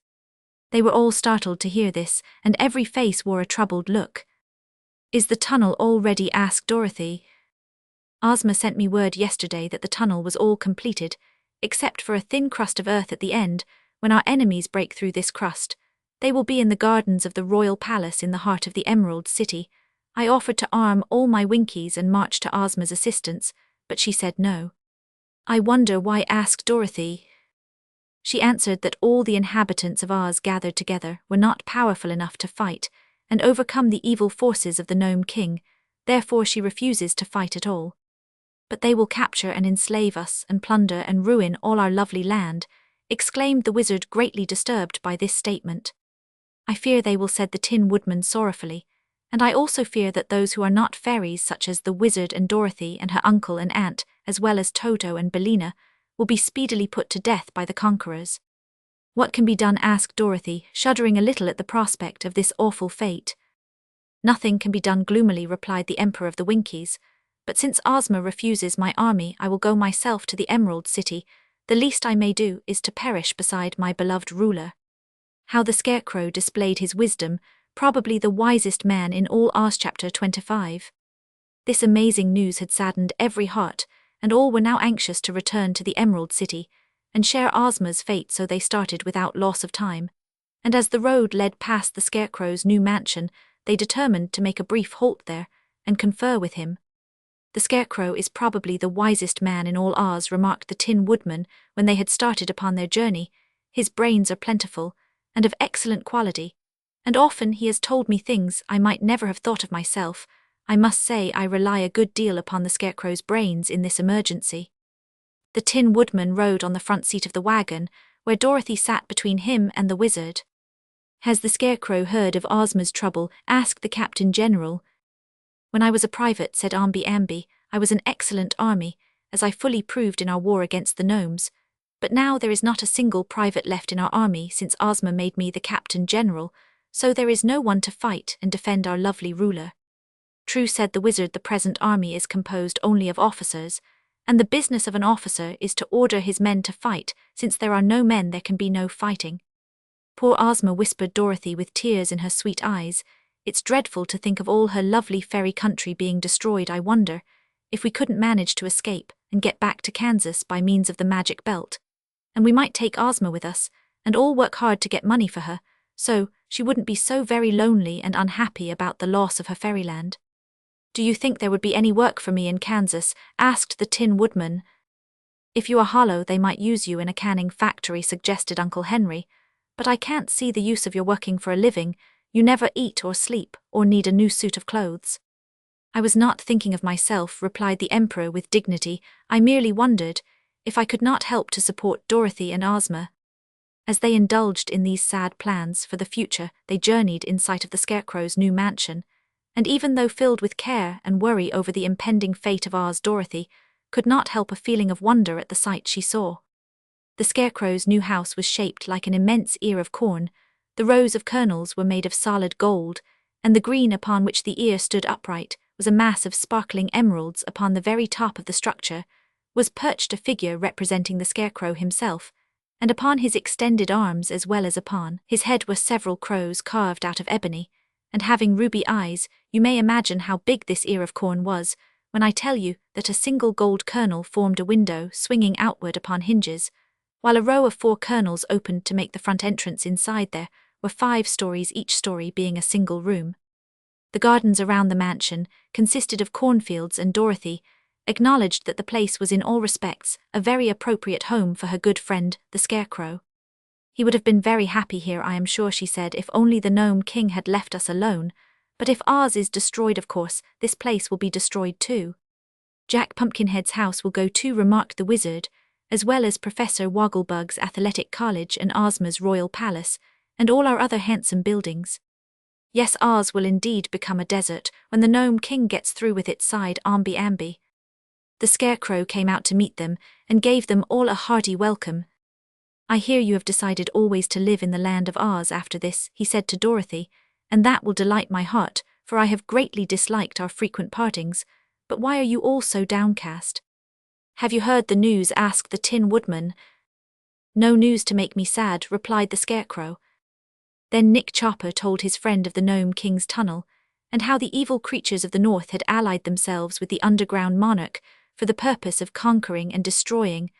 They were all startled to hear this, and every face wore a troubled look. "Is the tunnel all ready?" asked Dorothy. "Ozma sent me word yesterday that the tunnel was all completed, except for a thin crust of earth at the end. When our enemies break through this crust, they will be in the gardens of the royal palace in the heart of the Emerald City. I offered to arm all my Winkies and march to Ozma's assistance, but she said no." "I wonder why?" asked Dorothy. She answered that all the inhabitants of Oz gathered together were not powerful enough to fight and overcome the evil forces of the Gnome King, therefore she refuses to fight at all. "But they will capture and enslave us and plunder and ruin all our lovely land," exclaimed the wizard, greatly disturbed by this statement. "I fear they will," said the Tin Woodman sorrowfully, "and I also fear that those who are not fairies, such as the wizard and Dorothy and her uncle and aunt, as well as Toto and Bellina, will be speedily put to death by the conquerors." "What can be done?" asked Dorothy, shuddering a little at the prospect of this awful fate. "Nothing can be done," gloomily replied the Emperor of the Winkies. "But since Ozma refuses my army, I will go myself to the Emerald City. The least I may do is to perish beside my beloved ruler." How the Scarecrow displayed his wisdom, probably the wisest man in all Oz. Chapter 25. This amazing news had saddened every heart, and all were now anxious to return to the Emerald City and share Ozma's fate, so they started without loss of time. And as the road led past the Scarecrow's new mansion, they determined to make a brief halt there and confer with him. "The Scarecrow is probably the wisest man in all Oz," remarked the Tin Woodman when they had started upon their journey. "His brains are plentiful and of excellent quality, and often he has told me things I might never have thought of myself. I must say I rely a good deal upon the Scarecrow's brains in this emergency." The Tin Woodman rode on the front seat of the wagon, where Dorothy sat between him and the wizard. "Has the Scarecrow heard of Ozma's trouble?" asked the Captain General. "When I was a private," said Ambi, "I was an excellent army, as I fully proved in our war against the gnomes. But now there is not a single private left in our army since Ozma made me the Captain General, so there is no one to fight and defend our lovely ruler." "True," said the wizard, "the present army is composed only of officers, and the business of an officer is to order his men to fight. Since there are no men, there can be no fighting." "Poor Ozma," whispered Dorothy with tears in her sweet eyes. "It's dreadful to think of all her lovely fairy country being destroyed. I wonder if we couldn't manage to escape and get back to Kansas by means of the magic belt. And we might take Ozma with us, and all work hard to get money for her, so she wouldn't be so very lonely and unhappy about the loss of her fairyland." "Do you think there would be any work for me in Kansas?" asked the Tin Woodman. "If you are hollow, they might use you in a canning factory," suggested Uncle Henry. "But I can't see the use of your working for a living. You never eat or sleep or need a new suit of clothes." "I was not thinking of myself," replied the Emperor with dignity. "I merely wondered if I could not help to support Dorothy and Ozma." As they indulged in these sad plans for the future, they journeyed in sight of the Scarecrow's new mansion, and even though filled with care and worry over the impending fate of Oz, Dorothy could not help a feeling of wonder at the sight she saw. The Scarecrow's new house was shaped like an immense ear of corn. The rows of kernels were made of solid gold, and the green upon which the ear stood upright was a mass of sparkling emeralds. Upon the very top of the structure was perched a figure representing the Scarecrow himself, and upon his extended arms as well as upon his head were several crows carved out of ebony, and having ruby eyes. You may imagine how big this ear of corn was when I tell you that a single gold kernel formed a window swinging outward upon hinges, while a row of 4 kernels opened to make the front entrance. Inside there were 5 stories, each story being a single room. The gardens around the mansion consisted of cornfields, and Dorothy acknowledged that the place was in all respects a very appropriate home for her good friend, the Scarecrow. "He would have been very happy here, I am sure," she said, "if only the Gnome King had left us alone. But if Oz is destroyed, of course, this place will be destroyed too." "Jack Pumpkinhead's house will go too," remarked the wizard, "as well as Professor Wogglebug's athletic college and Ozma's royal palace, and all our other handsome buildings." "Yes, Oz will indeed become a desert when the Gnome King gets through with it," sighed Ambi. The Scarecrow came out to meet them and gave them all a hearty welcome. "I hear you have decided always to live in the land of Oz after this," he said to Dorothy, "and that will delight my heart, for I have greatly disliked our frequent partings. But why are you all so downcast? Have you heard the news? Asked the Tin Woodman. No news to make me sad, replied the Scarecrow. Then Nick Chopper told his friend of the Gnome King's tunnel, and how the evil creatures of the north had allied themselves with the underground monarch for the purpose of conquering and destroying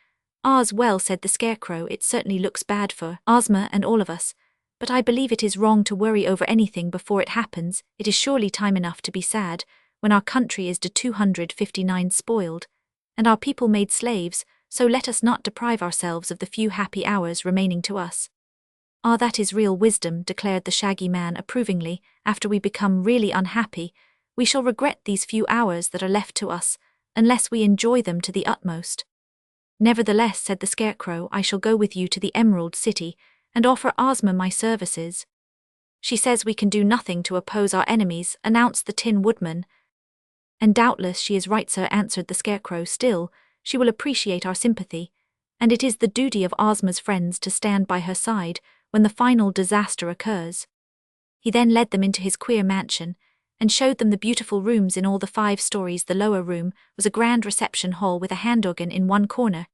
Oz. Well, said the Scarecrow, it certainly looks bad for Ozma and all of us, but I believe it is wrong to worry over anything before it happens. It is surely time enough to be sad, when our country is 259 spoiled, and our people made slaves, so let us not deprive ourselves of the few happy hours remaining to us. Ah, that is real wisdom, declared the Shaggy Man approvingly. After we become really unhappy, we shall regret these few hours that are left to us, unless we enjoy them to the utmost. Nevertheless, said the Scarecrow, I shall go with you to the Emerald City, and offer Ozma my services. She says we can do nothing to oppose our enemies, announced the Tin Woodman. And doubtless she is right, sir, answered the Scarecrow. Still, she will appreciate our sympathy, and it is the duty of Ozma's friends to stand by her side when the final disaster occurs. He then led them into his queer mansion, and showed them the beautiful rooms in all the 5 stories. The lower room was a grand reception hall with a hand organ in one corner.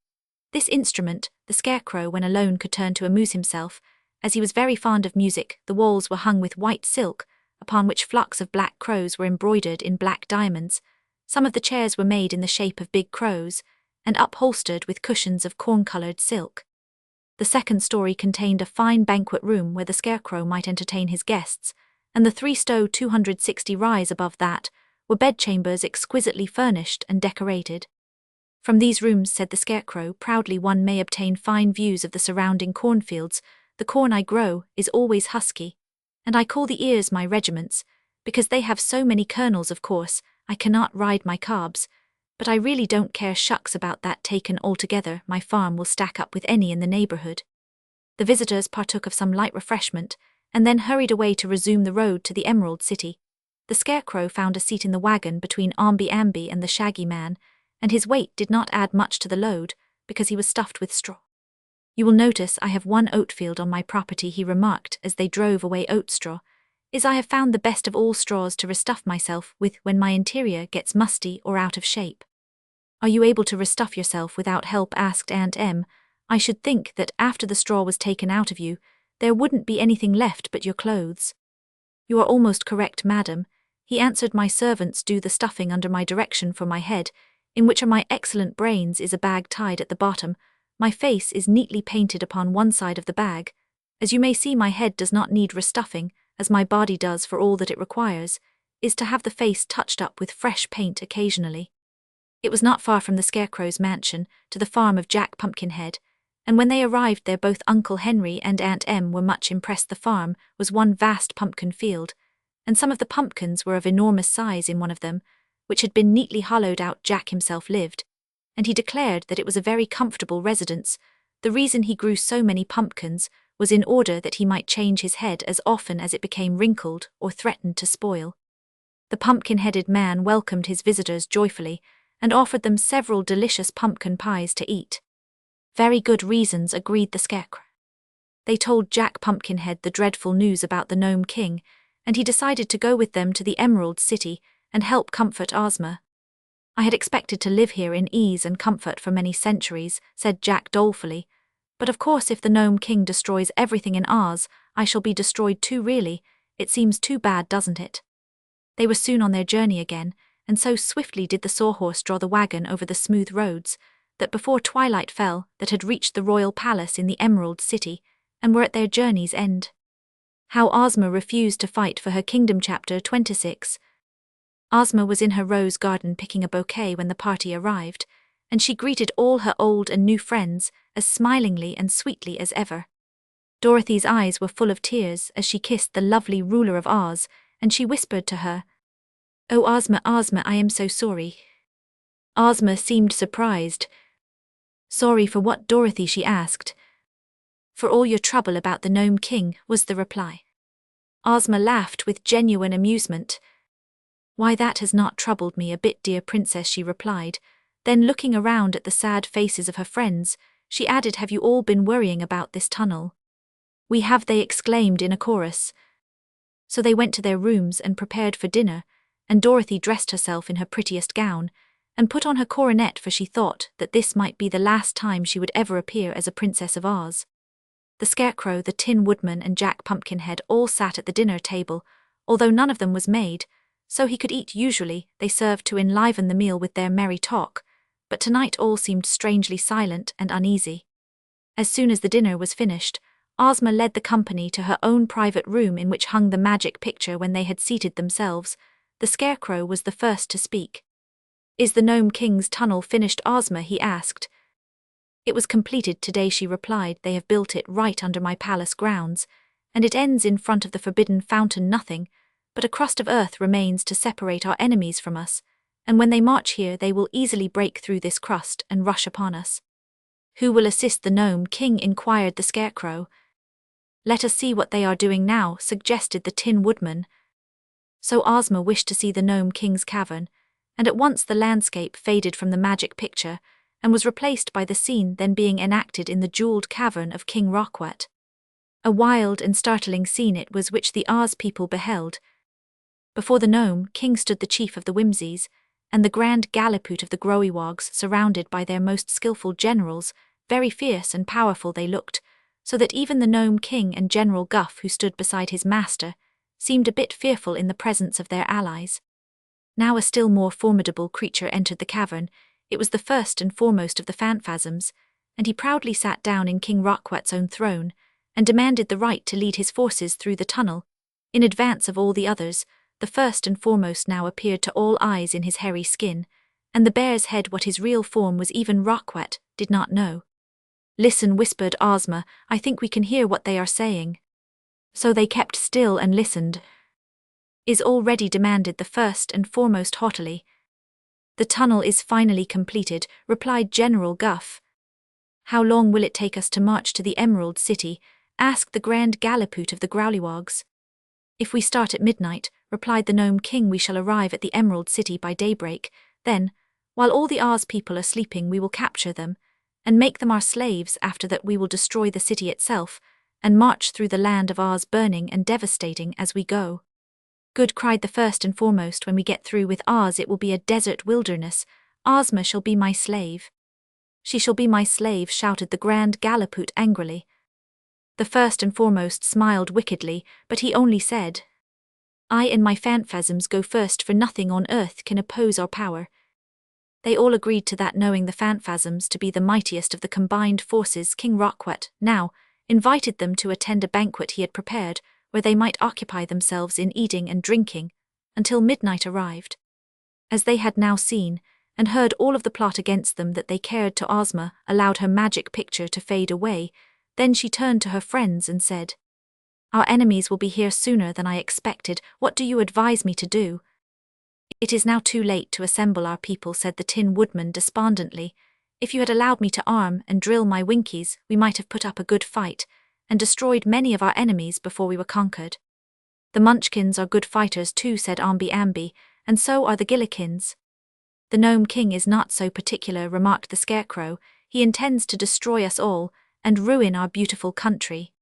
This instrument, the Scarecrow when alone could turn to amuse himself, as he was very fond of music. The walls were hung with white silk, upon which flocks of black crows were embroidered in black diamonds. Some of the chairs were made in the shape of big crows, and upholstered with cushions of corn-coloured silk. The second story contained a fine banquet room where the Scarecrow might entertain his guests, and the 3-stow 260 rise above that were bedchambers exquisitely furnished and decorated. From these rooms, said the Scarecrow proudly, one may obtain fine views of the surrounding cornfields. The corn I grow is always husky, and I call the ears my regiments, because they have so many kernels. Of course, I cannot ride my cobs, but I really don't care shucks about that. Taken altogether, my farm will stack up with any in the neighborhood. The visitors partook of some light refreshment, and then hurried away to resume the road to the Emerald City. The Scarecrow found a seat in the wagon between Omby Amby and the Shaggy Man, and his weight did not add much to the load, because he was stuffed with straw. You will notice I have one oat field on my property, he remarked as they drove away. Oat straw is I have found the best of all straws to restuff myself with when my interior gets musty or out of shape. Are you able to restuff yourself without help? Asked Aunt Em. I should think that after the straw was taken out of you, there wouldn't be anything left but your clothes. You are almost correct, madam, he answered. My servants do the stuffing under my direction. For my head, in which are my excellent brains, is a bag tied at the bottom. My face is neatly painted upon one side of the bag. As you may see, my head does not need restuffing, as my body does, for all that it requires is to have the face touched up with fresh paint occasionally. It was not far from the Scarecrow's mansion to the farm of Jack Pumpkinhead, and when they arrived there both Uncle Henry and Aunt Em were much impressed. The farm was one vast pumpkin field, and some of the pumpkins were of enormous size. In one of them, which had been neatly hollowed out, Jack himself lived, and he declared that it was a very comfortable residence. The reason he grew so many pumpkins was in order that he might change his head as often as it became wrinkled or threatened to spoil. The pumpkin-headed man welcomed his visitors joyfully, and offered them several delicious pumpkin pies to eat. Very good reasons, agreed the Scarecrow. They told Jack Pumpkinhead the dreadful news about the Gnome King, and he decided to go with them to the Emerald City and help comfort Ozma. I had expected to live here in ease and comfort for many centuries, said Jack dolefully, but of course if the Gnome King destroys everything in Oz, I shall be destroyed too. Really, it seems too bad, doesn't it? They were soon on their journey again, and so swiftly did the sawhorse draw the wagon over the smooth roads, that before twilight fell, they had reached the royal palace in the Emerald City, and were at their journey's end. How Ozma refused to fight for her kingdom. Chapter 26. Ozma was in her rose garden picking a bouquet when the party arrived, and she greeted all her old and new friends as smilingly and sweetly as ever. Dorothy's eyes were full of tears as she kissed the lovely ruler of Oz, and she whispered to her, "Oh, Ozma, Ozma, I am so sorry." Ozma seemed surprised. "Sorry for what, Dorothy?" she asked. "For all your trouble about the Gnome King," was the reply. Ozma laughed with genuine amusement. "Why, that has not troubled me a bit, dear princess," she replied. Then looking around at the sad faces of her friends, she added, "Have you all been worrying about this tunnel?" "We have," they exclaimed in a chorus. So they went to their rooms and prepared for dinner, and Dorothy dressed herself in her prettiest gown, and put on her coronet, for she thought that this might be the last time she would ever appear as a Princess of Oz. The Scarecrow, the Tin Woodman, and Jack Pumpkinhead all sat at the dinner table, although none of them was made, so he could eat. Usually they served to enliven the meal with their merry talk, but tonight all seemed strangely silent and uneasy. As soon as the dinner was finished, Ozma led the company to her own private room in which hung the magic picture. When they had seated themselves, the Scarecrow was the first to speak. "Is the Gnome King's tunnel finished, Ozma?" he asked. "It was completed today," she replied. "They have built it right under my palace grounds, and it ends in front of the forbidden fountain. Nothing but a crust of earth remains to separate our enemies from us, and when they march here they will easily break through this crust and rush upon us." "Who will assist the Gnome King?" inquired the Scarecrow. "Let us see what they are doing now," suggested the Tin Woodman. So Ozma wished to see the Gnome King's cavern, and at once the landscape faded from the magic picture and was replaced by the scene then being enacted in the jeweled cavern of King Roquet. A wild and startling scene it was which the Oz people beheld. Before the Gnome King stood the chief of the Whimsies, and the grand Gallipoot of the Growlywogs, surrounded by their most skillful generals. Very fierce and powerful they looked, so that even the Gnome King and General Guff, who stood beside his master, seemed a bit fearful in the presence of their allies. Now a still more formidable creature entered the cavern. It was the first and foremost of the Phanfasms, and he proudly sat down in King Roquet's own throne, and demanded the right to lead his forces through the tunnel, in advance of all the others. The first and foremost now appeared to all eyes in his hairy skin, and the bear's head. What his real form was even Roquet did not know. "Listen," whispered Ozma, "I think we can hear what they are saying." So they kept still and listened. "Is all ready?" demanded the first and foremost haughtily. "The tunnel is finally completed," replied General Guff. "How long will it take us to march to the Emerald City?" asked the Grand Gallipoot of the Growlywogs. "If we start at midnight," replied the Gnome King, "we shall arrive at the Emerald City by daybreak. Then, while all the Oz people are sleeping, we will capture them and make them our slaves. After that we will destroy the city itself and march through the land of Oz, burning and devastating as we go." "Good," cried the first and foremost. "When we get through with Oz it will be a desert wilderness. Ozma shall be my slave." "She shall be my slave," shouted the Grand Gallipoot angrily. The first and foremost smiled wickedly, but he only said, "I and my Phanfasms go first, for nothing on earth can oppose our power." They all agreed to that, knowing the Phanfasms to be the mightiest of the combined forces. King Roquet now invited them to attend a banquet he had prepared, where they might occupy themselves in eating and drinking until midnight arrived. As they had now seen and heard all of the plot against them that they cared to, Ozma allowed her magic picture to fade away. Then she turned to her friends and said, "Our enemies will be here sooner than I expected. What do you advise me to do?" "It is now too late to assemble our people," said the Tin Woodman despondently. "If you had allowed me to arm and drill my Winkies, we might have put up a good fight and destroyed many of our enemies before we were conquered." "The Munchkins are good fighters too," said Ambi Ambi, "and so are the Gillikins." "The Gnome King is not so particular," remarked the Scarecrow. "He intends to destroy us all and ruin our beautiful country."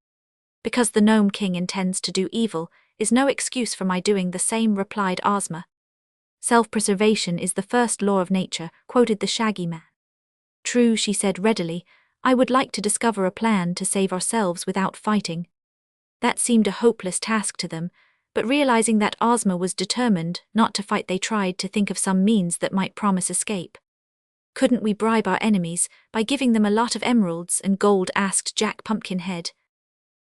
"Because the Gnome King intends to do evil is no excuse for my doing the same," replied Ozma. "Self-preservation is the first law of nature," quoted the Shaggy Man. "True," she said readily. "I would like to discover a plan to save ourselves without fighting." That seemed a hopeless task to them, but realizing that Ozma was determined not to fight, they tried to think of some means that might promise escape. "Couldn't we bribe our enemies by giving them a lot of emeralds and gold?" asked Jack Pumpkinhead.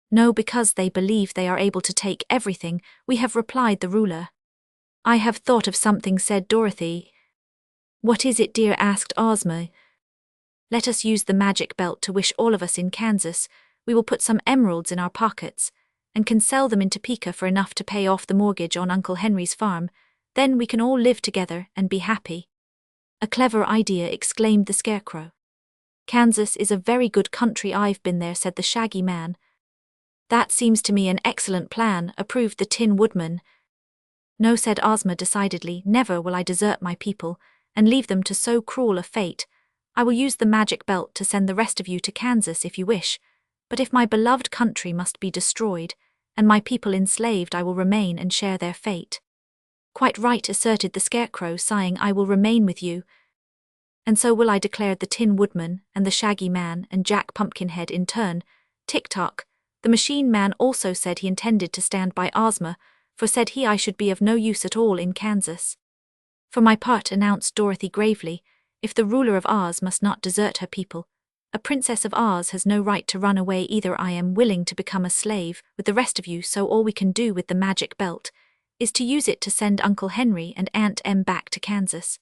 "No, because they believe they are able to take everything we have," replied the ruler. "I have thought of something," said Dorothy. "What is it, dear?" asked Ozma. "Let us use the magic belt to wish all of us in Kansas. We will put some emeralds in our pockets and can sell them in Topeka for enough to pay off the mortgage on Uncle Henry's farm. Then we can all live together and be happy." "A clever idea," exclaimed the Scarecrow. "Kansas is a very good country. I've been there," said the Shaggy Man. "That seems to me an excellent plan," approved the Tin Woodman. "No," said Ozma decidedly, "never will I desert my people and leave them to so cruel a fate. I will use the magic belt to send the rest of you to Kansas if you wish, but if my beloved country must be destroyed, and my people enslaved I will remain and share their fate. Quite right, asserted the Scarecrow, sighing, I will remain with you. And so will I, declared the Tin Woodman and the Shaggy Man and Jack Pumpkinhead in turn. Tick-tock. The Machine Man also said he intended to stand by Ozma, for said he I should be of no use at all in Kansas. For my part, announced Dorothy gravely, if the ruler of Oz must not desert her people, a princess of Oz has no right to run away either. I am willing to become a slave with the rest of you, so all we can do with the magic belt is to use it to send Uncle Henry and Aunt Em back to Kansas.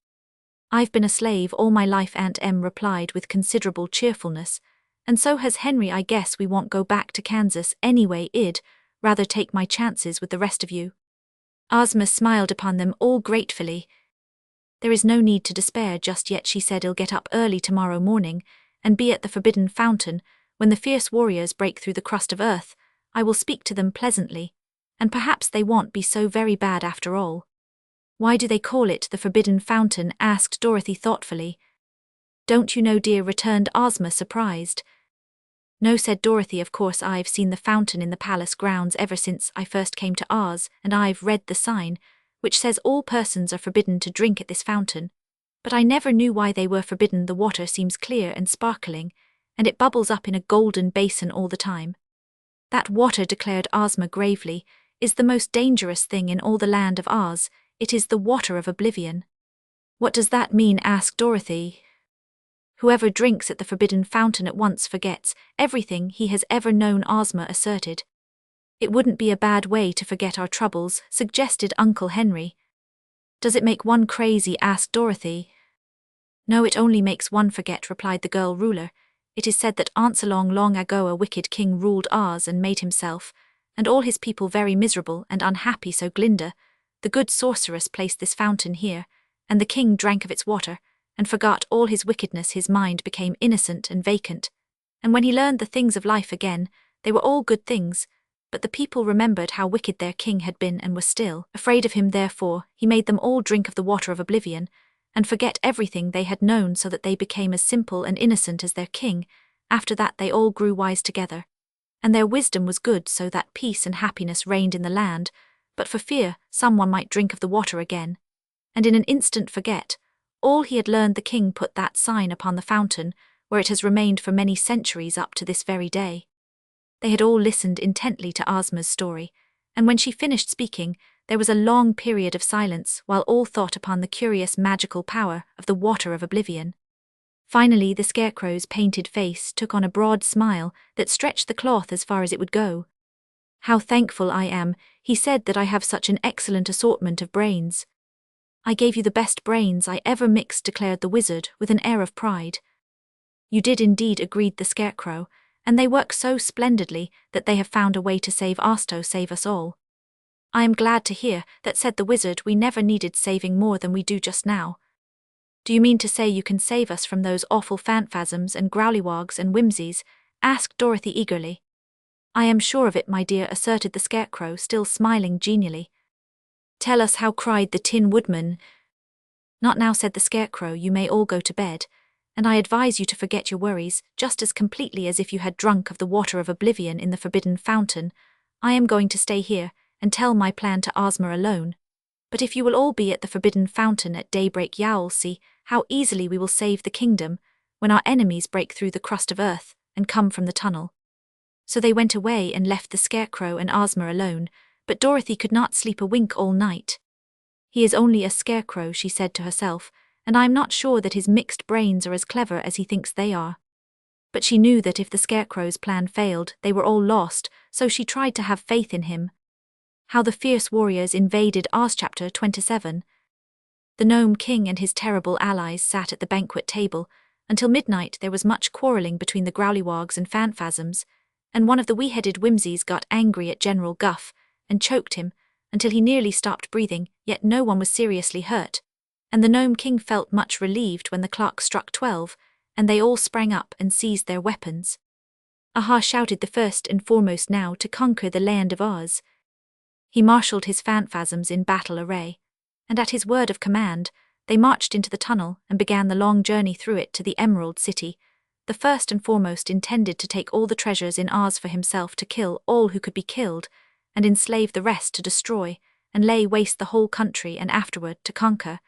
I've been a slave all my life, Aunt Em replied with considerable cheerfulness, and so has Henry. I guess we won't go back to Kansas anyway. I'd rather take my chances with the rest of you. Ozma smiled upon them all gratefully. There is no need to despair just yet, she said. I'll get up early tomorrow morning and be at the Forbidden Fountain. When the fierce warriors break through the crust of earth, I will speak to them pleasantly, and perhaps they won't be so very bad after all. Why do they call it the Forbidden Fountain? Asked Dorothy thoughtfully. Don't you know, dear? Returned Ozma, surprised. No, said Dorothy, of course I've seen the fountain in the palace grounds ever since I first came to Oz, and I've read the sign, which says all persons are forbidden to drink at this fountain. But I never knew why they were forbidden. The water seems clear and sparkling, and it bubbles up in a golden basin all the time. That water, declared Ozma gravely, is the most dangerous thing in all the land of Oz. It is the water of oblivion. What does that mean? Asked Dorothy. Whoever drinks at the Forbidden Fountain at once forgets everything he has ever known, Ozma asserted. It wouldn't be a bad way to forget our troubles, suggested Uncle Henry. Does it make one crazy? Asked Dorothy. No, it only makes one forget, replied the girl ruler. It is said that long ago a wicked king ruled Oz and made himself and all his people very miserable and unhappy, so Glinda, the good sorceress, placed this fountain here, and the king drank of its water and forgot all his wickedness. His mind became innocent and vacant, and when he learned the things of life again, they were all good things, but the people remembered how wicked their king had been and were still afraid of him. Therefore, he made them all drink of the water of oblivion and forget everything they had known, so that they became as simple and innocent as their king. After that they all grew wise together, and their wisdom was good, so that peace and happiness reigned in the land, but for fear someone might drink of the water again, and in an instant forget all he had learned, the king put that sign upon the fountain, where it has remained for many centuries up to this very day. They had all listened intently to Ozma's story, and when she finished speaking, there was a long period of silence while all thought upon the curious magical power of the water of oblivion. Finally, the Scarecrow's painted face took on a broad smile that stretched the cloth as far as it would go. How thankful I am, he said, that I have such an excellent assortment of brains. I gave you the best brains I ever mixed, declared the wizard with an air of pride. You did indeed, agreed the Scarecrow, and they work so splendidly that they have found a way to save us all. I am glad to hear that, said the wizard. We never needed saving more than we do just now. Do you mean to say you can save us from those awful phantasms and growlywogs and whimsies? Asked Dorothy eagerly. I am sure of it, my dear, asserted the Scarecrow, still smiling genially. Tell us how, cried the Tin Woodman. Not now, said the Scarecrow. You may all go to bed, and I advise you to forget your worries just as completely as if you had drunk of the water of oblivion in the Forbidden Fountain. I am going to stay here and tell my plan to Ozma alone. But if you will all be at the Forbidden Fountain at daybreak, you'll see how easily we will save the kingdom when our enemies break through the crust of earth and come from the tunnel. So they went away and left the Scarecrow and Ozma alone, but Dorothy could not sleep a wink all night. He is only a scarecrow, she said to herself, and I am not sure that his mixed brains are as clever as he thinks they are. But she knew that if the Scarecrow's plan failed, they were all lost, so she tried to have faith in him. How the Fierce Warriors Invaded Oz. Chapter 27. The Gnome King and his terrible allies sat at the banquet table. Until midnight there was much quarreling between the growlywogs and phantasms, and one of the wee-headed whimsies got angry at General Guff and choked him until he nearly stopped breathing, yet no one was seriously hurt, and the Gnome King felt much relieved when the clock struck 12, and they all sprang up and seized their weapons. Aha, shouted the first and foremost now to conquer the land of Oz. He marshalled his phantasms in battle array, and at his word of command, they marched into the tunnel and began the long journey through it to the Emerald City. The first and foremost intended to take all the treasures in Oz for himself, to kill all who could be killed, and enslave the rest to destroy, and lay waste the whole country and afterward to conquer,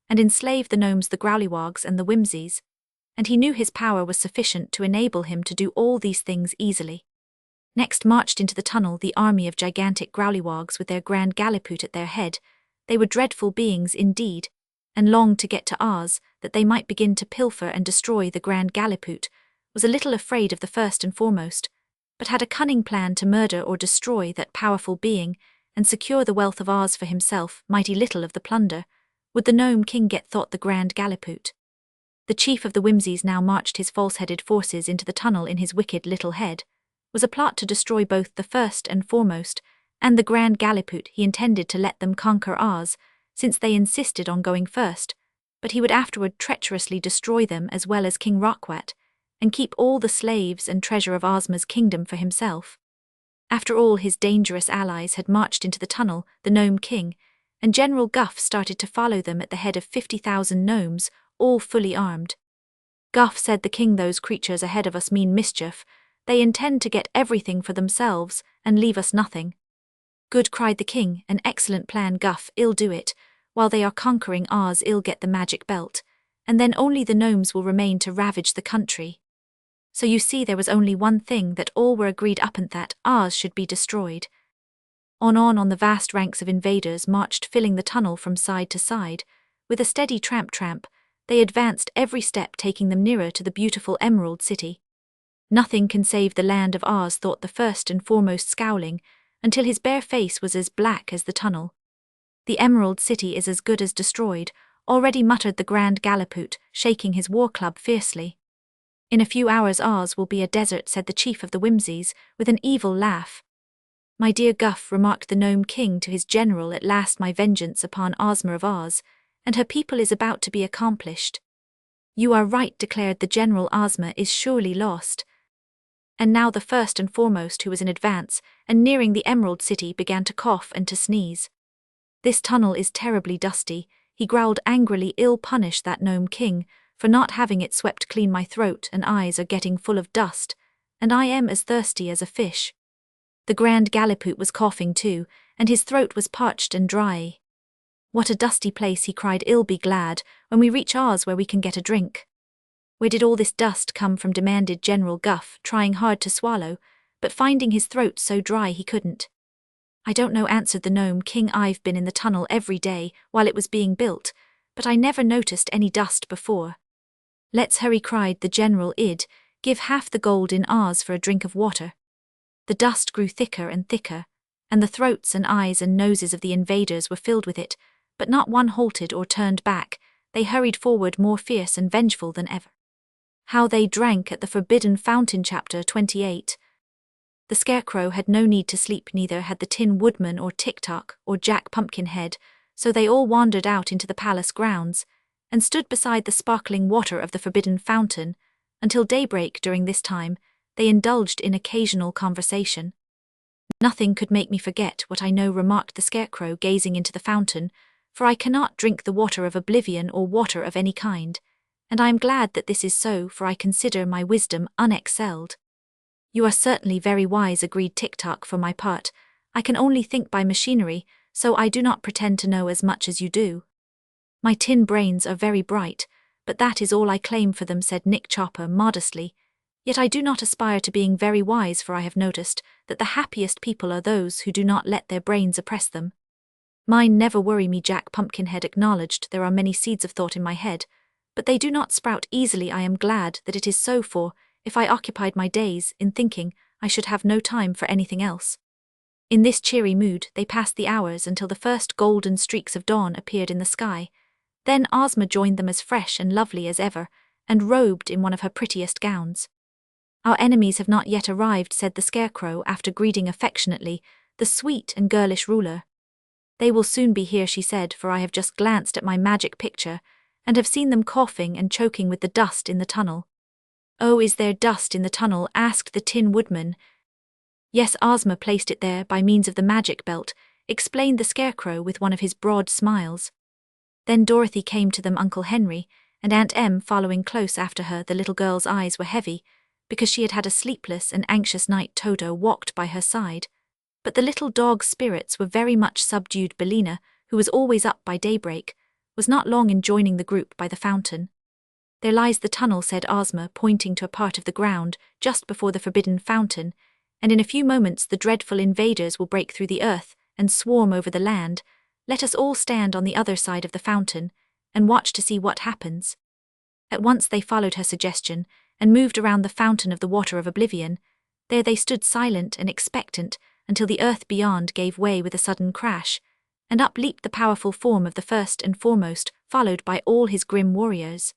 and enslave the gnomes, the growlywogs, and the whimsies, and he knew his power was sufficient to enable him to do all these things easily. Next marched into the tunnel the army of gigantic growlywogs with their grand galliput at their head. They were dreadful beings indeed, and longed to get to Oz, that they might begin to pilfer and destroy the grand galliput, was a little afraid of the first and foremost, but had a cunning plan to murder or destroy that powerful being, and secure the wealth of Oz for himself, mighty little of the plunder, would the Gnome King get thought the grand galliput. The chief of the whimsies now marched his false-headed forces into the tunnel in his wicked little head, was a plot to destroy both the first and foremost, and the grand galliput. He intended to let them conquer Oz, since they insisted on going first, but he would afterward treacherously destroy them as well as King Rockwat, and keep all the slaves and treasure of Ozma's kingdom for himself. After all his dangerous allies had marched into the tunnel, the Gnome King and General Guff started to follow them at the head of 50,000 gnomes, all fully armed. Guff said, "The king, those creatures ahead of us mean mischief. They intend to get everything for themselves and leave us nothing." "Good," cried the king, "an excellent plan, Guff. I'll do it. While they are conquering Oz, I'll get the magic belt, and then only the gnomes will remain to ravage the country." So you see, there was only one thing that all were agreed upon, that Oz should be destroyed. On the vast ranks of invaders marched, filling the tunnel from side to side. With a steady tramp, they advanced every step, taking them nearer to the beautiful Emerald City. "Nothing can save the land of Oz," thought the first and foremost, scowling, until his bare face was as black as the tunnel. "The Emerald City is as good as destroyed," already muttered the grand galliput, shaking his war club fiercely. "In a few hours Oz will be a desert," said the chief of the whimsies, with an evil laugh. "My dear Guff," remarked the Gnome King to his general, "at last my vengeance upon Ozma of Oz and her people is about to be accomplished." "You are right," declared the general. "Ozma is surely lost." And now the first and foremost, who was in advance and nearing the Emerald City, began to cough and to sneeze. "This tunnel is terribly dusty," he growled angrily. "Ill punish that Gnome King for not having it swept clean. My throat and eyes are getting full of dust, and I am as thirsty as a fish." The grand galliput was coughing too, and his throat was parched and dry. "What a dusty place," he cried. "I'll be glad when we reach Oz where we can get a drink." "Where did all this dust come from?" demanded General Guff, trying hard to swallow, but finding his throat so dry he couldn't. "I don't know," answered the Gnome King. "I've been in the tunnel every day while it was being built, but I never noticed any dust before." "Let's hurry," cried the general. "I'd give half the gold in Oz for a drink of water." The dust grew thicker and thicker, and the throats and eyes and noses of the invaders were filled with it, but not one halted or turned back. They hurried forward, more fierce and vengeful than ever. How they drank at the Forbidden Fountain. Chapter 28. The Scarecrow had no need to sleep, neither had the Tin Woodman or Tick-Tock or Jack Pumpkinhead, so they all wandered out into the palace grounds and stood beside the sparkling water of the Forbidden Fountain until daybreak. During this time, they indulged in occasional conversation. "Nothing could make me forget what I know," remarked the Scarecrow, gazing into the fountain, "for I cannot drink the water of oblivion or water of any kind, and I am glad that this is so, for I consider my wisdom unexcelled." "You are certainly very wise," agreed Tick-Tock. "For my part, I can only think by machinery, so I do not pretend to know as much as you do." "My tin brains are very bright, but that is all I claim for them," said Nick Chopper modestly. "Yet I do not aspire to being very wise, for I have noticed that the happiest people are those who do not let their brains oppress them." "Mine never worry me," Jack Pumpkinhead acknowledged. "There are many seeds of thought in my head, but they do not sprout easily. I am glad that it is so, for if I occupied my days in thinking, I should have no time for anything else." In this cheery mood, they passed the hours until the first golden streaks of dawn appeared in the sky. Then Ozma joined them, as fresh and lovely as ever, and robed in one of her prettiest gowns. "Our enemies have not yet arrived," said the Scarecrow, after greeting affectionately the sweet and girlish ruler. "They will soon be here," she said, "for I have just glanced at my magic picture and have seen them coughing and choking with the dust in the tunnel." "Oh, is there dust in the tunnel?" asked the Tin Woodman. "Yes, Ozma placed it there by means of the magic belt," explained the Scarecrow with one of his broad smiles. Then Dorothy came to them, Uncle Henry and Aunt Em following close after her. The little girl's eyes were heavy because she had had a sleepless and anxious night. Toto walked by her side. But the little dog's spirits were very much subdued. Bellina, who was always up by daybreak, was not long in joining the group by the fountain. "There lies the tunnel," said Ozma, pointing to a part of the ground just before the forbidden fountain, "and in a few moments the dreadful invaders will break through the earth and swarm over the land. Let us all stand on the other side of the fountain and watch to see what happens." At once they followed her suggestion and moved around the fountain of the water of oblivion. There they stood silent and expectant until the earth beyond gave way with a sudden crash, and up leaped the powerful form of the first and foremost, followed by all his grim warriors.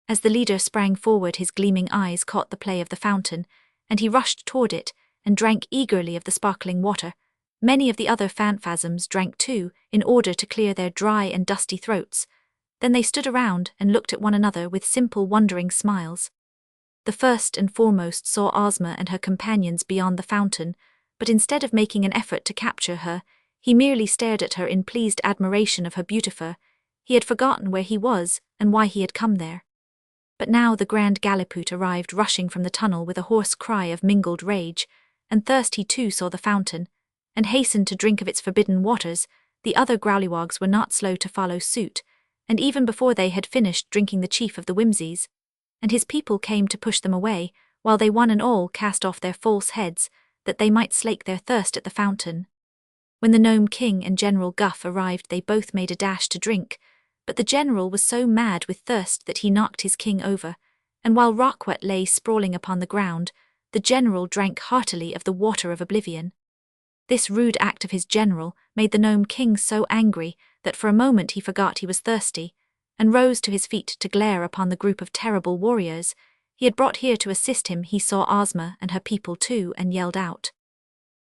As the leader sprang forward, his gleaming eyes caught the play of the fountain, and he rushed toward it and drank eagerly of the sparkling water. Many of the other phantasms drank too, in order to clear their dry and dusty throats. Then they stood around and looked at one another with simple, wondering smiles. The first and foremost saw Ozma and her companions beyond the fountain, but instead of making an effort to capture her, he merely stared at her in pleased admiration of her beauty. He had forgotten where he was and why he had come there. But now the Grand Galliput arrived rushing from the tunnel with a hoarse cry of mingled rage and thirst. He too saw the fountain, and hastened to drink of its forbidden waters. The other growlywogs were not slow to follow suit, and even before they had finished drinking, the chief of the whimsies and his people came to push them away, while they one and all cast off their false heads, that they might slake their thirst at the fountain. When the Gnome King and General Guff arrived, they both made a dash to drink, but the general was so mad with thirst that he knocked his king over, and while Rockwet lay sprawling upon the ground, the general drank heartily of the water of oblivion. This rude act of his general made the Gnome King so angry that for a moment he forgot he was thirsty, and rose to his feet to glare upon the group of terrible warriors he had brought here to assist him. He saw Ozma and her people too, and yelled out,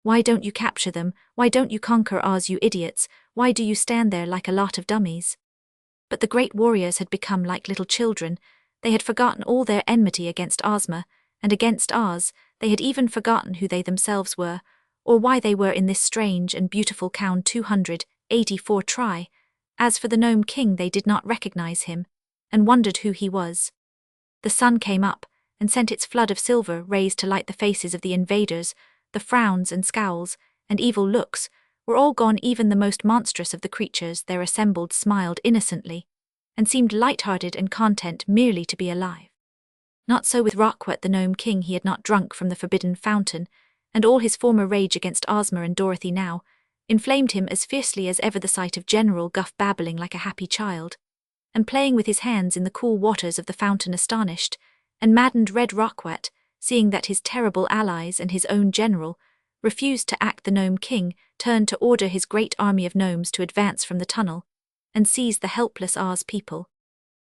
"Why don't you capture them? Why don't you conquer Oz, you idiots? Why do you stand there like a lot of dummies?" But the great warriors had become like little children. They had forgotten all their enmity against Ozma and against Oz. They had even forgotten who they themselves were, or why they were in this strange and beautiful Count 284 try. As for the Gnome King, they did not recognize him, and wondered who he was. The sun came up, and sent its flood of silver rays to light the faces of the invaders. The frowns and scowls, and evil looks, were all gone. Even the most monstrous of the creatures there assembled smiled innocently, and seemed light-hearted and content merely to be alive. Not so with Rockwet the Gnome King. He had not drunk from the forbidden fountain, and all his former rage against Ozma and Dorothy now inflamed him as fiercely as ever. The sight of General Guff babbling like a happy child, and playing with his hands in the cool waters of the fountain, astonished and maddened Red Rockwet, seeing that his terrible allies and his own general refused to act. The Gnome King turned to order his great army of gnomes to advance from the tunnel and seize the helpless Oz people.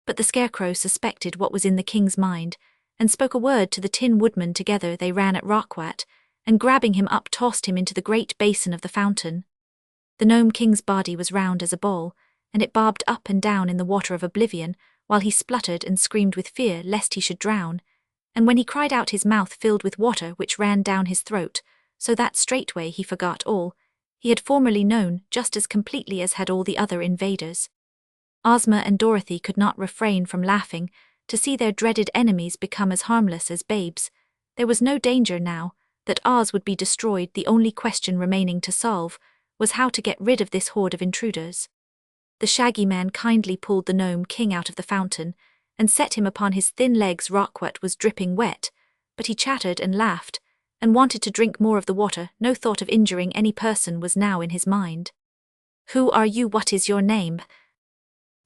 But the Scarecrow suspected what was in the king's mind, and spoke a word to the Tin Woodman. Together they ran at Rockwet, and grabbing him up tossed him into the great basin of the fountain. The Gnome King's body was round as a ball, and it bobbed up and down in the water of oblivion, while he spluttered and screamed with fear lest he should drown, and when he cried out his mouth filled with water which ran down his throat, so that straightway he forgot all he had formerly known just as completely as had all the other invaders. Ozma and Dorothy could not refrain from laughing to see their dreaded enemies become as harmless as babes. There was no danger now that Oz would be destroyed. The only question remaining to solve was how to get rid of this horde of intruders. The Shaggy Man kindly pulled the Gnome King out of the fountain and set him upon his thin legs. Rockwet was dripping wet, but he chattered and laughed and wanted to drink more of the water. No thought of injuring any person was now in his mind. "Who are you? What is your name?"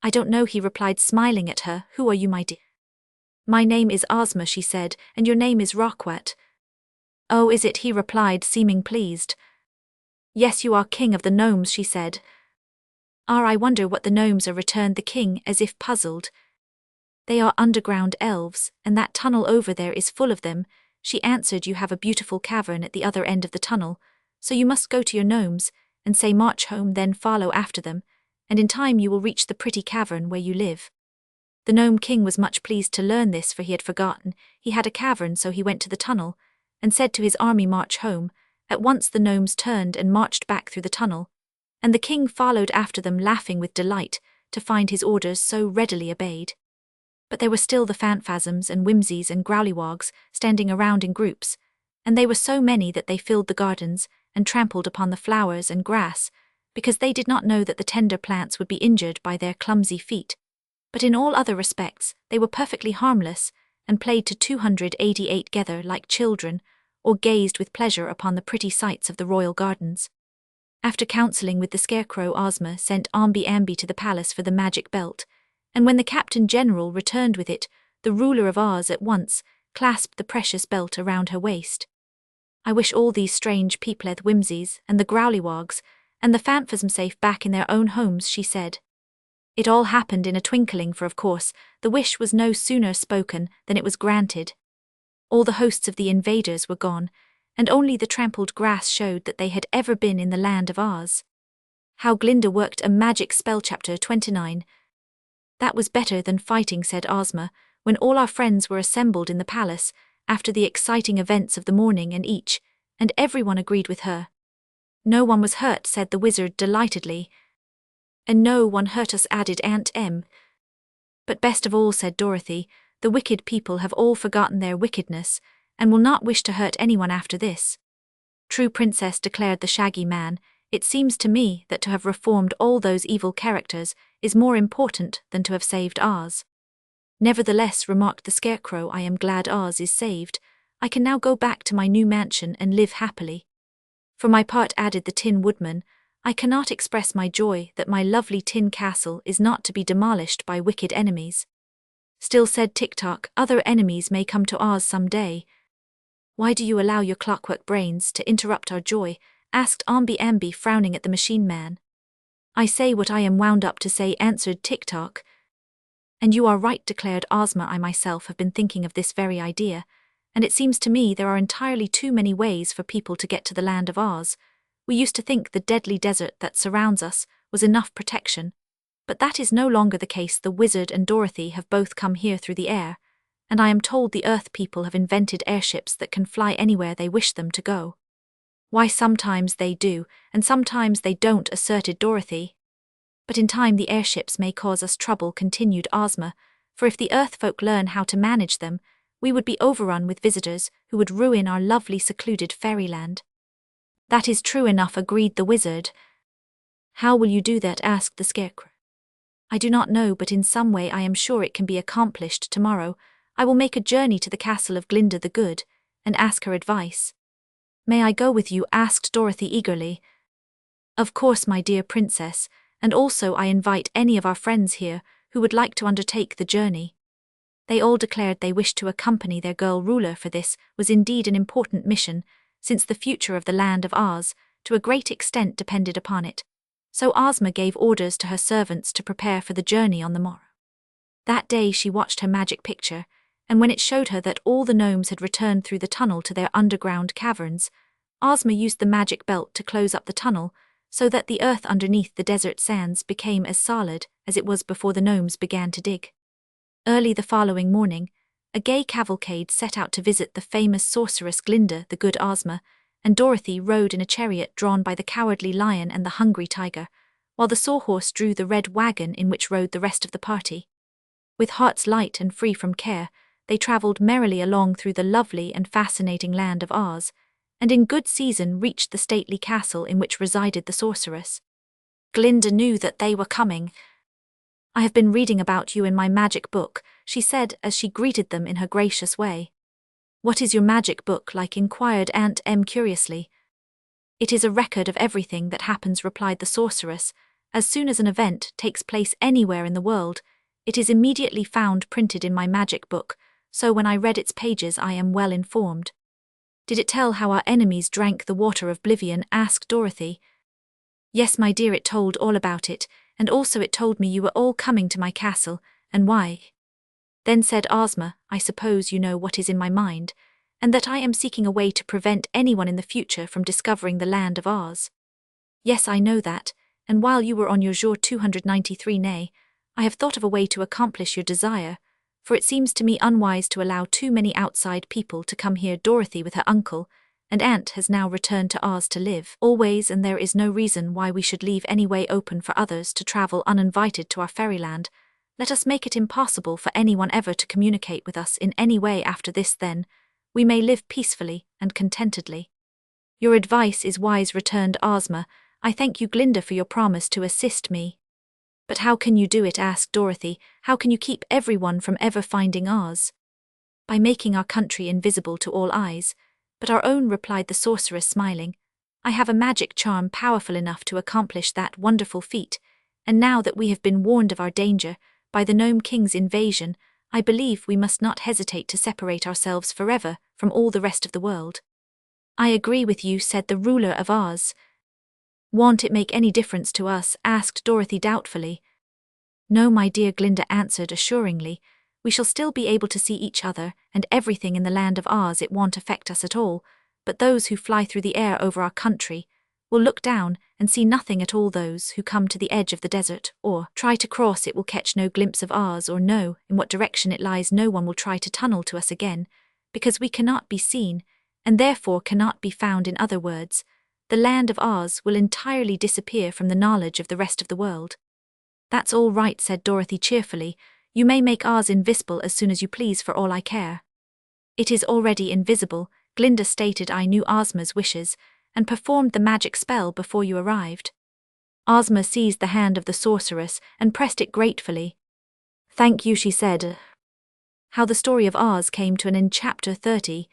"I don't know," he replied, smiling at her. "Who are you, my dear?" "My name is Ozma," she said, "and your name is Rockwet." "Oh, is it?" he replied, seeming pleased. "Yes, you are king of the gnomes," she said. "Ah, I wonder what the gnomes are," returned the king, as if puzzled. "They are underground elves, and that tunnel over there is full of them," she answered. "You have a beautiful cavern at the other end of the tunnel, so you must go to your gnomes and say march home, then follow after them, and in time you will reach the pretty cavern where you live." The Gnome King was much pleased to learn this, for he had forgotten he had a cavern. So he went to the tunnel and said to his army, "March home." At once the gnomes turned and marched back through the tunnel, and the king followed after them, laughing with delight to find his orders so readily obeyed. But there were still the phantasms and whimsies and growlywogs standing around in groups, and they were so many that they filled the gardens and trampled upon the flowers and grass, because they did not know that the tender plants would be injured by their clumsy feet. But in all other respects, they were perfectly harmless, and played to 288 together like children, or gazed with pleasure upon the pretty sights of the royal gardens. After counselling with the Scarecrow, Ozma sent Ambi to the palace for the magic belt, and when the Captain General returned with it, the ruler of Oz at once clasped the precious belt around her waist. I wish all these strange peepleth whimsies, and the growlywogs, and the phantasm safe back in their own homes, she said. It all happened in a twinkling, for of course, the wish was no sooner spoken than it was granted. All the hosts of the invaders were gone, and only the trampled grass showed that they had ever been in the land of Oz. How Glinda worked a magic spell. Chapter 29. That was better than fighting, said Ozma, when all our friends were assembled in the palace, after the exciting events of the morning, and everyone agreed with her. No one was hurt, said the wizard delightedly. And no one hurt us, added Aunt Em. But best of all, said Dorothy, the wicked people have all forgotten their wickedness, and will not wish to hurt anyone after this. True, Princess, declared the Shaggy Man, it seems to me that to have reformed all those evil characters is more important than to have saved Oz. Nevertheless, remarked the Scarecrow, I am glad Oz is saved. I can now go back to my new mansion and live happily. For my part, added the Tin Woodman, I cannot express my joy that my lovely tin castle is not to be demolished by wicked enemies. Still, said Tick-Tock, other enemies may come to Oz some day. Why do you allow your clockwork brains to interrupt our joy? Asked Ambi, frowning at the machine man. I say what I am wound up to say, answered Tick-Tock. And you are right, declared Ozma. I myself have been thinking of this very idea, and it seems to me there are entirely too many ways for people to get to the land of Oz. We used to think the deadly desert that surrounds us was enough protection, but that is no longer the case. The wizard and Dorothy have both come here through the air, and I am told the Earth people have invented airships that can fly anywhere they wish them to go. Why, sometimes they do, and sometimes they don't, asserted Dorothy. But in time the airships may cause us trouble, continued Ozma, for if the Earth folk learn how to manage them, we would be overrun with visitors who would ruin our lovely secluded fairyland. That is true enough, agreed the wizard. How will you do that? Asked the Scarecrow. I do not know, but in some way I am sure it can be accomplished tomorrow. I will make a journey to the castle of Glinda the Good, and ask her advice. May I go with you? Asked Dorothy eagerly. Of course, my dear princess, and also I invite any of our friends here who would like to undertake the journey. They all declared they wished to accompany their girl ruler, for this was indeed an important mission, since the future of the land of Oz, to a great extent, depended upon it. So Ozma gave orders to her servants to prepare for the journey on the morrow. That day she watched her magic picture, and when it showed her that all the gnomes had returned through the tunnel to their underground caverns, Ozma used the magic belt to close up the tunnel, so that the earth underneath the desert sands became as solid as it was before the gnomes began to dig. Early the following morning, a gay cavalcade set out to visit the famous sorceress Glinda the Good. Ozma and Dorothy rode in a chariot drawn by the Cowardly Lion and the Hungry Tiger, while the Sawhorse drew the red wagon in which rode the rest of the party. With hearts light and free from care, they travelled merrily along through the lovely and fascinating land of Oz, and in good season reached the stately castle in which resided the sorceress. Glinda knew that they were coming. I have been reading about you in my magic book, she said as she greeted them in her gracious way. What is your magic book like? Inquired Aunt Em curiously. It is a record of everything that happens, replied the sorceress. As soon as an event takes place anywhere in the world, it is immediately found printed in my magic book, so when I read its pages I am well informed. Did it tell how our enemies drank the water of oblivion? Asked Dorothy. Yes, my dear, it told all about it, and also it told me you were all coming to my castle, and why. Then said Ozma, I suppose you know what is in my mind, and that I am seeking a way to prevent anyone in the future from discovering the land of Oz. Yes, I know that, and while you were on your jour 293 nay, I have thought of a way to accomplish your desire, for it seems to me unwise to allow too many outside people to come here. Dorothy with her uncle and aunt has now returned to Oz to live always, and there is no reason why we should leave any way open for others to travel uninvited to our fairyland. Let us make it impossible for anyone ever to communicate with us in any way after this, then we may live peacefully and contentedly. Your advice is wise, returned Ozma. I thank you, Glinda, for your promise to assist me. But how can you do it? Asked Dorothy. How can you keep everyone from ever finding Oz? By making our country invisible to all eyes. But our own, replied the sorceress, smiling. I have a magic charm powerful enough to accomplish that wonderful feat, and now that we have been warned of our danger by the Gnome King's invasion, I believe we must not hesitate to separate ourselves forever from all the rest of the world. I agree with you, said the ruler of Oz. Won't it make any difference to us? Asked Dorothy doubtfully. No, my dear, Glinda answered assuringly. We shall still be able to see each other and everything in the land of Oz. It won't affect us at all, but those who fly through the air over our country will look down and see nothing at all. Those who come to the edge of the desert or try to cross it will catch no glimpse of Oz or know in what direction it lies. No one will try to tunnel to us again, because we cannot be seen and therefore cannot be found. In other words, the land of Oz will entirely disappear from the knowledge of the rest of the world. That's all right, said Dorothy cheerfully. You may make Oz invisible as soon as you please, for all I care. It is already invisible, Glinda stated. I knew Ozma's wishes and performed the magic spell before you arrived. Ozma seized the hand of the sorceress and pressed it gratefully. Thank you, she said. How the story of Oz came to an end. Chapter 30.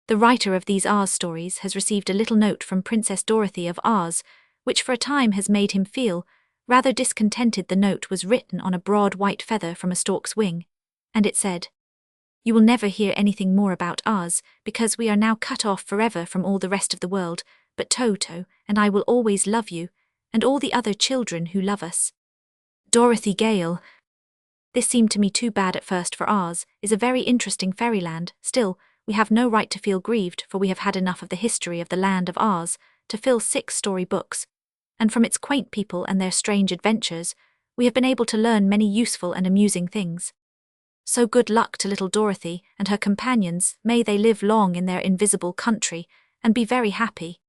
The writer of these Oz stories has received a little note from Princess Dorothy of Oz, which for a time has made him feel rather discontented. The note was written on a broad white feather from a stork's wing, and it said, You will never hear anything more about Oz, because we are now cut off forever from all the rest of the world, but Toto and I will always love you, and all the other children who love us. Dorothy Gale. This seemed to me too bad at first, for Oz is a very interesting fairyland. Still, we have no right to feel grieved, for we have had enough of the history of the land of Oz to fill 6 story books, and from its quaint people and their strange adventures, we have been able to learn many useful and amusing things. So good luck to little Dorothy and her companions. May they live long in their invisible country and be very happy.